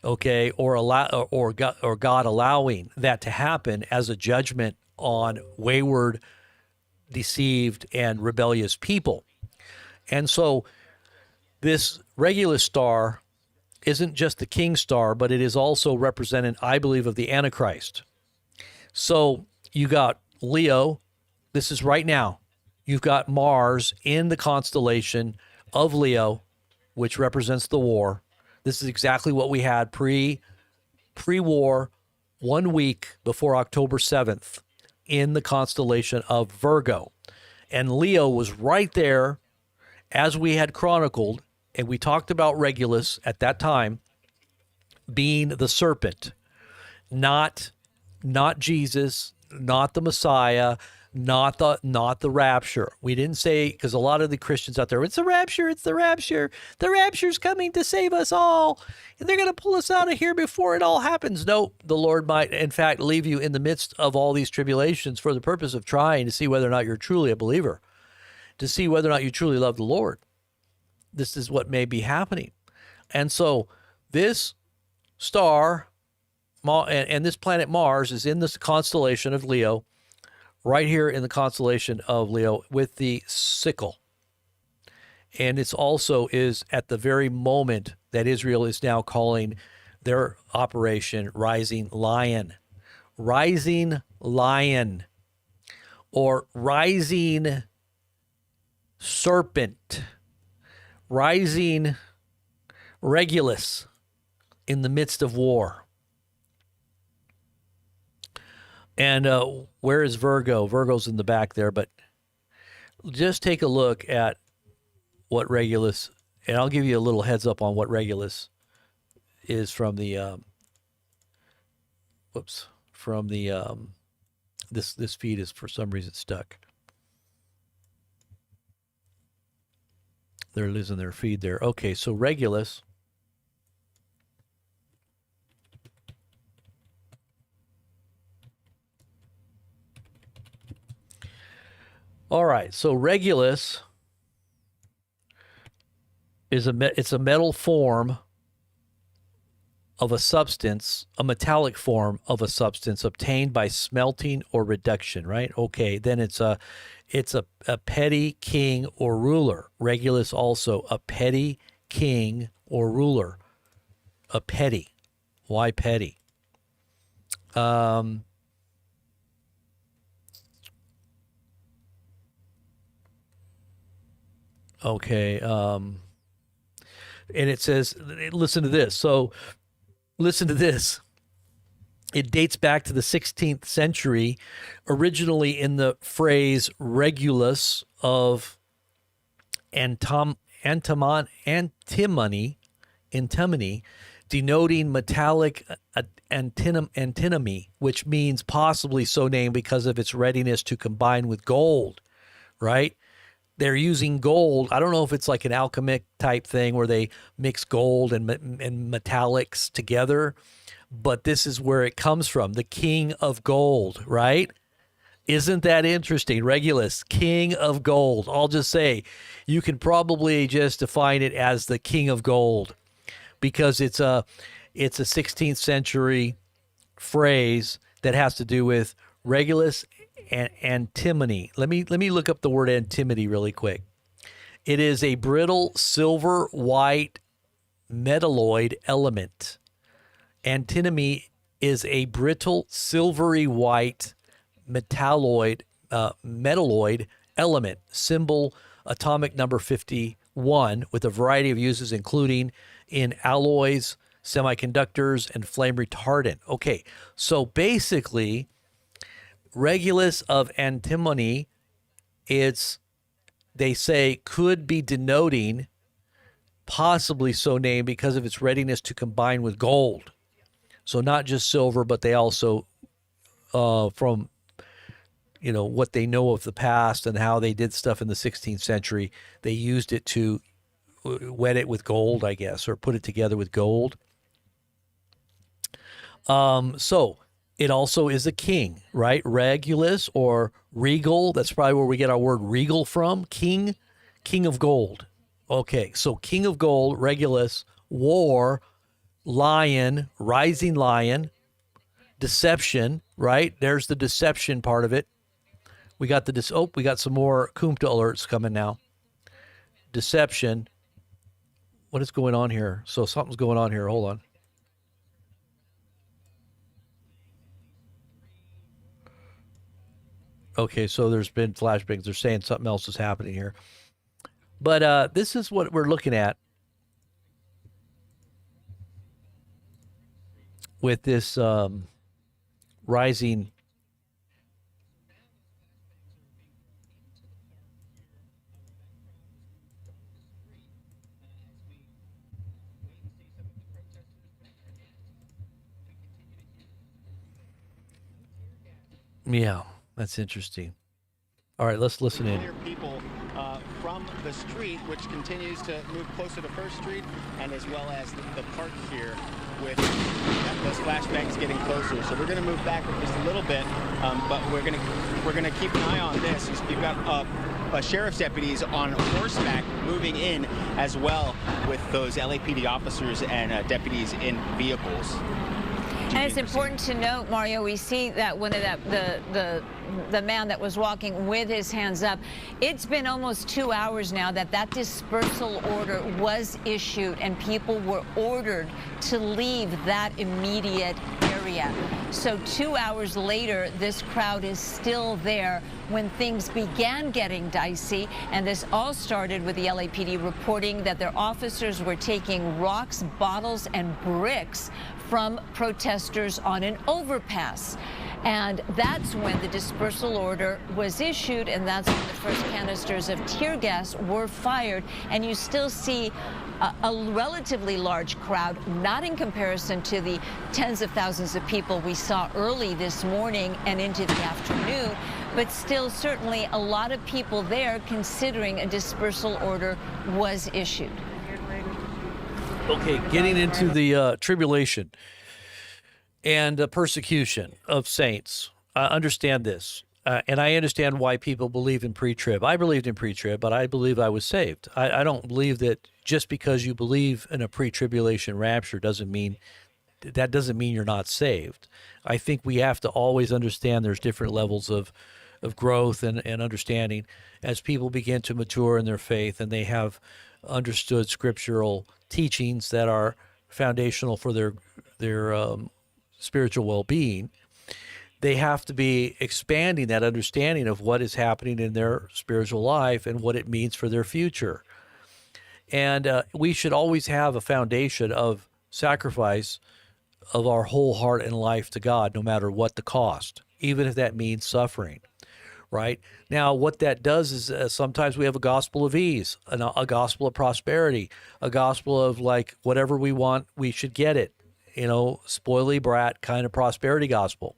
okay, or God allowing that to happen as a judgment on wayward, deceived, and rebellious people. And so this Regulus star isn't just the king star, but it is also represented, I believe, of the Antichrist. So you got Leo. This is right now. You've got Mars in the constellation of Leo, which represents the war. This is exactly what we had pre-war, 1 week before October 7th, in the constellation of Virgo. And Leo was right there, as we had chronicled, and we talked about Regulus at that time being the serpent, not Jesus, not the Messiah, not the rapture. We didn't say, because a lot of the Christians out there, it's the rapture, the rapture's coming to save us all, and they're going to pull us out of here before it all happens. No, the Lord might in fact leave you in the midst of all these tribulations for the purpose of trying to see whether or not you're truly a believer, to see whether or not you truly love the Lord. This is what may be happening. And so this star and this planet Mars is in this constellation of Leo, right here in the constellation of Leo with the sickle. And it's also is at the very moment that Israel is now calling their operation Rising Lion. Rising Lion, or Rising Serpent, Rising Regulus in the midst of war. And where is Virgo? Virgo's in the back there, but just take a look at what Regulus, and I'll give you a little heads up on what Regulus is from the, this feed is for some reason stuck. They're losing their feed there. Okay, so Regulus. All right, so Regulus is it's a metal form of a substance, a metallic form of a substance obtained by smelting or reduction, right? Okay, then it's a petty king or ruler. Regulus also a petty king or ruler. A petty. Why petty? Okay. And it says, listen to this. So listen to this. It dates back to the 16th century, originally in the phrase regulus of antimony, denoting metallic antinomy, which means possibly so named because of its readiness to combine with gold, right? They're using gold. I don't know if it's like an alchemic type thing where they mix gold and metallics together, but this is where it comes from. The king of gold, right? Isn't that interesting? Regulus, king of gold. I'll just say you can probably just define it as the king of gold because it's a 16th century phrase that has to do with Regulus and antimony. Let me look up the word antimony really quick. It is a brittle silver white metalloid element. Antimony is a brittle silvery white metalloid element, symbol atomic number 51, with a variety of uses including in alloys, semiconductors, and flame retardant. Okay, so basically Regulus of antimony, they say, could be denoting, possibly so named because of its readiness to combine with gold. So not just silver, but they also, from what they know of the past and how they did stuff in the 16th century, they used it to wet it with gold, I guess, or put it together with gold. So It also is a king, right? Regulus or regal. That's probably where we get our word regal from. King of gold. Okay, so king of gold, Regulus, war, lion, rising lion, deception, right? There's the deception part of it. We got we got some more Kumta alerts coming now. Deception. What is going on here? So something's going on here. Hold on. Okay, so there's been flashbangs. They're saying something else is happening here. But this is what we're looking at with this rising Yeah, that's interesting. All right, let's listen in. People from the street, which continues to move closer to First Street, and as well as the park here, with those flashbangs getting closer. So we're going to move back just a little bit, but we're going to keep an eye on this. You've got sheriff's deputies on horseback moving in as well, with those LAPD officers and deputies in vehicles. And it's important to note, Mario, we see that one of the man that was walking with his hands up, it's been almost 2 hours now that dispersal order was issued and people were ordered to leave that immediate area. So 2 hours later, this crowd is still there when things began getting dicey, and this all started with the LAPD reporting that their officers were taking rocks, bottles, and bricks from protesters on an overpass. And that's when the dispersal order was issued, and that's when the first canisters of tear gas were fired. And you still see a relatively large crowd, not in comparison to the tens of thousands of people we saw early this morning and into the afternoon, but still certainly a lot of people there considering a dispersal order was issued. Okay, getting into the tribulation and persecution of saints. I understand this, and I understand why people believe in pre-trib. I believed in pre-trib, but I believe I was saved. I don't believe that just because you believe in a pre-tribulation rapture doesn't mean you're not saved. I think we have to always understand there's different levels of growth and understanding as people begin to mature in their faith and they have understood scriptural teachings that are foundational for their spiritual well-being. They have to be expanding that understanding of what is happening in their spiritual life and what it means for their future. And we should always have a foundation of sacrifice of our whole heart and life to God, no matter what the cost, even if that means suffering. Right? Now, what that does is sometimes we have a gospel of ease, a gospel of prosperity, a gospel of like whatever we want, we should get it, spoily brat kind of prosperity gospel.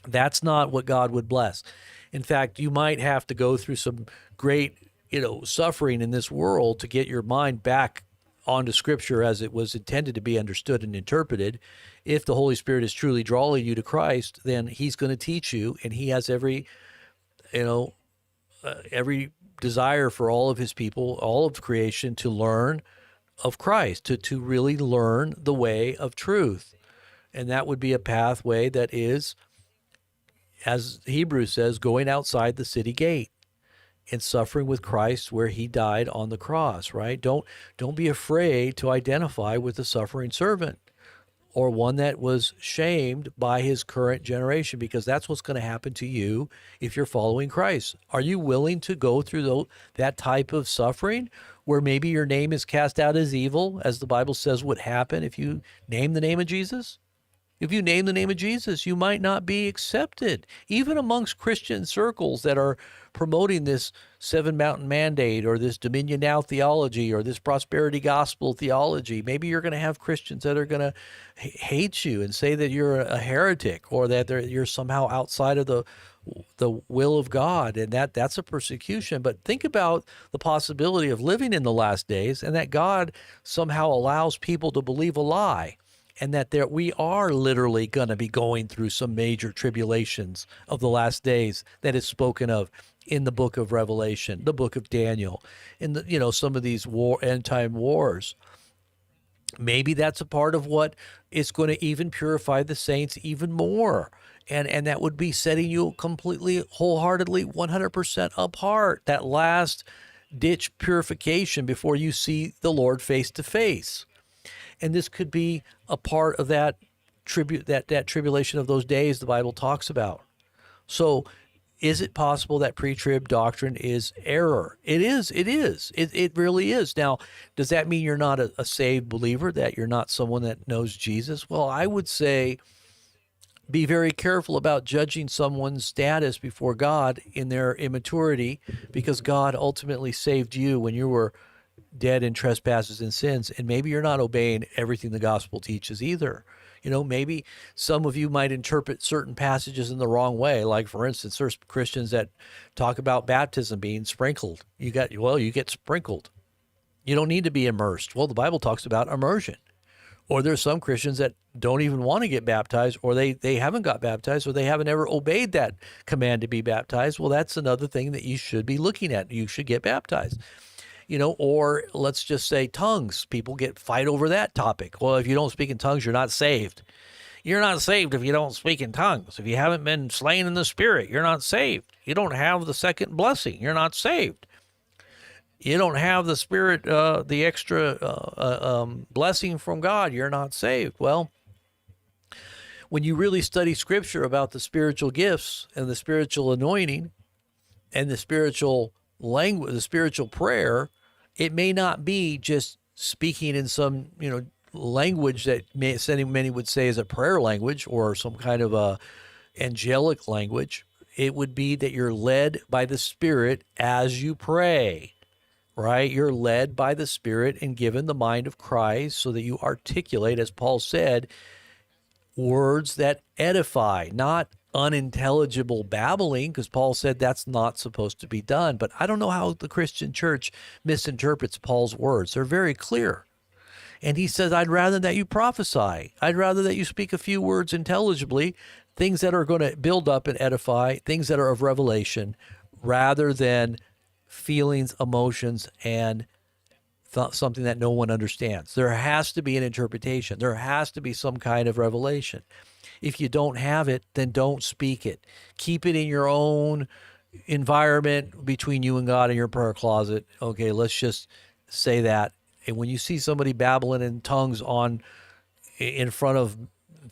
That's not what God would bless. In fact, you might have to go through some great, suffering in this world to get your mind back onto Scripture as it was intended to be understood and interpreted. If the Holy Spirit is truly drawing you to Christ, then He's going to teach you, and He has every desire for all of His people, all of creation, to learn of Christ, to really learn the way of truth. And that would be a pathway that is, as Hebrews says, going outside the city gate and suffering with Christ where He died on the cross, right? Don't be afraid to identify with the suffering servant or one that was shamed by his current generation, because that's what's going to happen to you if you're following Christ. Are you willing to go through that type of suffering where maybe your name is cast out as evil, as the Bible says would happen if you name the name of Jesus? If you name the name of Jesus, you might not be accepted, even amongst Christian circles that are promoting this seven mountain mandate or this dominion now theology or this prosperity gospel theology. Maybe you're going to have Christians that are going to hate you and say that you're a heretic or that you're somehow outside of the will of God, and that's a persecution. But think about the possibility of living in the last days and that God somehow allows people to believe a lie. and that we are literally going to be going through some major tribulations of the last days that is spoken of in the book of Revelation, the book of Daniel, in the some of these end time wars. Maybe that's a part of what is going to even purify the saints even more. And that would be setting you completely, wholeheartedly, 100% apart. That last ditch purification before you see the Lord face to face. And this could be a part of that tribulation of those days the Bible talks about. So is it possible that pre-trib doctrine is error? It is. It really is. Now, does that mean you're not a saved believer, that you're not someone that knows Jesus? Well, I would say be very careful about judging someone's status before God in their immaturity, because God ultimately saved you when you were dead in trespasses and sins. And maybe you're not obeying everything the gospel teaches either. Maybe some of you might interpret certain passages in the wrong way. Like, for instance, there's Christians that talk about baptism being sprinkled. You get sprinkled. You don't need to be immersed. Well, the Bible talks about immersion. Or there's some Christians that don't even want to get baptized, or they haven't got baptized, or they haven't ever obeyed that command to be baptized. Well, that's another thing that you should be looking at. You should get baptized. Or let's just say tongues. People fight over that topic. Well, if you don't speak in tongues, you're not saved. You're not saved if you don't speak in tongues. If you haven't been slain in the Spirit, you're not saved. You don't have the second blessing. You're not saved. You don't have the Spirit, the extra blessing from God. You're not saved. Well, when you really study Scripture about the spiritual gifts and the spiritual anointing and the spiritual language, the spiritual prayer, it may not be just speaking in some, language that many would say is a prayer language or some kind of a angelic language. It would be that you're led by the Spirit as you pray, right? You're led by the Spirit and given the mind of Christ so that you articulate, as Paul said, words that edify, not unintelligible babbling, because Paul said that's not supposed to be done. But I don't know how the Christian church misinterprets Paul's words. They're very clear. And he says, I'd rather that you prophesy. I'd rather that you speak a few words intelligibly, things that are going to build up and edify, things that are of revelation, rather than feelings, emotions, and something that no one understands. There has to be an interpretation. There has to be some kind of revelation. If you don't have it, then don't speak it. Keep it in your own environment between you and God in your prayer closet. Okay, let's just say that. And when you see somebody babbling in tongues in front of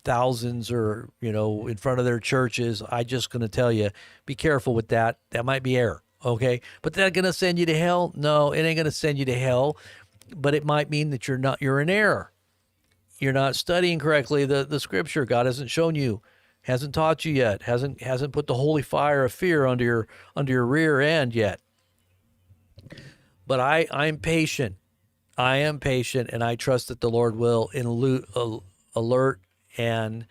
thousands or, in front of their churches, I'm just going to tell you, be careful with that. That might be error. Okay, but that going to send you to hell? No, it ain't going to send you to hell, but it might mean that you're in error. You're not studying correctly the Scripture. God hasn't shown you, hasn't taught you yet, hasn't put the holy fire of fear under your rear end yet. But I'm patient. I am patient, and I trust that the Lord will alert and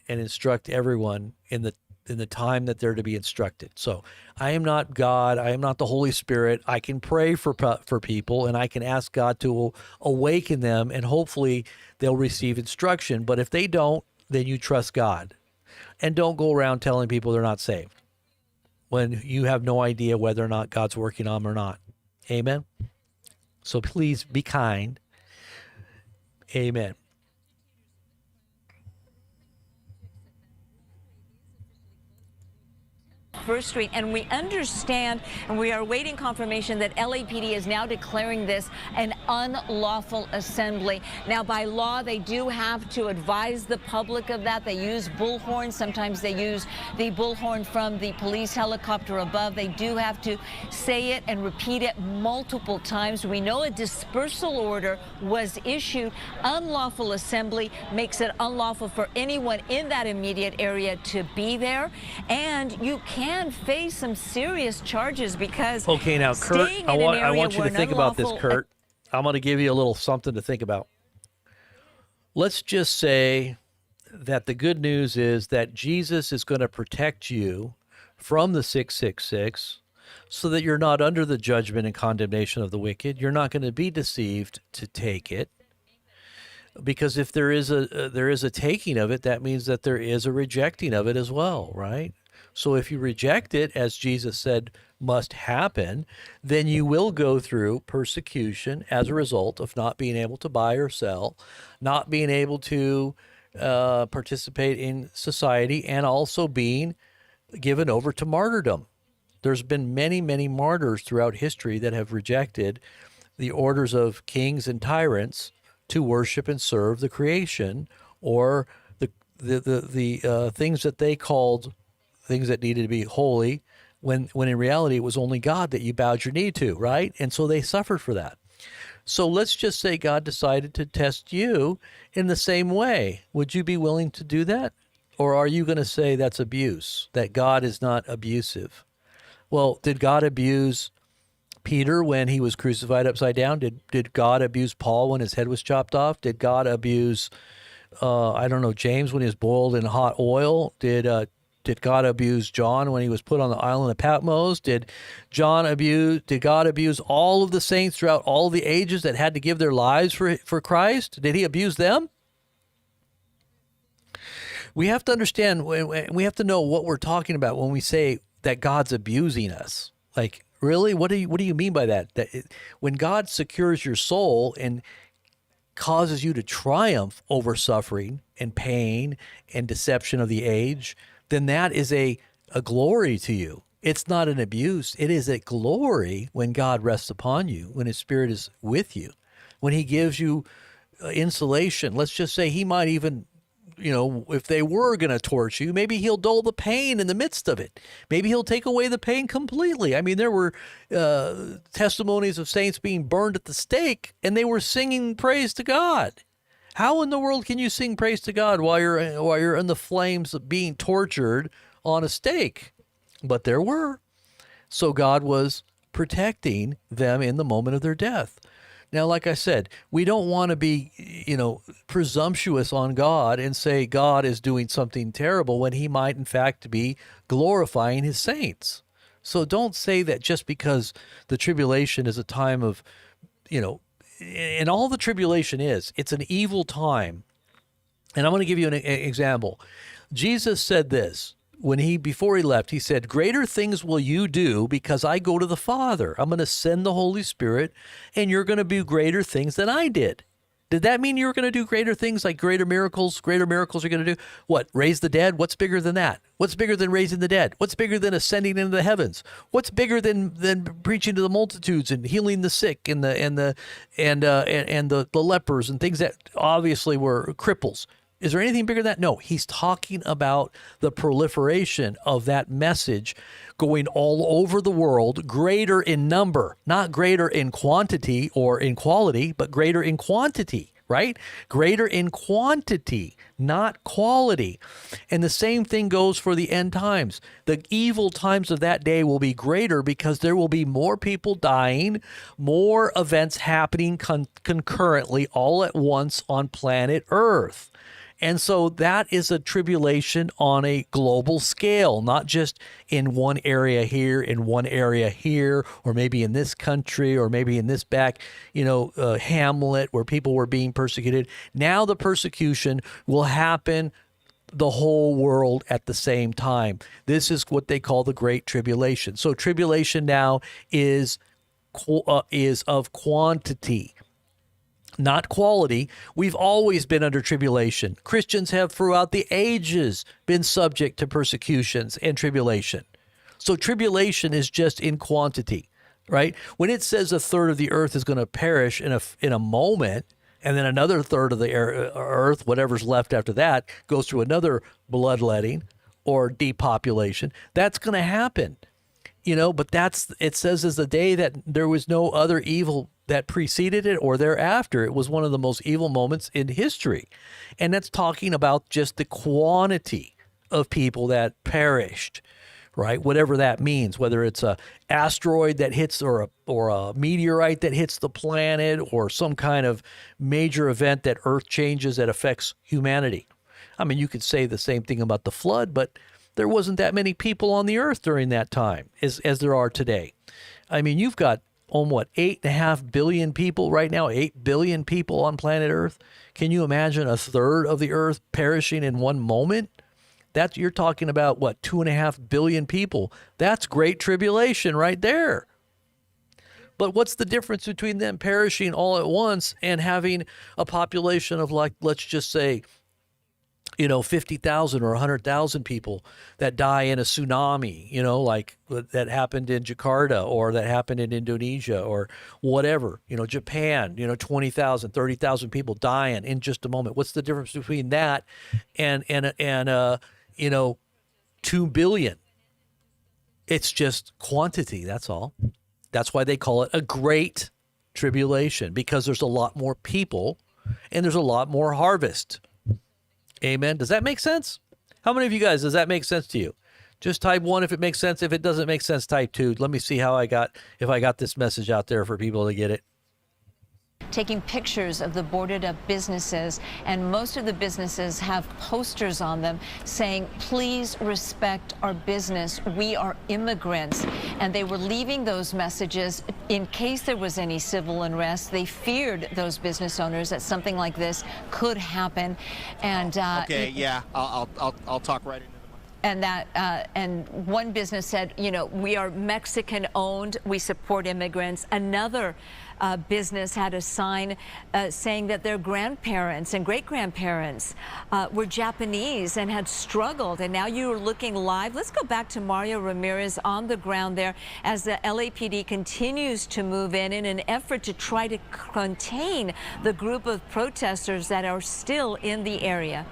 instruct everyone in the time that they're to be instructed. So I am not God. I am not the Holy Spirit. I can pray for people, and I can ask God to awaken them, and hopefully they'll receive instruction. But if they don't, then you trust God. And don't go around telling people they're not saved when you have no idea whether or not God's working on them or not. Amen? So please be kind. Amen. First Street, and we understand and we are awaiting confirmation that LAPD is now declaring this an unlawful assembly. Now, by law, they do have to advise the public of that. They use bullhorns. Sometimes they use the bullhorn from the police helicopter above. They do have to say it and repeat it multiple times. We know a dispersal order was issued. Unlawful assembly makes it unlawful for anyone in that immediate area to be there, and you can face some serious charges because okay, now Kurt, I want you to think about this, Kurt. I'm going to give you a little something to think about. Let's just say that the good news is that Jesus is going to protect you from the 666 so that you're not under the judgment and condemnation of the wicked. You're not going to be deceived to take it. Because if there is a taking of it, that means that there is a rejecting of it as well, right? So if you reject it, as Jesus said must happen, then you will go through persecution as a result of not being able to buy or sell, not being able to participate in society, and also being given over to martyrdom. There's been many, many martyrs throughout history that have rejected the orders of kings and tyrants to worship and serve the creation, or the things that they called things that needed to be holy, when in reality it was only God that you bowed your knee to, right? And so they suffered for that. So let's just say God decided to test you in the same way. Would you be willing to do that? Or are you going to say that's abuse, that God is not abusive? Well, did God abuse Peter when he was crucified upside down? Did God abuse Paul when his head was chopped off? Did God abuse, James when he was boiled in hot oil? Did God abuse John when he was put on the island of Patmos? Did God abuse all of the saints throughout all the ages that had to give their lives for Christ? Did he abuse them? We have to understand, we have to know what we're talking about when we say that God's abusing us. Like, really? What do you mean by that? When God secures your soul and causes you to triumph over suffering and pain and deception of the age, then that is a glory to you. It's not an abuse. It is a glory when God rests upon you, when his Spirit is with you, when he gives you insulation. Let's just say he might even, if they were going to torch you, maybe he'll dull the pain in the midst of it. Maybe he'll take away the pain completely. I mean, there were testimonies of saints being burned at the stake, and they were singing praise to God. How in the world can you sing praise to God while you're in the flames of being tortured on a stake? But there were. So God was protecting them in the moment of their death. Now, like I said, we don't want to be, presumptuous on God and say God is doing something terrible when he might, in fact, be glorifying his saints. So don't say that just because the tribulation is a time of, and all the tribulation is, it's an evil time. And I'm going to give you an example. Jesus said this. Before he left, he said, "Greater things will you do because I go to the Father. I'm going to send the Holy Spirit, and you're going to do greater things than I did." Did that mean you were going to do greater things, like greater miracles? Greater miracles you're going to do? What, raise the dead? What's bigger than that? What's bigger than raising the dead? What's bigger than ascending into the heavens? What's bigger than preaching to the multitudes and healing the sick and the lepers and things that obviously were cripples? Is there anything bigger than that? No, he's talking about the proliferation of that message going all over the world, greater in number, not greater in quantity or in quality, but greater in quantity, right? Greater in quantity, not quality. And the same thing goes for the end times. The evil times of that day will be greater because there will be more people dying, more events happening concurrently all at once on planet Earth. And so that is a tribulation on a global scale, not just in one area here, in one area here, or maybe in this country, or maybe in this back, hamlet where people were being persecuted. Now the persecution will happen the whole world at the same time. This is what they call the Great Tribulation. So tribulation now is of quantity, not quality. We've always been under tribulation. Christians have throughout the ages been subject to persecutions and tribulation. So tribulation is just in quantity, right? When it says a third of the earth is going to perish in a moment, and then another third of the earth, whatever's left after that, goes through another bloodletting or depopulation, that's going to happen. But it says is the day that there was no other evil that preceded it or thereafter. It was one of the most evil moments in history. And that's talking about just the quantity of people that perished, right? Whatever that means, whether it's a asteroid that hits or a meteorite that hits the planet or some kind of major event that Earth changes that affects humanity. I mean, you could say the same thing about the flood, but there wasn't that many people on the earth during that time as there are today. I mean, you've got on what, 8.5 billion people right now, 8 billion people on planet Earth. Can you imagine a third of the Earth perishing in one moment? You're talking about what, 2.5 billion people. That's great tribulation right there. But what's the difference between them perishing all at once and having a population of, like, let's just say, 50,000 or 100,000 people that die in a tsunami, like that happened in Jakarta or that happened in Indonesia or whatever, Japan, 20,000, 30,000 people dying in just a moment. What's the difference between that and 2 billion? It's just quantity. That's all. That's why they call it a great tribulation, because there's a lot more people and there's a lot more harvest. Amen. Does that make sense? How many of you guys, does that make sense to you? Just type 1 if it makes sense. If it doesn't make sense, type 2. Let me see if I got this message out there for people to get it. Taking pictures of the boarded up businesses, and most of the businesses have posters on them saying, please respect our business. We are immigrants. And they were leaving those messages in case there was any civil unrest. They feared, those business owners, that something like this could happen. And I'll talk right into and one business said, we are Mexican owned. We support immigrants. Another business had a sign saying that their grandparents and great-grandparents were Japanese and had struggled. And now you are looking live. Let's go back to Mario Ramirez on the ground there as the LAPD continues to move in an effort to try to contain the group of protesters that are still in the area.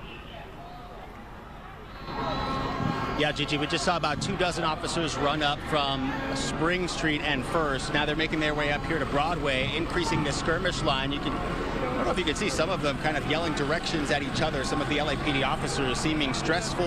Yeah, Gigi, we just saw about 24 officers run up from Spring Street and First. Now they're making their way up here to Broadway, increasing the skirmish line. I don't know if you can see some of them kind of yelling directions at each other. Some of the LAPD officers seeming stressed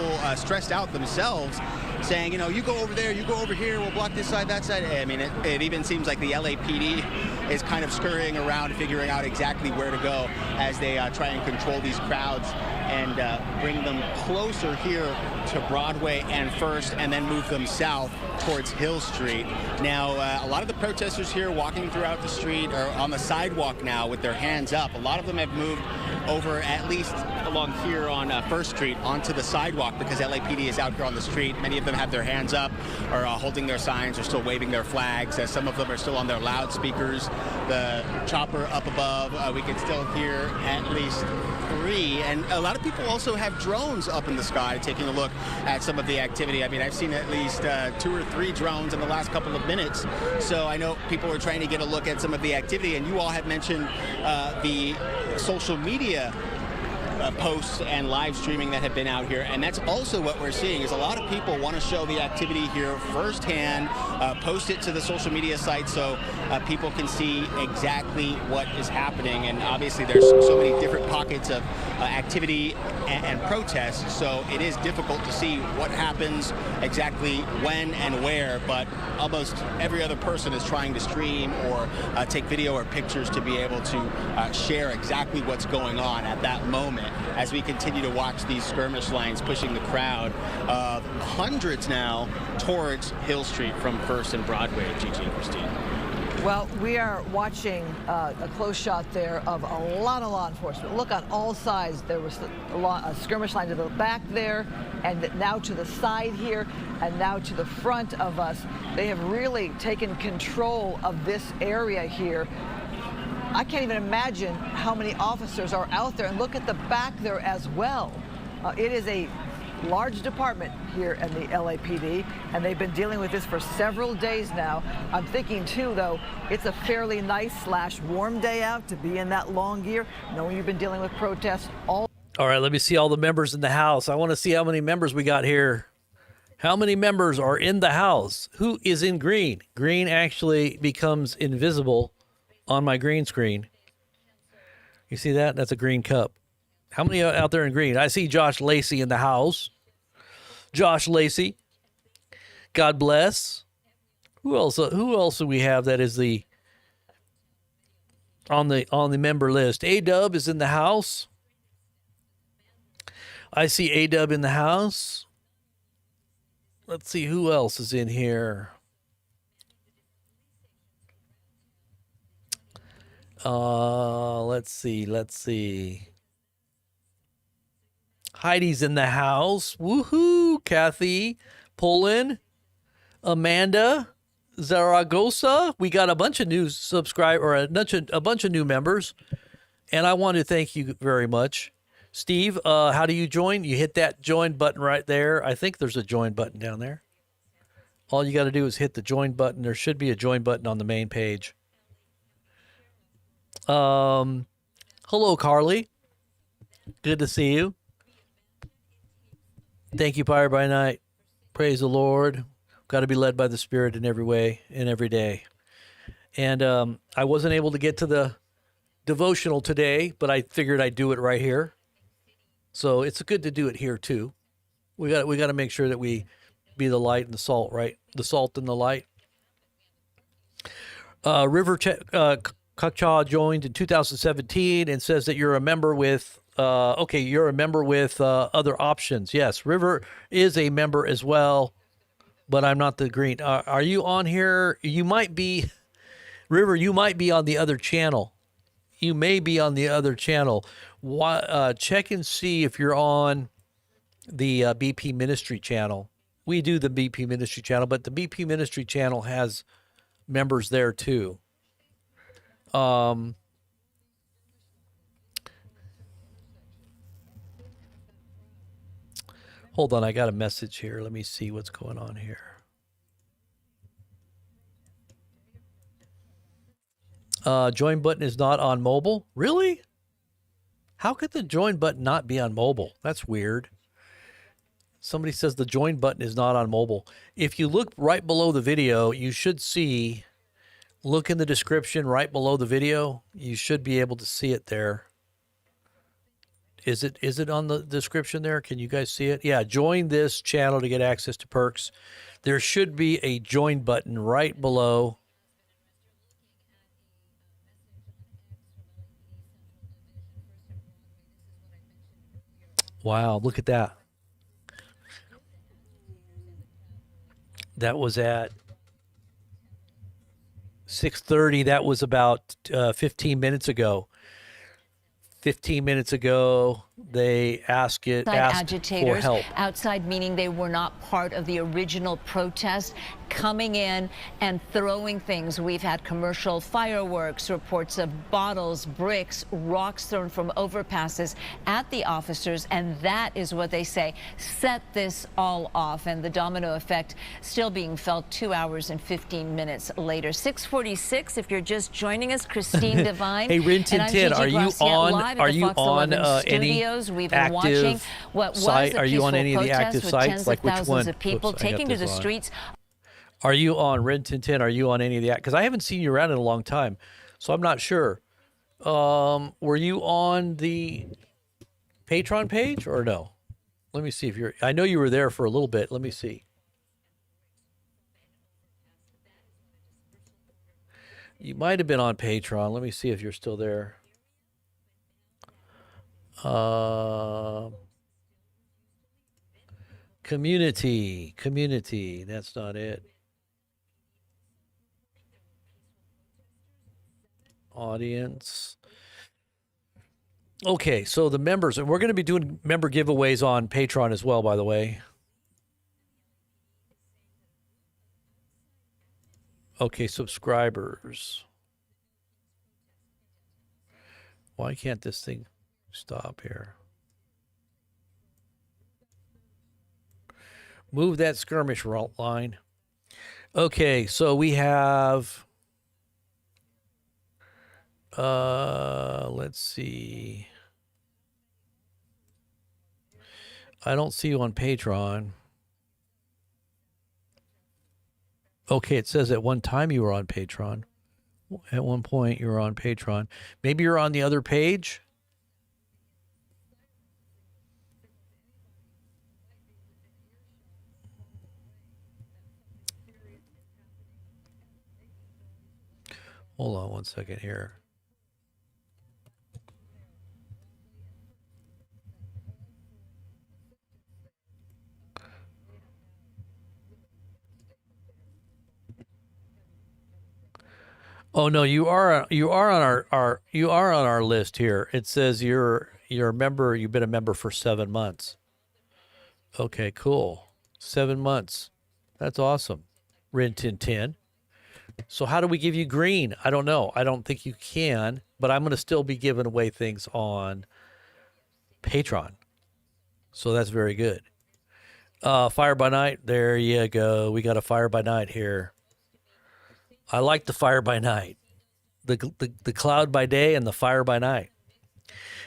out themselves, saying, you go over there, you go over here, we'll block this side, that side. I mean, it even seems like the LAPD is kind of scurrying around, figuring out exactly where to go as they try and control these crowds and bring them closer here to Broadway and First, and then move them south towards Hill Street. Now, a lot of the protesters here walking throughout the street are on the sidewalk now with their hands up. A lot of them have moved over, at least along here on First Street, onto the sidewalk because LAPD is out here on the street. Many of them have their hands up or holding their signs or still waving their flags. Some of them are still on their loudspeakers. The chopper up above, we can still hear at least 3. And a lot of people also have drones up in the sky taking a look at some of the activity. I mean, I've seen at least 2 or 3 drones in the last couple of minutes. So I know people are trying to get a look at some of the activity. And you all have mentioned the social media posts and live streaming that have been out here, and that's also what we're seeing is a lot of people want to show the activity here firsthand, post it to the social media site so people can see exactly what is happening. And obviously there's so many different pockets of activity and protests, so it is difficult to see what happens exactly when and where, but almost every other person is trying to stream or take video or pictures to be able to share exactly what's going on at that moment as we continue to watch these skirmish lines pushing the crowd of hundreds now towards Hill Street from First and Broadway. Gigi and Christine. Well, we are watching a close shot there of a lot of law enforcement. Look on all sides. There was a skirmish line to the back there, and now to the side here, and now to the front of us. They have really taken control of this area here. I can't even imagine how many officers are out there, and look at the back there as well. It is a large department here in the LAPD, and they've been dealing with this for several days now. I'm thinking too, though, it's a fairly nice / warm day out to be in that long gear, knowing you've been dealing with protests all right, let me see all the members in the House. I want to see how many members we got here. How many members are in the House? Who is in green? Green actually becomes invisible on my green screen. You see that? That's a green cup. How many out there in green? I see Josh Lacey in the house. Josh Lacey. God bless. Who else do we have that is on the member list? A-Dub is in the house. I see A-Dub in the house. Let's see who else is in here. Let's see. Heidi's in the house. Woohoo! Kathy, Poland, Amanda, Zaragoza. We got a bunch of new a bunch of new members, and I want to thank you very much. Steve, how do you join? You hit that join button right there. I think there's a join button down there. All you got to do is hit the join button. There should be a join button on the main page. Hello, Carly. Good to see you. Thank you, Fire by Night. Praise the Lord. Got to be led by the Spirit in every way and every day. And I wasn't able to get to the devotional today, but I figured I'd do it right here. So it's good to do it here too. We got to make sure that we be the light and the salt, right? The salt and the light. River Kacha joined in 2017 and says that you're a member with. You're a member with other options. Yes, River is a member as well, but I'm not the green. Are you on here? You might be, River. You might be on the other channel. You may be on the other channel. Check and see if you're on the BP Ministry channel. We do the BP Ministry channel, but the BP Ministry channel has members there too. Hold on, I got a message here. Let me see what's going on here. Join button is not on mobile. Really? How could the join button not be on mobile? That's weird. Somebody says the join button is not on mobile. If you look right below the video, you should see, look in the description right below the video. You should be able to see it there. Is it on the description there? Can you guys see it? Yeah, join this channel to get access to perks. There should be a join button right below. Wow, look at that. That was at 6:30. That was about 15 minutes ago. 15 minutes ago, they asked agitators for help. Outside, meaning they were not part of the original protest, coming in and throwing things. We've had commercial fireworks, reports of bottles, bricks, rocks thrown from overpasses at the officers, and that is what they say set this all off. And the domino effect still being felt 2 hours and 15 minutes later. 6:46. If you're just joining us, Christine Devine. Hey, Rin Tin Tin, are you on? Are you on any We've been watching what was site? a Are you on peaceful any of the protest active with sites? tens Like of which thousands one? of people Oops, I got taking to this the on. streets. Are you on Rin Tin Tin? Are you on any of the because I haven't seen you around in a long time, so I'm not sure. Were you on the Patreon page or no? Let me see if you're. I know you were there for a little bit. Let me see. You might have been on Patreon. Let me see if you're still there. Community. That's not it. Audience. Okay, so the members, and we're going to be doing member giveaways on Patreon as well, by the way. Okay, subscribers. Why can't this thing stop here? Move that skirmish line. Okay, so we have, let's see. I don't see you on Patreon. Okay, it says at one time you were on Patreon. At one point you were on Patreon. Maybe you're on the other page. Hold on one second here. Oh no, you are on our list here. It says you're a member. You've been a member for 7 months. Okay, cool. 7 months. That's awesome. Rin Tin Tin. So how do we give you green? I don't know. I don't think you can, but I'm going to still be giving away things on Patreon. So that's very good. Fire by night. There you go. We got a fire by night here. I like the fire by night. The cloud by day and the fire by night.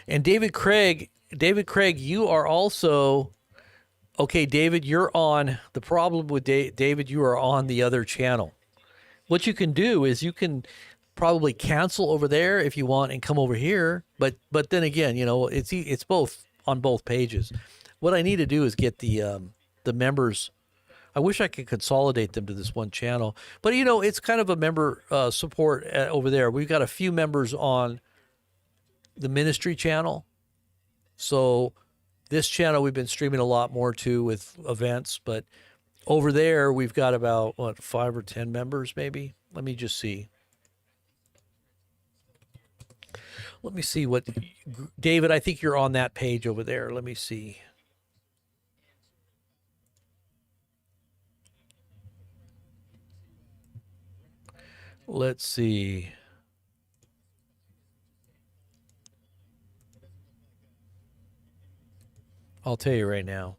And David Craig, you are also okay. David, you're on. The problem with David, you are on the other channel. What you can do is you can probably cancel over there if you want and come over here. But then again, it's both on both pages. What I need to do is get the members. I wish I could consolidate them to this one channel, but it's kind of a member support over there. We've got a few members on the ministry channel. So this channel we've been streaming a lot more to with events, but over there we've got about 5 or 10 members maybe. Let me just see. Let me see what David, I think you're on that page over there. Let me see. Let's see. I'll tell you right now.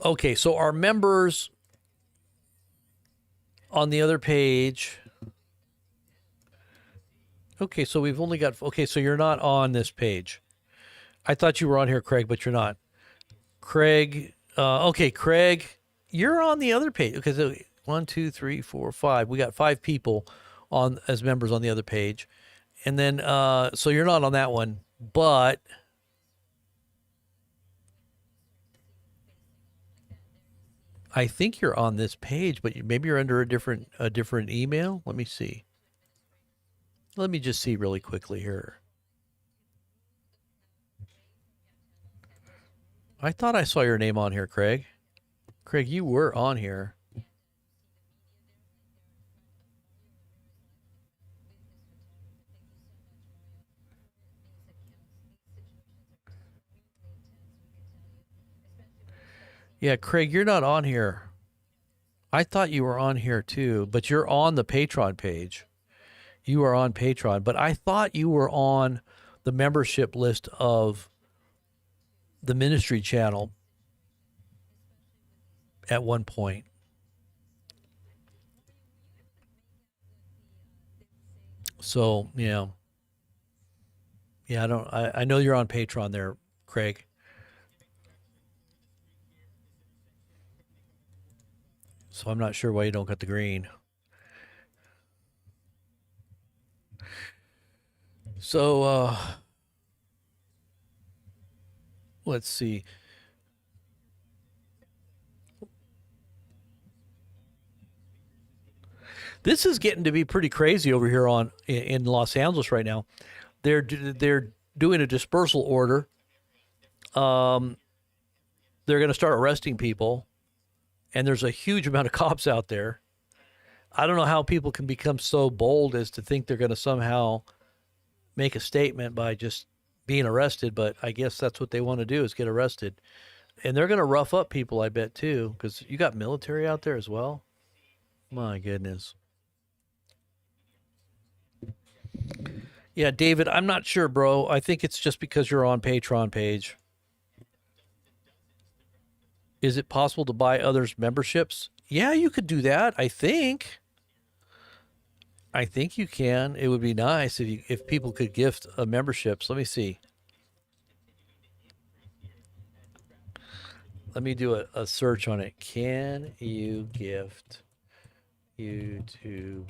Okay, so our members on the other page. Okay, so we've only got. Okay, so you're not on this page. I thought you were on here, Craig, but you're not. Craig, okay, Craig, you're on the other page. Okay, so 1, 2, 3, 4, 5. We got 5 people on as members on the other page, and then so you're not on that one, but I think you're on this page. But maybe you're under a different email. Let me see. Let me just see really quickly here. I thought I saw your name on here, Craig. Craig, you were on here. Yeah, Craig, you're not on here. I thought you were on here too, but you're on the Patreon page. You are on Patreon, but I thought you were on the membership list of the ministry channel at one point. So, yeah. Yeah, I know you're on Patreon there, Craig. So I'm not sure why you don't get the green. So, let's see. This is getting to be pretty crazy over here in Los Angeles right now. They're doing a dispersal order. They're going to start arresting people, and there's a huge amount of cops out there. I don't know how people can become so bold as to think they're going to somehow make a statement by just being arrested, but I guess that's what they want to do is get arrested. And they're going to rough up people, I bet, too, because you got military out there as well. My goodness. Yeah, David, I'm not sure, bro. I think it's just because you're on Patreon page. Is it possible to buy others' memberships? Yeah, you could do that, I think. I think you can. It would be nice if people could gift memberships. Let me see. Let me do a search on it. Can you gift YouTube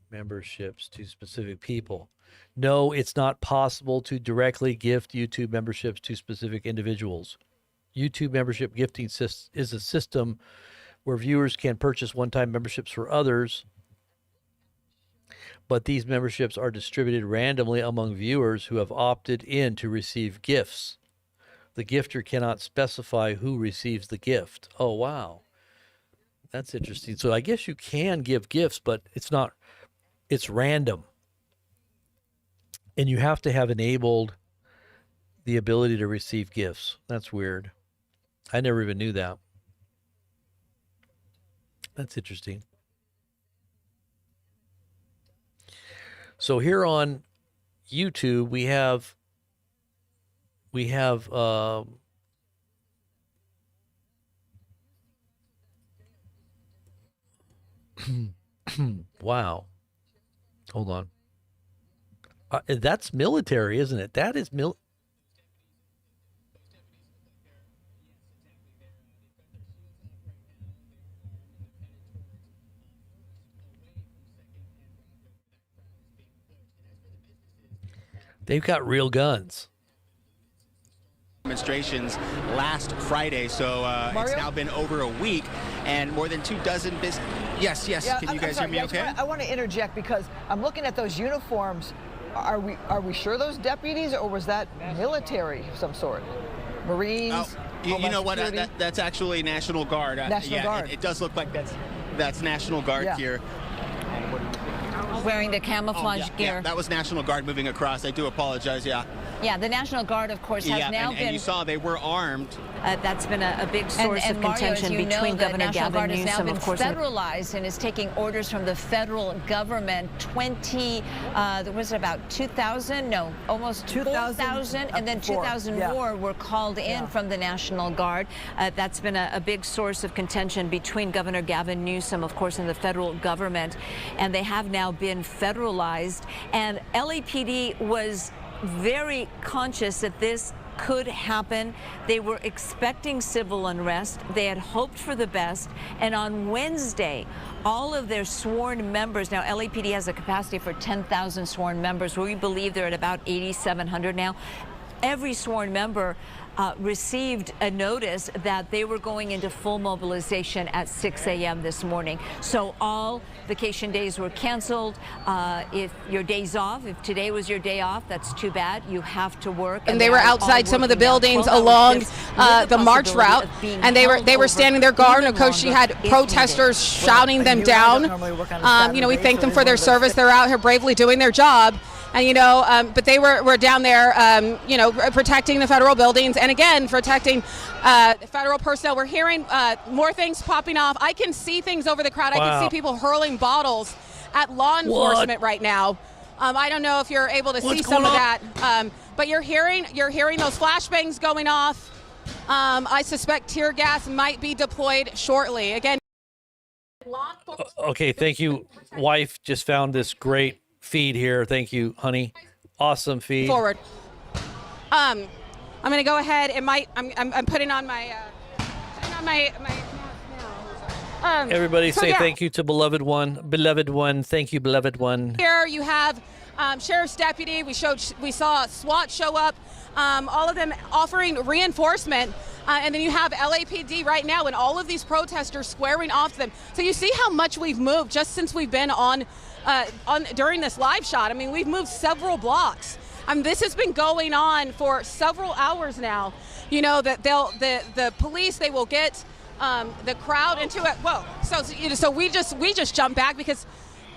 memberships to specific people? No, it's not possible to directly gift YouTube memberships to specific individuals. YouTube membership gifting is a system where viewers can purchase one-time memberships for others, but these memberships are distributed randomly among viewers who have opted in to receive gifts. The gifter cannot specify who receives the gift. Oh, wow. That's interesting. So I guess you can give gifts, but it's random. And you have to have enabled the ability to receive gifts. That's weird. I never even knew that. That's interesting. So here on YouTube, we have wow. Hold on. That's military, isn't it? That is They've got real guns. Demonstrations last Friday, so it's now been over a week, and more than 24 Yes. Yeah, Can you guys hear me okay? I want to interject because I'm looking at those uniforms. Are we sure those deputies, or was that military of some sort? Marines? You know what? That's actually National Guard. National Guard. It does look like that's National Guard here. Wearing the camouflage gear. Yeah, that was National Guard moving across. I do apologize, Yeah, the National Guard, of course, has now been... and you saw they were armed. That's been a big source of contention between Governor Gavin Newsom, of course. Federalized and is taking orders from the federal government. 20, was it about 2,000? No, almost 4,000, and then 2,000 more were called in from the National Guard. That's been a big source of contention between Governor Gavin Newsom, of course, and the federal government. And they have now been federalized. And LAPD was very conscious that this could happen. They were expecting civil unrest. They had hoped for the best. And on Wednesday, all of their sworn members, now LAPD has a capacity for 10,000 sworn members. We believe they're at about 8,700 now. Every sworn member received a notice that they were going into full mobilization at 6 a.m. this morning. So all vacation days were canceled. If your day's off, if today was your day off, that's too bad. You have to work. And they were outside some of the buildings along the march route, and they were standing their guard. And of course, she had protesters shouting them down. We thank them for their service. They're out here bravely doing their job. And, but they were down there, protecting the federal buildings and, again, protecting federal personnel. We're hearing more things popping off. I can see things over the crowd. Wow. I can see people hurling bottles at law enforcement right now. I don't know if you're able to see some of that, but you're hearing those flashbangs going off. I suspect tear gas might be deployed shortly. Again. Okay, thank you. Wife just found this great feed here. Thank you, honey. Awesome feed. Forward. I'm going to go ahead and I'm putting on my everybody say thank you to beloved one. Thank you, beloved one. Here you have sheriff's deputy. We saw SWAT show up. All of them offering reinforcement. And then you have LAPD right now and all of these protesters squaring off to them. So you see how much we've moved just since we've been on during this live shot. I mean, we've moved several blocks. This has been going on for several hours now. That the police, they will get the crowd into it. Whoa! So we just jumped back because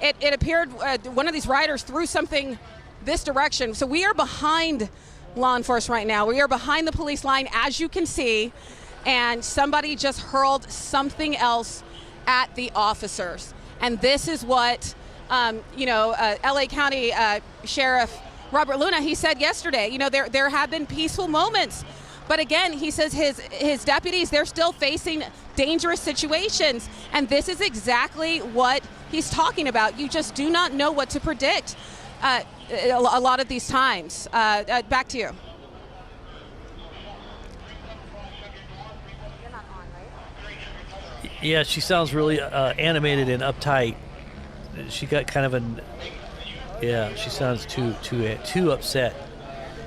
it appeared one of these riders threw something this direction. So we are behind law enforcement right now. We are behind the police line, as you can see, and somebody just hurled something else at the officers. And this is what LA County Sheriff Robert Luna, he said yesterday, there have been peaceful moments, but again, he says his deputies, they're still facing dangerous situations, and this is exactly what he's talking about. You just do not know what to predict a lot of these times. Back to you. Yeah, she sounds really animated and uptight. She got kind of she sounds too upset.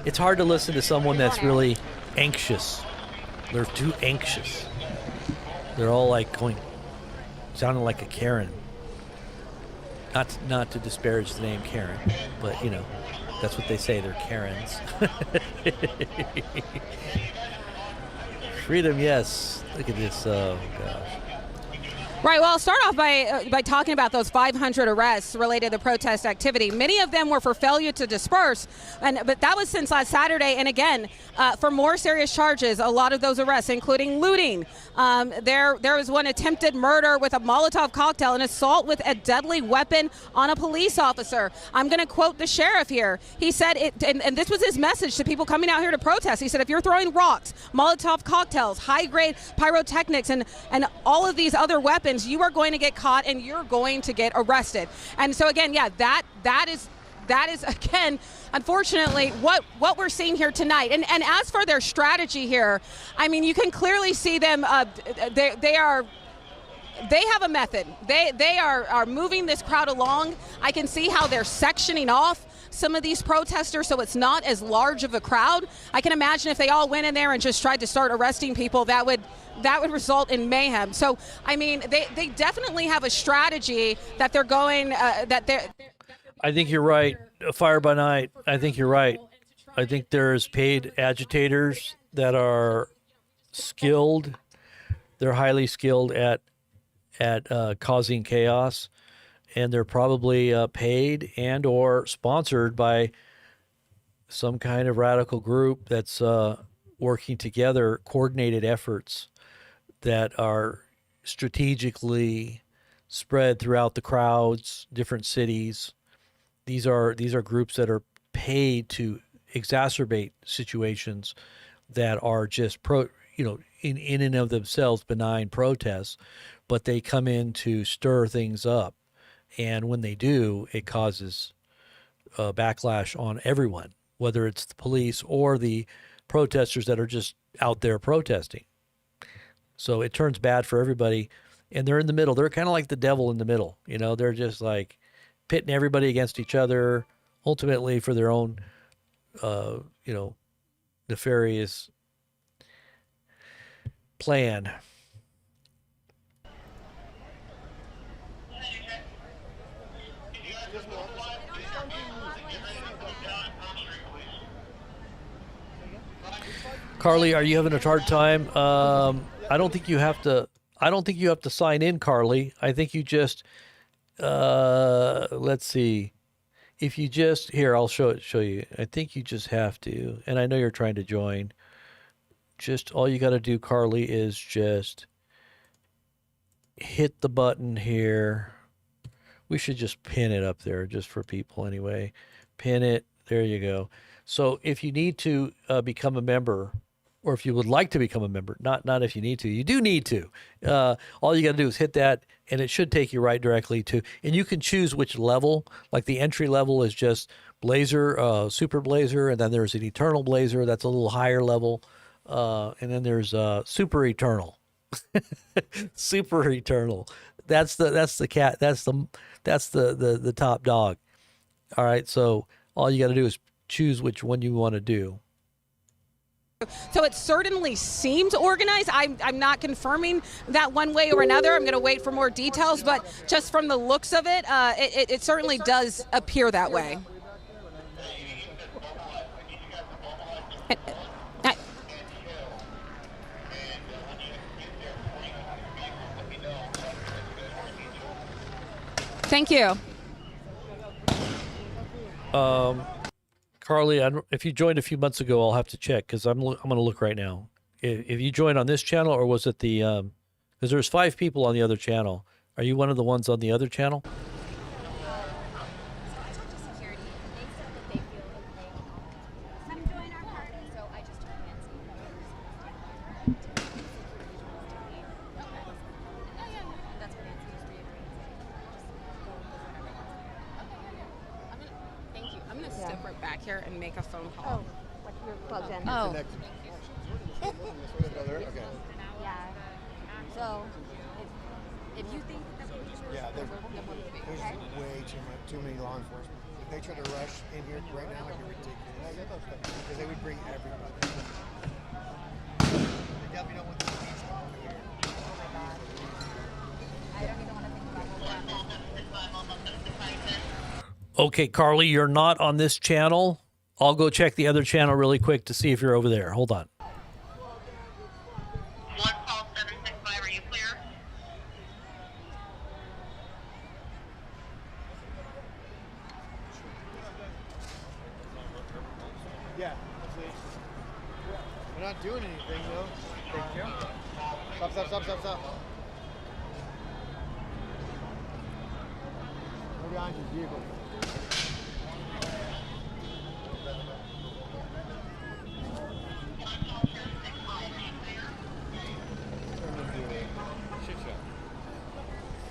It's hard to listen to someone that's really anxious. They're too anxious. They're all like sounding like a Karen. Not to disparage the name Karen, but that's what they say. They're Karens. Freedom, yes. Look at this. Oh, gosh. Right. Well, I'll start off by talking about those 500 arrests related to protest activity. Many of them were for failure to disperse, but that was since last Saturday. And again, for more serious charges, a lot of those arrests, including looting. There was one attempted murder with a Molotov cocktail, and assault with a deadly weapon on a police officer. I'm going to quote the sheriff here. He said, and this was his message to people coming out here to protest. He said, if you're throwing rocks, Molotov cocktails, high-grade pyrotechnics, and all of these other weapons, you are going to get caught and you're going to get arrested. And so again, yeah, that is again, unfortunately, what we're seeing here tonight. And as for their strategy here, I mean, you can clearly see them. They have a method. They are moving this crowd along. I can see how they're sectioning off some of these protesters so it's not as large of a crowd. I can imagine if they all went in there and just tried to start arresting people, that would result in mayhem. So, I mean, they definitely have a strategy that they're going, I think you're right. Fire by night. I think you're right. I think there's paid agitators that are skilled. They're highly skilled at causing chaos, and they're probably paid and or sponsored by some kind of radical group that's working together, coordinated efforts that are strategically spread throughout the crowds, different cities. These are groups that are paid to exacerbate situations that are just in and of themselves benign protests, but they come in to stir things up, and when they do, it causes backlash on everyone, whether it's the police or the protesters that are just out there protesting. So it turns bad for everybody, and they're in the middle. They're kind of like the devil in the middle. They're just like pitting everybody against each other, ultimately for their own, nefarious plan. Carly, are you having a hard time? I don't think you have to sign in, Carly. I think you just let's see. If you just I'll show you. I think you just have to. And I know you're trying to join. Just all you got to do, Carly, is just hit the button here. We should just pin it up there just for people anyway. Pin it. There you go. So if you need to become a member, or if you would like to become a member, not if you need to, you do need to. All you got to do is hit that, and it should take you right directly to, and you can choose which level. Like the entry level is just Blazer, Super Blazer, and then there's an Eternal Blazer that's a little higher level, and then there's Super Eternal. Super Eternal. That's the cat. That's the top dog. All right. So all you got to do is choose which one you want to do. So it certainly seems organized. I'm not confirming that one way or another. I'm going to wait for more details, but just from the looks of it, it certainly does appear that way. Thank you. Carly, if you joined a few months ago, I'll have to check because I'm going to look right now. If you joined on this channel, or was it the because there's 5 people on the other channel. Are you one of the ones on the other channel? Here and make a phone call. Oh, like you're plugged in. Oh. Yeah. So, if you think that there's way too many law enforcement. If they try to rush in here right now, it'd be ridiculous. Because they would bring everybody. They definitely don't want the police coming here. Oh my God. I don't even want to think about what happened. Okay, Carly, you're not on this channel. I'll go check the other channel really quick to see if you're over there. Hold on. not doing anything though. Thank you. Stop. Go behind your vehicle.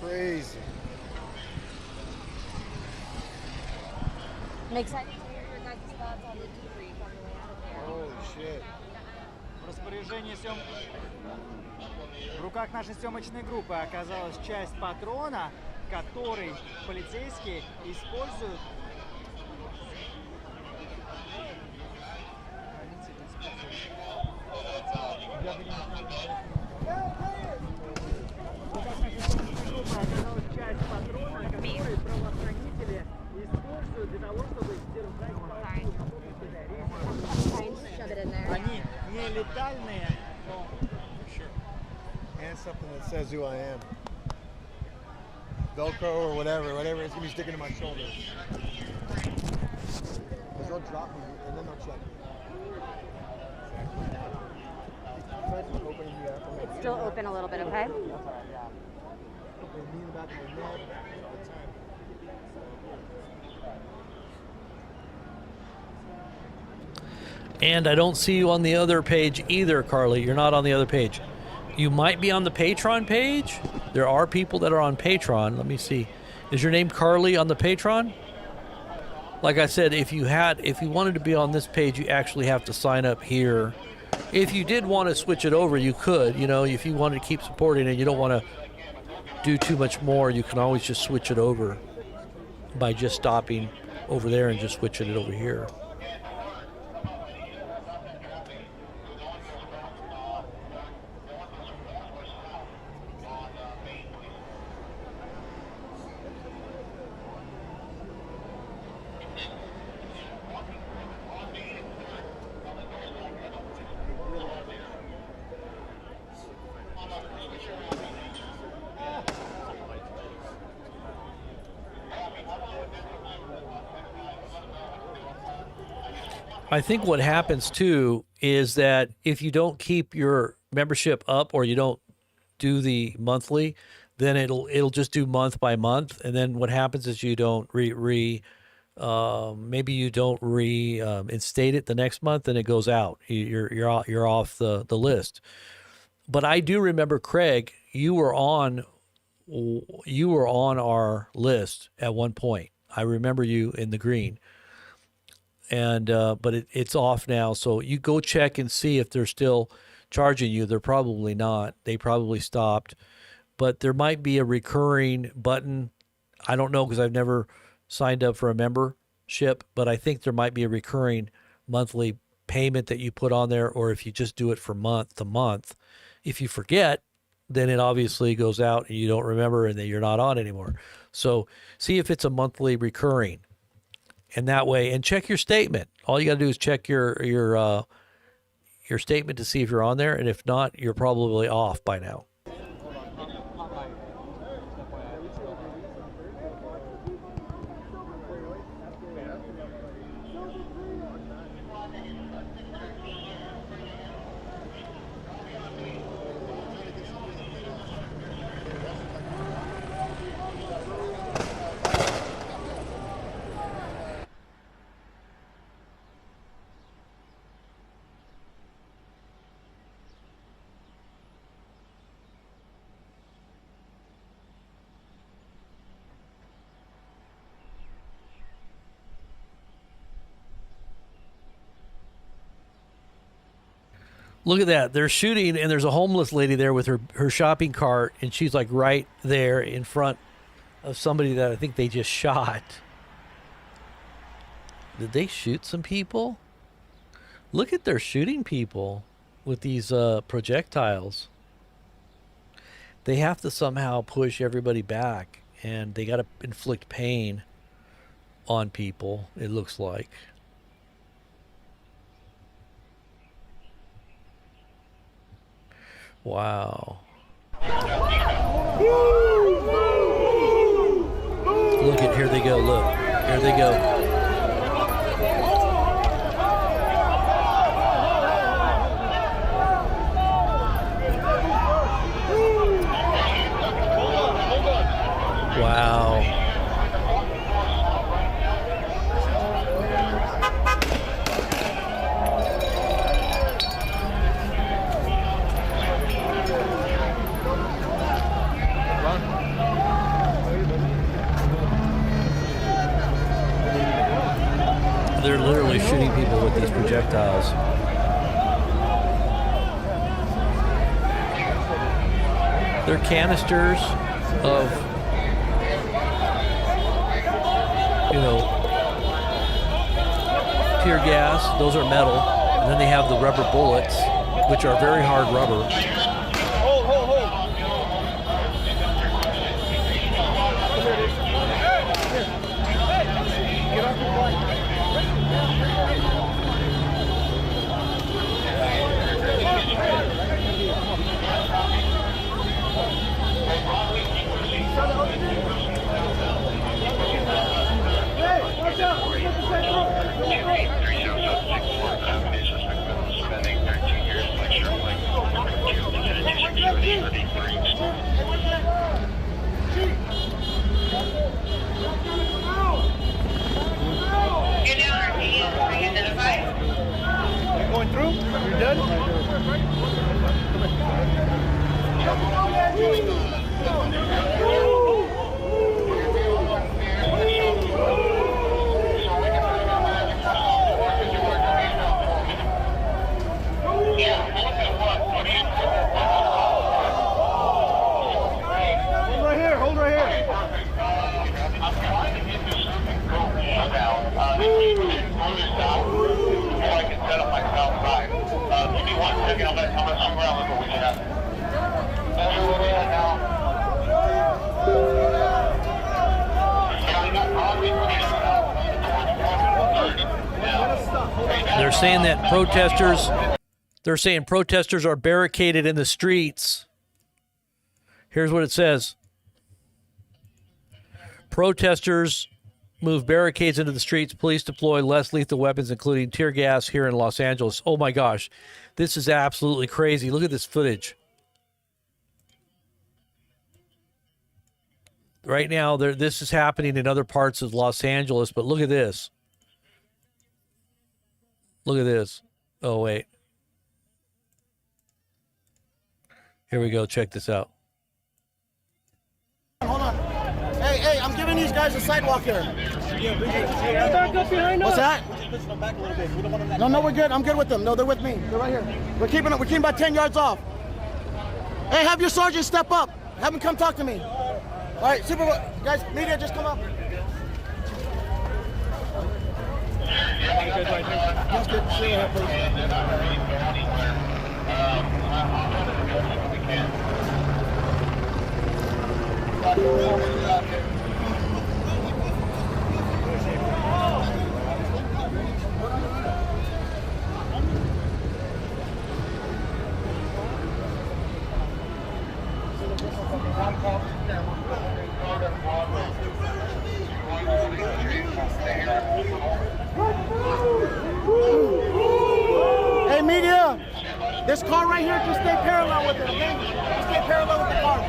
Crazy. I'm excited to hear your guys' thoughts on the debrief on the way out of there. Holy shit. В распоряжении в руках нашей съемочной группы оказалась часть патрона, который полицейские используют. В руках нашей съемочной группы оказалась часть патрона, который правоохранители используют для того, чтобы сдержать Они не летальные, но... And something that says who I am. Velcro or whatever, it's gonna be sticking to my shoulder. Because they'll drop me and then they'll check me. It's still open a little bit, okay? And I don't see you on the other page either, Carly. You're not on the other page. You might be on the Patreon page. There are people that are on Patreon. Let me see. Is your name Carly on the Patreon? Like I said, if you wanted to be on this page, you actually have to sign up here. If you did want to switch it over, you could. You know, if you wanted to keep supporting it, you don't want to do too much more, you can always just switch it over by just stopping over there and just switching it over here. I think what happens too is that if you don't keep your membership up or you don't do the monthly, then it'll just do month by month, and then what happens is you don't reinstate it the next month, and it goes out. You're off the list. But I do remember, Craig, you were on our list at one point. I remember you in the green. And but it's off now, so you go check and see if they're still charging you. They're probably not. They probably stopped. But there might be a recurring button. I don't know because I've never signed up for a membership, but I think there might be a recurring monthly payment that you put on there, or if you just do it for month to month. If you forget, then it obviously goes out and you don't remember and then you're not on anymore. So see if it's a monthly recurring. And that way, and check your statement. All you got to do is check your statement to see if you're on there, and if not, you're probably off by now. Look at that. They're shooting, and there's a homeless lady there with her shopping cart, and she's like right there in front of somebody that I think they just shot. Did they shoot some people? Look at they're shooting people with these projectiles. They have to somehow push everybody back, and they got to inflict pain on people, it looks like. Wow. Look at, here they go, look. Here they go. they're literally shooting people with these projectiles. They're canisters of, tear gas. Those are metal. And then they have the rubber bullets, which are very hard rubber. Going through? You're done? Hold right here. They're saying that protesters are barricaded in the streets. Here's what it says. Protesters move barricades into the streets. Police deploy less lethal weapons, including tear gas, here in Los Angeles. Oh my gosh, this is absolutely crazy. Look at this footage. Right now, this is happening in other parts of Los Angeles, but look at this. Look at this. Oh, wait. Here we go. Check this out. Hold on. Hey, I'm giving these guys a sidewalk here. Back up behind us. What's that? No, we're good. I'm good with them. No, they're with me. They're right here. We're keeping about 10 yards off. Hey, have your sergeant step up. Have him come talk to me. All right, guys, media, just come up. That's good. Stay ahead, please. Hey, media, this car right here, just stay parallel with it, okay? Just stay parallel with the car.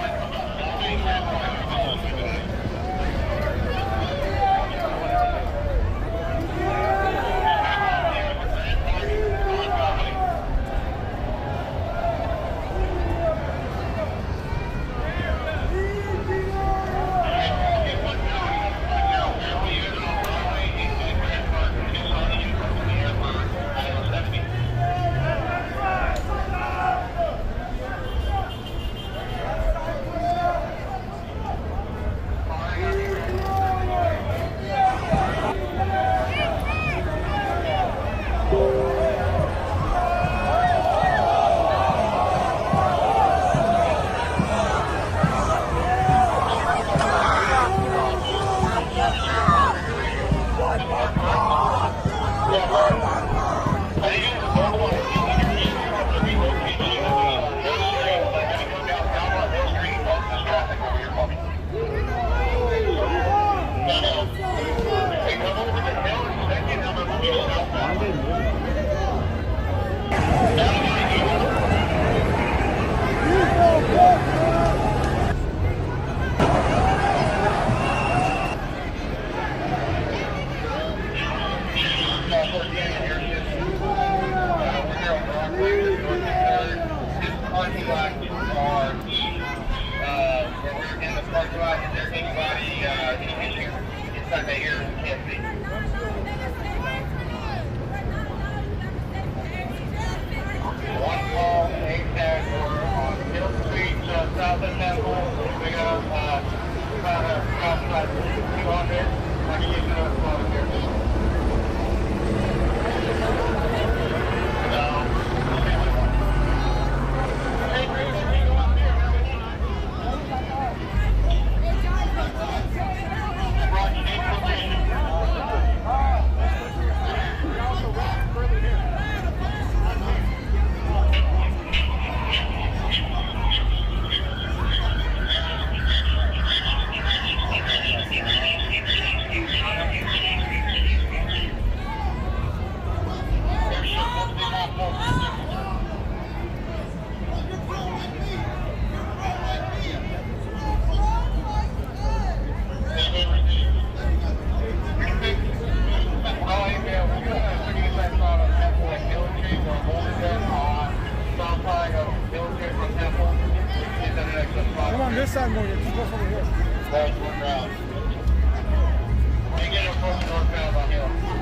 Come on this side more. Keep us over here.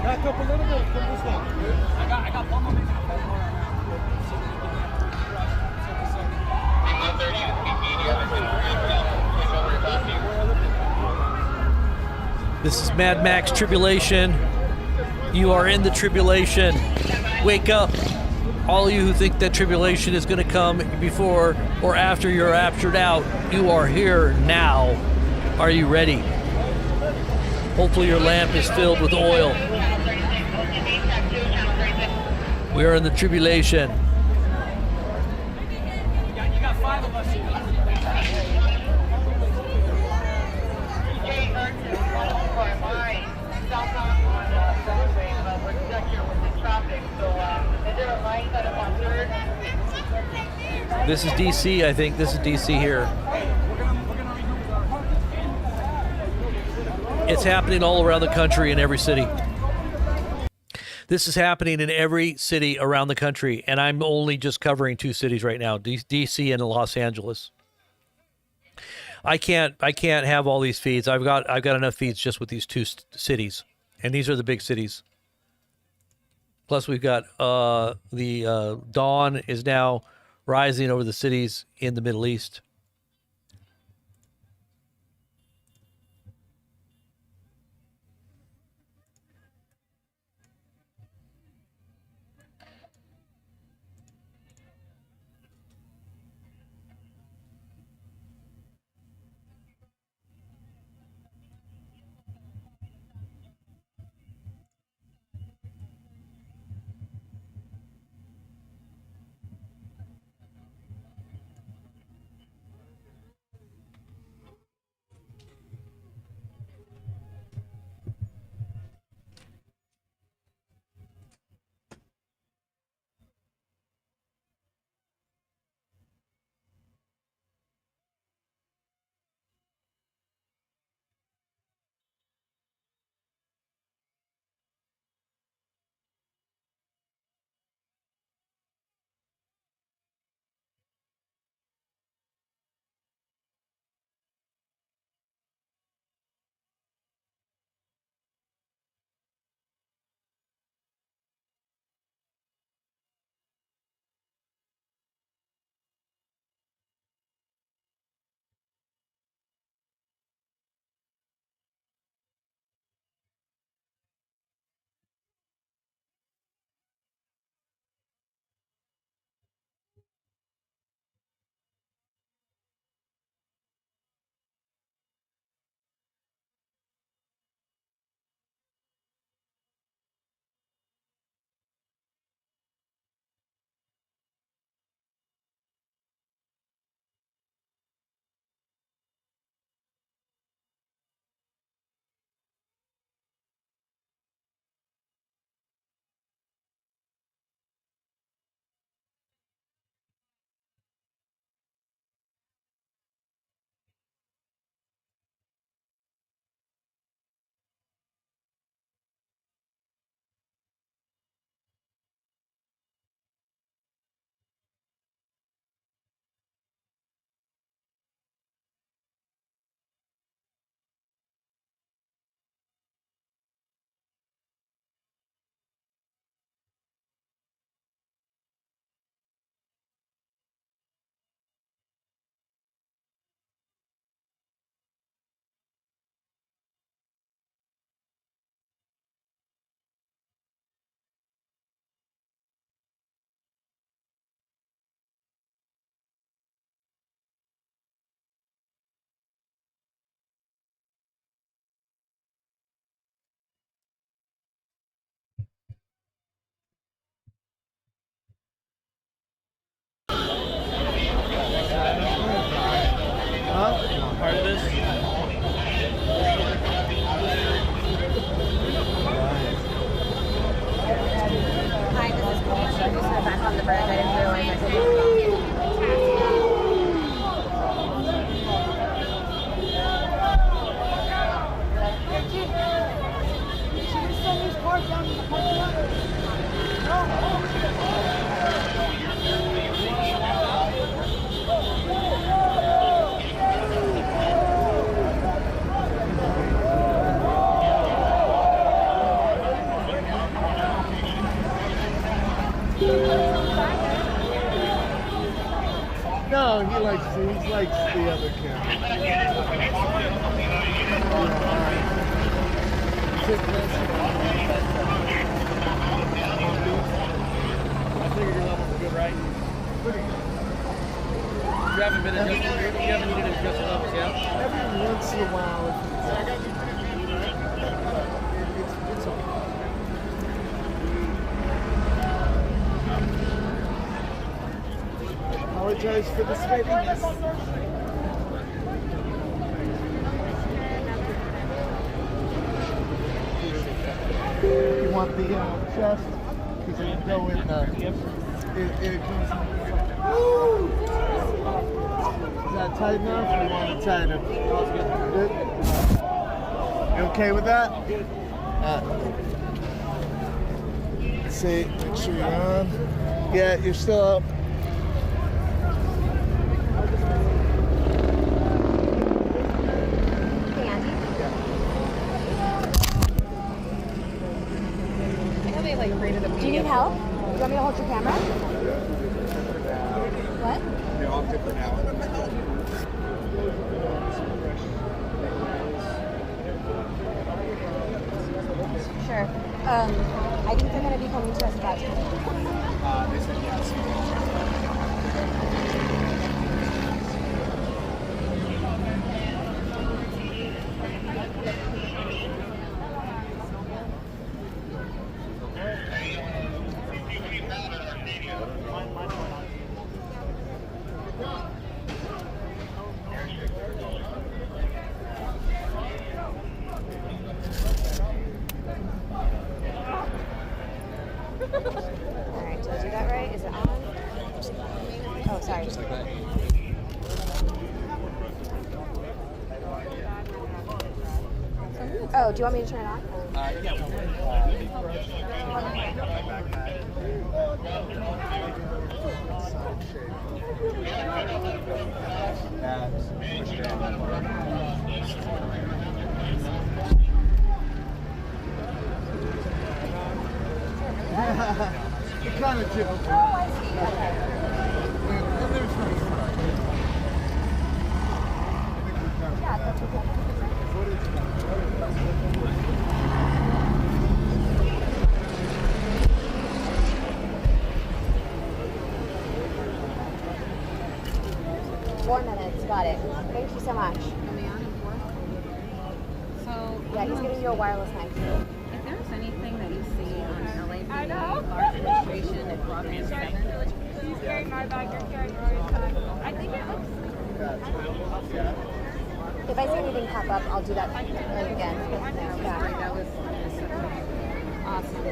Back up a little bit. Come this way. I got one more. This is Mad Max Tribulation. You are in the tribulation. Wake up. All you who think that tribulation is going to come before or after you're raptured out, you are here now. Are you ready? Hopefully your lamp is filled with oil. We are in the tribulation. You got 5 of us here. This is DC, I think. This is DC here. It's happening all around the country in every city. This is happening in every city around the country, and I'm only just covering 2 cities right now, DC and Los Angeles. I can't have all these feeds. I've got enough feeds just with these 2 cities, and these are the big cities. Plus, we've got the dawn is now rising over the cities in the Middle East. likes the other camera. I figured your levels were good, right? Pretty good. You haven't been adjusting, you haven't needed to adjust your levels yet? Every once in a while, it's okay. Apologize for the sweatiness. You want the chest? Because it can go in the... It goes... Woo! Is that tight enough? Or you want it tighter? Good? You okay with that? Let's see, make sure you're on. Yeah, you're still up. Do you need help? Do you want me to hold your camera? What? You're all good for now. Sure. I think they're going to be coming to us about 10. They said yes. 'em. Oh, do you want me to turn it on? You kind of do. Oh, I see. Okay. Yeah, that's okay. 4 minutes, got it. Thank you so much. So yeah, he's giving you a wireless mic. If there's anything that you see on LAPD, large registration and broadband 7, Please carry my bag, you're carrying yours. I think it looks... If I see anything pop up, I'll do that again. that was awesome.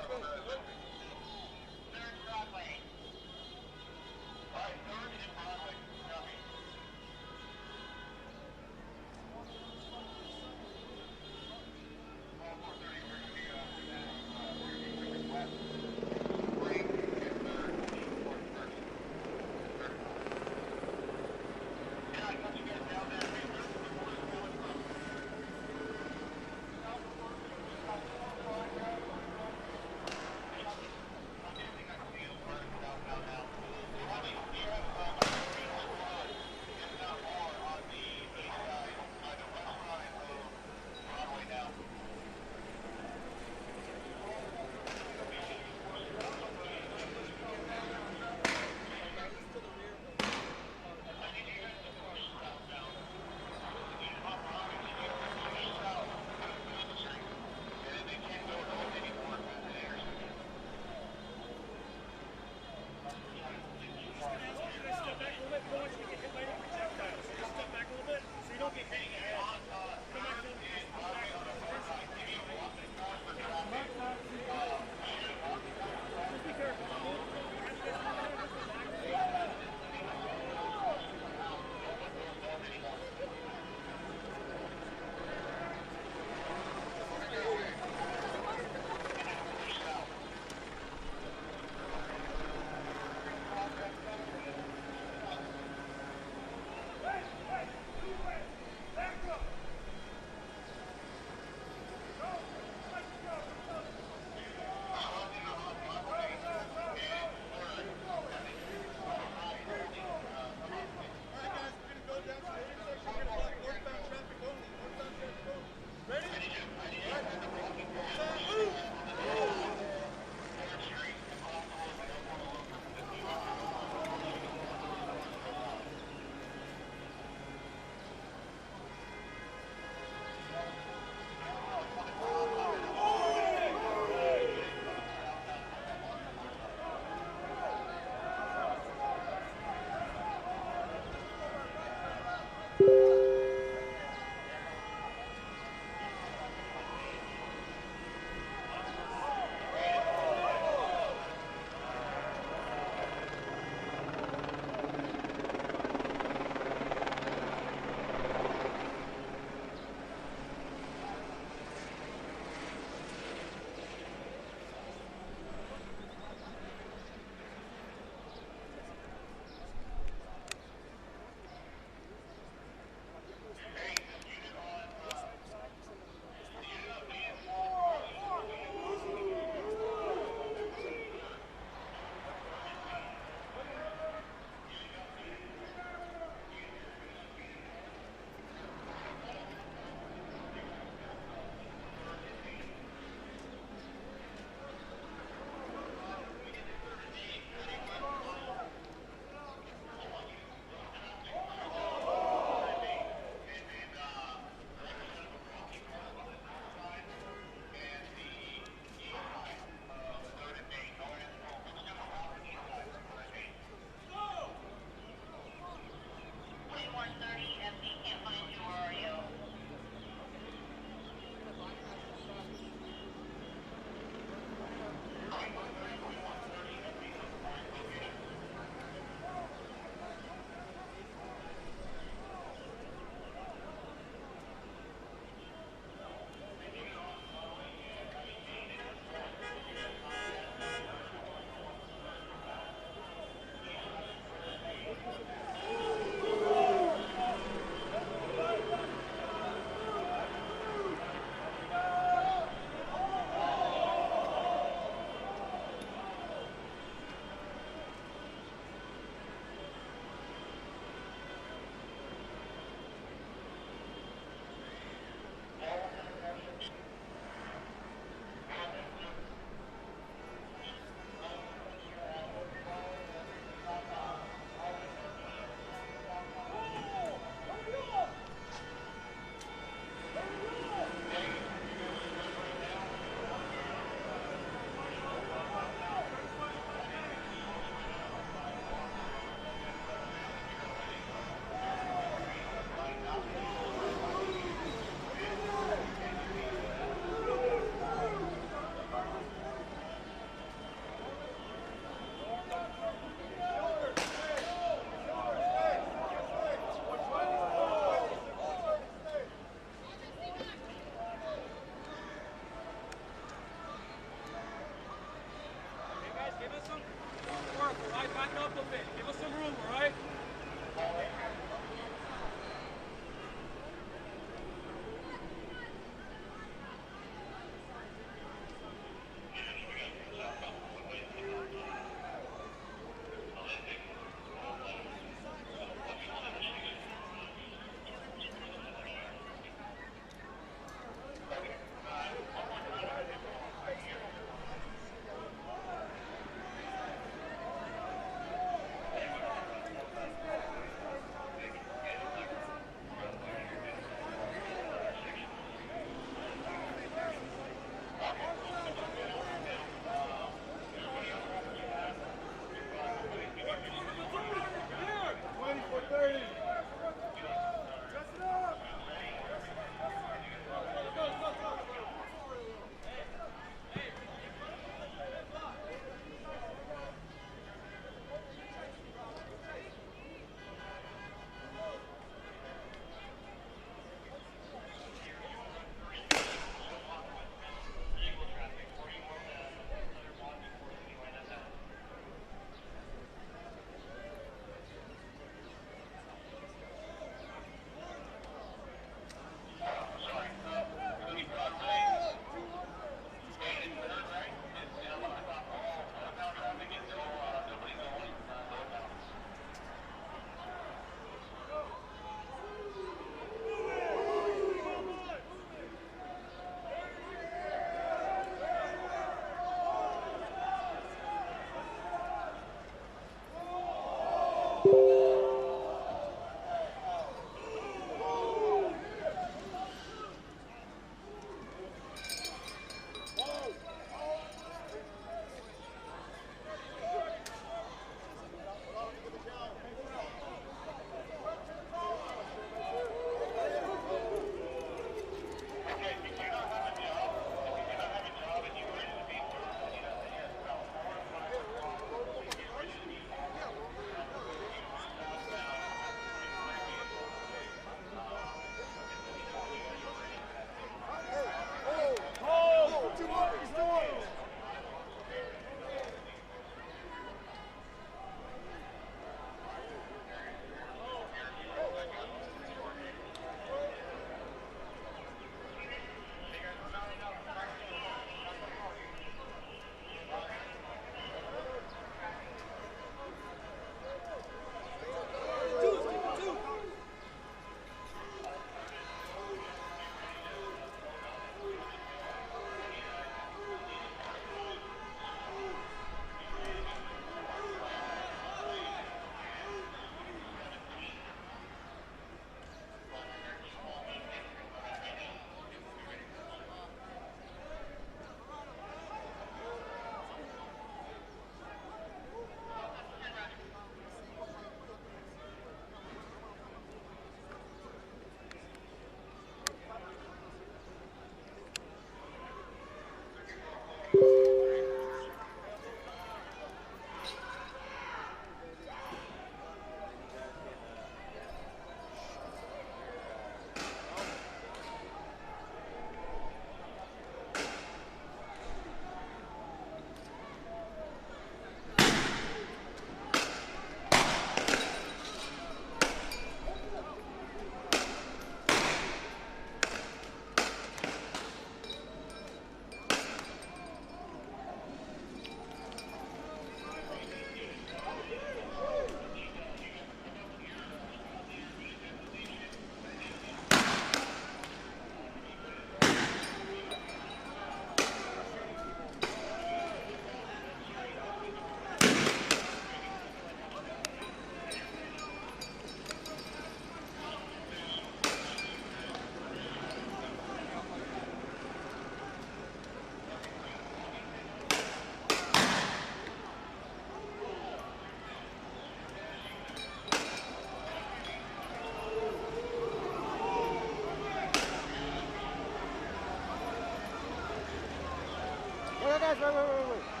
guys, wait.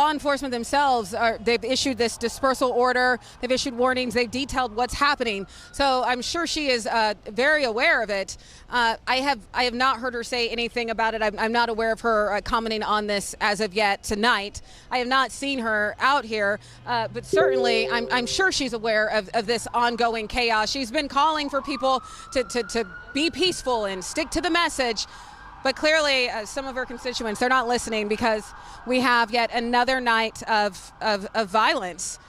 law enforcement themselves they've issued this dispersal order. They've issued warnings. They've detailed what's happening. So I'm sure she is very aware of it. I have not heard her say anything about it. I'm not aware of her commenting on this as of yet tonight. I have not seen her out here, but certainly I'm sure she's aware of this ongoing chaos. She's been calling for people to be peaceful and stick to the message. But clearly, some of her constituents, they're not listening because we have yet another night of violence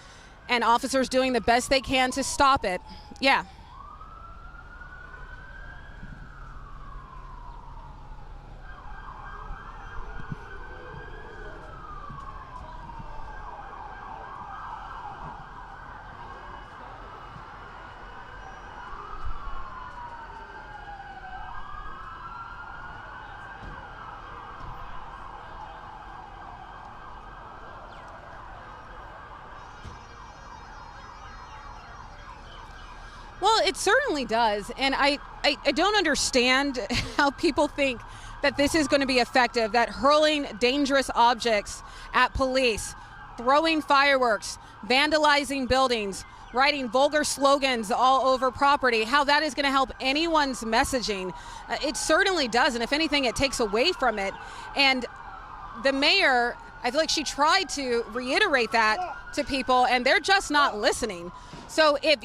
and officers doing the best they can to stop it. Yeah. Well, it certainly does. And I don't understand how people think that this is going to be effective, that hurling dangerous objects at police, throwing fireworks, vandalizing buildings, writing vulgar slogans all over property, how that is going to help anyone's messaging. It certainly does. And if anything, it takes away from it. And the mayor, I feel like she tried to reiterate that to people, and they're just not listening. So if,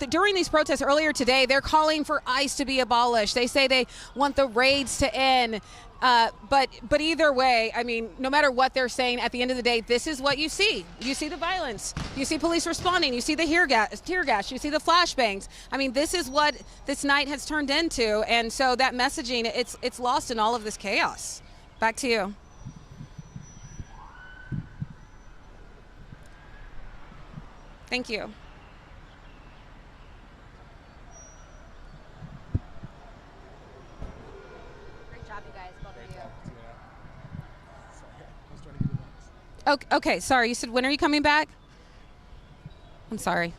during these protests earlier today, they're calling for ICE to be abolished. They say they want the raids to end. But either way, I mean, no matter what they're saying, at the end of the day, this is what you see. You see the violence. You see police responding. You see the tear gas. You see the flashbangs. I mean, this is what this night has turned into. And so that messaging, it's lost in all of this chaos. Back to you. Thank you. Okay, sorry. You said, when are you coming back? I'm sorry.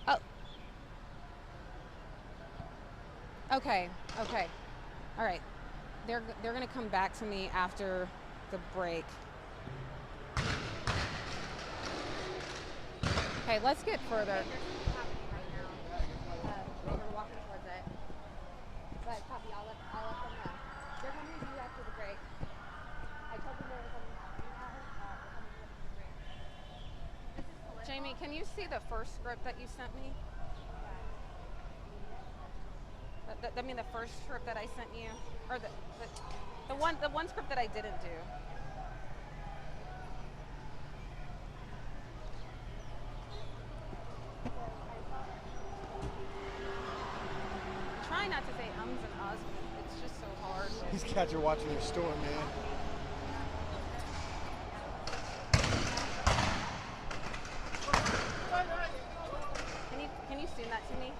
Oh. Okay. All right. They're going to come back to me after the break. Okay, let's get further. We're walking towards it. But copy, I'll let them know. They're coming to you after the break. I told them there was something happening now. Jamie, can you see the first script that you sent me? I mean, the first script that I sent you, or the one script that I didn't do. Try not to say ums and ahs. It's just so hard. These cats are watching your store, man. Can you send that to me?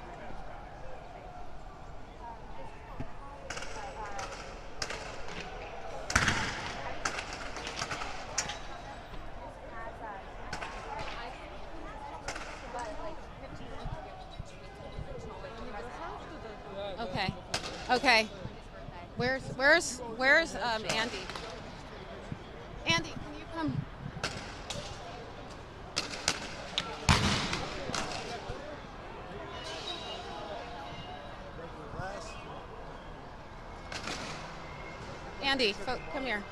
Okay. Where's Andy? Andy, can you come? Andy, come here.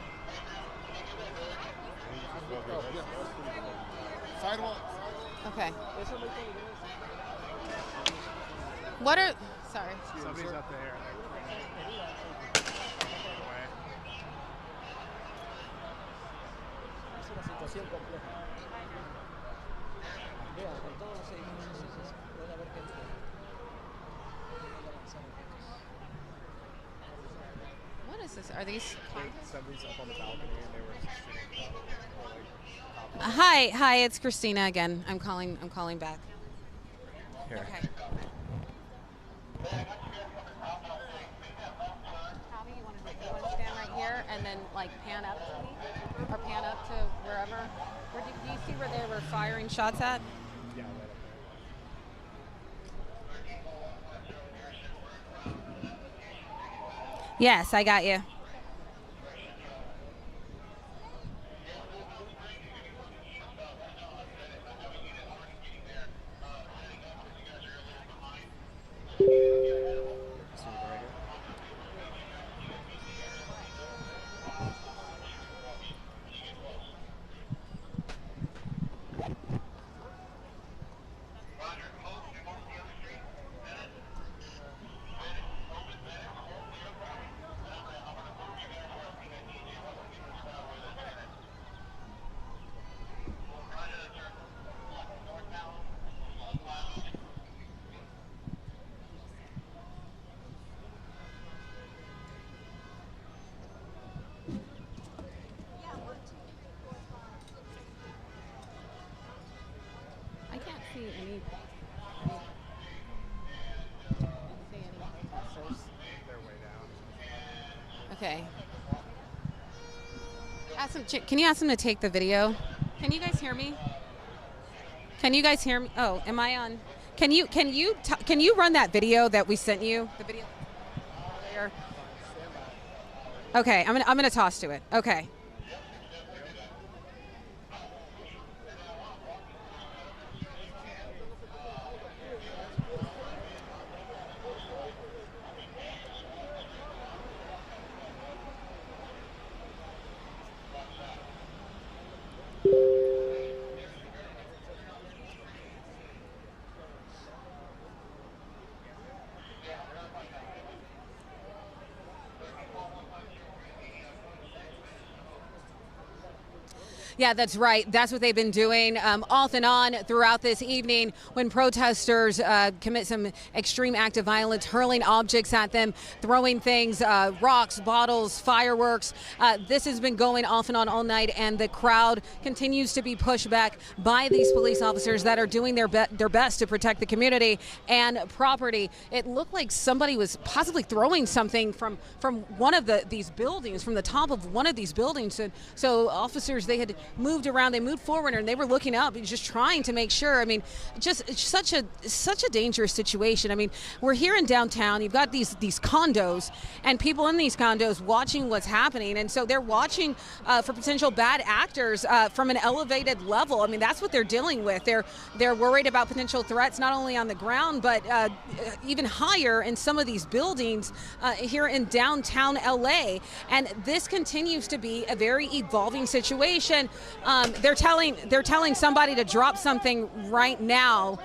Sidewalk. Okay. What are? Sorry. Somebody's up there. What is this? Are these? Somebody's up on the balcony and they were Hi, it's Christina again. I'm calling back. Here. Okay. Tommy, you want to stand right here and then like pan up to me, or pan up to wherever. Do you see where they were firing shots at? Yeah, right up there. Yes, I got you. see any protesters? Okay. Can you ask them to take the video? Can you guys hear me? Can you guys hear me? Oh, am I on? Can you run that video that we sent you? The video. Okay, I'm gonna toss to it. Okay. Yeah, that's right. That's what they've been doing off and on throughout this evening when protesters commit some extreme act of violence, hurling objects at them, throwing things, rocks, bottles, fireworks. This has been going off and on all night, and the crowd continues to be pushed back by these police officers that are doing their best to protect the community and property. It looked like somebody was possibly throwing something from one of these buildings, from the top of one of these buildings. And so officers, they had moved around, they moved forward, and they were looking up and just trying to make sure. I mean, just such a dangerous situation. I mean, we're here in downtown. You've got these condos and people in these condos watching what's happening, and so they're watching for potential bad actors from an elevated level. I mean, that's what they're dealing with. They're worried about potential threats not only on the ground but even higher in some of these buildings here in downtown LA. And this continues to be a very evolving situation. They're telling somebody to drop something right now.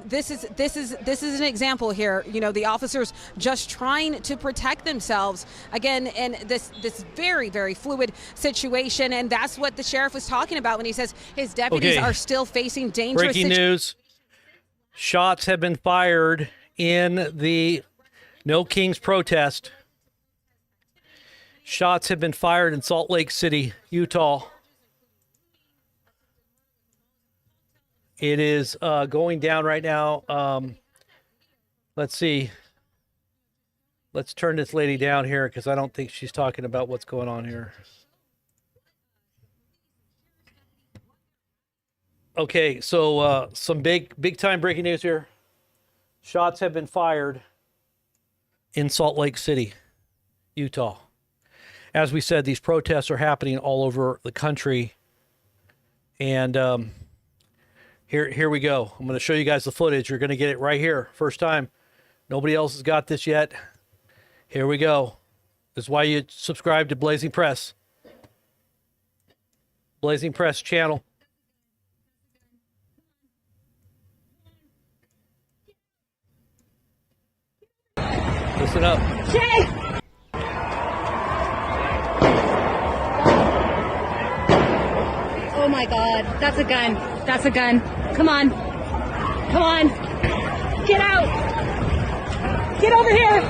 This is an example here. You know, the officers just trying to protect themselves again in this very, very fluid situation, and that's what the sheriff was talking about when he says his deputies are still facing dangerous. Breaking news: shots have been fired in the No Kings protest. Shots have been fired in Salt Lake City, Utah. It is going down right now. Let's see. Let's turn this lady down here because I don't think she's talking about what's going on here. Okay, so some big time breaking news here. Shots have been fired in Salt Lake City, Utah. As we said, these protests are happening all over the country, and Here we go. I'm going to show you guys the footage. You're going to get it right here. First time. Nobody else has got this yet. Here we go. This is why you subscribe to Blazing Press. Blazing Press channel. Listen up. Jay! Oh my God, that's a gun. That's a gun. Come on. Come on. Get out. Get over here.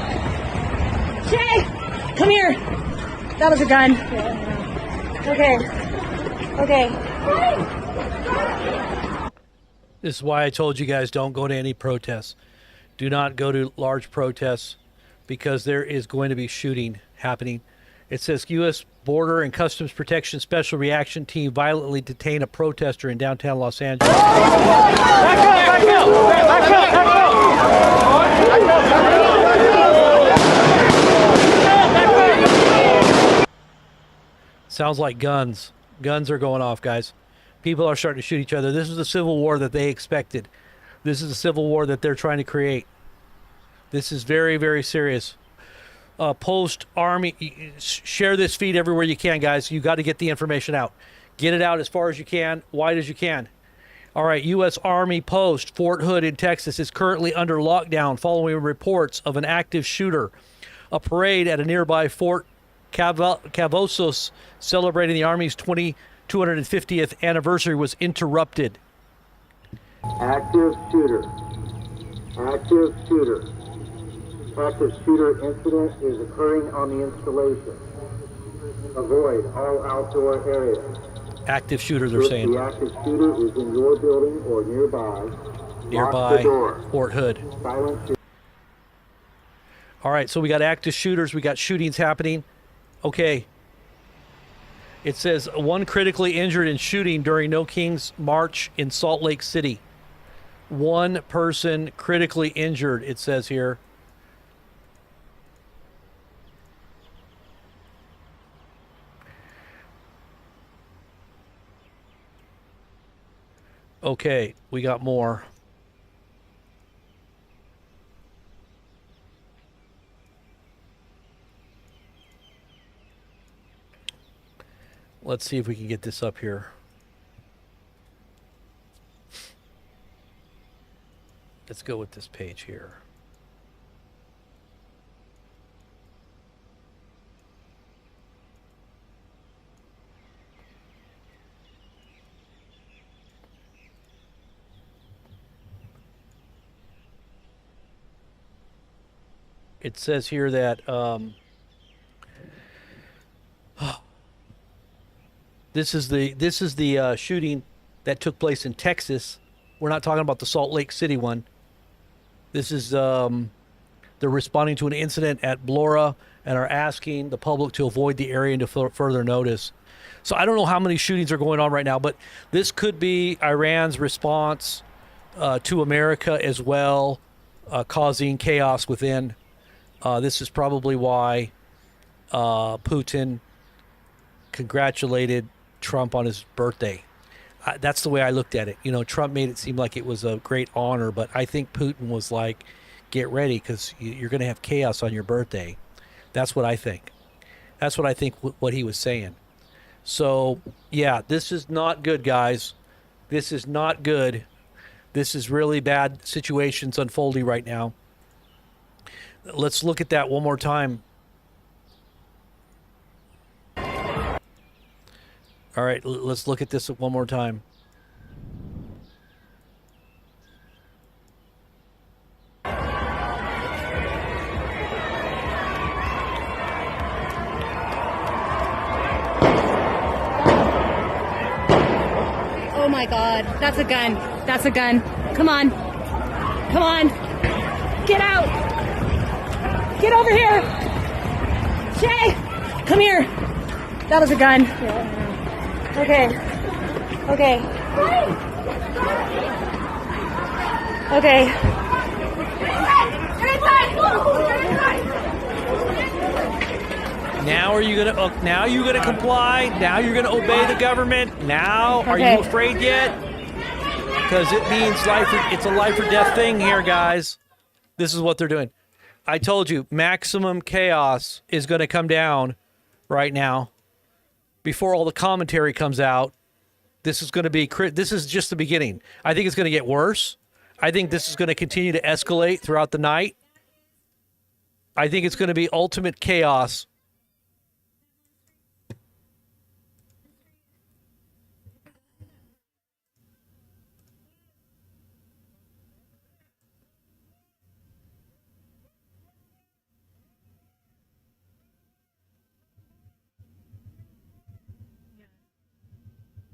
Jay, come here. That was a gun. Okay. Okay. This is why I told you guys don't go to any protests. Do not go to large protests because there is going to be shooting happening. It says U.S. Border and Customs Protection Special Reaction Team violently detained a protester in downtown Los Angeles. Back up! Sounds like guns. Guns are going off, guys. People are starting to shoot each other. This is the civil war that they expected. This is the civil war that they're trying to create. This is very, very serious. Post Army, share this feed everywhere you can, guys. You got to get the information out. Get it out as far as you can, wide as you can. All right, U.S. Army Post, Fort Hood in Texas, is currently under lockdown following reports of an active shooter. A parade at a nearby Fort Cavosos celebrating the Army's 250th anniversary was interrupted. Active shooter. Active shooter. Active shooter incident is occurring on the installation. Avoid all outdoor areas. Active shooter, they're If saying. the active shooter is in your building or nearby, lock the door. Fort Hood. Silence. All right, so we got active shooters. We got shootings happening. Okay. It says one critically injured in shooting during No Kings March in Salt Lake City. One person critically injured, it says here. Okay, we got more. Let's see if we can get this up here. Let's go with this page here. It says here that this is the shooting that took place in Texas. We're not talking about the Salt Lake City one. This is they're responding to an incident at Blora and are asking the public to avoid the area until further notice. So I don't know how many shootings are going on right now, but this could be Iran's response to America as well, causing chaos within. This is probably why Putin congratulated Trump on his birthday. That's the way I looked at it. You know, Trump made it seem like it was a great honor, but I think Putin was like, get ready because you're going to have chaos on your birthday. That's what I think. That's what I think what he was saying. So, yeah, this is not good, guys. This is not good. This is really bad situations unfolding right now. Let's look at that one more time. All right, let's look at this one more time. Oh my God, that's a gun. That's a gun. Come on. Come on. Get out. Get over here. Shay, come here. That was a gun. Okay. Okay. Okay. Now are you gonna comply? Now you're gonna obey the government? Now are you afraid yet? Because it means it's a life or death thing here, guys. This is what they're doing. I told you, maximum chaos is going to come down right now. Before all the commentary comes out, this is just the beginning. I think it's going to get worse. I think this is going to continue to escalate throughout the night. I think it's going to be ultimate chaos.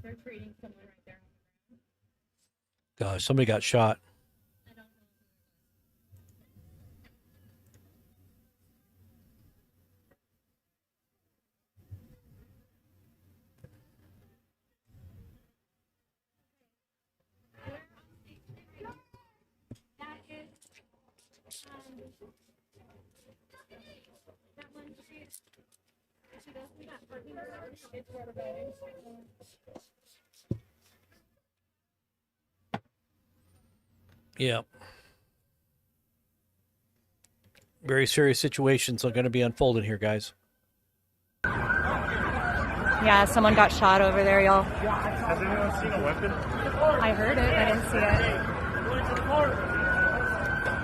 They're treating someone right there. Gosh, somebody got shot. Yeah. Very serious situations are going to be unfolding here, guys. Yeah, someone got shot over there, y'all. Has anyone seen a weapon? I heard it. I didn't see it. Going to the court.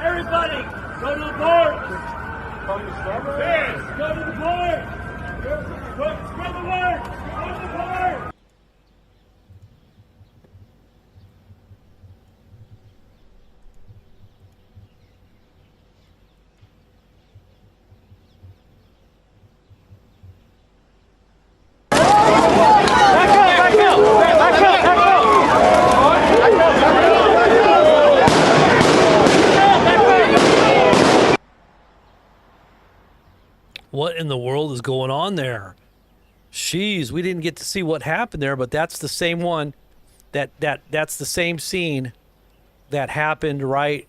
Everybody, go to the court. Yes, go to the court. Spread the word. Go to the court. Back What in the world is going on there? Jeez, we didn't get to see what happened there, but that's the same one. That's the same scene that happened right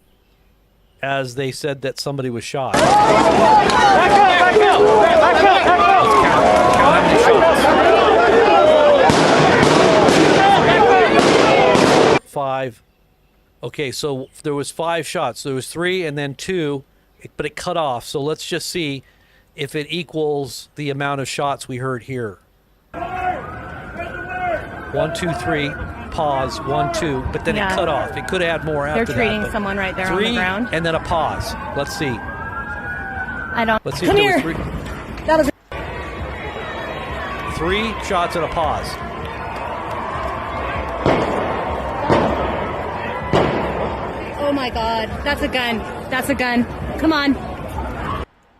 as they said that somebody was shot. Back up! Let's count how many shots. 5. Okay, so there was 5 shots. There was 3 and then 2, but it cut off. So let's just see if it equals the amount of shots we heard here. 1, 2, 3. Pause. 1, 2. But then it cut off. It could have had more after that. They're treating someone right there on the ground. And then a pause. Let's see. I don't. Let's see Come if there here. was 3. That was. 3 shots and a pause. Oh my God. That's a gun. That's a gun. Come on.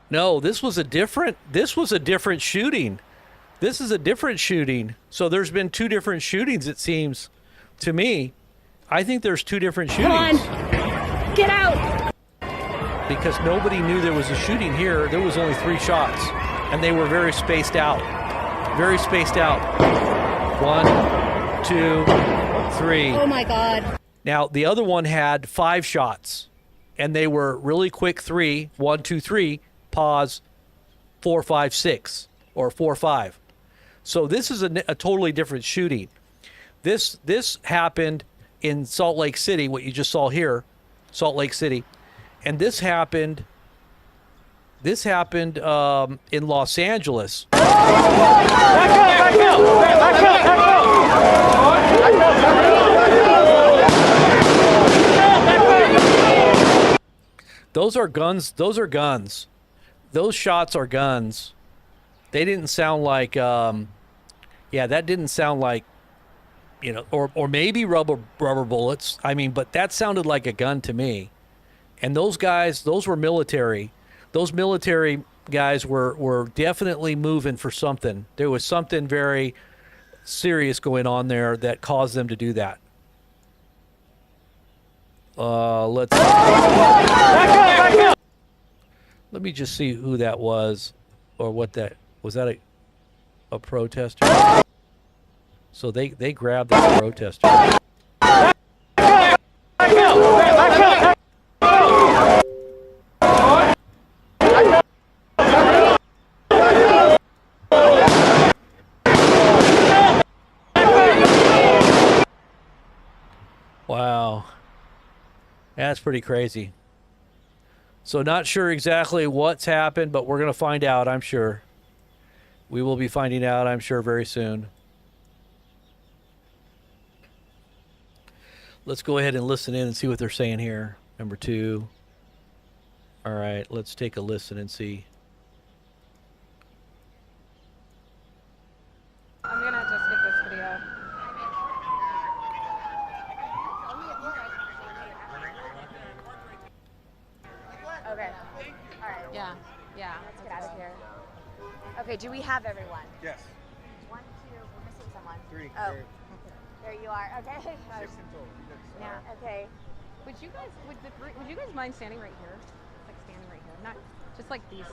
No, this was a different shooting. This is a different shooting. So there's been 2 different shootings, it seems to me. I think there's 2 different shootings. Come on. Get out. Because nobody knew there was a shooting here. There was only 3 shots. And they were very spaced out. Very spaced out. 1, 2, 3. Oh my God. Now, the other one had 5 shots. And they were really quick 3. 1, 2, 3. Pause. 4, 5, 6. Or 4, 5. So this is a totally different shooting. This happened in Salt Lake City, what you just saw here, Salt Lake City. And this happened in Los Angeles. Those are guns. Those are guns. Those shots are guns. They didn't sound like, that didn't sound like, or maybe rubber bullets. I mean, but that sounded like a gun to me. And those guys, those were military. Those military guys were definitely moving for something. There was something very serious going on there that caused them to do that. Let's. Let me just see who that was, or what that was. That a protester? So they grabbed that protester. Wow. That's pretty crazy. So not sure exactly what's happened, but we're going to find out, I'm sure. We will be finding out, I'm sure, very soon. Let's go ahead and listen in and see what they're saying here. Number 2. All right, let's take a listen and see. I'm going to just get this video. Okay. All right. Yeah. Let's get out of here. Okay, do we have everyone? Yes. 1, 2, we're missing someone. 3. Oh, there you are. Okay. 6 in total. Yeah. Okay. Would you guys mind standing right here? Like standing right here. Not just like these.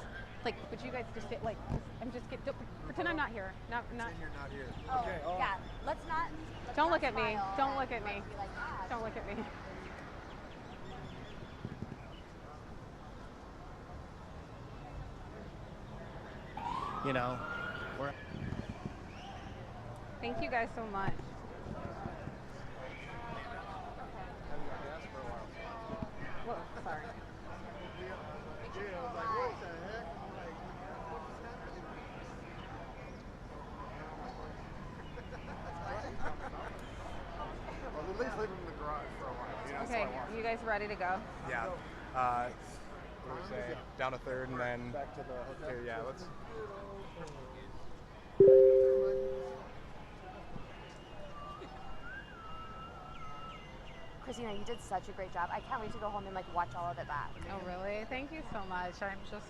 Like, would you guys just sit like pretend I'm not here. Not You're not here. Oh, Okay. yeah. Let's not. Don't look at me. Don't look at me. Don't look at me. Thank you guys so much. Whoa, sorry. Well, at least leave them in the garage for a while. Okay, you guys ready to go? Yeah. What do we say? Down a third and then back to the hotel. Yeah, let's. Christina, you did such a great job. I can't wait to go home and watch all of it back. Oh, really? Thank you so much. I'm just.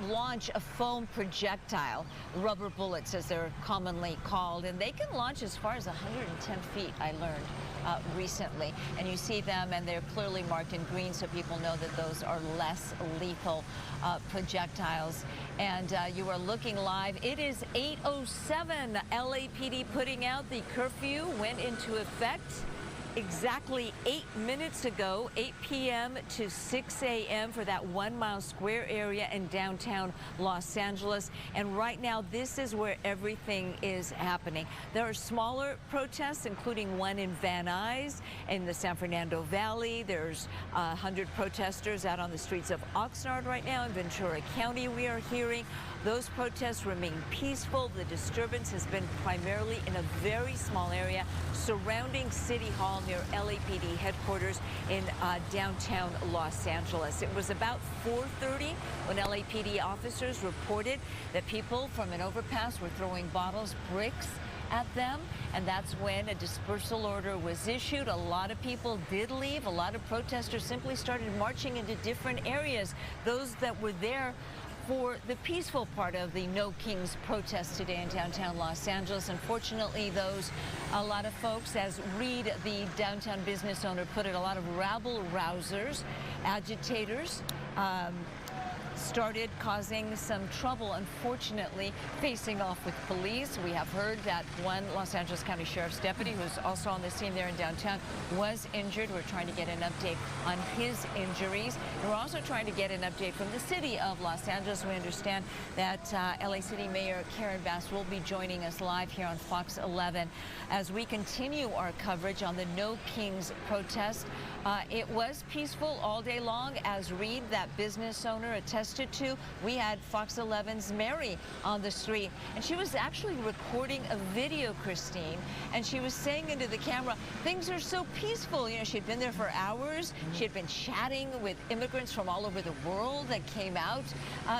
launch a foam projectile, rubber bullets as they're commonly called, and they can launch as far as 110 feet, I learned recently. And you see them, and they're clearly marked in green, so people know that those are less lethal projectiles. And you are looking live. It is 8:07. LAPD putting out the curfew, went into effect exactly 8 minutes ago, 8 p.m. to 6 a.m. for that 1 mile square area in downtown Los Angeles. And right now, this is where everything is happening. There are smaller protests, including one in Van Nuys in the San Fernando Valley. There's 100 protesters out on the streets of Oxnard right now in Ventura County, we are hearing. Those protests remain peaceful. The disturbance has been primarily in a very small area surrounding City Hall near LAPD headquarters in downtown Los Angeles. It was about 4:30 when LAPD officers reported that people from an overpass were throwing bottles, bricks at them, and that's when a dispersal order was issued. A lot of people did leave. A lot of protesters simply started marching into different areas. Those that were there for the peaceful part of the No Kings protest today in downtown Los Angeles. Unfortunately, a lot of folks, as Reed, the downtown business owner, put it, a lot of rabble-rousers, agitators, started causing some trouble, unfortunately, facing off with police. We have heard that one Los Angeles County Sheriff's deputy, who's also on the scene there in downtown, was injured. We're trying to get an update on his injuries. And we're also trying to get an update from the city of Los Angeles. We understand that LA City Mayor Karen Bass will be joining us live here on Fox 11 as we continue our coverage on the No Kings protest. It was peaceful all day long, as Reed, that business owner, attested to. We had Fox 11's Mary on the street, and she was actually recording a video, Christine, and she was saying into the camera, things are so peaceful. You know, she'd been there for hours. She had been chatting with immigrants from all over the world that came out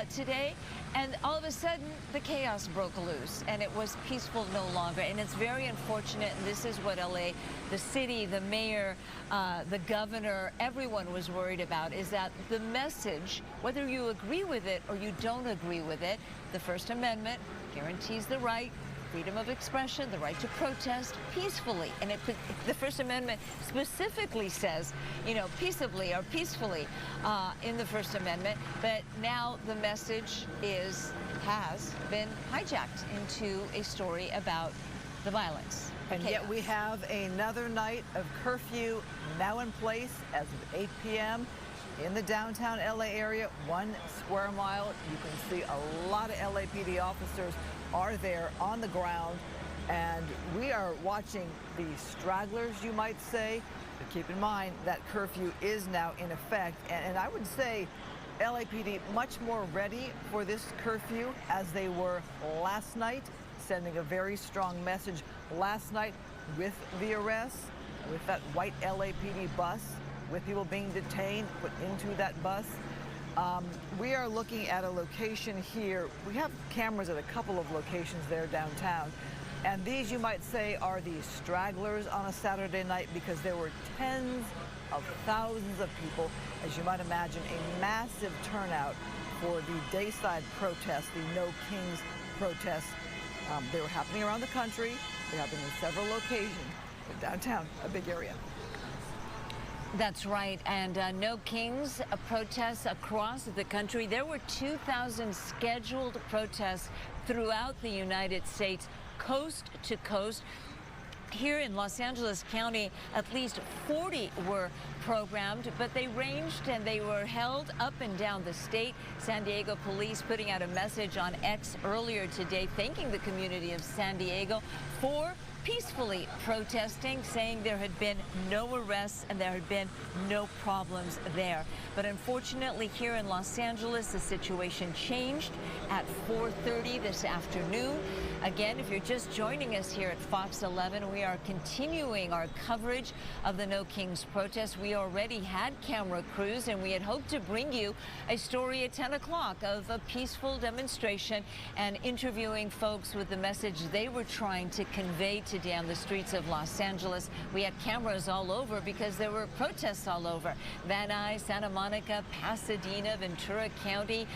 today. And all of a sudden, the chaos broke loose, and it was peaceful no longer. And it's very unfortunate. And this is what LA, the city, the mayor, the governor, everyone was worried about, is that the message, whether you agree with it or you don't agree with it, the First Amendment guarantees the right, freedom of expression, the right to protest peacefully. And the First Amendment specifically says, you know, peaceably or peacefully in the First Amendment. But now the message has been hijacked into a story about the violence. And chaos. yet we have another night of curfew now in place as of 8 p.m. in the downtown LA area, 1 square mile. You can see a lot of LAPD officers are there on the ground, and we are watching the stragglers, you might say. But keep in mind that curfew is now in effect, and I would say LAPD much more ready for this curfew as they were last night, sending a very strong message last night with the arrests, with that white LAPD bus, with people being detained, put into that bus. We are looking at a location here. We have cameras at a couple of locations there downtown. And these, you might say, are the stragglers on a Saturday night, because there were tens of thousands of people, as you might imagine, a massive turnout for the Dayside protest, the No Kings protest. They were happening around the country. They're happening in several locations. But downtown, a big area. That's right. And No Kings protests across the country. There were 2,000 scheduled protests throughout the United States, coast to coast. Here in Los Angeles County, at least 40 were programmed, but they ranged and they were held up and down the state. San Diego police putting out a message on X earlier today, thanking the community of San Diego for peacefully protesting, saying there had been no arrests and there had been no problems there. But unfortunately, here in Los Angeles, the situation changed at 4:30 this afternoon. Again, if you're just joining us here at Fox 11, we are continuing our coverage of the No Kings protest. We already had camera crews, and we had hoped to bring you a story at 10 o'clock of a peaceful demonstration and interviewing folks with the message they were trying to convey today. today on the streets of Los Angeles. We had cameras all over because there were protests all over. Van Nuys, Santa Monica, Pasadena, Ventura County,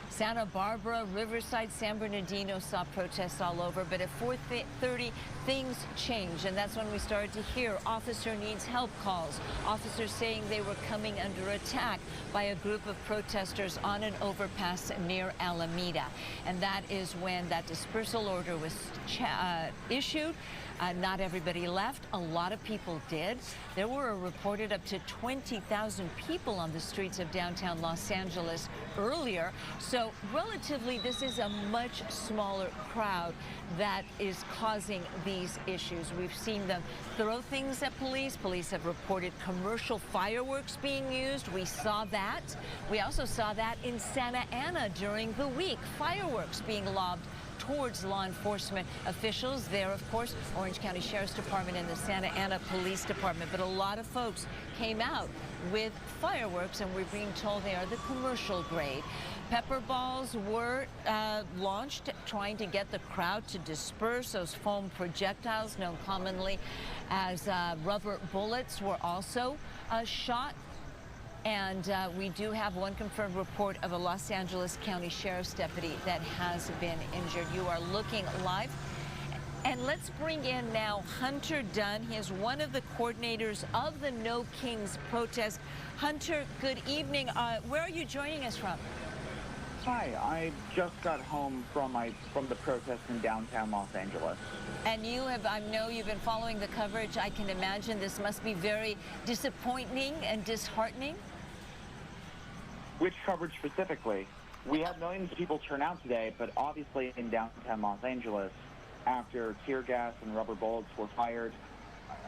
Santa Barbara, Riverside, San Bernardino saw protests all over. But at 4:30, things changed, and that's when we started to hear officer needs help calls. Officers saying they were coming under attack by a group of protesters on an overpass near Alameda. And that is when that dispersal order was issued. Not everybody left. A lot of people did. There were reported up to 20,000 people on the streets of downtown Los Angeles earlier. So relatively, this is a much smaller crowd that is causing these issues. We've seen them throw things at police. Police have reported commercial fireworks being used. We saw that. We also saw that in Santa Ana during the week. Fireworks being lobbed towards law enforcement officials there, of course, Orange County Sheriff's Department and the Santa Ana Police Department. But a lot of folks came out with fireworks, and we're being told they are the commercial grade. Pepper balls were launched, trying to get the crowd to disperse. Those foam projectiles, known commonly as rubber bullets, were also shot. And we do have one confirmed report of a Los Angeles County Sheriff's deputy that has been injured. You are looking live. And let's bring in now Hunter Dunn. He is one of the coordinators of the No Kings protest. Hunter, good evening. Where are you joining us from? Hi, I just got home from the protest in downtown Los Angeles. And you have, I know you've been following the coverage. I can imagine this must be very disappointing and disheartening. Which coverage specifically? We had millions of people turn out today, but obviously in downtown Los Angeles, after tear gas and rubber bullets were fired,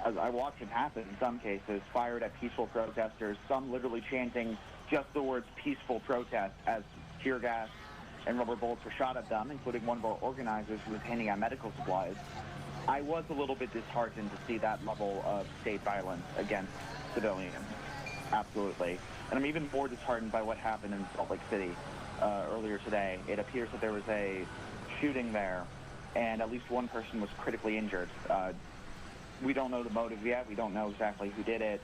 as I watched it happen in some cases, fired at peaceful protesters, some literally chanting just the words peaceful protest as tear gas and rubber bullets were shot at them, including one of our organizers who was handing out medical supplies. I was a little bit disheartened to see that level of state violence against civilians. Absolutely. And I'm even more disheartened by what happened in Salt Lake City earlier today. It appears that there was a shooting there, and at least one person was critically injured. We don't know the motive yet. We don't know exactly who did it,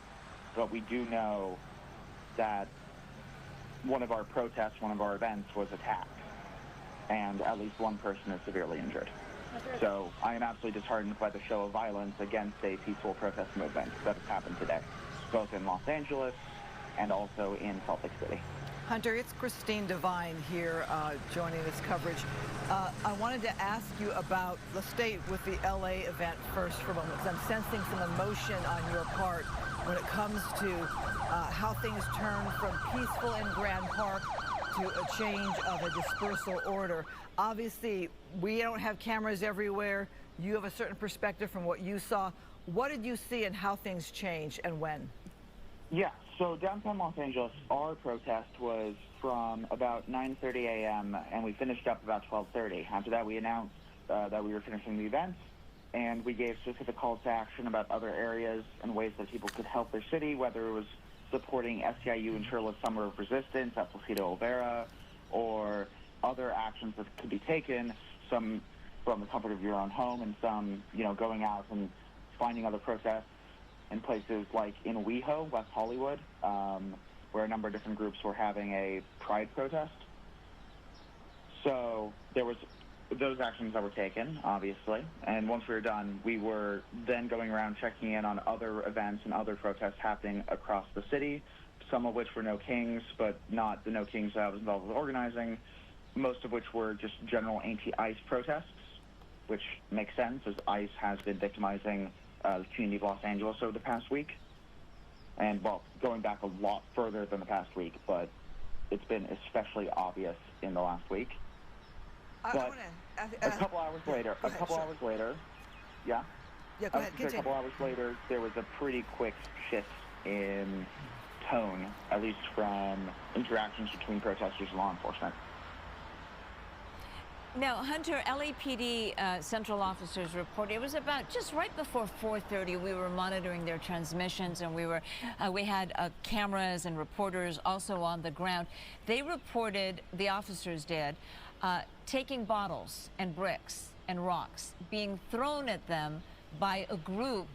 but we do know that one of our protests, one of our events was attacked, and at least one person is severely injured. So I am absolutely disheartened by the show of violence against a peaceful protest movement that has happened today, both in Los Angeles and also in Salt Lake City. Hunter, it's Christine Devine here joining this coverage. I wanted to ask you about the state with the LA event first for a moment, because I'm sensing some emotion on your part when it comes to how things turn from peaceful in Grand Park to a change of a dispersal order. Obviously, we don't have cameras everywhere. You have a certain perspective from what you saw. What did you see and how things changed and when? Yeah, so downtown Los Angeles, our protest was from about 9:30 a.m. and we finished up about 12:30. After that, we announced that we were finishing the event, and we gave specific calls to action about other areas and ways that people could help their city, whether it was supporting SEIU and Sherwood Summer of Resistance at Placido Olvera, or other actions that could be taken, some from the comfort of your own home and some, going out and finding other protests in places like in WeHo, West Hollywood, where a number of different groups were having a pride protest. So there was those actions that were taken, obviously, and once we were done, we were then going around checking in on other events and other protests happening across the city, some of which were No Kings, but not the No Kings that I was involved with organizing, most of which were just general anti-ICE protests, which makes sense, as ICE has been victimizing the community of Los Angeles over the past week. And, well, going back a lot further than the past week, but it's been especially obvious in the last week. But a couple hours later, yeah? Yeah, go ahead, A couple hours later, there was a pretty quick shift in tone, at least from interactions between protesters and law enforcement. Now, Hunter, LAPD central officers reported it was about just right before 4:30. We were monitoring their transmissions, and we had cameras and reporters also on the ground. They reported, the officers did, taking bottles and bricks and rocks being thrown at them by a group.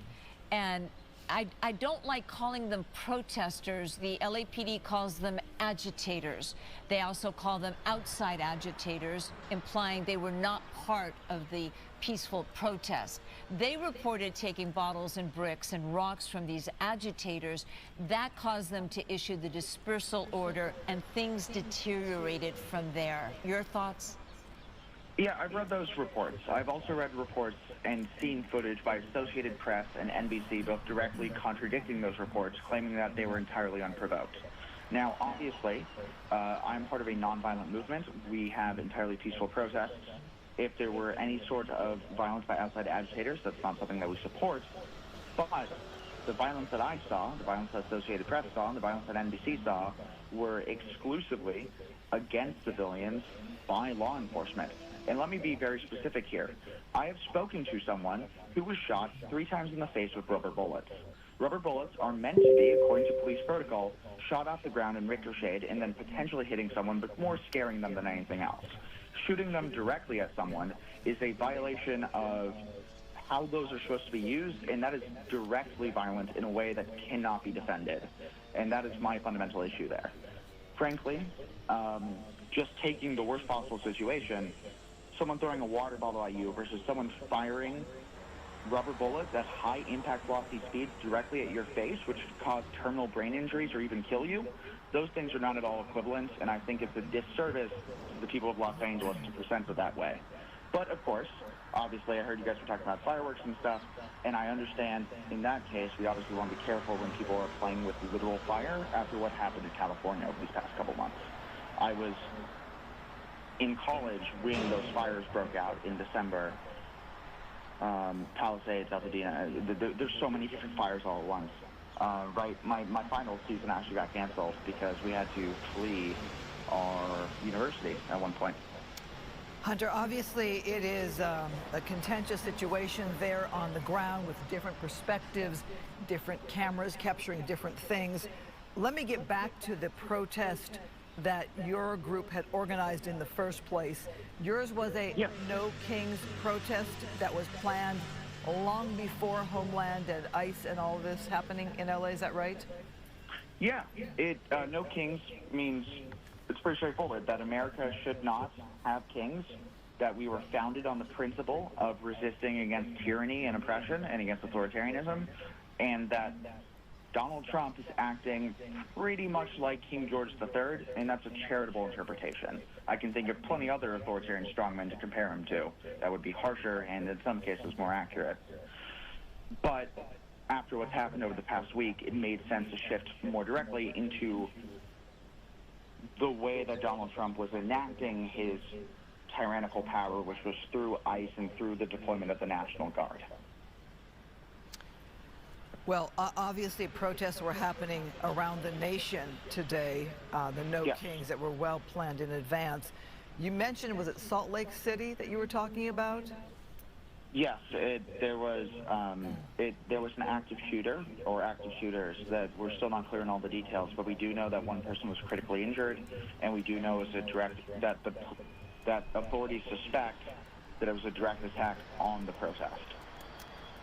And I don't like calling them protesters. The LAPD calls them agitators. They also call them outside agitators, implying they were not part of the peaceful protest. They reported taking bottles and bricks and rocks from these agitators. That caused them to issue the dispersal order, and things deteriorated from there. Your thoughts? Yeah, I've read those reports. I've also read reports and seen footage by Associated Press and NBC, both directly contradicting those reports, claiming that they were entirely unprovoked. Now, obviously, I'm part of a nonviolent movement. We have entirely peaceful protests. If there were any sort of violence by outside agitators, that's not something that we support. But the violence that I saw, the violence that Associated Press saw, and the violence that NBC saw were exclusively against civilians by law enforcement. And let me be very specific here. I have spoken to someone who was shot 3 times in the face with rubber bullets. Rubber bullets are meant to be, according to police protocol, shot off the ground and ricocheted and then potentially hitting someone, but more scaring them than anything else. Shooting them directly at someone is a violation of how those are supposed to be used, and that is directly violent in a way that cannot be defended. And that is my fundamental issue there. Frankly, just taking the worst possible situation, someone throwing a water bottle at you versus someone firing rubber bullets at high impact velocity speeds directly at your face, which could cause terminal brain injuries or even kill you, those things are not at all equivalent, and I think it's a disservice to the people of Los Angeles to present it that way. But of course, obviously, I heard you guys were talking about fireworks and stuff, and I understand in that case, we obviously want to be careful when people are playing with literal fire after what happened in California over these past couple months. I was in college when those fires broke out in December. Palisades, Altadena, there's so many different fires all at once. Right, my final season actually got canceled because we had to flee our university at one point. Hunter, obviously it is a contentious situation there on the ground with different perspectives, different cameras capturing different things. Let me get back to the protest that your group had organized in the first place. Yours was a No Kings protest that was planned long before Homeland and ICE and all this happening in LA, is that right? Yeah, No Kings means, it's pretty straightforward, that America should not have kings, that we were founded on the principle of resisting against tyranny and oppression and against authoritarianism, and that Donald Trump is acting pretty much like King George III, and that's a charitable interpretation. I can think of plenty other authoritarian strongmen to compare him to that would be harsher and in some cases more accurate. But after what's happened over the past week, it made sense to shift more directly into the way that Donald Trump was enacting his tyrannical power, which was through ICE and through the deployment of the National Guard. Well, obviously protests were happening around the nation today, the No Kings that were well planned in advance. You mentioned, was it Salt Lake City that you were talking about? Yes, there was an active shooter or active shooters that we're still not clear on all the details, but we do know that one person was critically injured, and we do know that authorities suspect that it was a direct attack on the protest.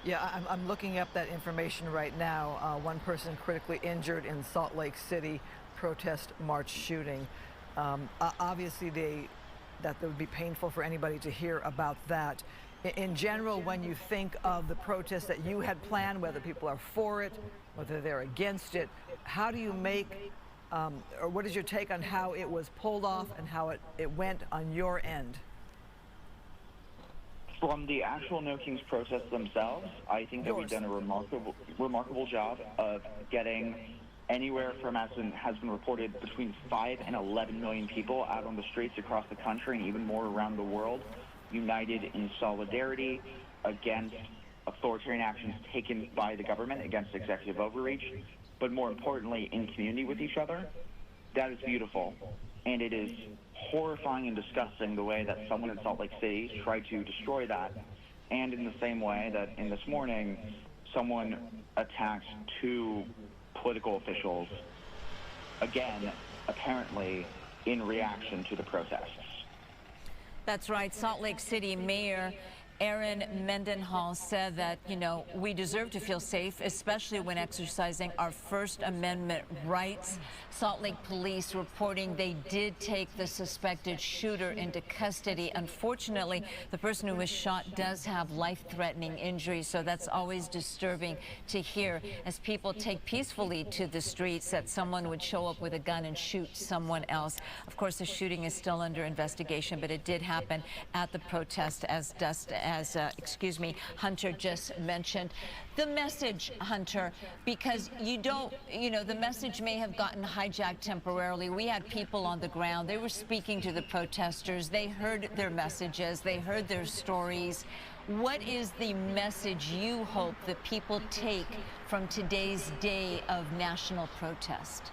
Yeah, I'm looking up that information right now. One person critically injured in Salt Lake City protest march shooting. Obviously, that would be painful for anybody to hear about that. In general, when you think of the protests that you had planned, whether people are for it, whether they're against it, how do you make, or what is your take on how it was pulled off and how it went on your end? From the actual No Kings protests themselves, I think that we've done a remarkable job of getting anywhere from, as has been reported, between 5 and 11 million people out on the streets across the country and even more around the world, united in solidarity against authoritarian actions taken by the government, against executive overreach, but more importantly, in community with each other. That is beautiful. And it is horrifying and disgusting the way that someone in Salt Lake City tried to destroy that. And in the same way that in this morning, someone attacked 2 political officials, again, apparently in reaction to the protests. That's right. Salt Lake City Mayor Aaron Mendenhall said that, we deserve to feel safe, especially when exercising our First Amendment rights. Salt Lake police reporting they did take the suspected shooter into custody. Unfortunately, the person who was shot does have life-threatening injuries, so that's always disturbing to hear as people take peacefully to the streets that someone would show up with a gun and shoot someone else. Of course, the shooting is still under investigation, but it did happen at the protest, as Hunter just mentioned. The message, Hunter, because the message may have gotten hijacked temporarily. We had people on the ground. They were speaking to the protesters. They heard their messages. They heard their stories. What is the message you hope that people take from today's day of national protest?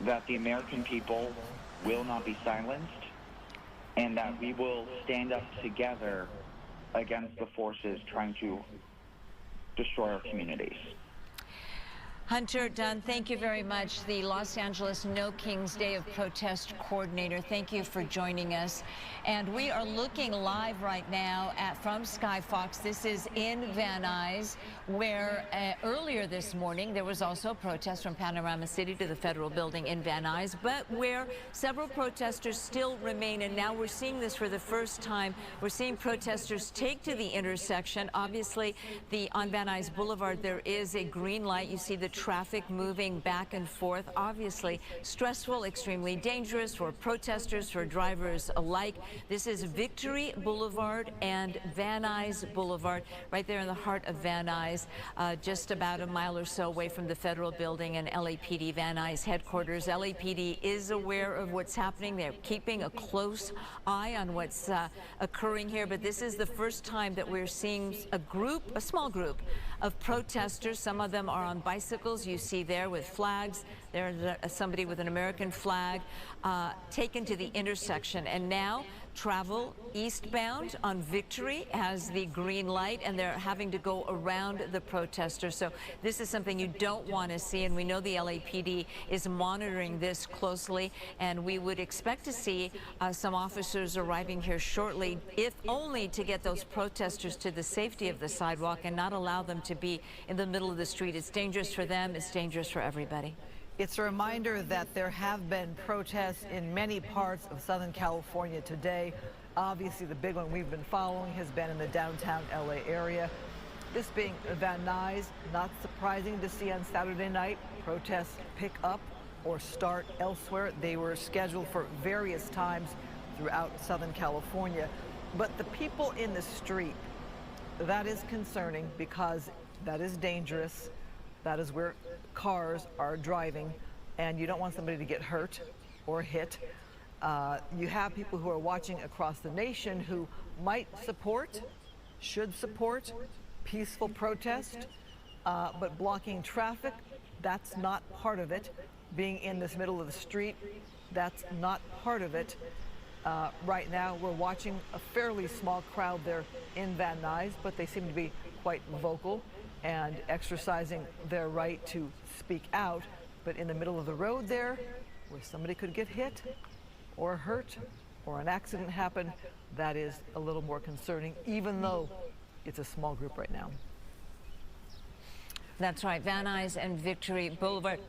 That the American people will not be silenced, and that we will stand up together against the forces trying to destroy our communities. Hunter Dunn, thank you very much. The Los Angeles No Kings Day of Protest coordinator. Thank you for joining us. And we are looking live right now from Skyfox. This is in Van Nuys, where earlier this morning there was also a protest from Panorama City to the federal building in Van Nuys, but where several protesters still remain. And now we're seeing this for the first time. We're seeing protesters take to the intersection. Obviously, on Van Nuys Boulevard, there is a green light. You see the traffic moving back and forth. Obviously stressful, extremely dangerous for protesters, for drivers alike. This is Victory Boulevard and Van Nuys Boulevard, right there in the heart of Van Nuys, just about a mile or so away from the federal building and LAPD Van Nuys headquarters. LAPD is aware of what's happening. They're keeping a close eye on what's occurring here, but this is the first time that we're seeing a small group of protesters. Some of them are on bicycles. You see there with flags. There's somebody with an American flag taken to the intersection. And now travel eastbound on Victory has the green light, and they're having to go around the protesters. So this is something you don't want to see, and we know the LAPD is monitoring this closely, and we would expect to see some officers arriving here shortly, if only to get those protesters to the safety of the sidewalk and not allow them to be in the middle of the street. It's dangerous for them. It's dangerous for everybody. It's a reminder that there have been protests in many parts of Southern California today. Obviously, the big one we've been following has been in the downtown LA area. This being Van Nuys, not surprising to see on Saturday night protests pick up or start elsewhere. They were scheduled for various times throughout Southern California. But the people in the street, that is concerning because that is dangerous. That is where cars are driving, and you don't want somebody to get hurt or hit. You have people who are watching across the nation who might should support peaceful protest, but blocking traffic, that's not part of it. Being in this middle of the street, that's not part of it. Right now, we're watching a fairly small crowd there in Van Nuys, but they seem to be quite vocal and exercising their right to speak out. But in the middle of the road there, where somebody could get hit or hurt or an accident happen, that is a little more concerning, even though it's a small group right now. That's right, Van Nuys and Victory Boulevard.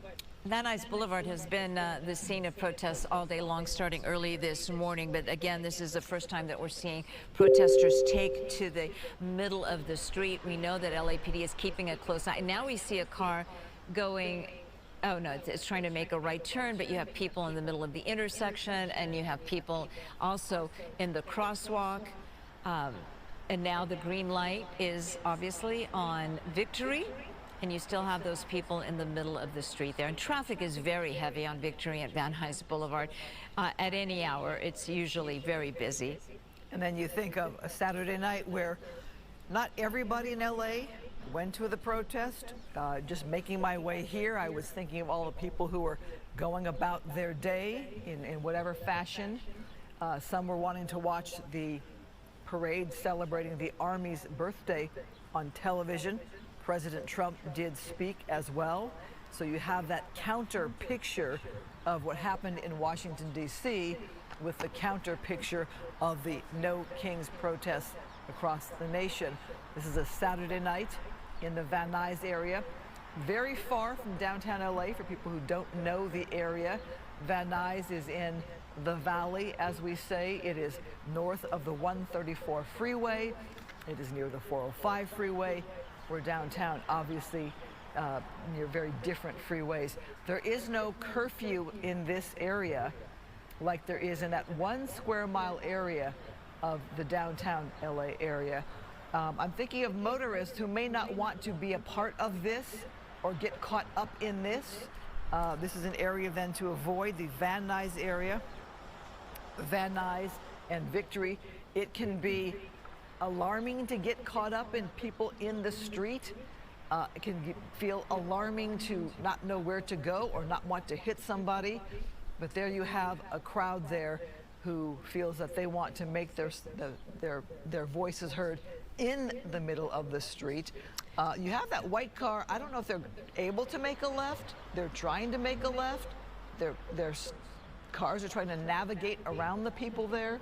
Van Nuys Boulevard has been the scene of protests all day long, starting early this morning. But again, this is the first time that we're seeing protesters take to the middle of the street. We know that LAPD is keeping a close eye. Now we see a car going, oh no, it's trying to make a right turn, but you have people in the middle of the intersection, and you have people also in the crosswalk. And now the green light is obviously on Victory. And you still have those people in the middle of the street there. And traffic is very heavy on Victory and Van Nuys Boulevard. At any hour, it's usually very busy. And then you think of a Saturday night where not everybody in LA went to the protest. Just making my way here, I was thinking of all the people who were going about their day in whatever fashion. Some were wanting to watch the parade celebrating the Army's birthday on television. President Trump did speak as well. So you have that counter picture of what happened in Washington, D.C. with the counter picture of the No Kings protests across the nation. This is a Saturday night in the Van Nuys area, very far from downtown LA for people who don't know the area. Van Nuys is in the valley, as we say. It is north of the 134 freeway. It is near the 405 freeway. We're downtown, obviously, near very different freeways. There is no curfew in this area like there is in that 1 square mile area of the downtown LA area. I'm thinking of motorists who may not want to be a part of this or get caught up in this. This is an area then to avoid, the Van Nuys area. Van Nuys and Victory. It can be alarming to get caught up in people in the street. It can feel alarming to not know where to go or not want to hit somebody. But there you have a crowd there who feels that they want to make their voices heard in the middle of the street. You have that white car. I don't know if they're able to make a left. They're trying to make a left. Their cars are trying to navigate around the people there.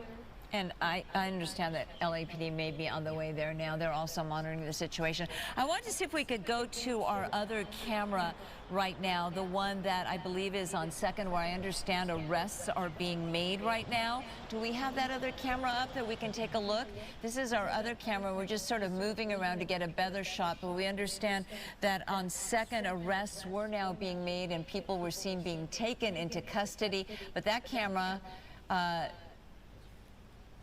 And I understand that LAPD may be on the way there now. They're also monitoring the situation. I wanted to see if we could go to our other camera right now, the one that I believe is on 2nd, where I understand arrests are being made right now. Do we have that other camera up that we can take a look? This is our other camera. We're just sort of moving around to get a better shot, but we understand that on 2nd, arrests were now being made and people were seen being taken into custody. But that camera,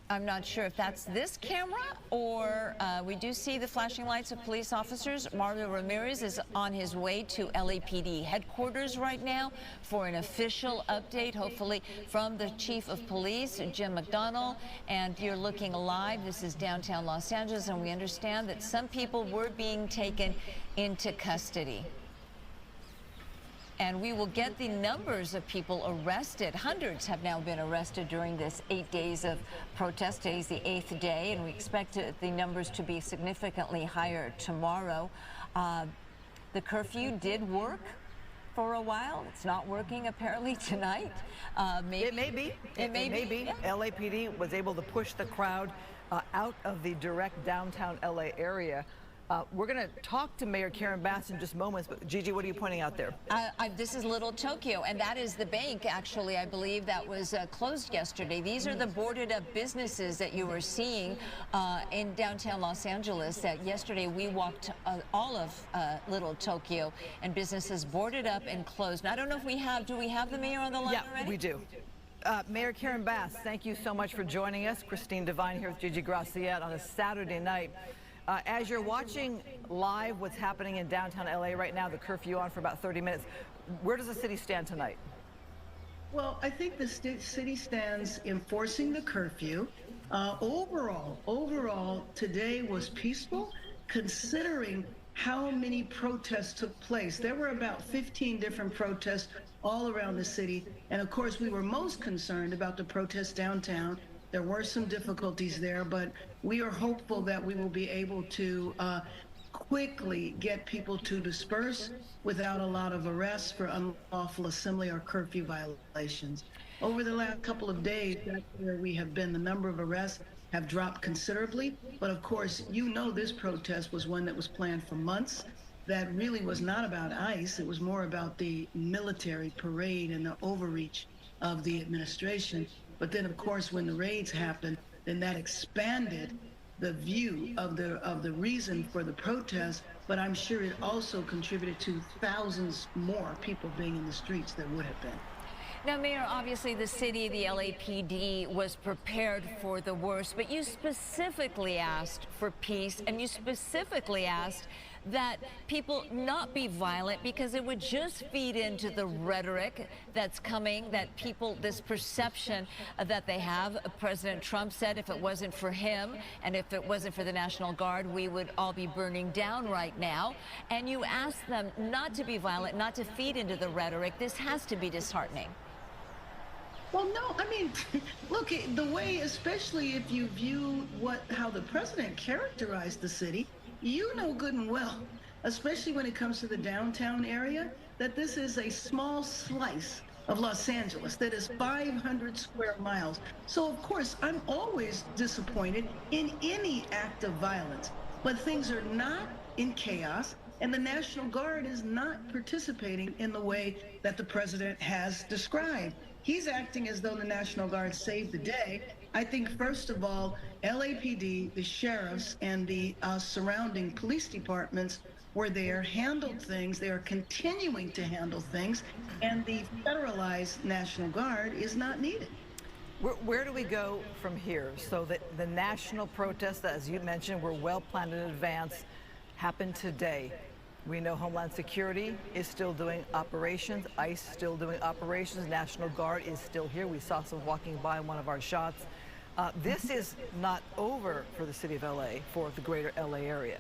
I'm not sure if that's this camera or we do see the flashing lights of police officers. Mario Ramirez is on his way to LAPD headquarters right now for an official update, hopefully from the chief of police, Jim McDonnell. And you're looking live. This is downtown Los Angeles, and we understand that some people were being taken into custody. And we will get the numbers of people arrested. Hundreds have now been arrested during this 8 days of protest. Today's the 8th day, and we expect the numbers to be significantly higher tomorrow. The curfew did work for a while. It's not working apparently tonight. It may be. It may be. Yeah. LAPD was able to push the crowd out of the direct downtown LA area. We're going to talk to Mayor Karen Bass in just moments, but Gigi, what are you pointing out there? This is Little Tokyo, and that is the bank, actually, I believe, that was closed yesterday. These are the boarded up businesses that you were seeing in downtown Los Angeles. That yesterday we walked all of Little Tokyo, and businesses boarded up and closed. Now, I don't know if we have, do we have the mayor on the line already? Yeah, we do. Mayor Karen Bass, thank you so much for joining us. Christine Devine here with Gigi Graciette on a Saturday night. As you're watching live what's happening in downtown LA right now, the curfew on for about 30 minutes, where does the city stand tonight? Well, I think the city stands enforcing the curfew. Overall, today was peaceful, considering how many protests took place. There were about 15 different protests all around the city. And of course, we were most concerned about the protests downtown. There were some difficulties there, but we are hopeful that we will be able to quickly get people to disperse without a lot of arrests for unlawful assembly or curfew violations. Over the last couple of days, that's where we have been. The number of arrests have dropped considerably, but of course, you know this protest was one that was planned for months. That really was not about ICE. It was more about the military parade and the overreach of the administration. But then, of course, when the raids happened, then that expanded the view of the reason for the protest. But I'm sure it also contributed to thousands more people being in the streets that would have been. Now, Mayor, obviously the city, the LAPD, was prepared for the worst, but you specifically asked for peace, and you specifically asked that people not be violent because it would just feed into the rhetoric that's coming, that people, this perception that they have. President Trump said if it wasn't for him and if it wasn't for the National Guard, we would all be burning down right now. And you asked them not to be violent, not to feed into the rhetoric. This has to be disheartening. Well, no, I mean, look, the way, especially if you view how the president characterized the city, you know good and well, especially when it comes to the downtown area, that this is a small slice of Los Angeles. That is 500 square miles. So, of course, I'm always disappointed in any act of violence. But things are not in chaos, and the National Guard is not participating in the way that the president has described. He's acting as though the National Guard saved the day. I think, first of all, LAPD, the sheriffs, and the surrounding police departments were there, handled things. They are continuing to handle things, and the federalized National Guard is not needed. Where do we go from here? So that the national protests, as you mentioned, were well planned in advance, happened today. We know Homeland Security is still doing operations, ICE still doing operations, National Guard is still here. We saw some walking by in one of our shots. This is not over for the city of LA, for the greater LA area.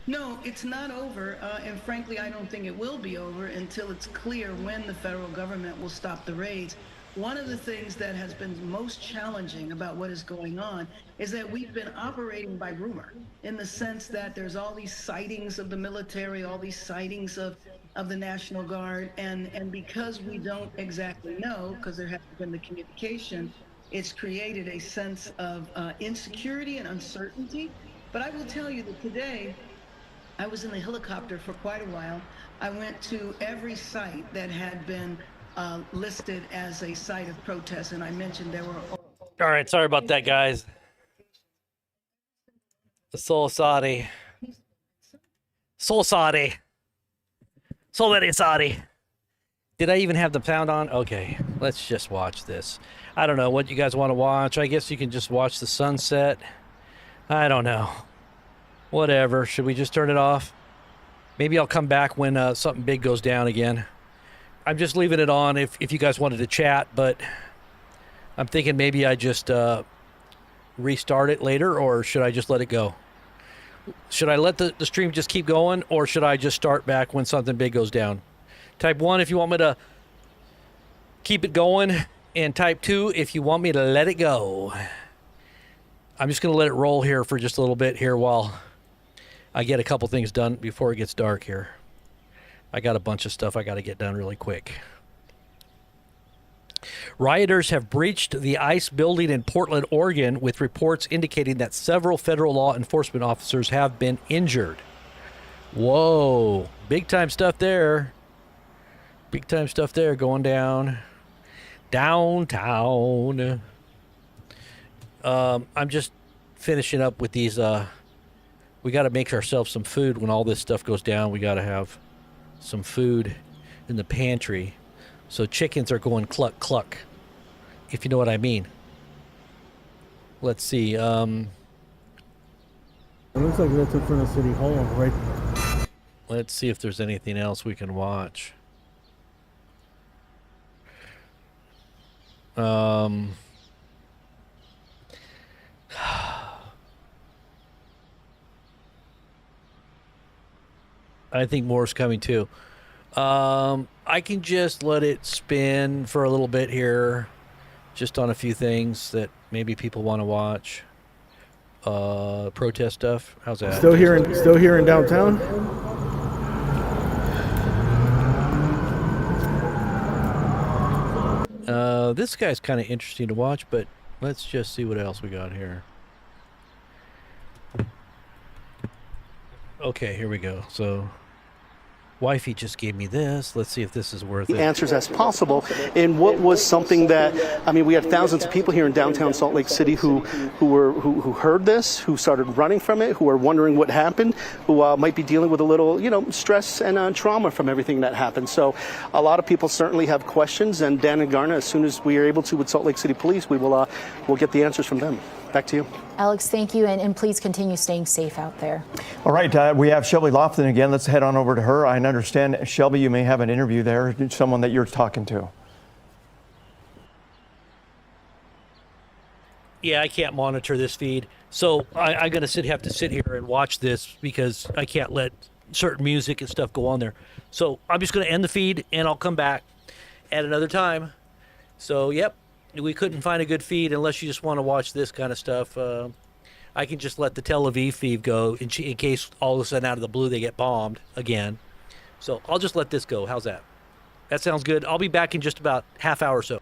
No, it's not over, and frankly, I don't think it will be over until it's clear when the federal government will stop the raids. One of the things that has been most challenging about what is going on is that we've been operating by rumor, in the sense that there's all these sightings of the military, all these sightings of the National Guard, and because we don't exactly know, because there hasn't been the communication, it's created a sense of insecurity and uncertainty. But I will tell you that today, I was in the helicopter for quite a while. I went to every site that had been listed as a site of protest, and I mentioned there were... All right, sorry about that, guys. The Soul Saudi. Soul Saudi. So very sorry. Did I even have the sound on? Okay, let's just watch this. I don't know what you guys want to watch. I guess you can just watch the sunset. I don't know. Whatever. Should we just turn it off? Maybe I'll come back when something big goes down again. I'm just leaving it on if you guys wanted to chat, but I'm thinking maybe I just restart it later, or should I just let it go? Should I let the stream just keep going, or should I just start back when something big goes down? Type 1 if you want me to keep it going, and type 2 if you want me to let it go. I'm just going to let it roll here for just a little bit here while I get a couple things done before it gets dark here. I got a bunch of stuff I got to get done really quick. Rioters have breached the ICE building in Portland, Oregon, with reports indicating that several federal law enforcement officers have been injured. Whoa, big time stuff there. Big time stuff there going down. Downtown. I'm just finishing up with these. We got to make ourselves some food when all this stuff goes down. We got to have some food in the pantry. So chickens are going cluck cluck, if you know what I mean. Let's see. It looks like that's in front of City Hall, right? Let's see if there's anything else we can watch. I think more's coming too. I can just let it spin for a little bit here, just on a few things that maybe people want to watch. Protest stuff. How's that? Still here in downtown. This guy's kind of interesting to watch, but let's just see what else we got here. Okay, here we go. So, wifey just gave me this. Let's see if this is worth it. Answers as possible in what was something that, I mean, we had thousands of people here in downtown Salt Lake City who heard this, who started running from it, who are wondering what happened, who might be dealing with a little, stress and trauma from everything that happened. So a lot of people certainly have questions, and Dan and Garna, as soon as we are able to with Salt Lake City Police, we'll get the answers from them. Back to you. Alex, thank you, and please continue staying safe out there. All right, we have Shelby Lofton again. Let's head on over to her. I understand, Shelby, you may have an interview there, someone that you're talking to. Yeah, I can't monitor this feed, so I'm going to have to sit here and watch this because I can't let certain music and stuff go on there. So I'm just going to end the feed, and I'll come back at another time. So, yep. We couldn't find a good feed unless you just want to watch this kind of stuff. I can just let the Tel Aviv feed go in case all of a sudden out of the blue they get bombed again. So I'll just let this go. How's that? That sounds good. I'll be back in just about half hour or so.